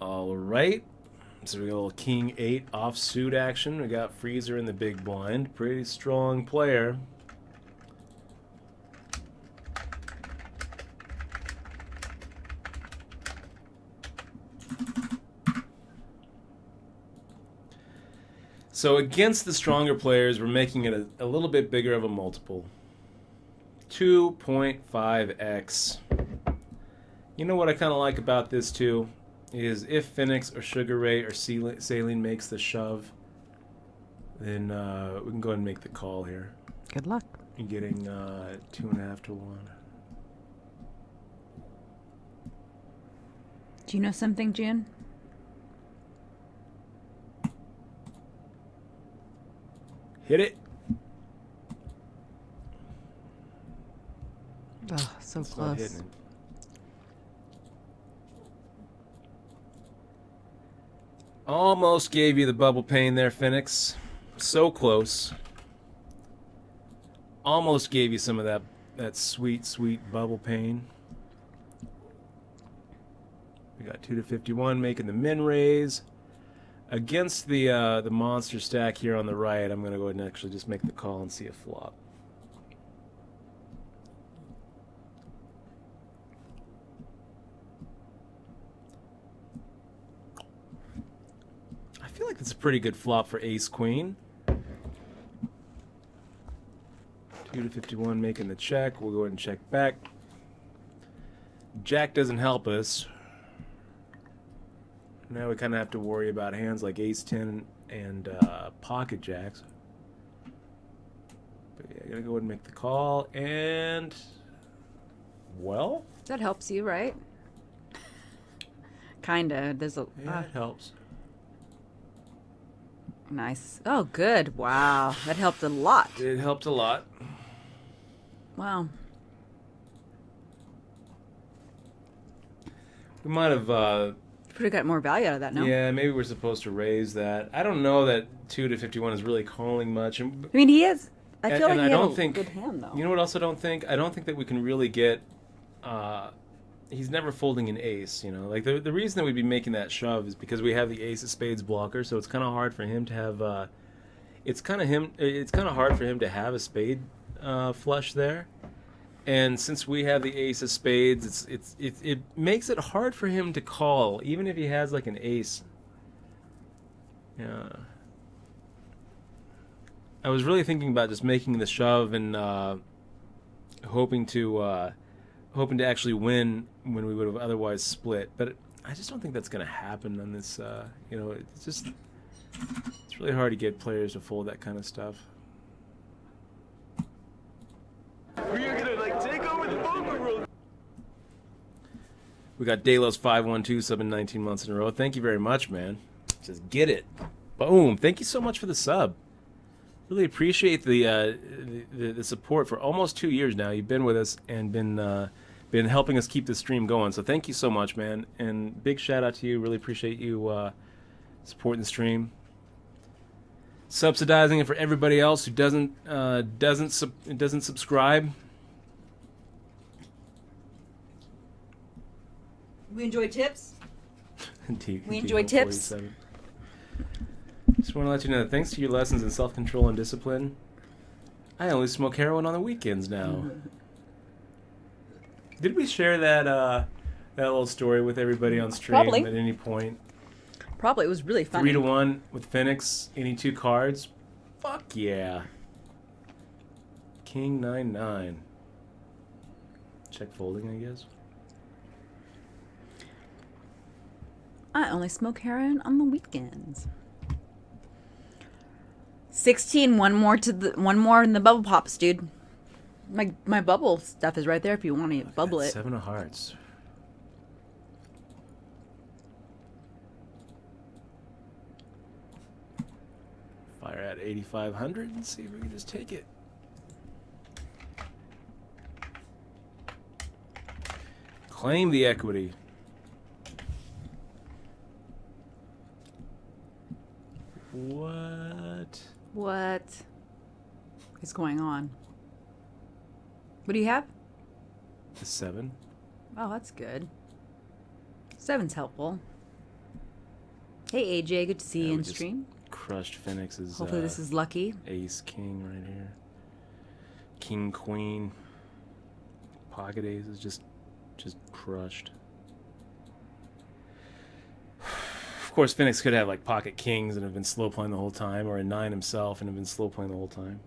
All right. So we got a little king 8 offsuit action. We got Freezer in the big blind. Pretty strong player. So against the stronger players, we're making it a little bit bigger of a multiple. 2.5x. You know what I kind of like about this too? Is if Phoenix or Sugar Ray or Saline makes the shove, then we can go ahead and make the call here. Good luck. You're getting 2.5 to 1. Do you know something, June? Hit it. Oh, so It's not close. hitting it. Almost gave you the bubble pain there, Phoenix. So close. Almost gave you some of that sweet, sweet bubble pain. We got 2 to 51 making the min raise. Against the monster stack here on the right, I'm going to go ahead and actually just make the call and see a flop. I feel like it's a pretty good flop for ace queen. 2 to 51 making the check. We'll go ahead and check back. Jack doesn't help us. Now we kind of have to worry about hands like ace 10 and pocket jacks. But yeah, I'm going to go ahead and make the call. And, well, That helps you, right? Kinda. There's a yeah, it helps. nice. Oh, good. Wow, that helped a lot. It helped a lot. Wow. We might have, Could have got more value out of that, no? yeah, maybe we're supposed to raise that. I don't know that 2 to 51 is really calling much. And, I mean, he is. I feel and like he I had don't a think, good hand, though. You know what else I don't think? I don't think that we can really get, he's never folding an ace, you know? Like, the reason that we'd be making that shove is because we have the ace of spades blocker, so it's kind of hard for him to have, it's kind of hard for him to have a spade flush there. And since we have the ace of spades, it makes it hard for him to call, even if he has like an ace. Yeah. I was really thinking about just making the shove and hoping to actually win when we would have otherwise split. But I just don't think that's going to happen on this. It's really hard to get players to fold that kind of stuff. We're gonna take over the poker world. We got Delos 512 subbing 19 months in a row. Thank you very much, man. Just get it. Boom. Thank you so much for the sub. Really appreciate the support for almost 2 years now. You've been with us and been helping us keep this stream going. So thank you so much, man. And big shout out to you. Really appreciate you supporting the stream. Subsidizing it for everybody else who doesn't subscribe. We enjoy tips. We enjoy tips. Just want to let you know that thanks to your lessons in self-control and discipline, I only smoke heroin on the weekends now. Did we share that little story with everybody on stream Probably. at any point? Probably. It was really funny. 3 to 1 with Phoenix, any 2 cards. Fuck yeah. King 9-9. Check folding, I guess. I only smoke heroin on the weekends. 16. One more in the bubble pops, dude. My bubble stuff is right there if you want to bubble it. 7 of hearts. Fire at 8,500 and see if we can just take it. Claim the equity. What is going on? What do you have? The 7. Oh, that's good. 7's helpful. Hey, AJ. Good to see you we in just stream. Crushed Phoenix's Hopefully this is lucky. ace king right here. King queen. Pocket ace is just crushed. of course, Phoenix could have like pocket kings and have been slow playing the whole time, or a 9 himself and have been slow playing the whole time.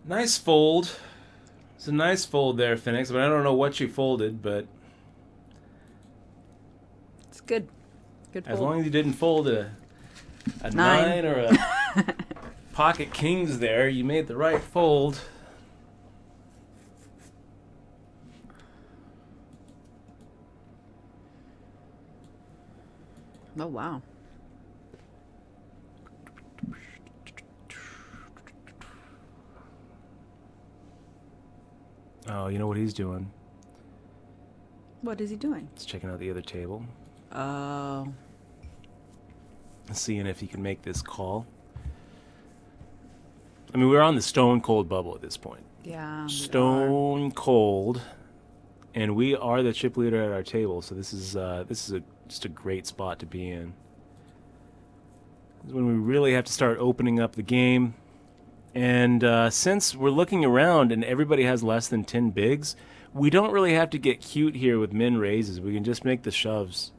Nice fold. It's a nice fold there, Phoenix. But I don't know what you folded, but It's good. Good fold. as long as you didn't fold a 9 or a pocket kings there, you made the right fold. Oh, wow. Oh, you know what he's doing? What is he doing? He's checking out the other table, Oh. seeing if he can make this call. I mean, we're on the stone cold bubble at this point. Yeah. we Stone cold, and we are the chip leader at our table. So this is just a great spot to be in. This is when we really have to start opening up the game. And since we're looking around and everybody has less than 10 bigs, we don't really have to get cute here with min raises. We can just make the shoves.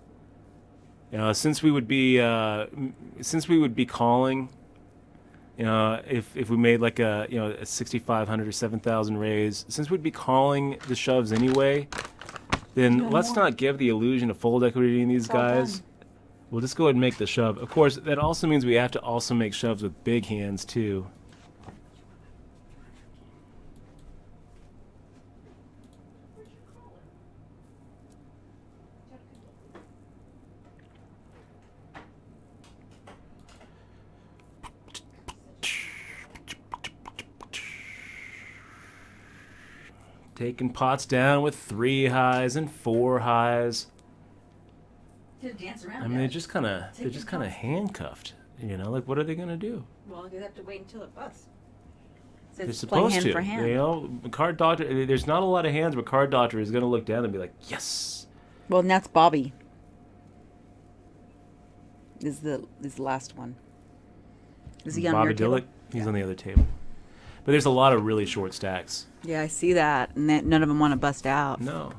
Since we would be calling, if we made like a 6,500 or 7,000 raise, since we'd be calling the shoves anyway, then let's not give the illusion of fold equity in these guys. We'll just go ahead and make the shove. Of course, that also means we have to also make shoves with big hands too. Taking pots down with 3 highs and 4 highs. Dance around. I mean, they're just kind of handcuffed. Like what are they gonna do? Well, you have to wait until it busts. So They're it's playing supposed hand to. for hand. Card doctor. There's not a lot of hands, but card doctor is gonna look down and be like, yes. Well, and that's Bobby. Is the last one. Is he on Bobby your table? Dillick, he's on the other table. But there's a lot of really short stacks. Yeah, I see that, and that none of them want to bust out. No.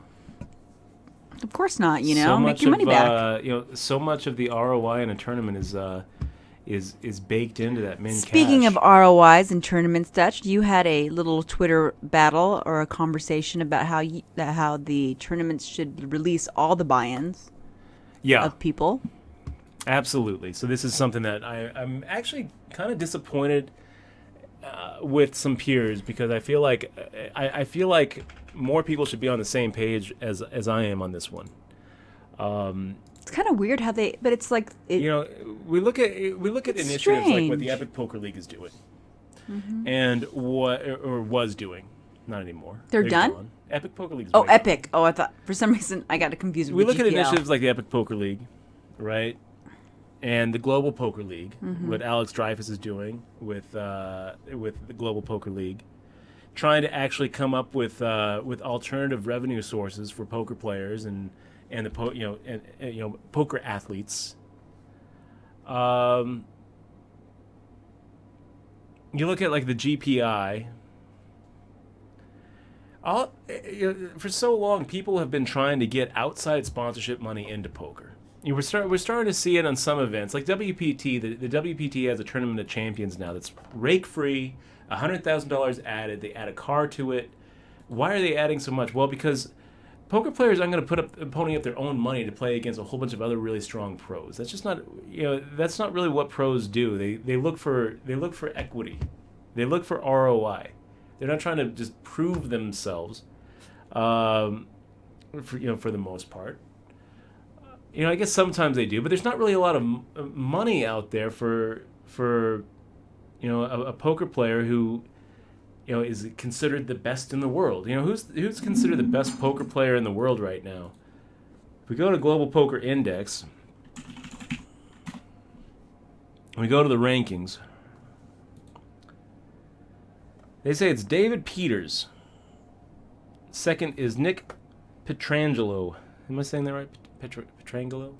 Of course not. So Make much your money of, back. So much of the ROI in a tournament is baked into that min Speaking cash. of ROIs and tournaments, Dutch, you had a little Twitter battle or a conversation about how the tournaments should release all the buy-ins of people. Absolutely. So this is something that I'm actually kind of disappointed with some peers, because I feel like more people should be on the same page as I am on this one. It's kind of weird how but it's like we look at initiatives like what the Epic Poker League is doing, and what or was doing, not anymore. They're done? Gone. Epic Poker League. Oh, Epic. Oh, I thought for some reason I got it confused We with look at GPL. initiatives like the Epic Poker League, right? And the Global Poker League, what Alex Dreyfus is doing with the Global Poker League, trying to actually come up with alternative revenue sources for poker players and the poker athletes. You look at like the GPI. For so long, people have been trying to get outside sponsorship money into poker. We're starting to see it on some events, like WPT. The WPT has a tournament of champions now that's rake free, $100,000 added. They add a car to it. Why are they adding so much? Well, because poker players aren't going to pony up their own money to play against a whole bunch of other really strong pros. That's just not that's not really what pros do. They look for equity. They look for ROI. They're not trying to just prove themselves, for the most part. I guess sometimes they do, but there's not really a lot of money out there for a poker player who is considered the best in the world. Who's considered the best poker player in the world right now? If we go to Global Poker Index, we go to the rankings. They say it's David Peters. Second is Nick Petrangelo. Am I saying that right? Petrangelo?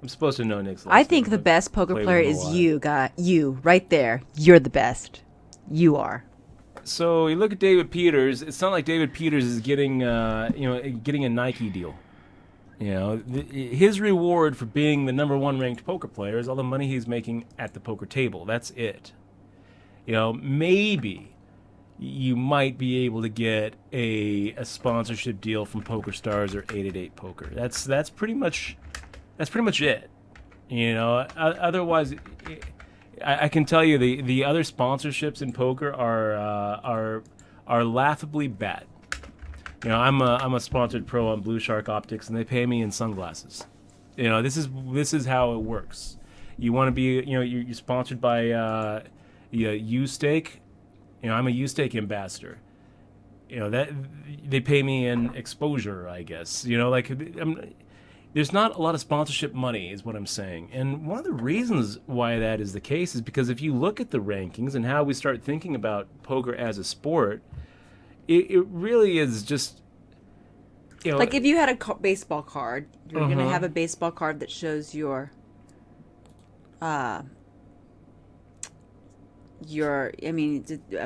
I'm supposed to know Nick's last I think name, the but best poker played player with him a is lot. you, guy. You, right there. You're the best. You are. So you look at David Peters. It's not like David Peters is getting, getting a Nike deal. His reward for being the number one ranked poker player is all the money he's making at the poker table. That's it. Maybe you might be able to get a sponsorship deal from Poker Stars or 888 Poker. That's pretty much it. Otherwise, I can tell you the other sponsorships in poker are laughably bad. I'm a sponsored pro on Blue Shark Optics, and they pay me in sunglasses. This is how it works. You want to be, you're sponsored by U-Steak. I'm a U-Steak ambassador. That they pay me in exposure, I guess. There's not a lot of sponsorship money, is what I'm saying. And one of the reasons why that is the case is because if you look at the rankings and how we start thinking about poker as a sport, it really is just, Like if you had a baseball card, you're going to Uh-huh. have a baseball card that shows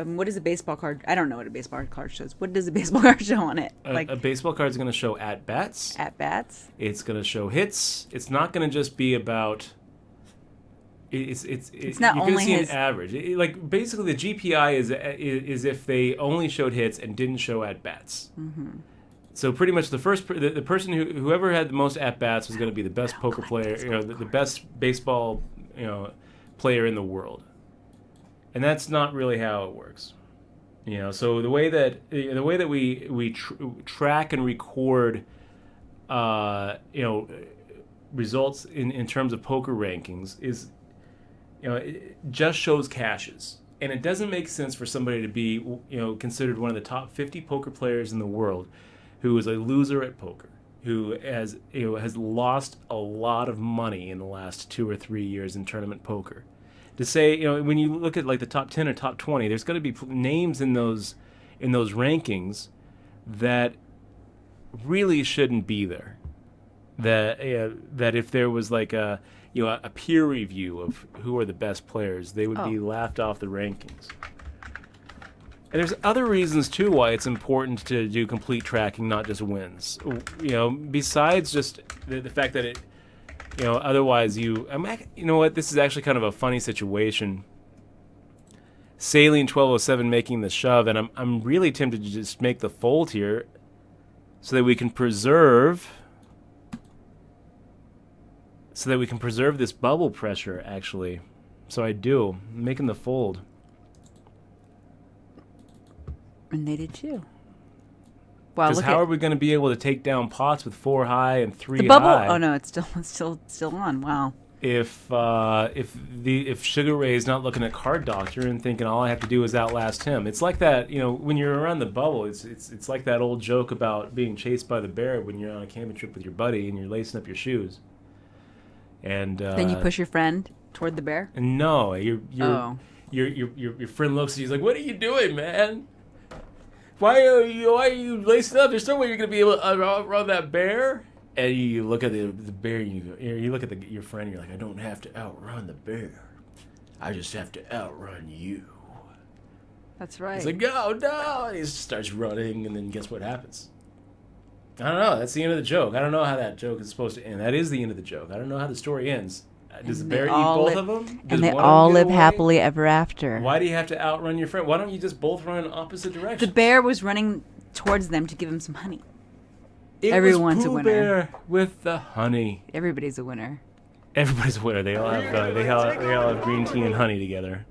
what is a baseball card? I don't know what a baseball card shows. What does a baseball card show on it? a baseball card is going to show at-bats. At-bats? It's going to show hits. It's not going to just be about... It's not you're only gonna see his- an average. Basically, the GPI is if they only showed hits and didn't show at-bats. Mm-hmm. So pretty much the person whoever had the most at-bats was going to be the best poker player, the best baseball, player in the world. And that's not really how it works. So the way that we track and record, results in terms of poker rankings is, it just shows cashes. And it doesn't make sense for somebody to be, considered one of the top 50 poker players in the world who is a loser at poker, who has lost a lot of money in the last 2 or 3 years in tournament poker. To say, when you look at like the top 10 or top 20, there's going to be names in those rankings that really shouldn't be there. That if there was like a peer review of who are the best players, they would be laughed off the rankings. And there's other reasons too why it's important to do complete tracking, not just wins. Besides just the fact that it, otherwise this is actually kind of a funny situation. Saline 1207 making the shove, and I'm really tempted to just make the fold here, so that we can preserve this bubble pressure, actually. So I'm making the fold. And they did too. Wow, Because look how at are we going to be able to take down pots with 4 high and 3 the bubble. high? Oh no, it's still on. Wow. If Sugar Ray's not looking at Card Doctor and thinking all I have to do is outlast him. It's like that, when you're around the bubble, it's like that old joke about being chased by the bear when you're on a camping trip with your buddy and you're lacing up your shoes. And Then you push your friend toward the bear. No, your friend looks at you, he's like, "What are you doing, man? Why are you lacing up? There's no way you're gonna be able to outrun that bear." And you look at the bear, and you look at your friend, and you're like, "I don't have to outrun the bear. I just have to outrun you." That's right. He's like, "No." And he starts running, and then guess what happens? I don't know. That's the end of the joke. I don't know how that joke is supposed to end. That is the end of the joke. I don't know how the story ends. Does the bear eat both of them? Does And they one of them all get live away? happily ever after. Why do you have to outrun your friend? Why don't you just both run in opposite directions? The bear was running towards them to give him some honey. It Everyone's was a Pooh winner. Bear with the honey. Everybody's a winner. Everybody's a winner. They all have green tea and honey together.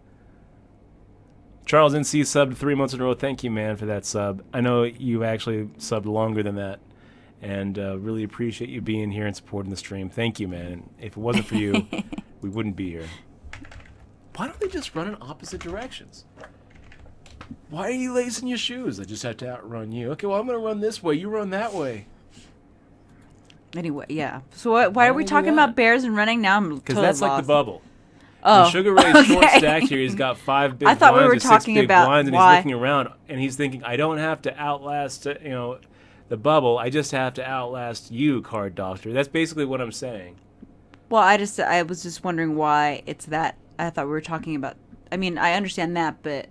Charles NC subbed 3 months in a row. Thank you, man, for that sub. I know you actually subbed longer than that, and really appreciate you being here and supporting the stream. Thank you, man. And if it wasn't for you, we wouldn't be here. Why don't they just run in opposite directions? Why are you lacing your shoes? I just have to outrun you. Okay, well, I'm going to run this way. You run that way. Anyway, yeah. So why are we do talking that? about bears and running now? I'm Because totally that's like lost. the bubble. Oh, When Sugar Ray's short stacked here. He's got 5 big I thought we blinds were or 6 talking big about blinds, and why- he's looking around, and he's thinking, I don't have to outlast, the bubble. I just have to outlast you, Card Doctor. That's basically what I'm saying. Well, I was just wondering why it's that. I thought we were talking about. I mean, I understand that, but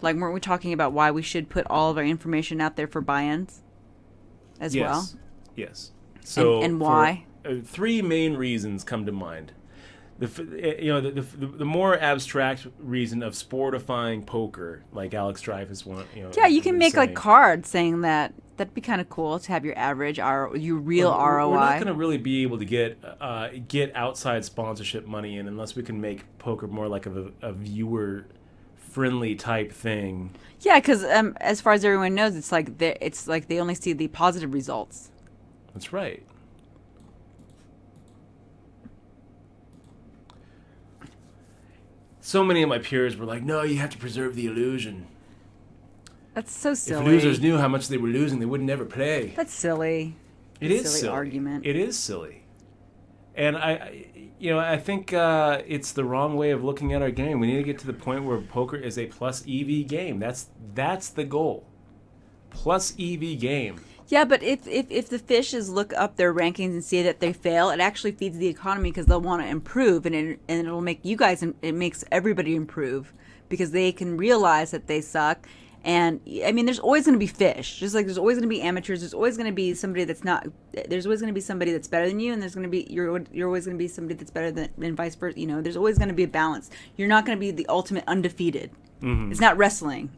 like, weren't we talking about why we should put all of our information out there for buy-ins as well? Yes. So And why? Three main reasons come to mind. The more abstract reason of sportifying poker, like Alex Dreyfus one. Yeah, you can was make like saying. cards saying that. That'd be kind of cool to have your average your real ROI. We're not going to really be able to get outside sponsorship money in unless we can make poker more like a viewer friendly type thing. Yeah, because as far as everyone knows, it's like they only see the positive results. That's right. So many of my peers were like, "No, you have to preserve the illusion. That's so silly. If losers knew how much they were losing, they would never play." That's silly. It is silly silly. Argument. It is silly. And I think it's the wrong way of looking at our game. We need to get to the point where poker is a plus EV game. That's the goal. Plus EV game. Yeah, but if the fishes look up their rankings and see that they fail, it actually feeds the economy because they'll want to improve, and it'll make you guys. It makes everybody improve because they can realize that they suck. And I mean, there's always going to be fish. Just like there's always going to be amateurs. There's always going to be somebody that's not. There's always going to be somebody that's better than you, and there's going to be you're always going to be somebody that's better than, and vice versa. You know, there's always going to be a balance. You're not going to be the ultimate undefeated. Mm-hmm. It's not wrestling.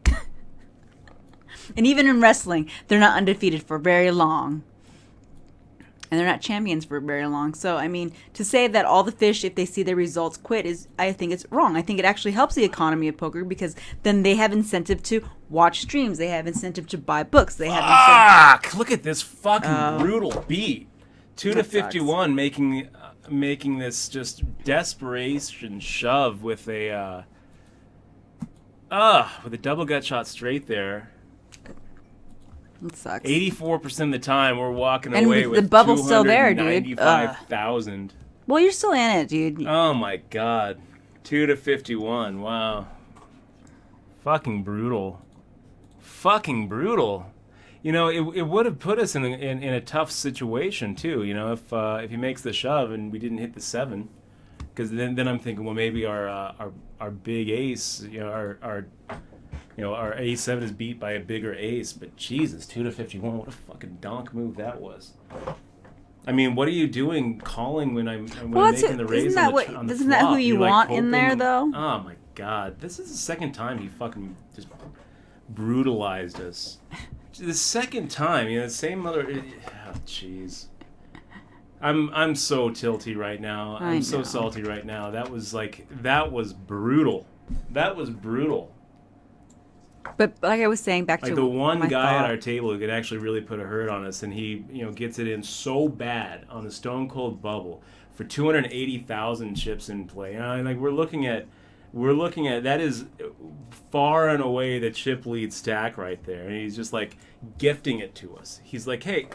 And even in wrestling, they're not undefeated for very long. And they're not champions for very long. So, I mean, to say that all the fish, if they see their results, quit I think it's wrong. I think it actually helps the economy of poker because then they have incentive to watch streams. They have incentive to buy books. They have incentive. Look at this fucking brutal beat. 2-51, making this just desperation shove with a double gut shot straight there. It sucks. 84% of the time, we're walking and away with the bubble's still there, dude. 95,000. Well, you're still in it, dude. Oh my god, 2-51. Wow, fucking brutal. You know, it would have put us in a tough situation too. You know, if he makes the shove and we didn't hit the 7, because then I'm thinking, well, maybe our big ace, our A7 is beat by a bigger ace, but Jesus, 2-51, what a fucking donk move that was. I mean, what are you doing calling when I'm making the raise on the flop? Isn't that who you want in there, though? Oh my god, this is the second time he fucking just brutalized us. The second time, the same mother. Oh, jeez. I'm so tilty right now. I'm so salty right now. That was brutal. That was brutal. But like I was saying, back to the one guy thought. at our table who could actually really put a hurt on us, and he gets it in so bad on the Stone Cold Bubble for 280,000 chips in play. We're looking at that is far and away the chip lead stack right there, and he's just like gifting it to us. He's like, "Hey,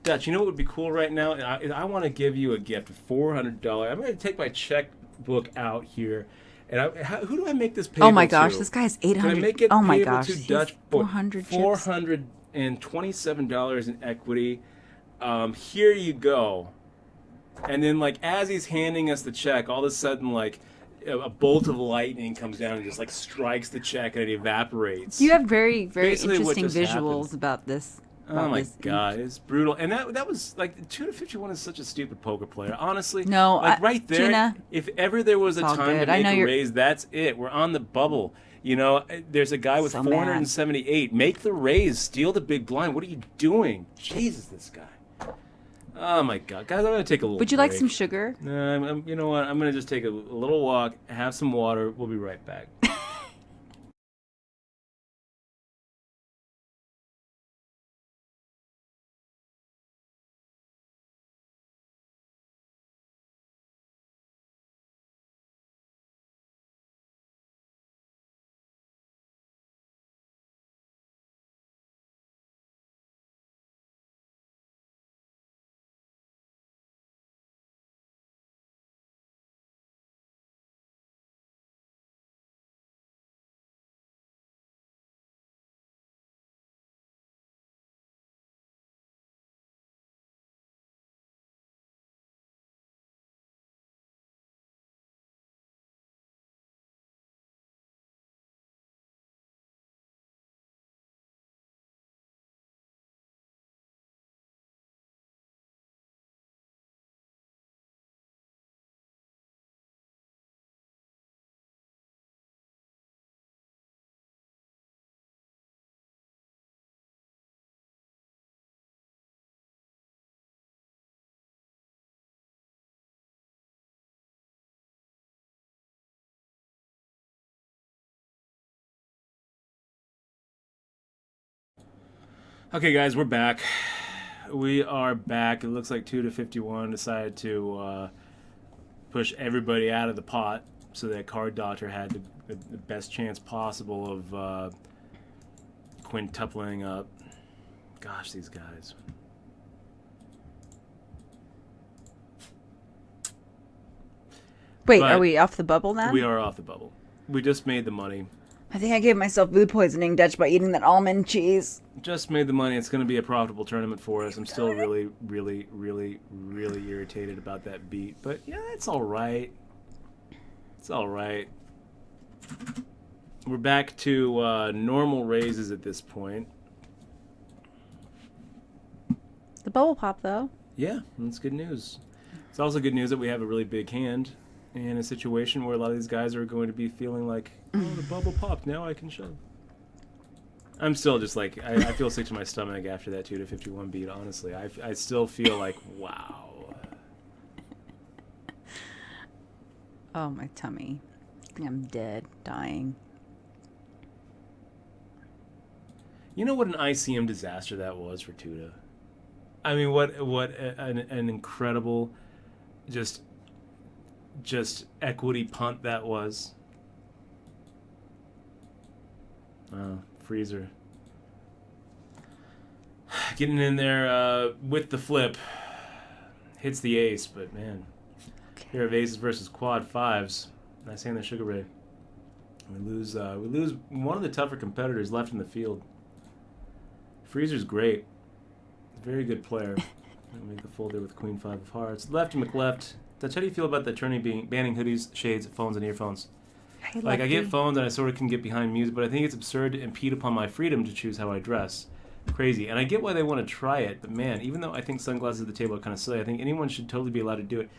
Dutch, you know what would be cool right now? I want to give you a gift of $400. I'm going to take my checkbook out here." And who do I make this payable to? Oh my gosh, this guy has 800. Can I make it oh my payable gosh, to Dutch? $427 in equity. Here you go. And then, as he's handing us the check, all of a sudden, a bolt of lightning comes down and just strikes the check and it evaporates. You have very, very Basically interesting happened. visuals about this. Oh my god, it's brutal. And that was 2-51 is such a stupid poker player. Honestly, no, right there. Gina, if ever there was a time to make a raise, that's it. We're on the bubble. There's a guy with 478. Make the raise. Steal the big blind. What are you doing? Jesus, this guy. Oh my god, guys! I'm gonna take a little. Would you break. like some sugar? No, you know what? I'm gonna just take a little walk, have some water. We'll be right back. Okay, guys, we're back. We are back. It looks like 2-51 decided to push everybody out of the pot so that Card Doctor had the best chance possible of quintupling up. Gosh, these guys. Wait, But are we off the bubble now? We are off the bubble. We just made the money. I think I gave myself food poisoning, Dutch, by eating that almond cheese. Just made the money. It's going to be a profitable tournament for us. I'm still really, really, really, really irritated about that beat. But, yeah, it's all right. It's all right. We're back to normal raises at this point. The bubble pop, though. Yeah, that's good news. It's also good news that we have a really big hand in a situation where a lot of these guys are going to be feeling like, oh, the bubble popped, now I can shove. I'm still just like, I feel sick to my stomach after that 2-51 beat, honestly. I still feel like, wow. Oh, my tummy. I think I'm dead, dying. You know what an ICM disaster that was for Tuda? I mean, what an incredible just equity punt that was. Freezer getting in there with the flip, hits the ace, but man, here of aces versus quad fives. Nice hand there, Sugar Ray. We lose one of the tougher competitors left in the field. Freezer's great, very good player. I'll make the fold there with Queen 5 of Hearts. Lefty McLeft. Dutch, how do you feel about the attorney banning hoodies, shades, phones, and earphones? Hey, Like, I get phones and I sort of can get behind music, but I think it's absurd to impede upon my freedom to choose how I dress. Crazy. And I get why they want to try it, but man, even though I think sunglasses at the table are kind of silly, I think anyone should totally be allowed to do it.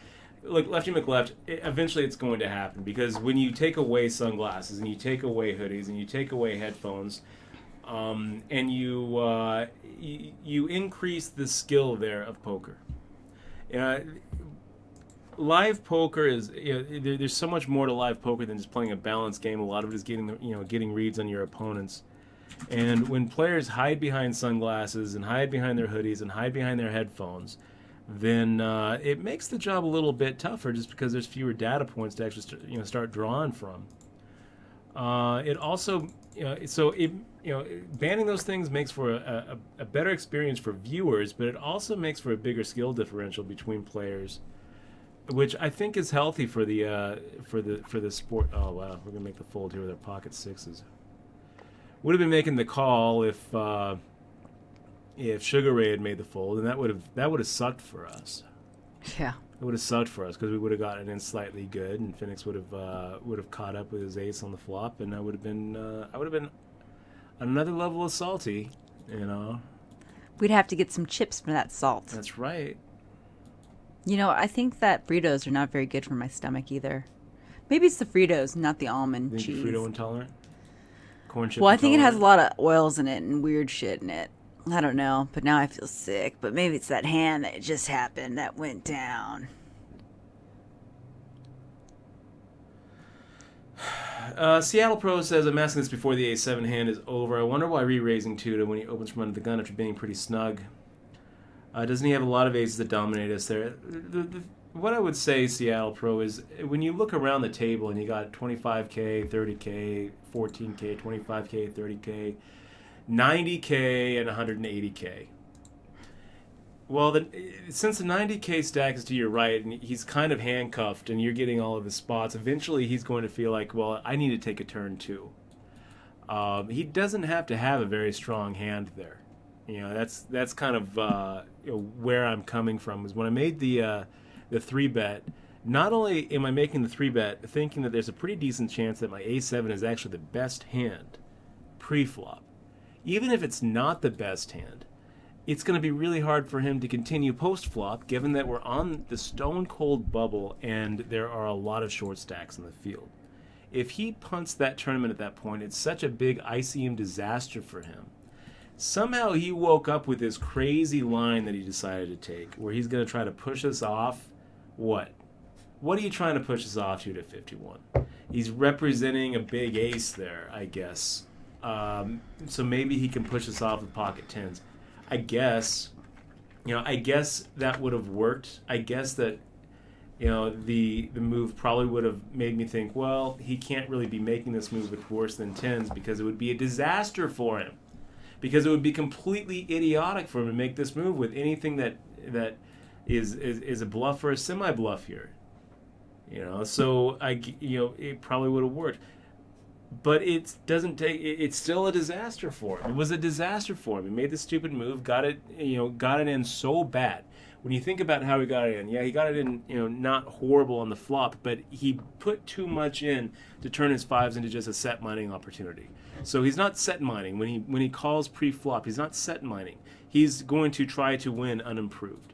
Look, Lefty McLeft, eventually it's going to happen, because when you take away sunglasses and you take away hoodies and you take away headphones, and you increase the skill there of poker. Live poker is, there's so much more to live poker than just playing a balanced game. A lot of it is getting reads on your opponents. And when players hide behind sunglasses and hide behind their hoodies and hide behind their headphones, then it makes the job a little bit tougher, just because there's fewer data points to actually start drawing from. It also, banning those things makes for a better experience for viewers, but it also makes for a bigger skill differential between players, which I think is healthy for the sport. Oh wow, we're gonna make the fold here with our pocket sixes. Would have been making the call if Sugar Ray had made the fold, and that would have sucked for us. Yeah. It would have sucked for us, because we would have gotten in slightly good, and Phoenix would have caught up with his ace on the flop, and I would have been another level of salty, We'd have to get some chips for that salt. That's right. I think that Fritos are not very good for my stomach either. Maybe it's the Fritos, not the almond Think cheese. you're Frito intolerant? Corn chip Well, I think it has a intolerant? lot of oils in it and weird shit in it. I don't know, but now I feel sick. But maybe it's that hand that just happened that went down. Seattle Pro says, I'm asking this before the A7 hand is over. I wonder why re-raising Tuda when he opens from under the gun after being pretty snug. Doesn't he have a lot of aces that dominate us there? What I would say, Seattle Pro, is when you look around the table and you got 25K, 30K, 14K, 25K, 30K, 90K, and 180K. Well, since the 90K stack is to your right and he's kind of handcuffed and you're getting all of his spots, eventually he's going to feel like, well, I need to take a turn too. He doesn't have to have a very strong hand there. That's kind of where I'm coming from. Is when I made the 3-bet, not only am I making the 3-bet thinking that there's a pretty decent chance that my A7 is actually the best hand pre-flop. Even if it's not the best hand, it's going to be really hard for him to continue post-flop, given that we're on the stone-cold bubble and there are a lot of short stacks in the field. If he punts that tournament at that point, it's such a big ICM disaster for him. Somehow he woke up with this crazy line that he decided to take, where he's going to try to push us off. What? What are you trying to push us off to 51? He's representing a big ace there, I guess. So maybe he can push us off with pocket tens. I guess, I guess that would have worked. I guess that, the move probably would have made me think, well, he can't really be making this move with worse than tens because it would be a disaster for him. Because it would be completely idiotic for him to make this move with anything that is a bluff or a semi-bluff here. So it probably would have worked. But it doesn't take. It's still a disaster for him. It was a disaster for him. He made the stupid move, got it in so bad. When you think about how he got it in, he got it in, not horrible on the flop, but he put too much in to turn his fives into just a set mining opportunity. So he's not set mining when he calls pre-flop. He's not set mining. He's going to try to win unimproved.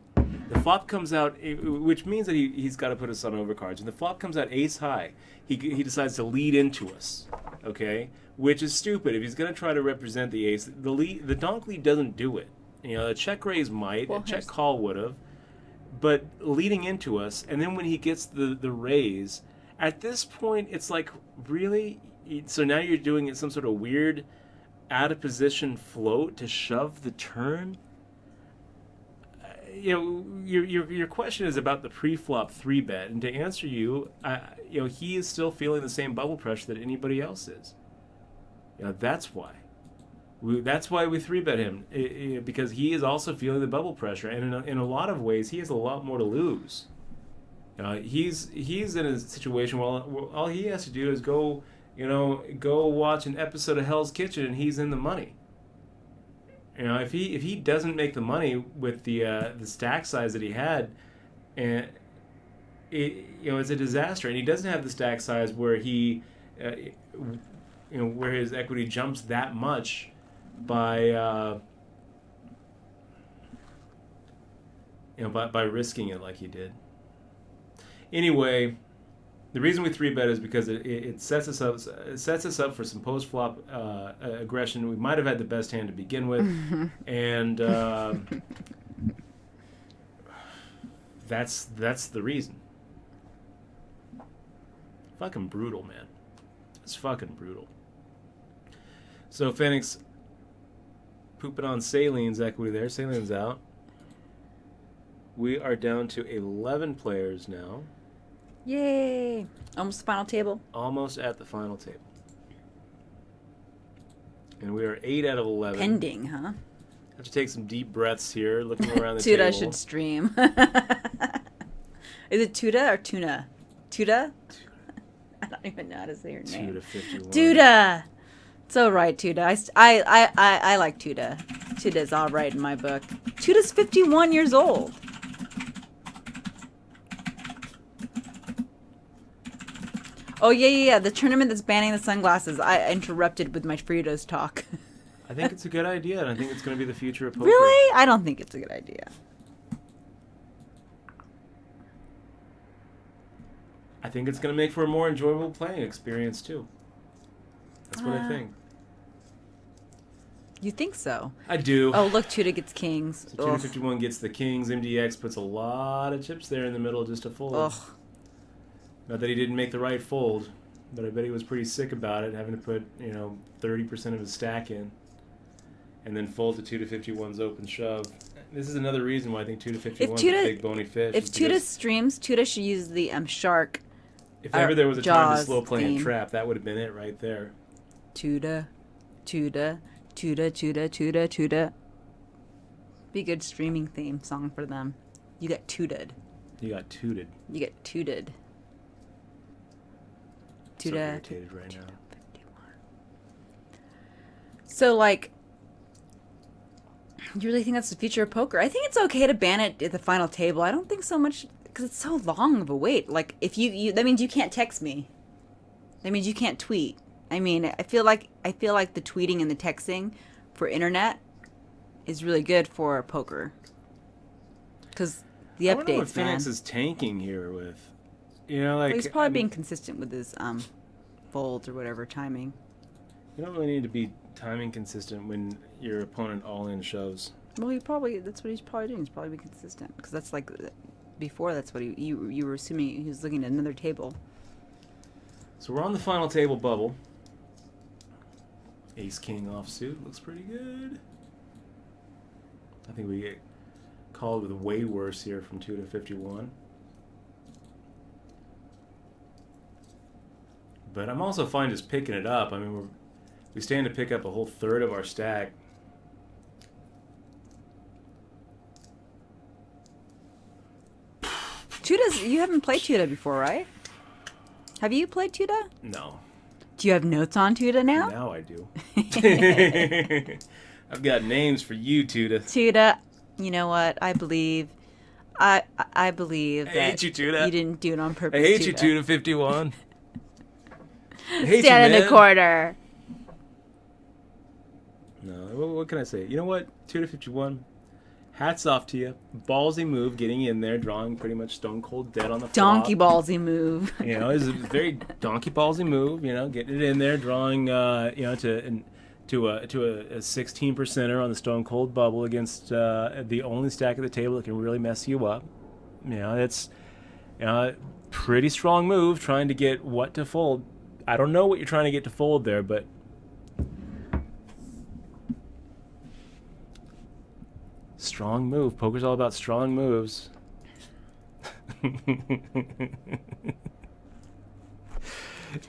The flop comes out, which means that he's got to put us on overcards. And the flop comes out ace high. He decides to lead into us, okay? Which is stupid. If he's going to try to represent the ace, the donk lead doesn't do it. A check raise might, a check call would have, but leading into us, and then when he gets the raise, at this point it's like, really? So now you're doing some sort of weird out of position float to shove the turn? Your question is about the pre-flop 3-bet, and to answer you, he is still feeling the same bubble pressure that anybody else is. That's why. That's why we 3-bet him, because he is also feeling the bubble pressure, and in a lot of ways, he has a lot more to lose. He's in a situation where all he has to do is go watch an episode of Hell's Kitchen, and he's in the money. If he doesn't make the money with the stack size that he had, and it's a disaster. And he doesn't have the stack size where he, where his equity jumps that much by risking it like he did. Anyway, the reason we 3-bet is because it sets us up. It sets us up for some post flop aggression. We might have had the best hand to begin with, and that's the reason. Fucking brutal, man. It's fucking brutal. So Phoenix pooping on Saline's equity there. Saline's out. We are down to 11 players now. Yay! Almost the final table. Almost at the final table. And we are 8 out of 11. Pending, huh? Have to take some deep breaths here, looking around the Tuda table. should stream. Is it Tuda or Tuna? Tuda? I don't even know how to say your name. Tuda 51. Tuda! It's all right, Tuda. I like Tuda. Tuda's all right in my book. Tuda's 51 years old. Oh, yeah. The tournament that's banning the sunglasses. I interrupted with my Fritos talk. I think it's a good idea, and I think it's going to be the future of poker. Really? I don't think it's a good idea. I think it's going to make for a more enjoyable playing experience, too. That's what I think. You think so? I do. Oh, look, Tuda gets kings. So Tuda 51 gets the kings. MDX puts a lot of chips there in the middle just to fold. Ugh. Not that he didn't make the right fold, but I bet he was pretty sick about it, having to put 30% of his stack in, and then fold to 2 to 51's open shove. This is another reason why I think 2 to 51 is a big bony fish. If Tuda streams, Tuda should use the shark. If ever there was a time to Jaws slow play and theme. trap, that would have been it right there. Tuda. Be a good streaming theme song for them. You get tooted. You got tooted. You get tooted. So irritated right now. 51. So, like, you really think that's the future of poker? I think it's okay to ban it at the final table. I don't think so much because it's so long of a wait. Like, if you that means you can't text me. That means you can't tweet. I mean, I feel like the tweeting and the texting for internet is really good for poker. Because the I wonder what updates, man. Phoenix is tanking here with. Well, he's probably being consistent with his folds or whatever timing. You don't really need to be timing consistent when your opponent all in shows. Well, that's what he's probably doing. He's probably being consistent because that's like before. That's what you were assuming he was looking at another table. So we're on the final table bubble. Ace King offsuit looks pretty good. I think we get called with way worse here from 2 to 51. But I'm also fine just picking it up. I mean, we stand to pick up a whole third of our stack. Tuda's, you haven't played Tuda before, right? Have you played Tuda? No. Do you have notes on Tuda now? Now I do. I've got names for you, Tuda. Tuda, you know what? I believe that hate you, Tuda. you didn't do it on purpose. I hate Tuda. you, Tuda 51. I hate Stand you, in man. the corner. No, what can I say? You know what, Tuda 51? Hats off to you. Ballsy move, getting in there, drawing pretty much stone cold dead on the Donkey flop. ballsy move. You know, it's a very donkey ballsy move. You know, getting it in there, drawing, to a 16%er on the stone cold bubble against the only stack at the table that can really mess you up. You know, it's pretty strong move trying to get what to fold. I don't know what you're trying to get to fold there, but strong move. Poker's all about strong moves.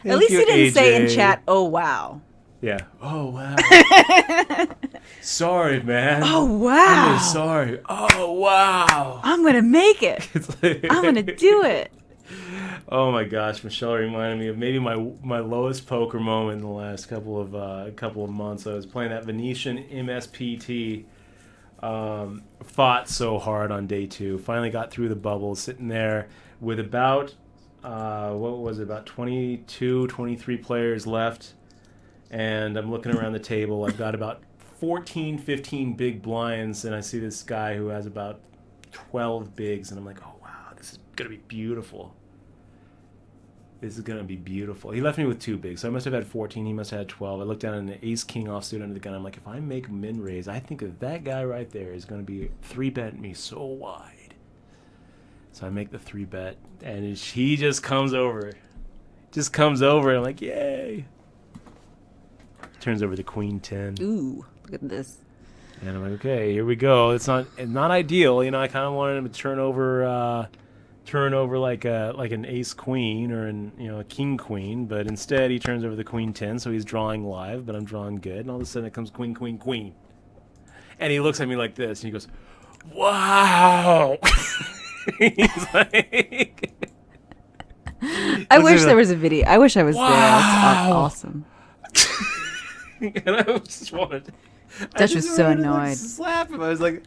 At least you didn't say in chat, "Oh wow." Yeah. Oh wow. Sorry, man. Oh I'm wow. really sorry. Oh wow. I'm gonna make it. It's like- I'm gonna do it. Oh my gosh, Michelle reminded me of maybe my lowest poker moment in the last couple of months. I was playing that Venetian MSPT. Fought so hard on day 2. Finally got through the bubble, sitting there with about about 22, 23 players left. And I'm looking around the table. I've got about 14, 15 big blinds, and I see this guy who has about 12 bigs, and I'm like, oh wow, this is gonna be beautiful. This is going to be beautiful. He left me with 2 bigs, so I must have had 14. He must have had 12. I looked down and the ace-king offsuit under the gun. I'm like, if I make min-raise, I think that guy right there is going to be 3-betting me so wide. So I make the 3-bet, and he just comes over. Just comes over, and I'm like, yay. Turns over the queen 10. Ooh, look at this. And I'm like, okay, here we go. It's not ideal. You know, I kind of wanted him to turn over like an ace queen or a king queen, but instead he turns over the queen 10, so he's drawing live, but I'm drawing good, and all of a sudden it comes queen queen queen, and he looks at me like this, and he goes, "Wow!" He's like, I wish there was a video. I wish I was there. That's Wow. awesome. and I just wanted. Dutch was so wanted to, annoyed. slap him. I was like,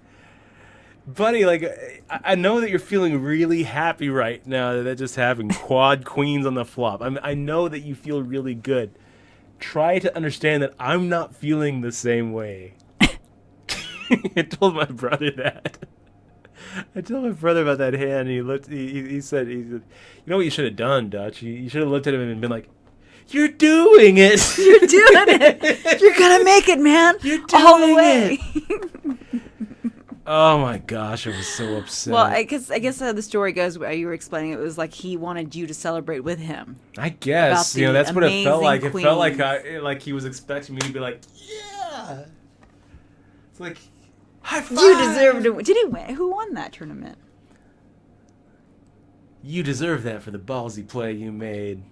buddy, like, I know that you're feeling really happy right now that just happened. Quad queens on the flop. I know that you feel really good. Try to understand that I'm not feeling the same way. I told my brother that. I told my brother about that hand, and he said, you know what you should have done, Dutch? You should have looked at him and been like, "You're doing it. You're doing it. You're gonna make it, man. You're all the doing way." Oh my gosh, I was so upset. Well, I guess how the story goes, where you were explaining, it was like he wanted you to celebrate with him. I guess about the that's what it felt like. It amazing felt like queens. like he was expecting me to be like, yeah. It's like, high five. You deserve to. Did he win? Who won that tournament? You deserve that for the ballsy play you made.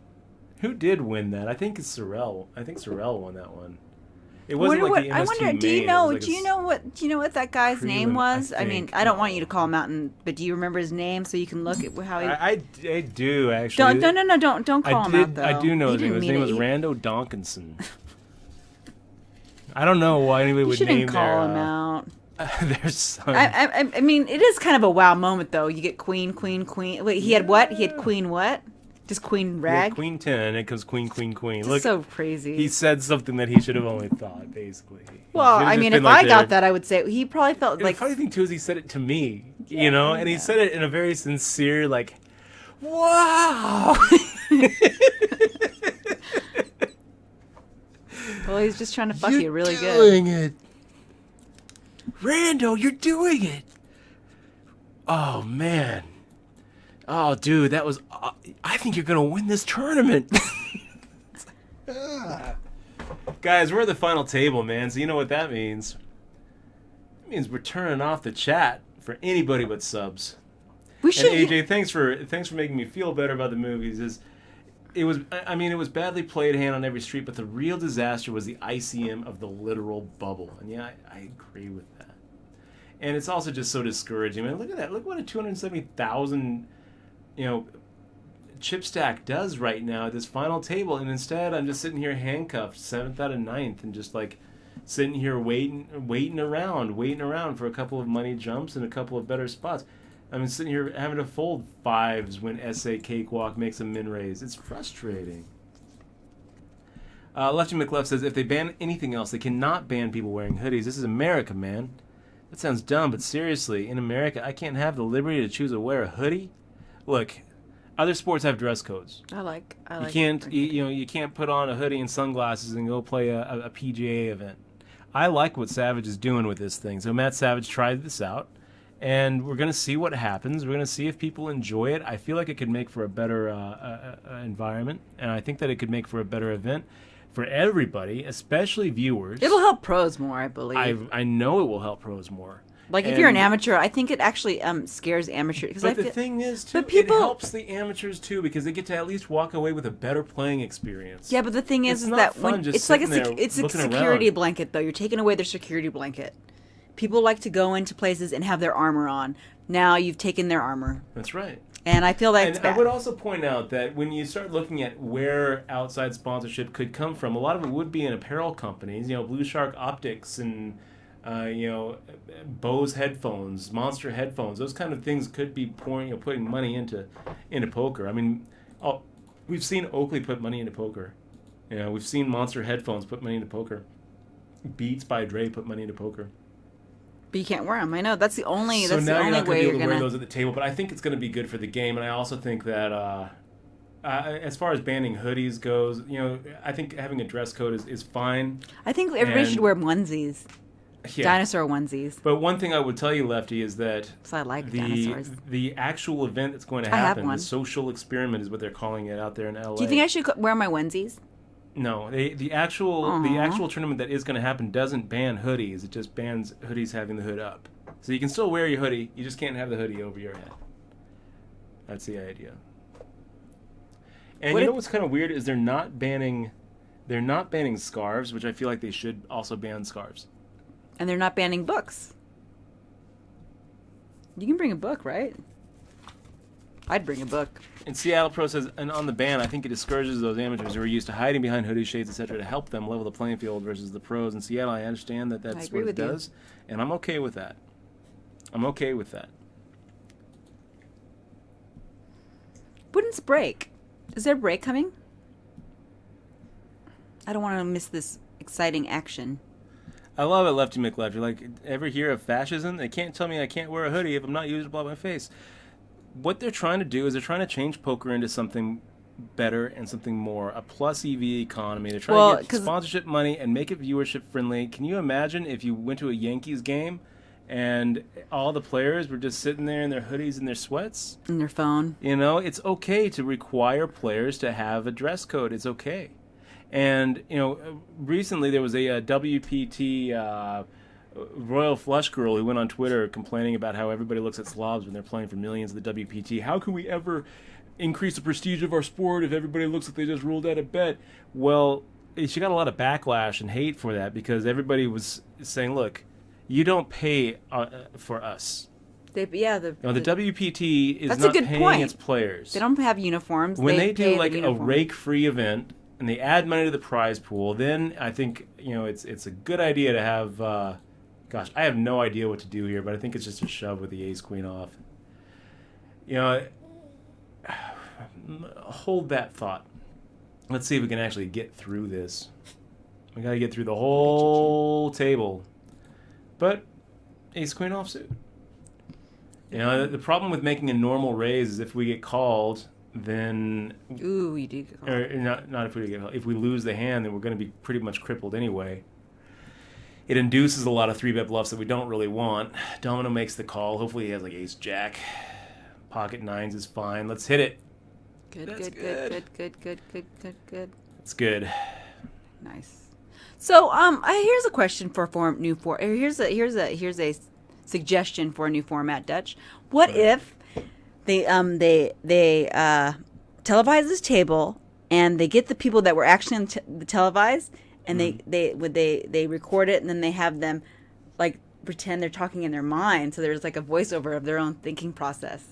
Who did win that? I think it's Sorrel. I think Sorrel won that one. It wasn't like the MST I wonder. main. Do you It know? was like Do you know what that guy's name prelim, was? I I mean, think. I don't want you to call him out, but do you remember his name so you can look at how he? I do actually. Don't call him out though. I do know his name. His name was Rando Donkinson. I don't know why anybody You would shouldn't name call their him out. their son. I mean, it is kind of a wow moment though. You get queen, queen, queen. Wait, he had what? He had queen what? Just queen rag. Yeah, queen 10. It comes queen, queen, queen. Just Look, so crazy. he said something that he should have only thought, basically. Well, I mean, if I got that, I would say he probably felt And like. the funny thing too is he said it to me, Yeah, and he yeah. said it in a very sincere, like, "Wow." Well, he's just trying to fuck you really You're good. doing it, Rando. You're doing it. Oh man. Oh, dude, that was. I think you're gonna win this tournament. Guys, we're at the final table, man. So you know what that means. means we're turning off the chat for anybody but subs. We And should. AJ, thanks for making me feel better about the movies. It was badly played hand on every street, but the real disaster was the ICM of the literal bubble. And yeah, I agree with that. And it's also just so discouraging. I mean, look at that. Look what a 270,000, chip stack does right now at this final table. And instead, I'm just sitting here handcuffed, 7th out of 9th, and just like sitting here waiting around for a couple of money jumps and a couple of better spots. I'm sitting here having to fold 5s when SA Cakewalk makes a min raise. It's frustrating. Lefty McLeft says, if they ban anything else, they cannot ban people wearing hoodies. This is America, man. That sounds dumb, but seriously, in America, I can't have the liberty to choose to wear a hoodie? Look, other sports have dress codes. I like. You can't, you can't put on a hoodie and sunglasses and go play a PGA event. I like what Savage is doing with this thing. So Matt Savage tried this out. And we're going to see what happens. We're going to see if people enjoy it. I feel like it could make for a better environment. And I think that it could make for a better event for everybody, especially viewers. It'll help pros more, I believe. I know it will help pros more. Like, if you're an amateur, I think it actually scares amateurs. But the thing is, too, but people, it helps the amateurs, too, because they get to at least walk away with a better playing experience. Yeah, but the thing is not that when it's like a security blanket, though. You're taking away their security blanket. People like to go into places and have their armor on. Now you've taken their armor. That's right. And I feel like it's bad. I would also point out that when you start looking at where outside sponsorship could come from, a lot of it would be in apparel companies. Blue Shark Optics and, Bose headphones, Monster headphones. Those kind of things could be putting money into poker. I mean, we've seen Oakley put money into poker. We've seen Monster headphones put money into poker. Beats by Dre put money into poker. But you can't wear them. I know that's the only. So that's now the you're only not going way to be able you're to gonna wear those at the table. But I think it's going to be good for the game, and I also think that as far as banning hoodies goes, I think having a dress code is fine. I think everybody should wear onesies, dinosaur onesies. But one thing I would tell you, Lefty, is that I like dinosaurs. The actual event that's going to happen, the social experiment, is what they're calling it out there in LA. Do you think I should wear my onesies? No, the actual tournament that is going to happen doesn't ban hoodies. It just bans hoodies having the hood up. So you can still wear your hoodie. You just can't have the hoodie over your head. That's the idea. And you know what's kind of weird is they're not banning scarves, which I feel like they should also ban scarves. And they're not banning books. You can bring a book, right? I'd bring a book. And Seattle Pro says, and on the ban, I think it discourages those amateurs who are used to hiding behind hoodie shades, etc., to help them level the playing field versus the pros. In Seattle, I understand that that's what it does, and I'm okay with that. When's break? Is there a break coming? I don't want to miss this exciting action. I love it, Lefty McLeft. You're like, ever hear of fascism? They can't tell me I can't wear a hoodie if I'm not used to block my face. What they're trying to do is they're trying to change poker into something better and something more, a plus EV economy. They're trying to get sponsorship money and make it viewership friendly. Can you imagine if you went to a Yankees game and all the players were just sitting there in their hoodies and their sweats? And their phone. It's okay to require players to have a dress code. It's okay. And, recently there was a WPT Royal Flush Girl who went on Twitter complaining about how everybody looks at slobs when they're playing for millions of the WPT. How can we ever increase the prestige of our sport if everybody looks like they just ruled out a bet? Well, she got a lot of backlash and hate for that because everybody was saying, look, you don't pay for us. The WPT is not paying its players. They don't have uniforms. When they do like a rake-free event and they add money to the prize pool, then I think it's a good idea to have. Gosh, I have no idea what to do here, but I think it's just a shove with the ace-queen off. Hold that thought. Let's see if we can actually get through this. We got to get through the whole table. But ace-queen offsuit. The problem with making a normal raise is if we get called, then... Ooh, you do get called. Or not if we get called. If we lose the hand, then we're going to be pretty much crippled anyway. It induces a lot of 3-bet bluffs that we don't really want. Domino makes the call. Hopefully he has like ace-jack. Pocket nines is fine. Let's hit it. Good. It's good. Nice. So, here's a question for here's a suggestion for a new format, Dutch. What if they televise this table and they get the people that were actually on the televised and they record it and then they have them like pretend they're talking in their mind, so there's like a voiceover of their own thinking process.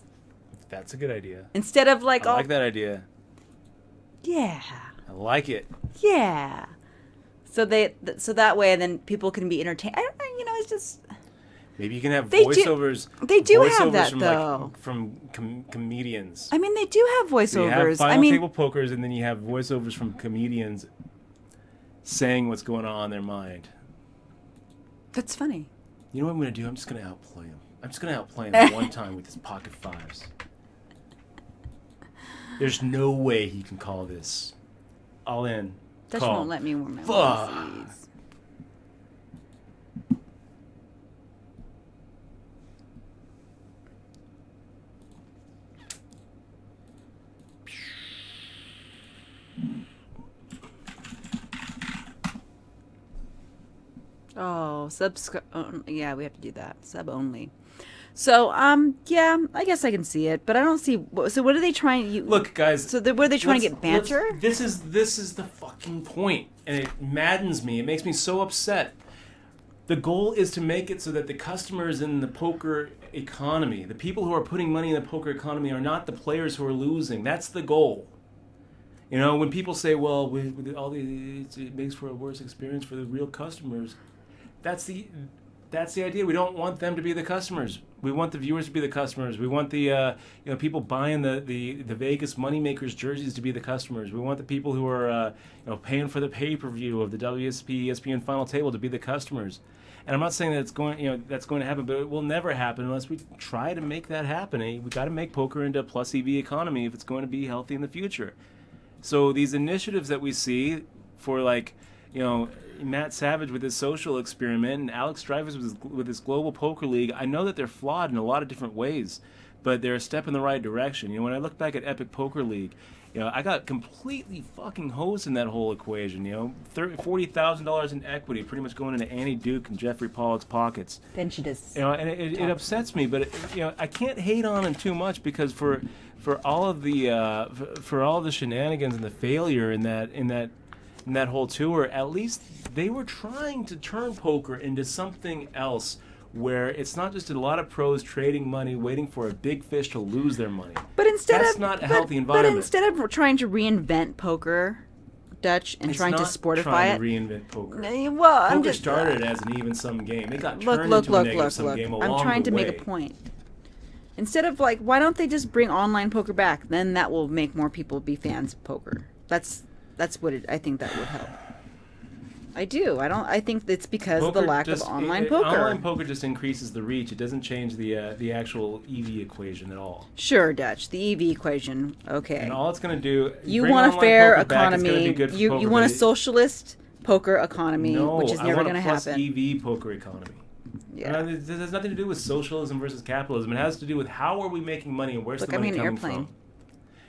That's a good idea. Instead of like I like that idea. Yeah. I like it. Yeah. So so that way then people can be entertained. I don't know, it's just Maybe you can have They do- voiceovers. they do voiceovers have that, from, though. from comedians. I mean, they do have voiceovers. So you have final table pokers, and then you have voiceovers from comedians saying what's going on in their mind. That's funny. You know what I'm going to do? I'm just going to outplay them. I'm just going to outplay him one time with his pocket fives. There's no way he can call this. All in. Dutch Call. won't let me wear my Fuck. onesies. Oh, yeah, we have to do that. Sub only. So, yeah, I guess I can see it, but I don't see. So, what are they trying? Look, guys. So, what are they trying to get banter? This is the fucking point, and it maddens me. It makes me so upset. The goal is to make it so that the customers in the poker economy, the people who are putting money in the poker economy, are not the players who are losing. That's the goal. You know, when people say, "Well, with all it makes for a worse experience for the real customers," that's the idea. We don't want them to be the customers. We want the viewers to be the customers. We want the people buying the Vegas moneymakers jerseys to be the customers. We want the people who are paying for the pay-per-view of the WSP ESPN Final Table to be the customers. And I'm not saying that that's going to happen, but it will never happen unless we try to make that happen. We got to make poker into a plus EV economy if it's going to be healthy in the future. So these initiatives that we see for Matt Savage with his social experiment and Alex Dreyfus with his global poker league, I know that they're flawed in a lot of different ways, but they're a step in the right direction. When I look back at Epic Poker League, I got completely fucking hosed in that whole equation. $40,000 in equity, pretty much going into Annie Duke and Jeffrey Pollock's pockets. Then she does. And it upsets me, but I can't hate on him too much because for all of the shenanigans and the failure in that whole tour, at least they were trying to turn poker into something else where it's not just a lot of pros trading money, waiting for a big fish to lose their money. But That's not a healthy environment. But instead of trying to reinvent poker, Dutch, and trying to sportify trying it, to reinvent poker. Well, Poker started as an even-sum game. It got turned look, into a negative-sum game along the way. I'm trying to make a point. Instead of why don't they just bring online poker back? Then that will make more people be fans of poker. That's what I think that would help. I do. I think it's because of the lack of online poker. Online poker just increases the reach. It doesn't change the actual EV equation at all. Sure, Dutch. The EV equation. Okay. And all it's going to do. You want a fair economy. You want a socialist poker economy, which is never going to happen. I want a plus EV poker economy. Yeah. This has nothing to do with socialism versus capitalism. It has to do with how are we making money and where's the money coming from.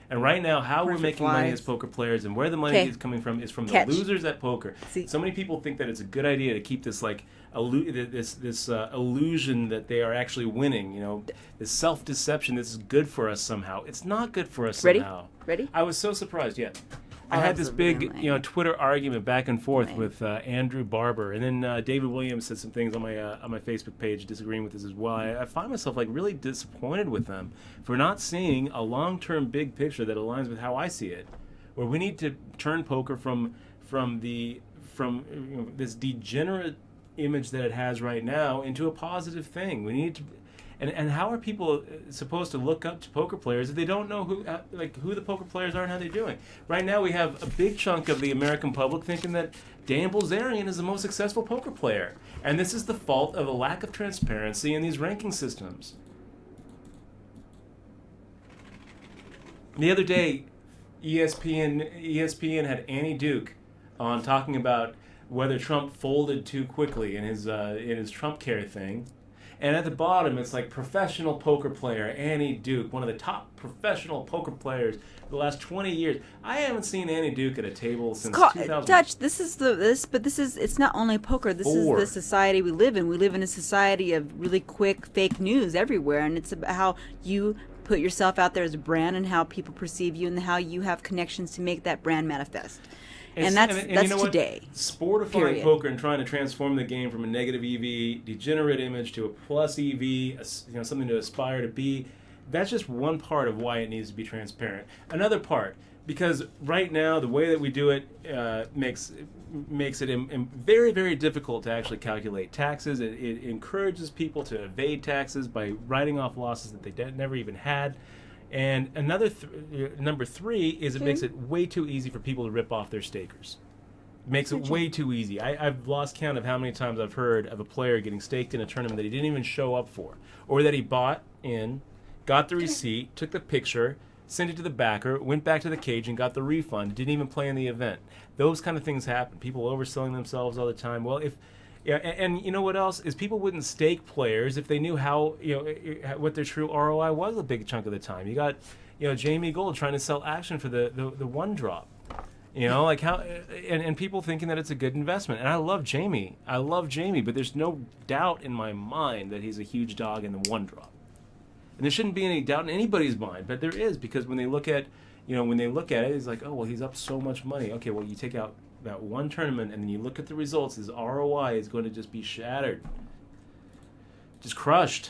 And right now, how we're making money as poker players and where the money is coming from is from the losers at poker. So many people think that it's a good idea to keep this illusion that they are actually winning. This self-deception. This is good for us somehow. It's not good for us somehow. Ready? I was so surprised. Yeah. I had this big, Twitter argument back and forth with Andrew Barber, and then David Williams said some things on my Facebook page disagreeing with this as well. I find myself really disappointed with them for not seeing a long-term big picture that aligns with how I see it, where we need to turn poker from this degenerate image that it has right now into a positive thing. We need to. And how are people supposed to look up to poker players if they don't know who the poker players are and how they're doing? Right now, we have a big chunk of the American public thinking that Dan Bilzerian is the most successful poker player, and this is the fault of a lack of transparency in these ranking systems. The other day, ESPN had Annie Duke on talking about whether Trump folded too quickly in his Trump care thing. And at the bottom, it's like professional poker player Annie Duke, one of the top professional poker players for the last 20 years. I haven't seen Annie Duke at a table since 2000. Dutch, it's not only poker. This is the society we live in. We live in a society of really quick fake news everywhere, and it's about how you put yourself out there as a brand and how people perceive you and how you have connections to make that brand manifest. And that's you know today. What? Sportifying poker and trying to transform the game from a negative EV, degenerate image to a plus EV, something to aspire to be. That's just one part of why it needs to be transparent. Another part, because right now the way that we do it makes it very, very difficult to actually calculate taxes. It encourages people to evade taxes by writing off losses that they never even had. And another number three is it makes it way too easy for people to rip off their stakers. It makes it way too easy. I've lost count of how many times I've heard of a player getting staked in a tournament that he didn't even show up for, or that he bought in, got the receipt, took the picture, sent it to the backer, went back to the cage and got the refund, didn't even play in the event. Those kind of things happen. People overselling themselves all the time. Well, and you know what else is people wouldn't stake players if they knew how what their true ROI was a big chunk of the time. You got Jamie Gold trying to sell action for the one drop, like how and people thinking that it's a good investment. And I love Jamie, but there's no doubt in my mind that he's a huge dog in the one drop. And there shouldn't be any doubt in anybody's mind, but there is, because when they look at it, it's like, oh well, he's up so much money. Okay, well you take out that one tournament and then you look at the results, his ROI is going to just be shattered, just crushed.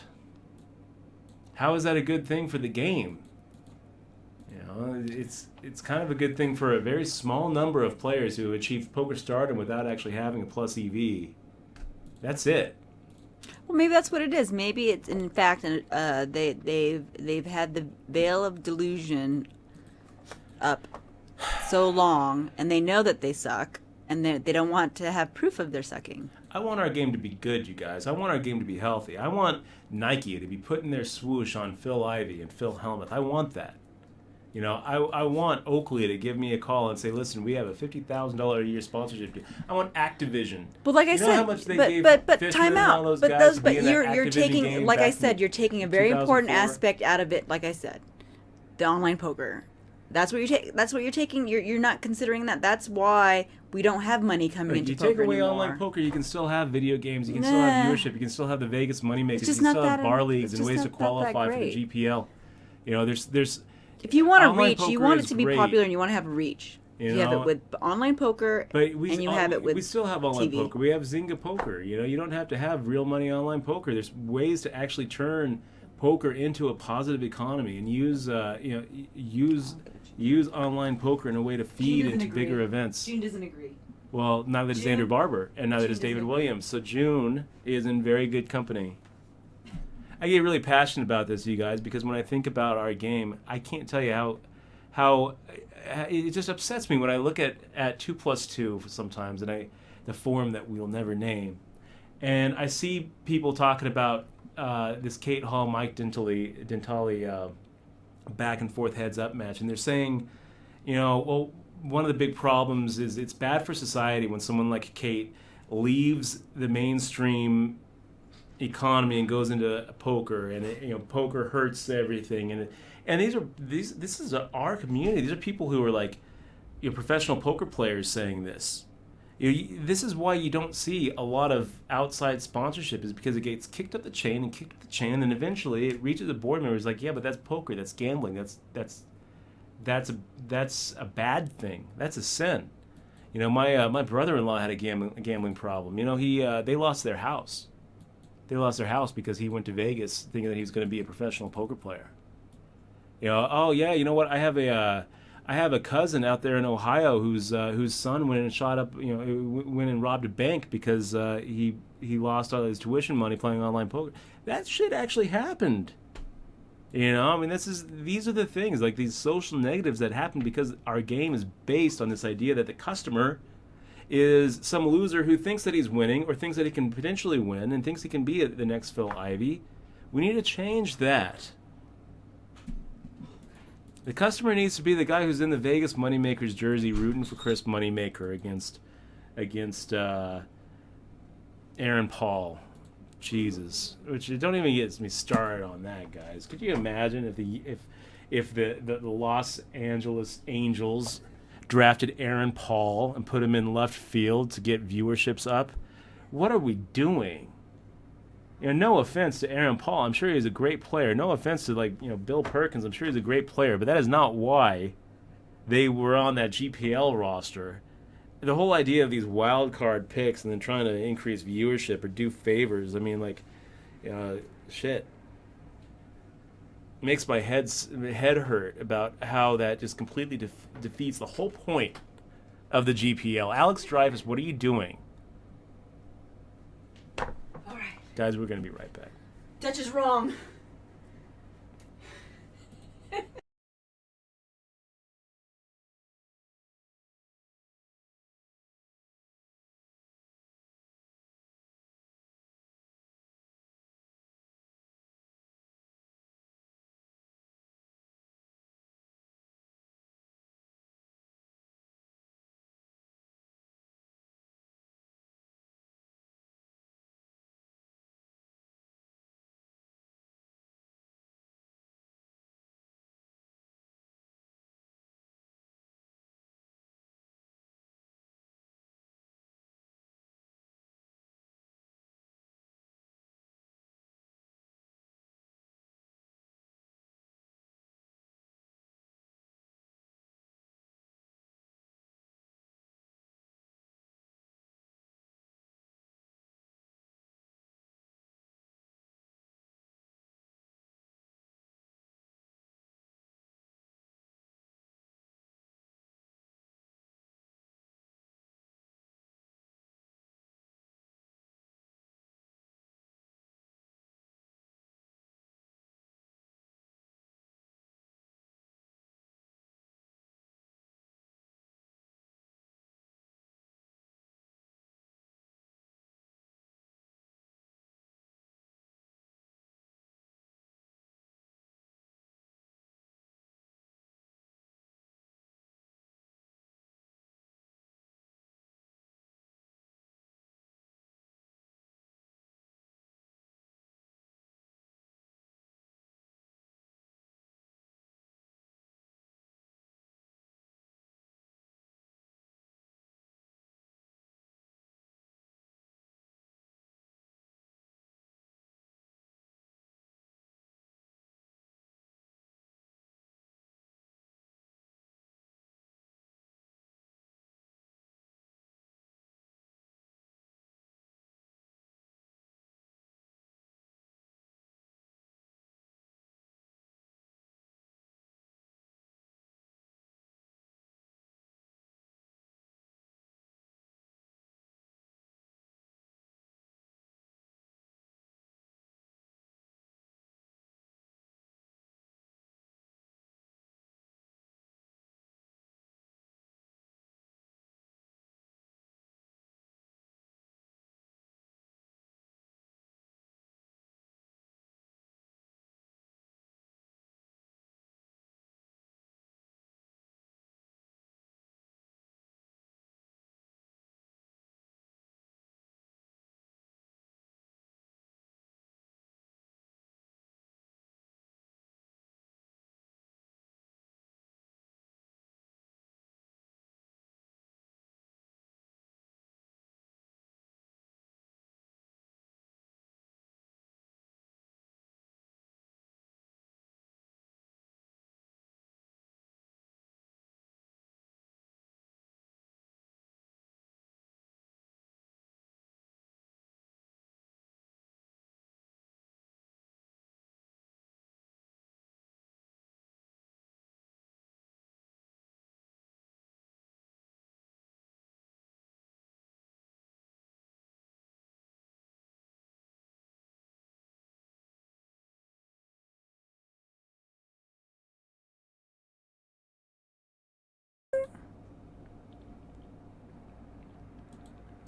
How is that a good thing for the game? It's kind of a good thing for a very small number of players who achieve poker stardom without actually having a plus EV. That's it. Well, maybe that's what it is. Maybe it's in fact they've had the veil of delusion up so long, and they know that they suck, and they don't want to have proof of their sucking. I want our game to be good, you guys. I want our game to be healthy. I want Nike to be putting their swoosh on Phil Ivey and Phil Hellmuth. I want that. I want Oakley to give me a call and say, listen, we have a $50,000 a year sponsorship deal. I want Activision. But like I said, how much they gave but Fishman time and out. all those But guys those, to but be in that you're Activision taking, game like I back said, in you're taking a very important 2004? aspect out of it. Like I said, the online poker. That's what you're taking. That's what you're taking. You're not considering that. That's why we don't have money coming into poker anymore. You take away anymore. online poker, you can still have video games. You can still have viewership. You can still have the Vegas moneymakers. You can still have bar leagues and ways to qualify for the GPL. There's. If you want to online reach, you poker want it is to be great. popular, and you want to have a reach. You have it with online poker, But and you have it with we still have online TV. poker. We have Zynga poker. You don't have to have real money online poker. There's ways to actually turn poker into a positive economy and use online poker in a way to feed into bigger events. June doesn't agree. Well, neither does Andrew Barber, and neither does David Williams. So June is in very good company. I get really passionate about this, you guys, because when I think about our game, I can't tell you how it just upsets me when I look at 2+2 sometimes, and the forum that we'll never name, and I see people talking about this Kate Hall, Mike Dentale back and forth heads up match, and they're saying, well, one of the big problems is it's bad for society when someone like Kate leaves the mainstream economy and goes into poker, and poker hurts everything, and this is our community. These are people who are like professional poker players saying this. This is why you don't see a lot of outside sponsorship, is because it gets kicked up the chain, and eventually it reaches the board member who's like, yeah, but that's poker, that's gambling, that's a bad thing, that's a sin. My brother-in-law had a gambling problem. They lost their house. They lost their house because he went to Vegas thinking that he was going to be a professional poker player. Oh yeah, you know what? I have a cousin out there in Ohio whose son went and shot up, went and robbed a bank because he lost all his tuition money playing online poker. That shit actually happened. These are the things, like these social negatives that happen because our game is based on this idea that the customer is some loser who thinks that he's winning or thinks that he can potentially win and thinks he can be the next Phil Ivey. We need to change that. The customer needs to be the guy who's in the Vegas Moneymakers jersey rooting for Chris Moneymaker against Aaron Paul. Jesus, which don't even get me started on that, guys. Could you imagine if the Los Angeles Angels drafted Aaron Paul and put him in left field to get viewerships up? What are we doing? You know, no offense to Aaron Paul, I'm sure he's a great player. No offense to Bill Perkins, I'm sure he's a great player, but that is not why they were on that GPL roster. The whole idea of these wild card picks and then trying to increase viewership or do favors, I mean, shit. Makes my head hurt about how that just completely defeats the whole point of the GPL. Alex Dreyfus, what are you doing? All right. Guys, we're going to be right back. Dutch is wrong.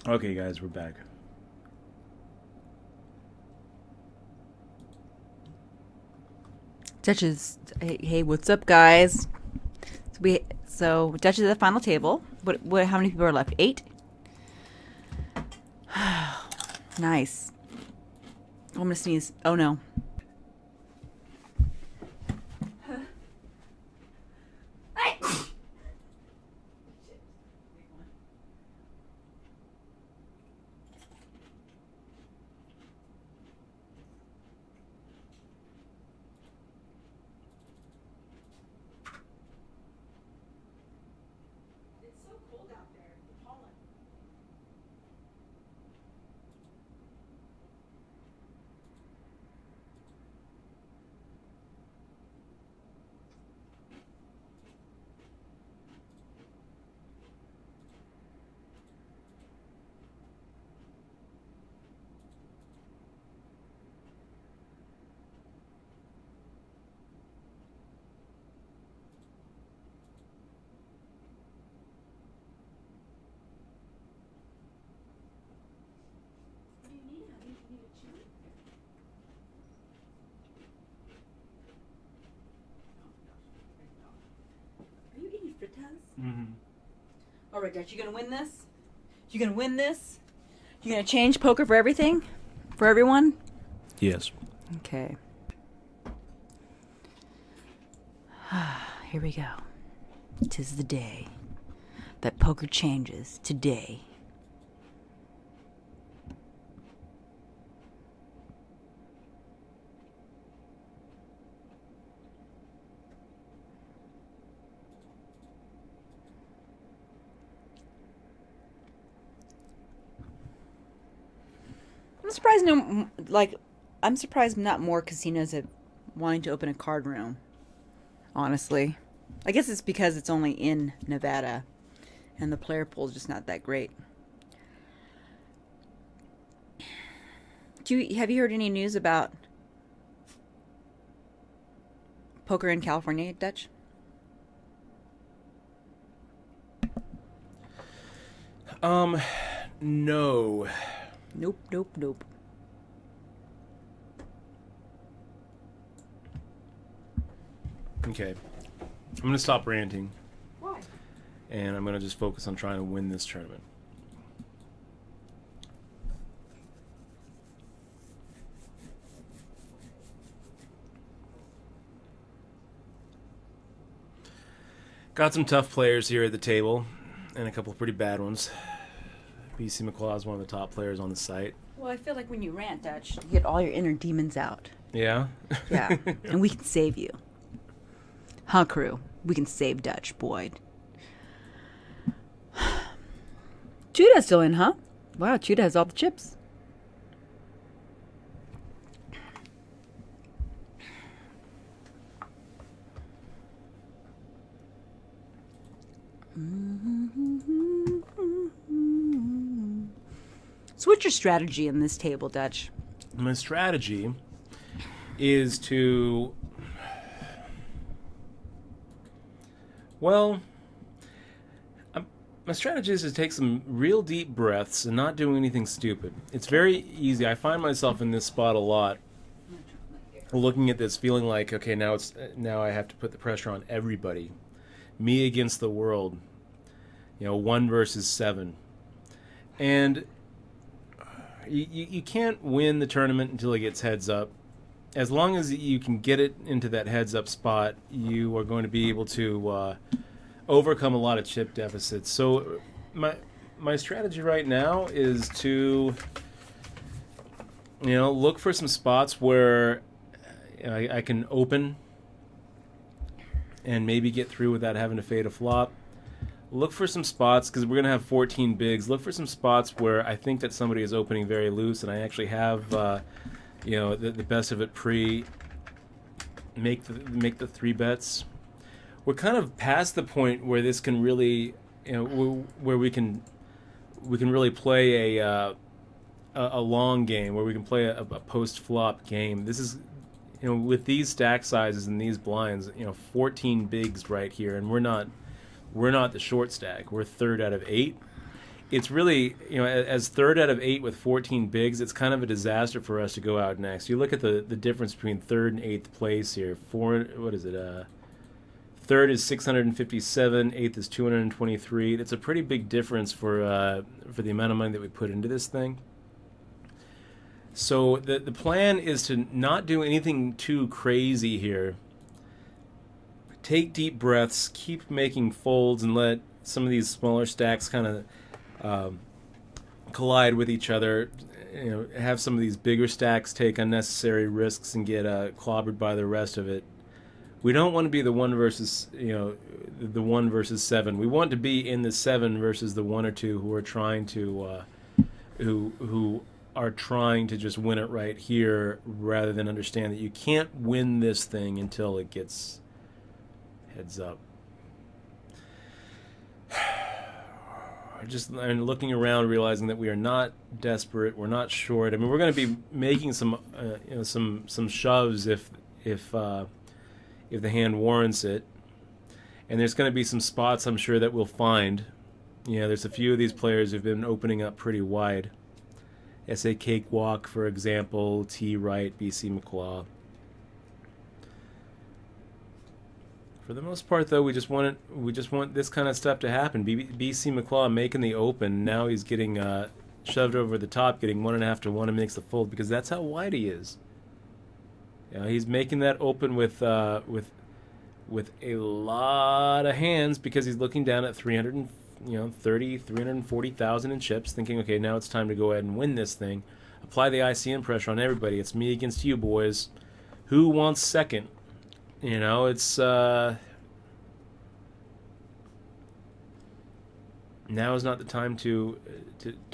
Okay, guys, we're back. Dutch is, hey, what's up, guys? So Dutch is at the final table. What? How many people are left? 8. Nice. I'm gonna sneeze. Oh no. It's so cold out there. The pollen. What do you need? I think you need a chew. Are you eating fritters? Mm-hmm. All right, Dutch, you gonna win this? You gonna win this? You gonna change poker for everything? For everyone? Yes. Okay. Here we go. 'Tis the day that poker changes. Today. I'm surprised I'm surprised not more casinos have wanting to open a card room. Honestly. I guess it's because it's only in Nevada and the player pool is just not that great. Have you heard any news about poker in California, Dutch? No. Nope. Okay. I'm going to stop ranting, Why? and I'm going to just focus on trying to win this tournament. Got some tough players here at the table, and a couple of pretty bad ones. BC McClaw is one of the top players on the site. Well, I feel like when you rant, Dutch, you get all your inner demons out. Yeah? Yeah. And we can save you. Huh, crew? We can save Dutch, Boyd. Chuda's still in, huh? Wow, Chuda has all the chips. So what's your strategy in this table, Dutch? My strategy is to... Well, my strategy is to take some real deep breaths and not do anything stupid. It's very easy. I find myself in this spot a lot, looking at this, feeling like, okay, now I have to put the pressure on everybody. Me against the world. 1 versus 7. And you can't win the tournament until it gets heads up. As long as you can get it into that heads up spot, you are going to be able to overcome a lot of chip deficits. So my strategy right now is to look for some spots where I can open and maybe get through without having to fade a flop. Look for some spots, because we're going to have 14 bigs. Look for some spots where I think that somebody is opening very loose, and I actually have the best of it pre make the 3 bets. We're kind of past the point where this can really, where we can really play a long game, where we can play a post flop game. This is, with these stack sizes and these blinds, 14 bigs right here, and we're not the short stack. We're 3rd out of 8. It's really, as 3rd out of 8 with 14 bigs, it's kind of a disaster for us to go out next. You look at the difference between 3rd and 8th place here. 3rd is 657, 8th is 223. That's a pretty big difference for the amount of money that we put into this thing. So the plan is to not do anything too crazy here. Take deep breaths, keep making folds, and let some of these smaller stacks kind of collide with each other. Have some of these bigger stacks take unnecessary risks and get clobbered by the rest of it. We don't want to be the 1 versus the 1 versus 7. We want to be in the 7 versus the 1 or 2 who are trying to who are trying to just win it right here, rather than understand that you can't win this thing until it gets heads up. And looking around, realizing that we are not desperate, we're not short. I mean, we're going to be making some shoves if the hand warrants it, and there's going to be some spots I'm sure that we'll find. There's a few of these players who've been opening up pretty wide. S.A. Cakewalk, for example, T. Wright, B.C. McClaw. For the most part, though, we just want this kind of stuff to happen. B.C. McClaw making the open. Now he's getting shoved over the top, getting 1.5 to 1, and makes the fold because that's how wide he is. He's making that open with a lot of hands because he's looking down at 340,000 in chips, thinking, okay, now it's time to go ahead and win this thing. Apply the ICM pressure on everybody. It's me against you, boys. Who wants second? It's now is not the time to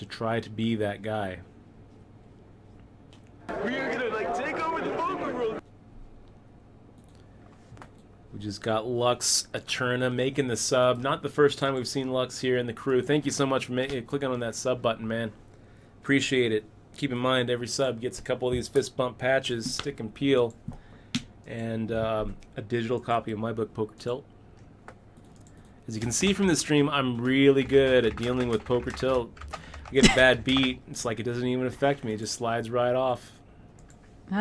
try to be that guy. We are gonna take over the poker world. We just got Lux Eterna making the sub. Not the first time we've seen Lux here in the crew. Thank you so much for clicking on that sub button, man. Appreciate it. Keep in mind, every sub gets a couple of these fist bump patches, stick and peel, and a digital copy of my book, Poker Tilt. As you can see from the stream, I'm really good at dealing with Poker Tilt. I get a bad beat, it's like it doesn't even affect me. It just slides right off.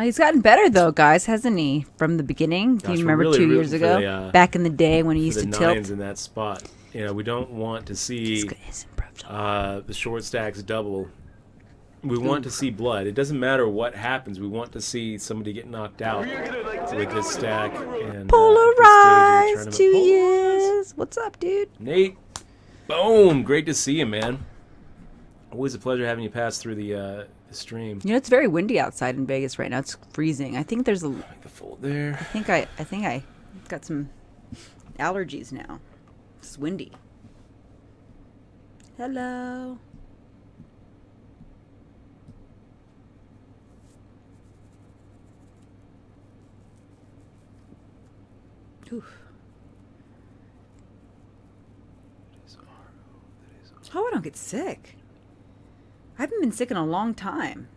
He's gotten better, though, guys, hasn't he? From the beginning. Do you remember really 2 years ago? Back in the day when he used to the tilt? nines in that spot. We don't want to see the short stacks double. We want to see blood. It doesn't matter what happens. We want to see somebody get knocked out with this stack. And Polarized 2 years. What's up, dude? Nate, boom. Great to see you, man. Always a pleasure having you pass through the stream. It's very windy outside in Vegas right now. It's freezing. I think there's Make the fold there. I think I got some allergies now. It's windy. Hello. Oof. Oh, I don't get sick. I haven't been sick in a long time.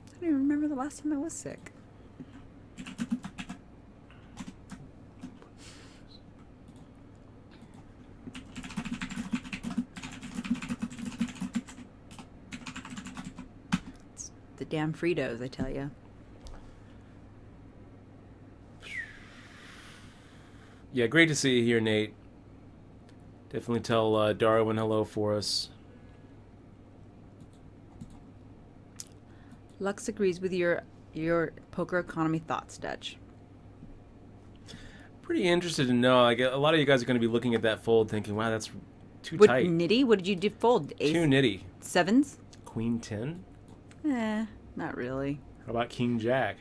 I don't even remember the last time I was sick. It's the damn Fritos, I tell you. Yeah, great to see you here, Nate. Definitely tell Darwin hello for us. Lux agrees with your poker economy thoughts, Dutch. Pretty interested to know. A lot of you guys are going to be looking at that fold thinking, wow, that's too tight. Nitty? What did you fold? Ace? Too nitty. Sevens? Queen 10? Not really. How about King Jack?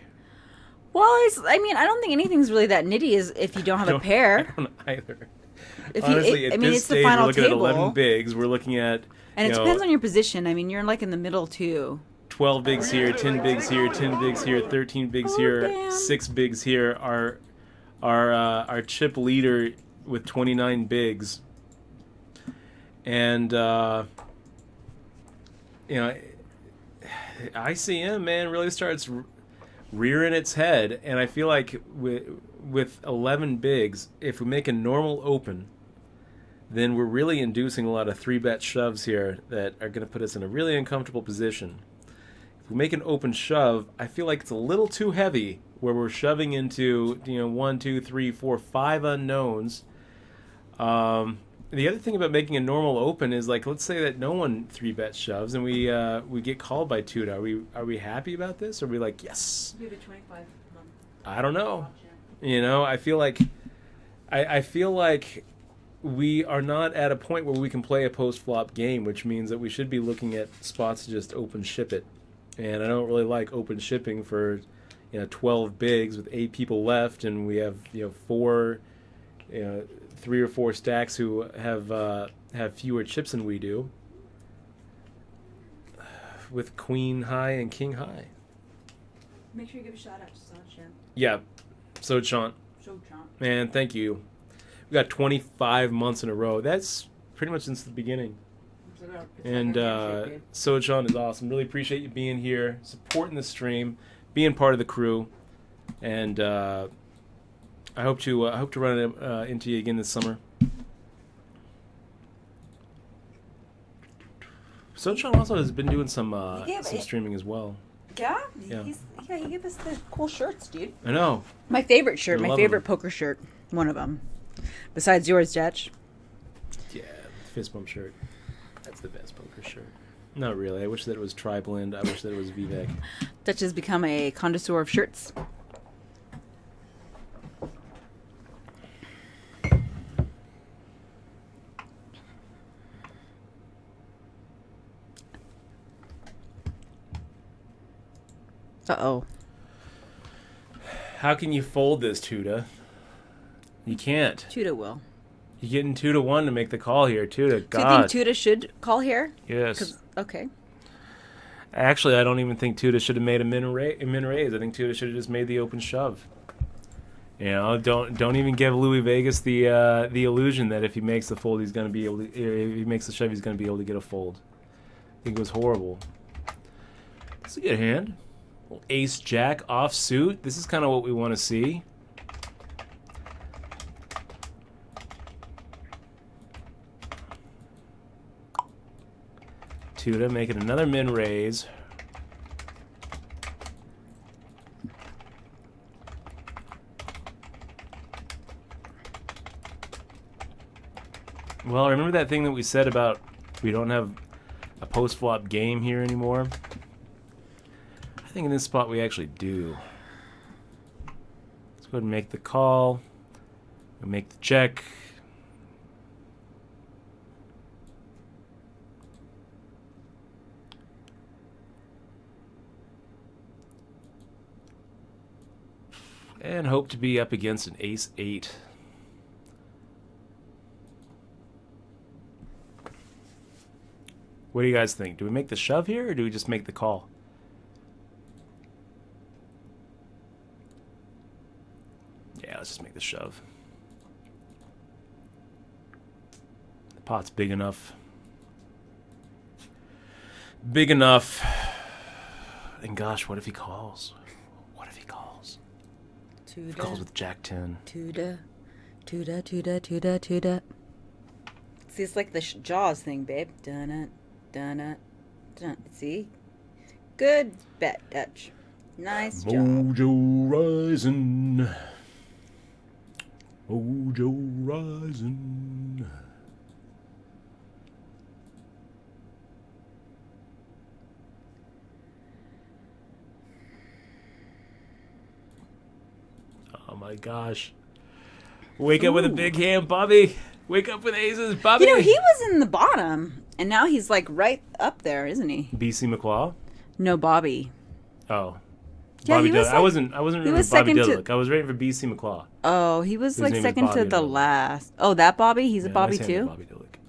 Well, I don't think anything's really that nitty is if you don't have a pair. I don't either. If Honestly, you, at it's this the stage, final we're looking table. at 11 bigs. We're looking at, and it depends on your position. I mean, you're like in the middle too. 12 bigs here, 10 bigs here, 10 bigs here, 13 bigs here, damn. 6 bigs here. Our chip leader with 29 bigs. And, ICM, man, really starts rearing its head. And I feel like with 11 bigs, if we make a normal open, then we're really inducing a lot of 3-bet shoves here that are going to put us in a really uncomfortable position. If we make an open shove, I feel like it's a little too heavy, where we're shoving into 1, 2, 3, 4, 5 unknowns. the other thing about making a normal open is like, let's say that no one 3-bet shoves and we get called by Tuda. Are we happy about this? Or are we like, yes? We have a 25-month. I don't know. You know, I feel like I feel like we are not at a point where we can play a post-flop game, which means that we should be looking at spots to just open ship it. And I don't really like open shipping for, 12 bigs with 8 people left, and we have, 4, 3 or 4 stacks who have fewer chips than we do, with queen high and king high. Make sure you give a shout out to Sean. Yeah, so Sean. Man, thank you. We got 25 months in a row. That's pretty much since the beginning. And so Sean is awesome. Really appreciate you being here, supporting the stream, being part of the crew, and I hope to run into you again this summer. So Sean also has been doing some streaming as well. Yeah? Yeah. He gave us the cool shirts, dude. I know. My favorite shirt, my favorite them. poker shirt. One of them. Besides yours, Dutch. Yeah, fist bump shirt. That's the best poker shirt. Not really. I wish that it was tri-blend. I wish that it was Vivek. Dutch has become a connoisseur of shirts. Uh-oh. How can you fold this, Tuda? You can't. Tuda will. You're getting 2-1 to make the call here, Tuda. God. Do you think Tuda should call here? Yes. Okay. Actually, I don't even think Tuda should have made a min raise. I think Tuda should have just made the open shove. Don't even give Louis Vegas the illusion that if he makes the fold, he's going to be able to. If he makes the shove, he's going to be able to get a fold. I think it was horrible. It's a good hand. Ace Jack offsuit. This is kind of what we want to see. Tuda making another min raise. Well, remember that thing that we said about we don't have a post-flop game here anymore? I think in this spot we actually do. Let's go ahead and make the call. We'll make the check. And hope to be up against an ace-8. What do you guys think? Do we make the shove here, or do we just make the call? Yeah, let's just make the shove. The pot's big enough. Big enough. And gosh, what if he calls? What if he calls? Tuda. If he calls with Jack 10. Tuda. Tuda, Tuda, Tuda, Tuda. See, it's like the Jaws thing, babe. Dun-it, dun-it, dun. See? Good bet, Dutch. Nice job. Mojo rising. Mojo rising. Oh my gosh. Wake up with a big hand, Bobby. Wake up with aces, Bobby. You know, he was in the bottom, and now he's like right up there, isn't he? BC McClaw? No, Bobby. Oh. Yeah, Bobby he was Dillick. like- I wasn't ready was for Bobby second to- Dillick. I was ready for BC McClaw. Oh, he was His like name is second Bobby to the Dillick. last. Oh, that Bobby? He's a Yeah, Bobby nice hand with too? Bobby Dillick.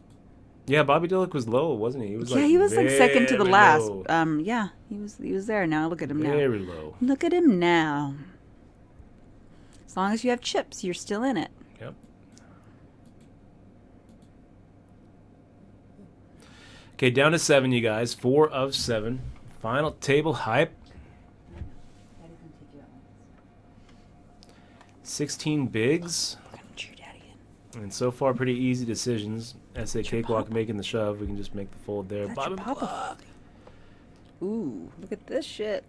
Yeah, Bobby Dillick was low, wasn't he? Yeah, he was like second to the very last. low. Yeah, he was there. Now look at him now. Very low. Look at him now. As long as you have chips, you're still in it. Yep. Okay, down to 7, you guys. 4 of 7. Final table hype. 16 bigs. And so far, pretty easy decisions. SA Cakewalk making the shove. We can just make the fold there. Bobby McClaw. Ooh, look at this shit.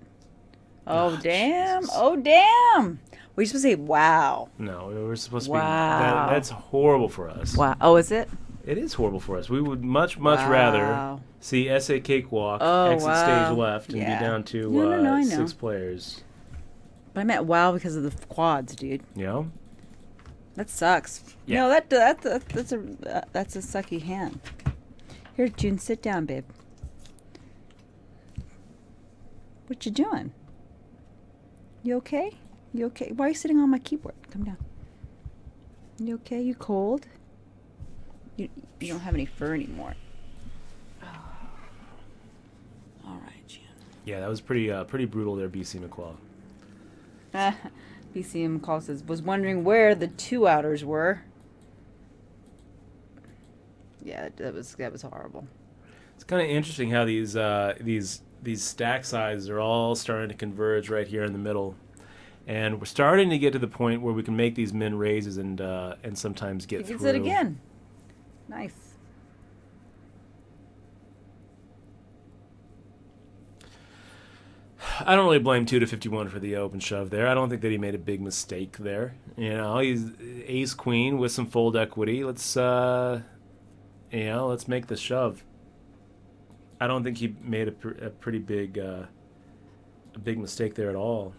Oh, damn. Jesus. Oh, damn. We're supposed to say wow. No, we're supposed to Wow. be... That's horrible for us. Wow. Oh, is it? It is horrible for us. We would much rather see SA Cakewalk exit stage left and be down to No, I know. 6 players. But I meant wow because of the quads, dude. Yeah. That sucks. Yeah. No, that's a sucky hand. Here, June, sit down, babe. What you doing? You okay? You okay? Why are you sitting on my keyboard? Come down. You okay? You cold? You don't have any fur anymore. Oh. All right, June. Yeah, that was pretty brutal there, BC McClaw. BC McCall says, was wondering where the 2-outers were. Yeah, that was horrible. It's kind of interesting how these stack sizes are all starting to converge right here in the middle, and we're starting to get to the point where we can make these min raises and sometimes get through. He gets it again. Nice. I don't really blame 2 to 51 for the open shove there. I don't think that he made a big mistake there. You know, he's ace queen with some fold equity. Let's make the shove. I don't think he made a pretty big mistake there at all.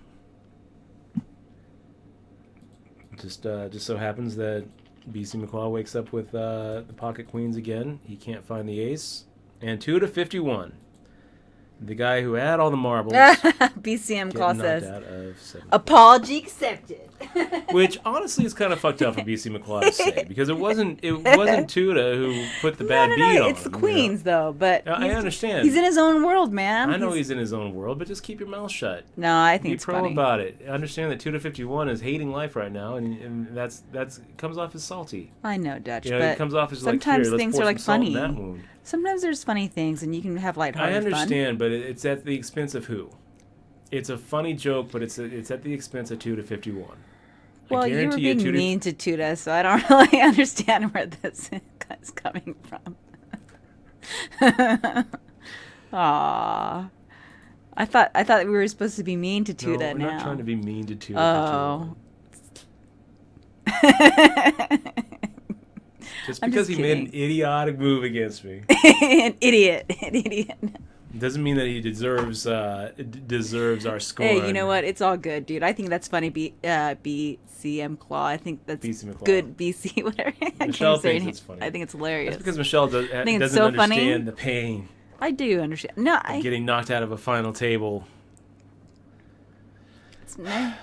Just so happens that BC McClaw wakes up with the pocket queens again. He can't find the ace, and 2 to 51. The guy who had all the marbles. BCM call says, apology accepted. Which honestly is kind of fucked up for BC McClaw to say, because it wasn't Tuda who put the bad beat on. It's the queens though, but I understand. He's in his own world, man. I know he's in his own world, but just keep your mouth shut. No, I think it's pro funny. about it. Understand that 2 to 51 is hating life right now, and that's comes off as salty. I know, Dutch, but it comes off as sometimes like, things are like funny. That wound. Sometimes there's funny things, and you can have lighthearted fun. I understand, but it's at the expense of who? It's a funny joke, but it's at the expense of 2 to 51. Well, you were being mean to Tuda, so I don't really understand where this is coming from. Aww. I thought we were supposed to be mean to Tuda no, we're now. not trying to be mean to Tuda. Oh. Just because he made an idiotic move against me. An idiot. Doesn't mean that he deserves our score. Hey, you know what? It's all good, dude. I think that's funny. BCM Claw. I think that's good. BC, whatever. Michelle thinks it's funny. I think it's hilarious. That's because Michelle doesn't understand the pain. I do understand. No, getting knocked out of a final table. I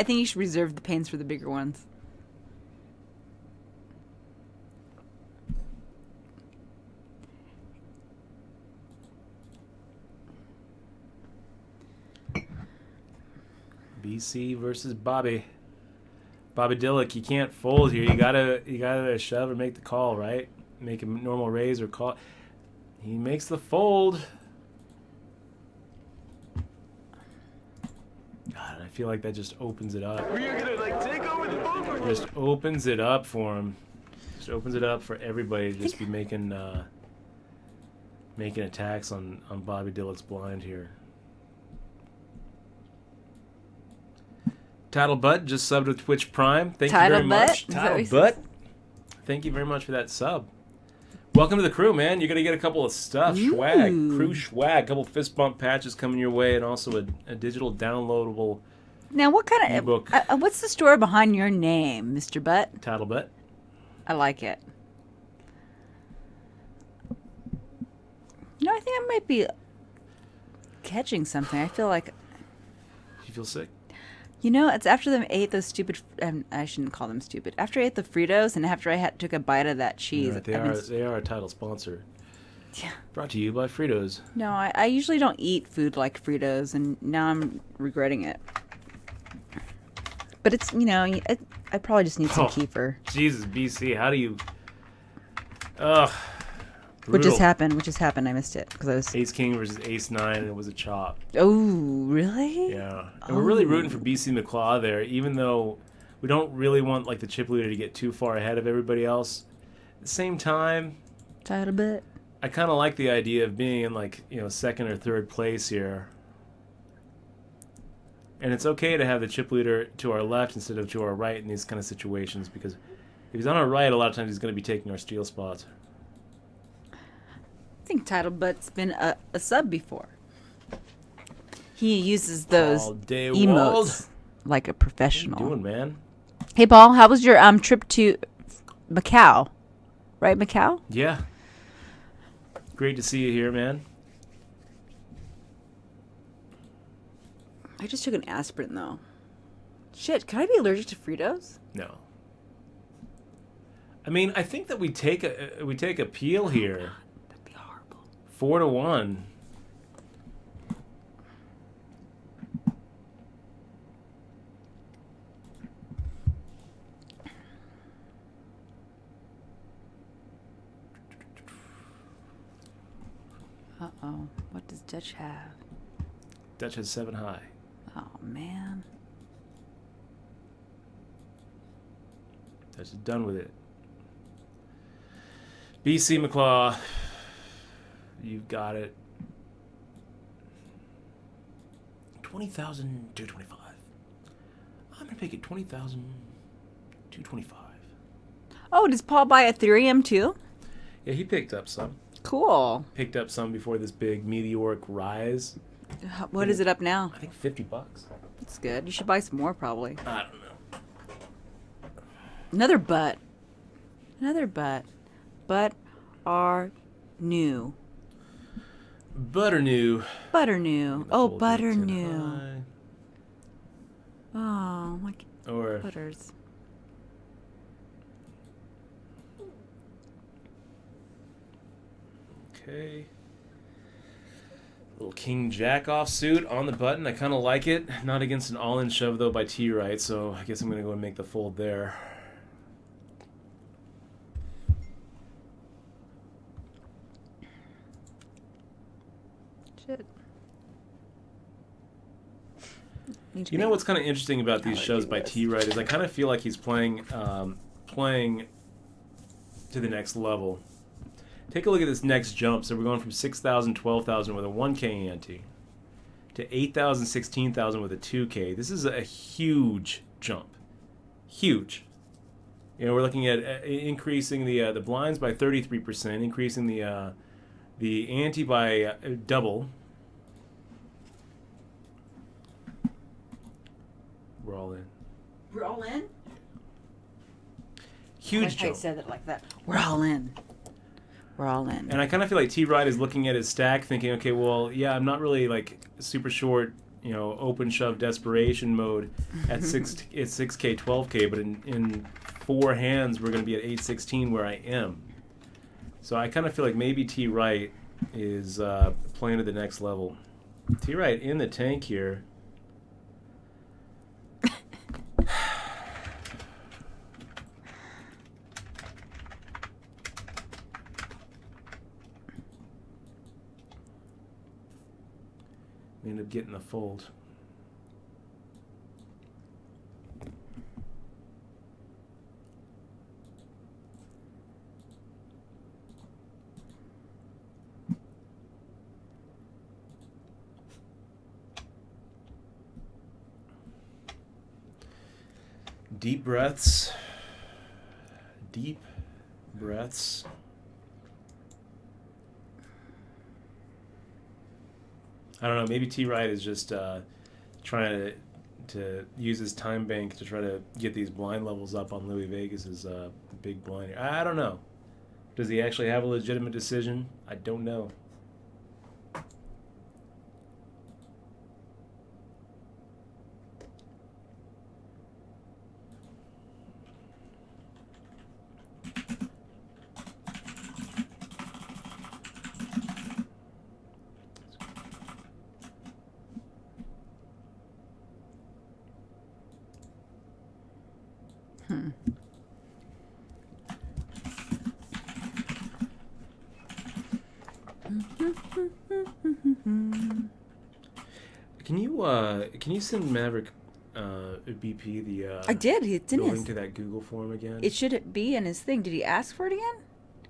think you should reserve the pains for the bigger ones. BC versus Bobby. Bobby Dillick, you can't fold here. You gotta shove or make the call, right? Make a normal raise or call. He makes the fold. God, I feel like that just opens it up. We're gonna take over the boat. Just opens it up for him. Just opens it up for everybody to just be making attacks on Bobby Dillick's blind here. Title Butt just subbed with Twitch Prime. Thank you very much. Title Butt. Thank you very much for that sub. Welcome to the crew, man. You're going to get a couple of stuff. Swag. Crew swag. A couple fist bump patches coming your way, and also a digital downloadable Now, what kind of ebook. What's the story behind your name, Mr. Butt? Title Butt. I like it. No, I think I might be catching something. I feel like... You feel sick? You know, it's after I ate those stupid... I shouldn't call them stupid. After I ate the Fritos and after I took a bite of that cheese. Right, they are a title sponsor. Yeah. Brought to you by Fritos. No, I usually don't eat food like Fritos, and now I'm regretting it. But it's, I probably just need some kefir. Jesus, BC, how do you... Ugh. What just happened? I missed it because I was Ace King versus Ace 9, and it was a chop. Oh, really? Yeah, and we're really rooting for BC McClaw there, even though we don't really want like the chip leader to get too far ahead of everybody else. At the same time, title bit. I kind of like the idea of being in second or third place here, and it's okay to have the chip leader to our left instead of to our right in these kind of situations, because if he's on our right, a lot of times he's going to be taking our steal spots. think Title Butt's been a sub before. He uses those All day emotes like a professional. What are you doing, man? Hey, Paul, how was your trip to Macau? Right, Macau? Yeah. Great to see you here, man. I just took an aspirin, though. Shit, can I be allergic to Fritos? No. I mean, I think that we take a peel here. That'd be horrible. 4-1. Uh-oh. What does Dutch have? Dutch has 7 high. Oh, man. Dutch is done with it. BC McClaw, you've got it. 20,225. I'm gonna pick it 20,225. Oh, does Paul buy Ethereum, too? Yeah, he picked up some. Cool. Picked up some before this big meteoric rise. What is it up now? I think $50. That's good. You should buy some more, probably. I don't know. Another butt. Another butt. Butt are new. Butter new. Butter new. Oh, butter new. Oh, like Or butters. okay. Little King Jack offsuit on the button. I kind of like it. Not against an all-in shove, though, by T-Right, so I guess I'm going to go and make the fold there. Shit. You know what's kind of interesting about these shows by T-Right is I kind of feel like he's playing to the next level. Take a look at this next jump. So we're going from 6,000, 12,000 with a 1K ante to 8,000, 16,000 with a 2K. This is a huge jump. Huge. You know, we're looking at increasing the blinds by 33%, increasing the ante by double. We're all in. We're all in? Huge I jump. said it like that. We're all in. We're all in. And I kind of feel like T-Ride is looking at his stack thinking, okay, well, yeah, I'm not really like super short, you know, open shove desperation mode at 6K, 12K, but in 4 hands, we're going to be at 816 where I am. So I kind of feel like maybe T-Right is playing to the next level. T-Right in the tank here. We end up getting the fold. Deep breaths. Deep breaths. I don't know. Maybe T-Ride is just trying to use his time bank to try to get these blind levels up on Louis Vegas's big blind. I don't know. Does he actually have a legitimate decision? I don't know. Can you send Maverick BP the I did. It's in the link his. to that Google form again? It should be in his thing. Did he ask for it again?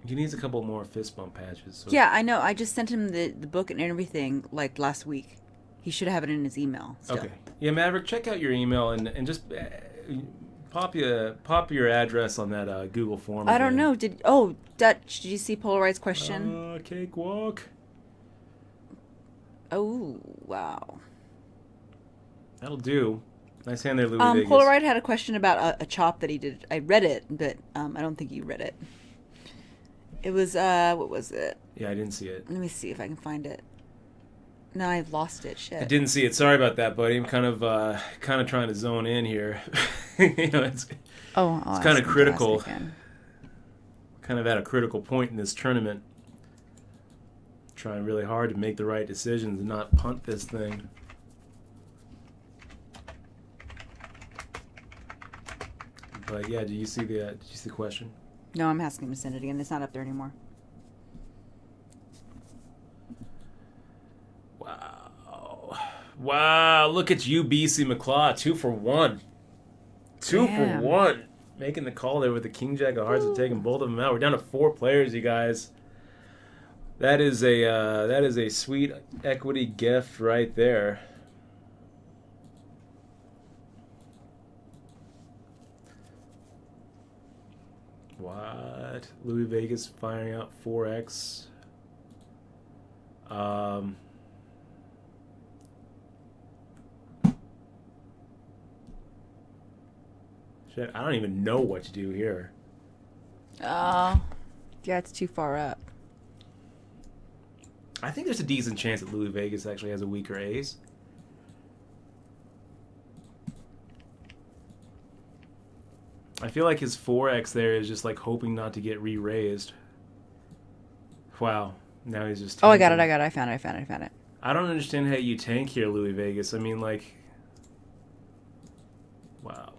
He needs a couple more fist bump patches. So. Yeah, I know. I just sent him the book and everything like last week. He should have it in his email. Still. Okay. Yeah, Maverick, check out your email and just pop your address on that Google form. I don't know. Dutch, did you see Polaroid's question? Cakewalk. Oh, wow. That'll do. Nice hand there, Louis Vegas. Polaroid had a question about a chop that he did. I read it, but I don't think you read it. It was, what was it? Yeah, I didn't see it. Let me see if I can find it. No, I've lost it. Shit. I didn't see it. Sorry about that, buddy. I'm kind of trying to zone in here. It's kind of critical. Kind of at a critical point in this tournament. Trying really hard to make the right decisions and not punt this thing. But yeah, did you see the question? No, I'm asking him to send it again. It's not up there anymore. Wow, look at you, BC McClaw. 2 for 1. 2 for 1. Making the call there with the King Jack of Hearts and taking both of them out. We're down to 4 players, you guys. That is a sweet equity gift right there. What? Louis Vegas firing out 4x. Shit, I don't even know what to do here. Oh, yeah, it's too far up. I think there's a decent chance that Louis Vegas actually has a weaker ace. I feel like his 4x there is just like hoping not to get re-raised. Wow. Now he's just tanking. Oh, I got it. I found it. I don't understand how you tank here, Louis Vegas. I mean, like... Wow.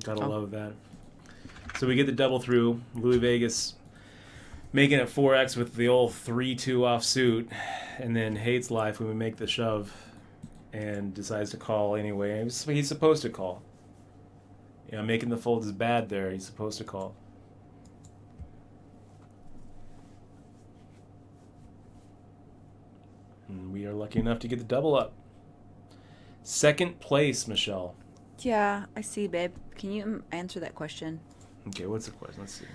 Gotta love that. So we get the double through. Louis Vegas making it 4x with the old 3-2 offsuit, and then hates life when we make the shove and decides to call anyway. He's supposed to call. You know, making the fold is bad there. He's supposed to call. And we are lucky enough to get the double up. Second place, Michelle. Yeah, I see, babe. Can you answer that question? Okay, what's the question? Let's see.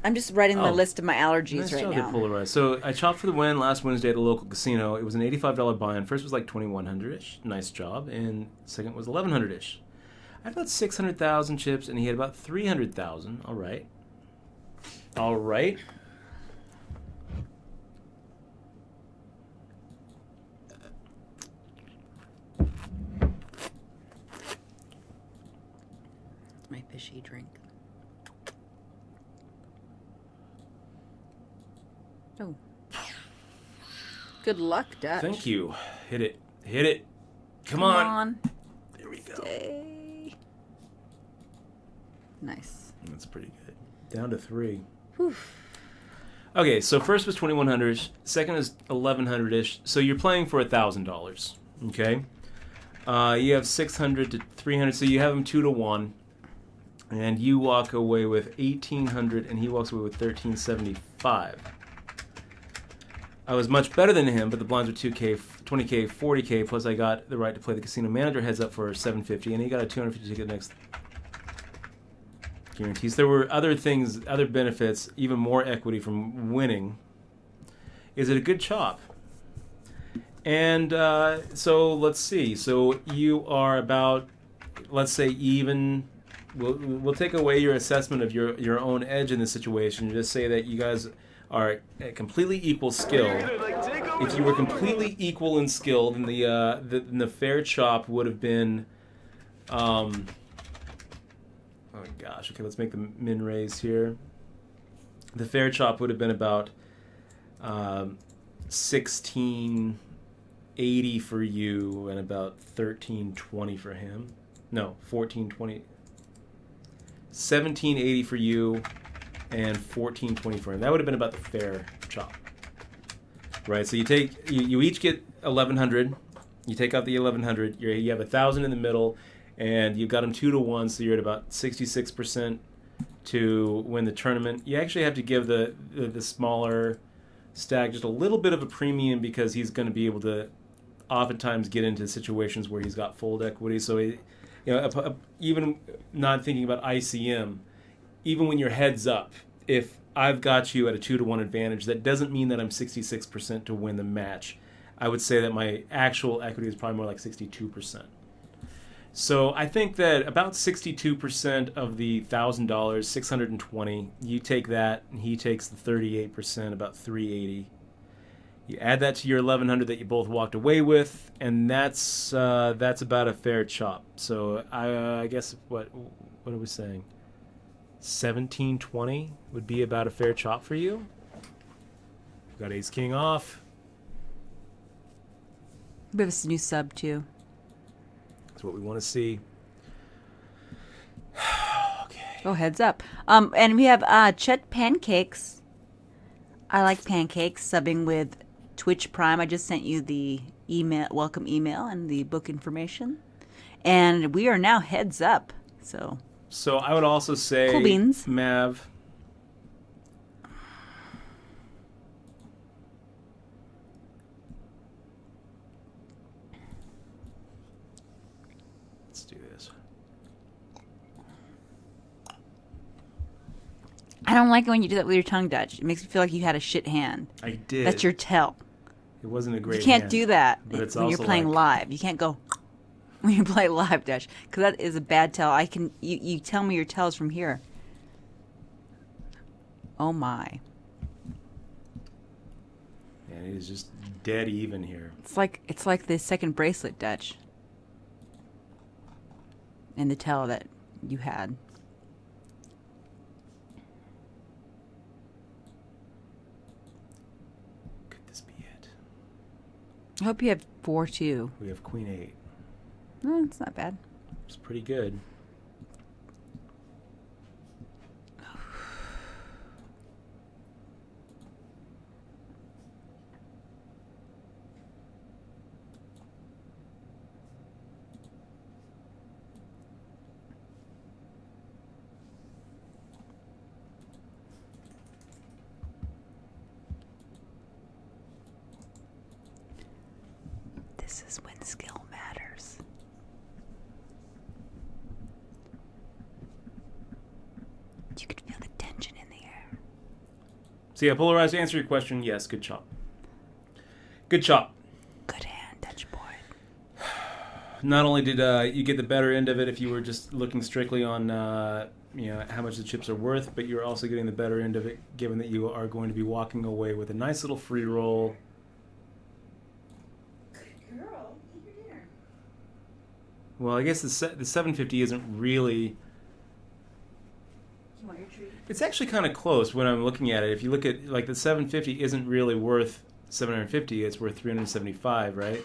I'm just writing the list of my allergies right now. Polarized. So I chopped for the win last Wednesday at a local casino. It was an $85 buy-in. First was like $2,100-ish. Nice job. And second was $1,100-ish. I had about 600,000 chips, and he had about 300,000. All right. All right. My fishy drink. Oh. Good luck, Dutch. Thank you. Hit it. Hit it. Come on. There we go. Stay. Nice. That's pretty good. Down to 3. Whew. Okay, so first was 2,100. Second is 1,100-ish. So you're playing for $1,000. Okay. You have 600 to 300, so you have him 2 to 1. And you walk away with 1,800, and he walks away with 1,375. I was much better than him, but the blinds were 2K, 20K, 40K, plus I got the right to play the casino manager heads up for 750, and he got a 250 ticket next guarantees. There were other things, other benefits, even more equity from winning. Is it a good chop? And so let's see. So you are about, let's say, even. We'll take away your assessment of your own edge in this situation. Just say that you guys are at completely equal skill. If you were completely equal in skill, then the fair chop would have been. Oh gosh. Okay, let's make the min raise here. The fair chop would have been about 1680 for you and about 1320 for him. No, 1420. 1780 for you and 1420 for him. That would have been about the fair chop. Right, so you each get 1,100. You take out the 1,100. You have 1,000 in the middle, and you've got them 2 to 1, so you're at about 66% to win the tournament. You actually have to give the smaller stack just a little bit of a premium because he's going to be able to oftentimes get into situations where he's got fold equity. So, even not thinking about ICM, even when your head's up, if I've got you at a 2-to-1 advantage, that doesn't mean that I'm 66% to win the match. I would say that my actual equity is probably more like 62%. So I think that about 62% of the $1,000, 620, you take that, and he takes the 38%, about 380. You add that to your 1,100 that you both walked away with, and that's about a fair chop. So I guess what are we saying? 1720 would be about a fair chop for you. We've got ace king off. We have a new sub too. That's what we want to see. Okay. Oh, heads up. And we have Chet Pancakes. I like pancakes, subbing with Twitch Prime. I just sent you the welcome email and the book information. And we are now heads up. So I would also say, cool beans. Mav, let's do this. I don't like it when you do that with your tongue, Dutch. It makes me feel like you had a shit hand. I did. That's your tell. It wasn't a great You can't hand, do that but it's when you're also playing like, live. You can't go when you play live, Dutch, because that is a bad tell. You tell me your tells from here. Oh my! And it is just dead even here. It's like the second bracelet, Dutch, and the tell that you had. Could this be it? I hope you have 4-2. We have queen 8. No, it's not bad. It's pretty good. This is when skill matters. You could feel the tension in the air. So yeah, polarized, to answer your question, yes, good chop. Good chop. Good hand, Dutch boy. Not only did you get the better end of it if you were just looking strictly on how much the chips are worth, but you're also getting the better end of it given that you are going to be walking away with a nice little free roll. Girl, eat your dinner. Well, I guess the 750 isn't really... You want your treat? It's actually kind of close when I'm looking at it. If you look at, like, the 750 isn't really worth 750, it's worth 375, right?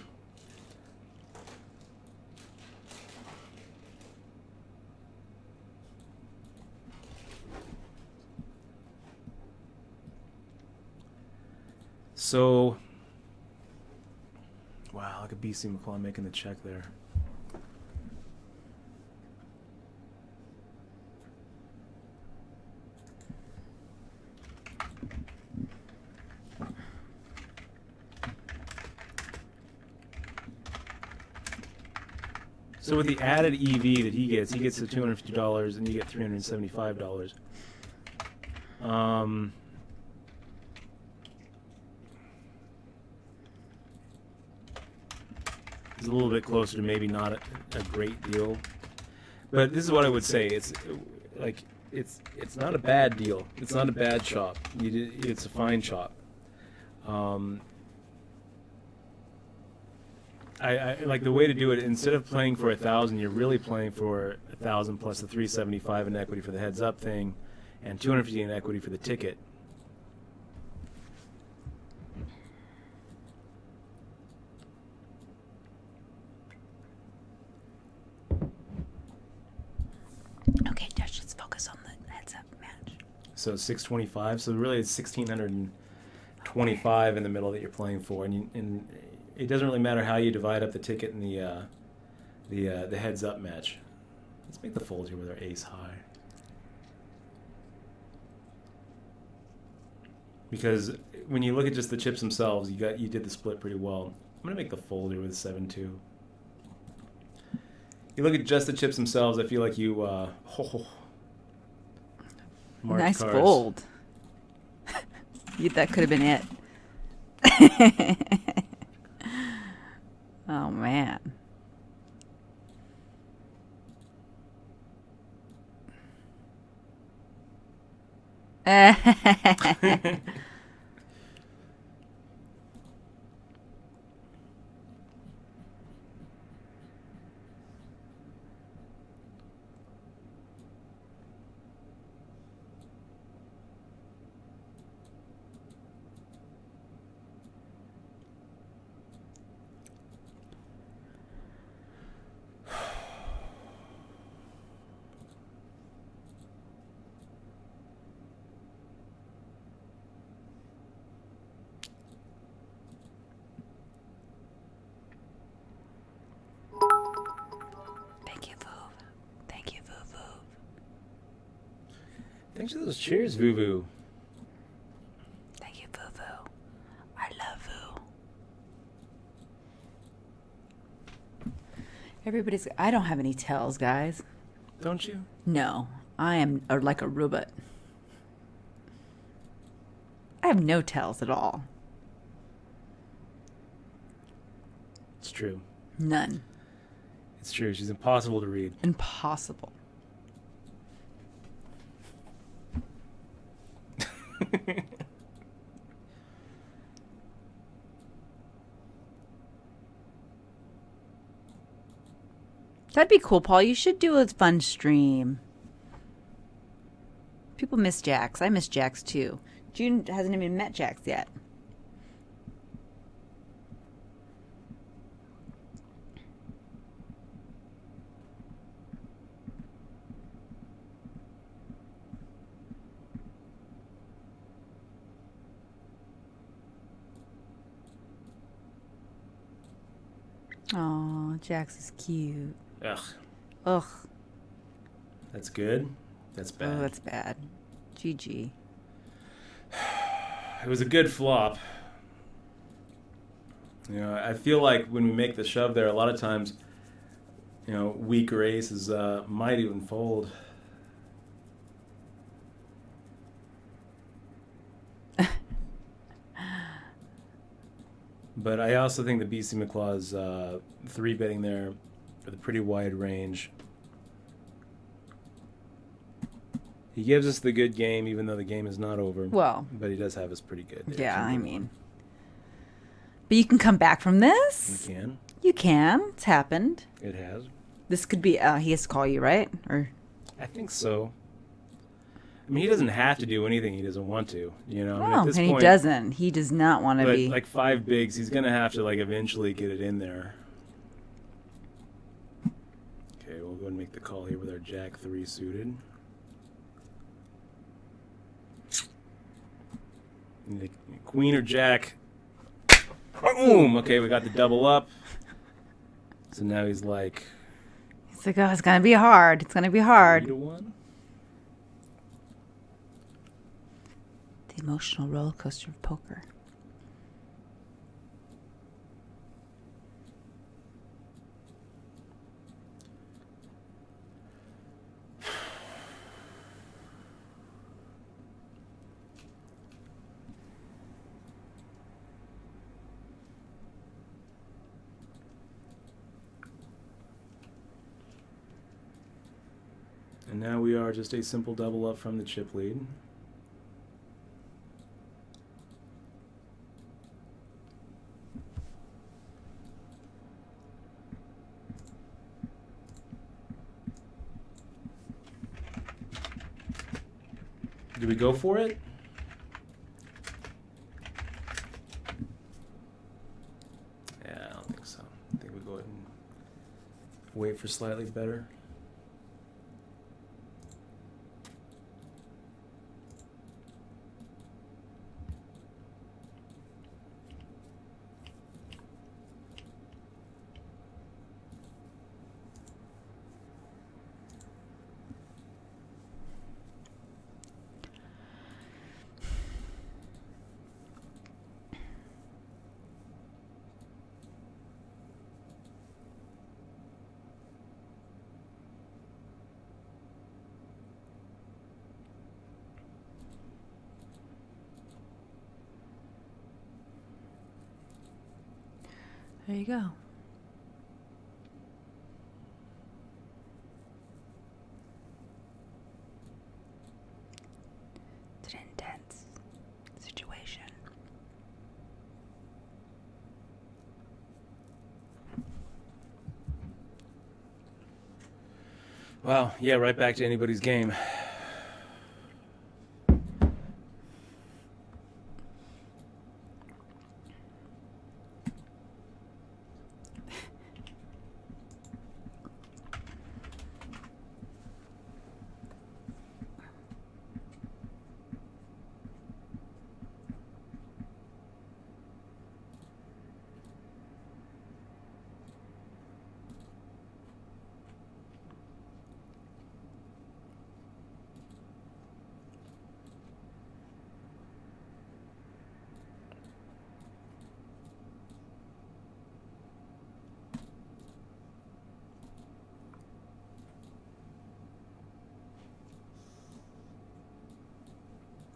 So, wow, look at BC McClaw making the check there. So with the added EV that he gets the $250 and you get $375. It's a little bit closer to maybe not a great deal, but this is what I would say. It's like it's not a bad deal. It's not a bad chop. It's a fine chop. I like the way to do it. Instead of playing for 1,000, you're really playing for 1,000 plus the 375 in equity for the heads up thing, and 250 in equity for the ticket. Okay, Dutch, let's focus on the heads up match. So 625. So really, it's 1,625 in the middle that you're playing for, and it doesn't really matter how you divide up the ticket and the heads up match. Let's make the fold here with our ace high, because when you look at just the chips themselves, you did the split pretty well. going to make the fold here with 7-2. You look at just the chips themselves, I feel like you... marked Nice cards. fold. That could have been it. Oh, man. Thank you, Vuv. Thank you, Vuv. Thanks for those cheers, Vuvu. Thank you, Vuvu. I love Vu. Everybody's... I don't have any tells, guys. Don't you? No. I am like a robot. I have no tells at all. It's true. None. It's true. She's impossible to read. Impossible. That'd be cool, Paul. You should do a fun stream. People miss Jax. I miss Jax too. June hasn't even met Jax yet. Oh, Jax is cute. Ugh. Ugh. That's good. That's bad. Oh, that's bad. GG. It was a good flop. You know, I feel like when we make the shove there, a lot of times, you know, weaker aces might even fold. But I also think the BC McClaw's 3-betting there with a pretty wide range. He gives us the good game, even though the game is not over. Well. But he does have us pretty good. Yeah, I mean. But you can come back from this. You can. You can. It's happened. It has. This could be, he has to call you, right? Or I think so. I mean, he doesn't have to do anything he doesn't want to, you know. I mean, no, at this and point, he doesn't. He does not want to but be. like 5 bigs, he's gonna have to like eventually get it in there. Okay, we'll go and make the call here with our Jack 3 suited. And the Queen or Jack. Boom! Okay, we got the double up. So now he's like. He's like, oh, it's gonna be hard. It's gonna be hard. 3-1. The emotional roller coaster of poker. And now we are just a simple double up from the chip lead. Do we go for it? Yeah, I don't think so. I think we go ahead and wait for slightly better. There you go. It's an intense situation. Wow, yeah, right back to anybody's game.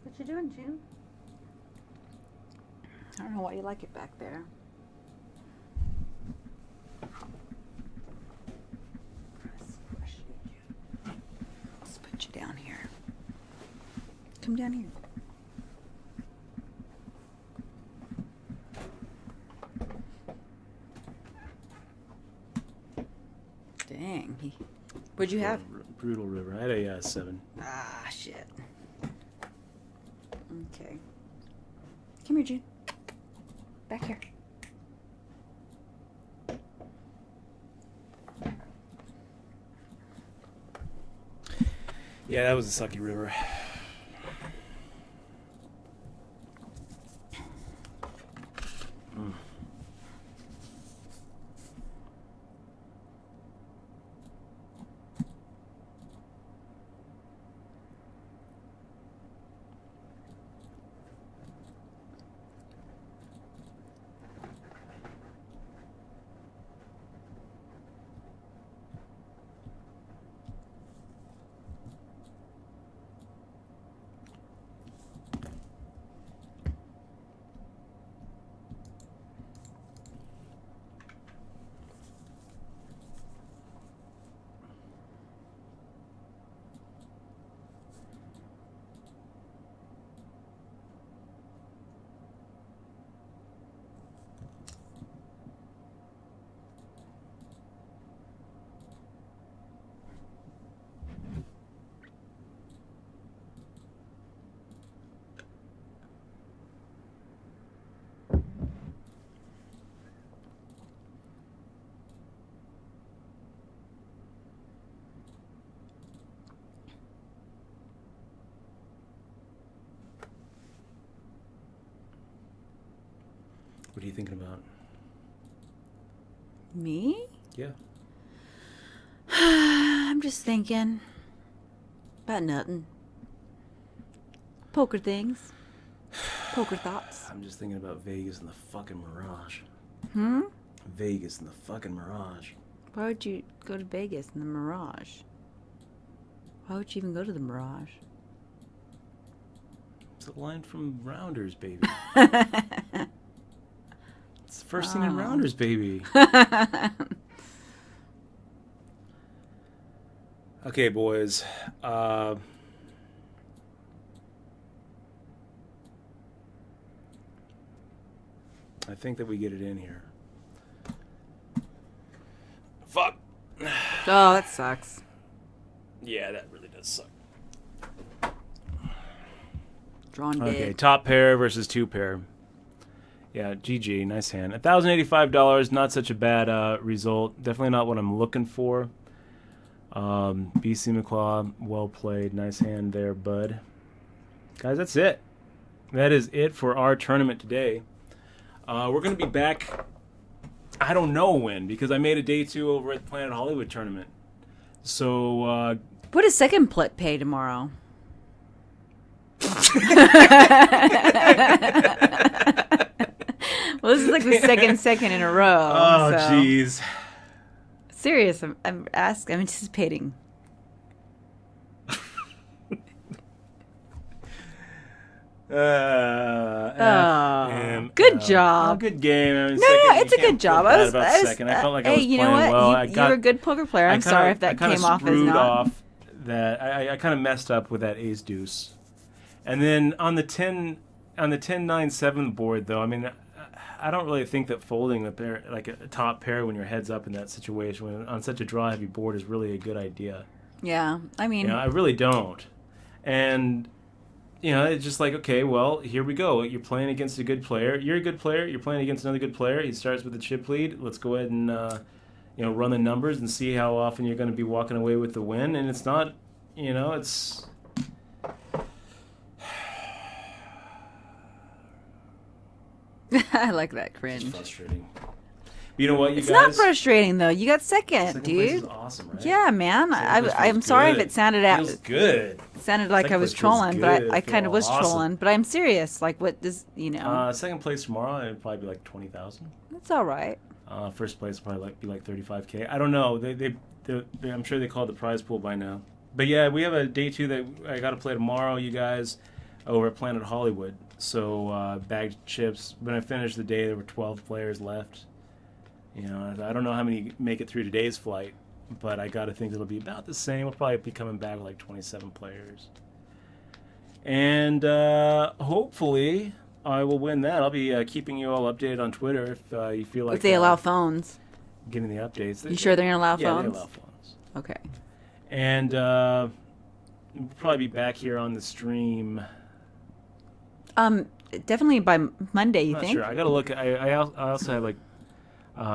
What you doing, June? I don't know why you like it back there. Let's put you down here. Come down here. Dang. What'd you have? Brutal River. I had a 7. Ah, shit. Okay. Come here, June. Back here. Yeah, that was a sucky river. What are you thinking about? Me? Yeah. I'm just thinking about nothing. Poker things. Poker thoughts. I'm just thinking about Vegas and the fucking Mirage. Hmm? Vegas and the fucking Mirage. Why would you go to Vegas in the Mirage? Why would you even go to the Mirage? It's a line from Rounders, baby. It's the first scene in Rounders, baby. Okay, boys. I think that we get it in here. Fuck. Oh, that sucks. Yeah, that really does suck. Drawn dead. Okay, top pair versus 2 pair. Yeah, GG, nice hand. $1,085, not such a bad result. Definitely not what I'm looking for. BC McClaw, well played. Nice hand there, bud. Guys, that's it. That is it for our tournament today. We're going to be back, I don't know when, because I made a day 2 over at the Planet Hollywood tournament. So, what does second pay tomorrow? Well, this is like the second in a row. oh, jeez. So. Serious, I'm anticipating. Good job. Oh, good game. I mean, No, it's a good job. I was second. I felt like I was hey, you know playing what? well. You're a good poker player. I'm sorry if that came off as not. Off that I kind of messed up with that ace deuce, and then on the 10-9-7 board though. I mean, I don't really think that folding a pair like a top pair when your head's up in that situation on such a draw heavy board is really a good idea. Yeah, I mean, I really don't, and. It's just like, okay, well, here we go. You're playing against a good player. You're a good player. You're playing against another good player. He starts with a chip lead. Let's go ahead and, run the numbers and see how often you're going to be walking away with the win. And it's not, it's... I like that cringe. It's frustrating. You know what, it's not frustrating though. You got second dude. Place is awesome, right? Yeah, man. I'm sorry if it sounded feels good. It sounded like I was trolling, but I kind of was trolling. But I'm serious. Like, what does second place tomorrow, it'd probably be like 20,000. That's all right. First place would probably be like 35K. I don't know. I'm sure they called the prize pool by now. But yeah, we have a day 2 that I got to play tomorrow. You guys over at Planet Hollywood. So bagged chips. When I finished the day, there were 12 players left. I don't know how many make it through today's flight, but I got to think it'll be about the same. We'll probably be coming back with like 27 players. And hopefully I will win that. I'll be keeping you all updated on Twitter if you feel like... If they allow phones. Getting the updates. You sure they're going to allow phones? Yeah, they allow phones. Okay. And we'll probably be back here on the stream. Definitely by Monday, you think? Sure. I got to look. I also have like...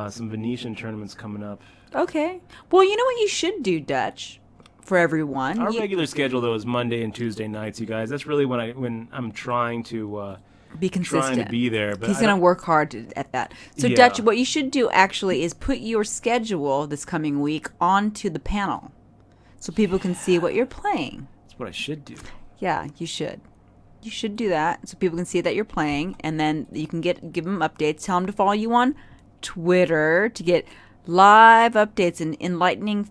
some Venetian tournaments coming up. Okay. Well, you know what you should do, Dutch, for everyone. Our regular schedule though is Monday and Tuesday nights, you guys. That's really when I'm trying to be consistent. Trying to be there. But he's going to work hard at that. So, yeah. Dutch, what you should do actually is put your schedule this coming week onto the panel, so people can see what you're playing. That's what I should do. Yeah, you should. You should do that so people can see that you're playing, and then you can give them updates. Tell them to follow you on Twitter to get live updates and enlightening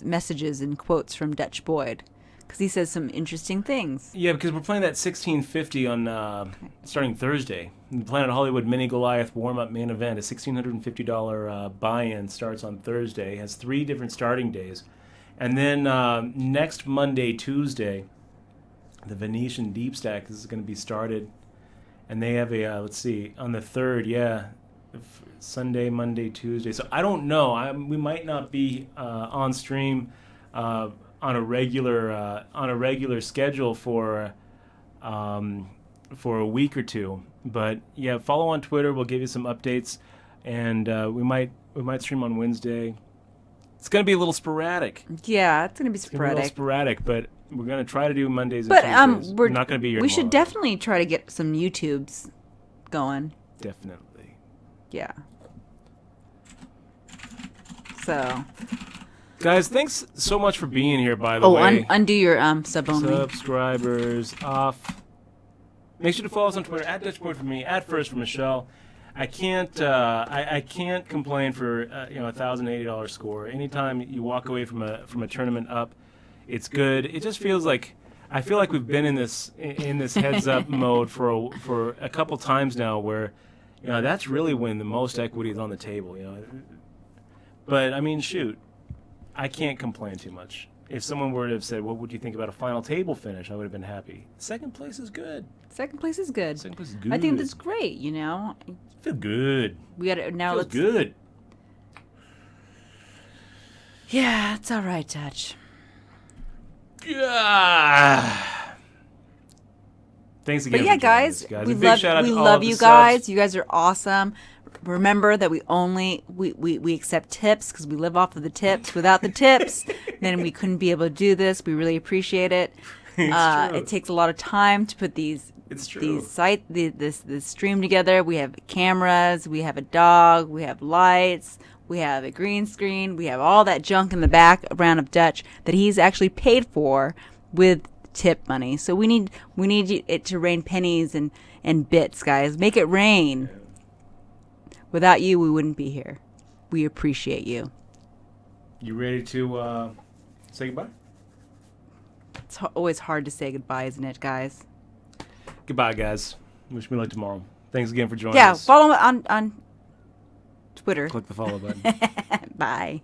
messages and quotes from Dutch Boyd, because he says some interesting things. Yeah, because we're playing that 1650 on starting Thursday. The Planet Hollywood Mini Goliath warm-up main event. A $1,650 buy-in starts on Thursday. It has 3 different starting days. And then next Monday, Tuesday, the Venetian Deep Stack is going to be started. And they have a, let's see, on the 3rd, yeah, Sunday, Monday, Tuesday. So I don't know. We might not be on stream on a regular schedule for a week or two. But yeah, follow on Twitter. We'll give you some updates, and we might stream on Wednesday. It's gonna be a little sporadic. Yeah, it's gonna be sporadic. But we're gonna try to do Mondays and Tuesdays. We're not gonna be here. We should definitely try to get some YouTubes going. Definitely. Yeah. So, guys, thanks so much for being here, by the way. Undo your sub only. Subscribers off. Make sure to follow us on Twitter, @DutchBoard for me, @First for Michelle. I can't I can't complain for a $1,080 score. Anytime you walk away from a tournament up, it's good. It just feels like I feel like we've been in this heads up mode for a couple times now, where that's really when the most equity is on the table. But I mean, shoot, I can't complain too much. If someone were to have said, "What would you think about a final table finish?" I would have been happy. Second place is good. Second place is good. Second place is good. I think that's great. Feel good. We got it now. Feels good. Yeah, it's all right, Dutch. Yeah. Thanks again. But yeah, guys, we love you guys. You guys are awesome. Remember that we accept tips because we live off of the tips. Without the tips, then we couldn't be able to do this. We really appreciate it. It takes a lot of time to put this stream together. We have cameras, we have a dog, we have lights, we have a green screen, we have all that junk in the background of Dutch that he's actually paid for with tip money. So we need it to rain pennies and bits, guys. Make it rain. Without you, we wouldn't be here. We appreciate you. You ready to say goodbye? It's always hard to say goodbye, isn't it, guys? Goodbye, guys. Wish me luck tomorrow. Thanks again for joining Yeah, us. follow him on Twitter. Click the follow button. Bye.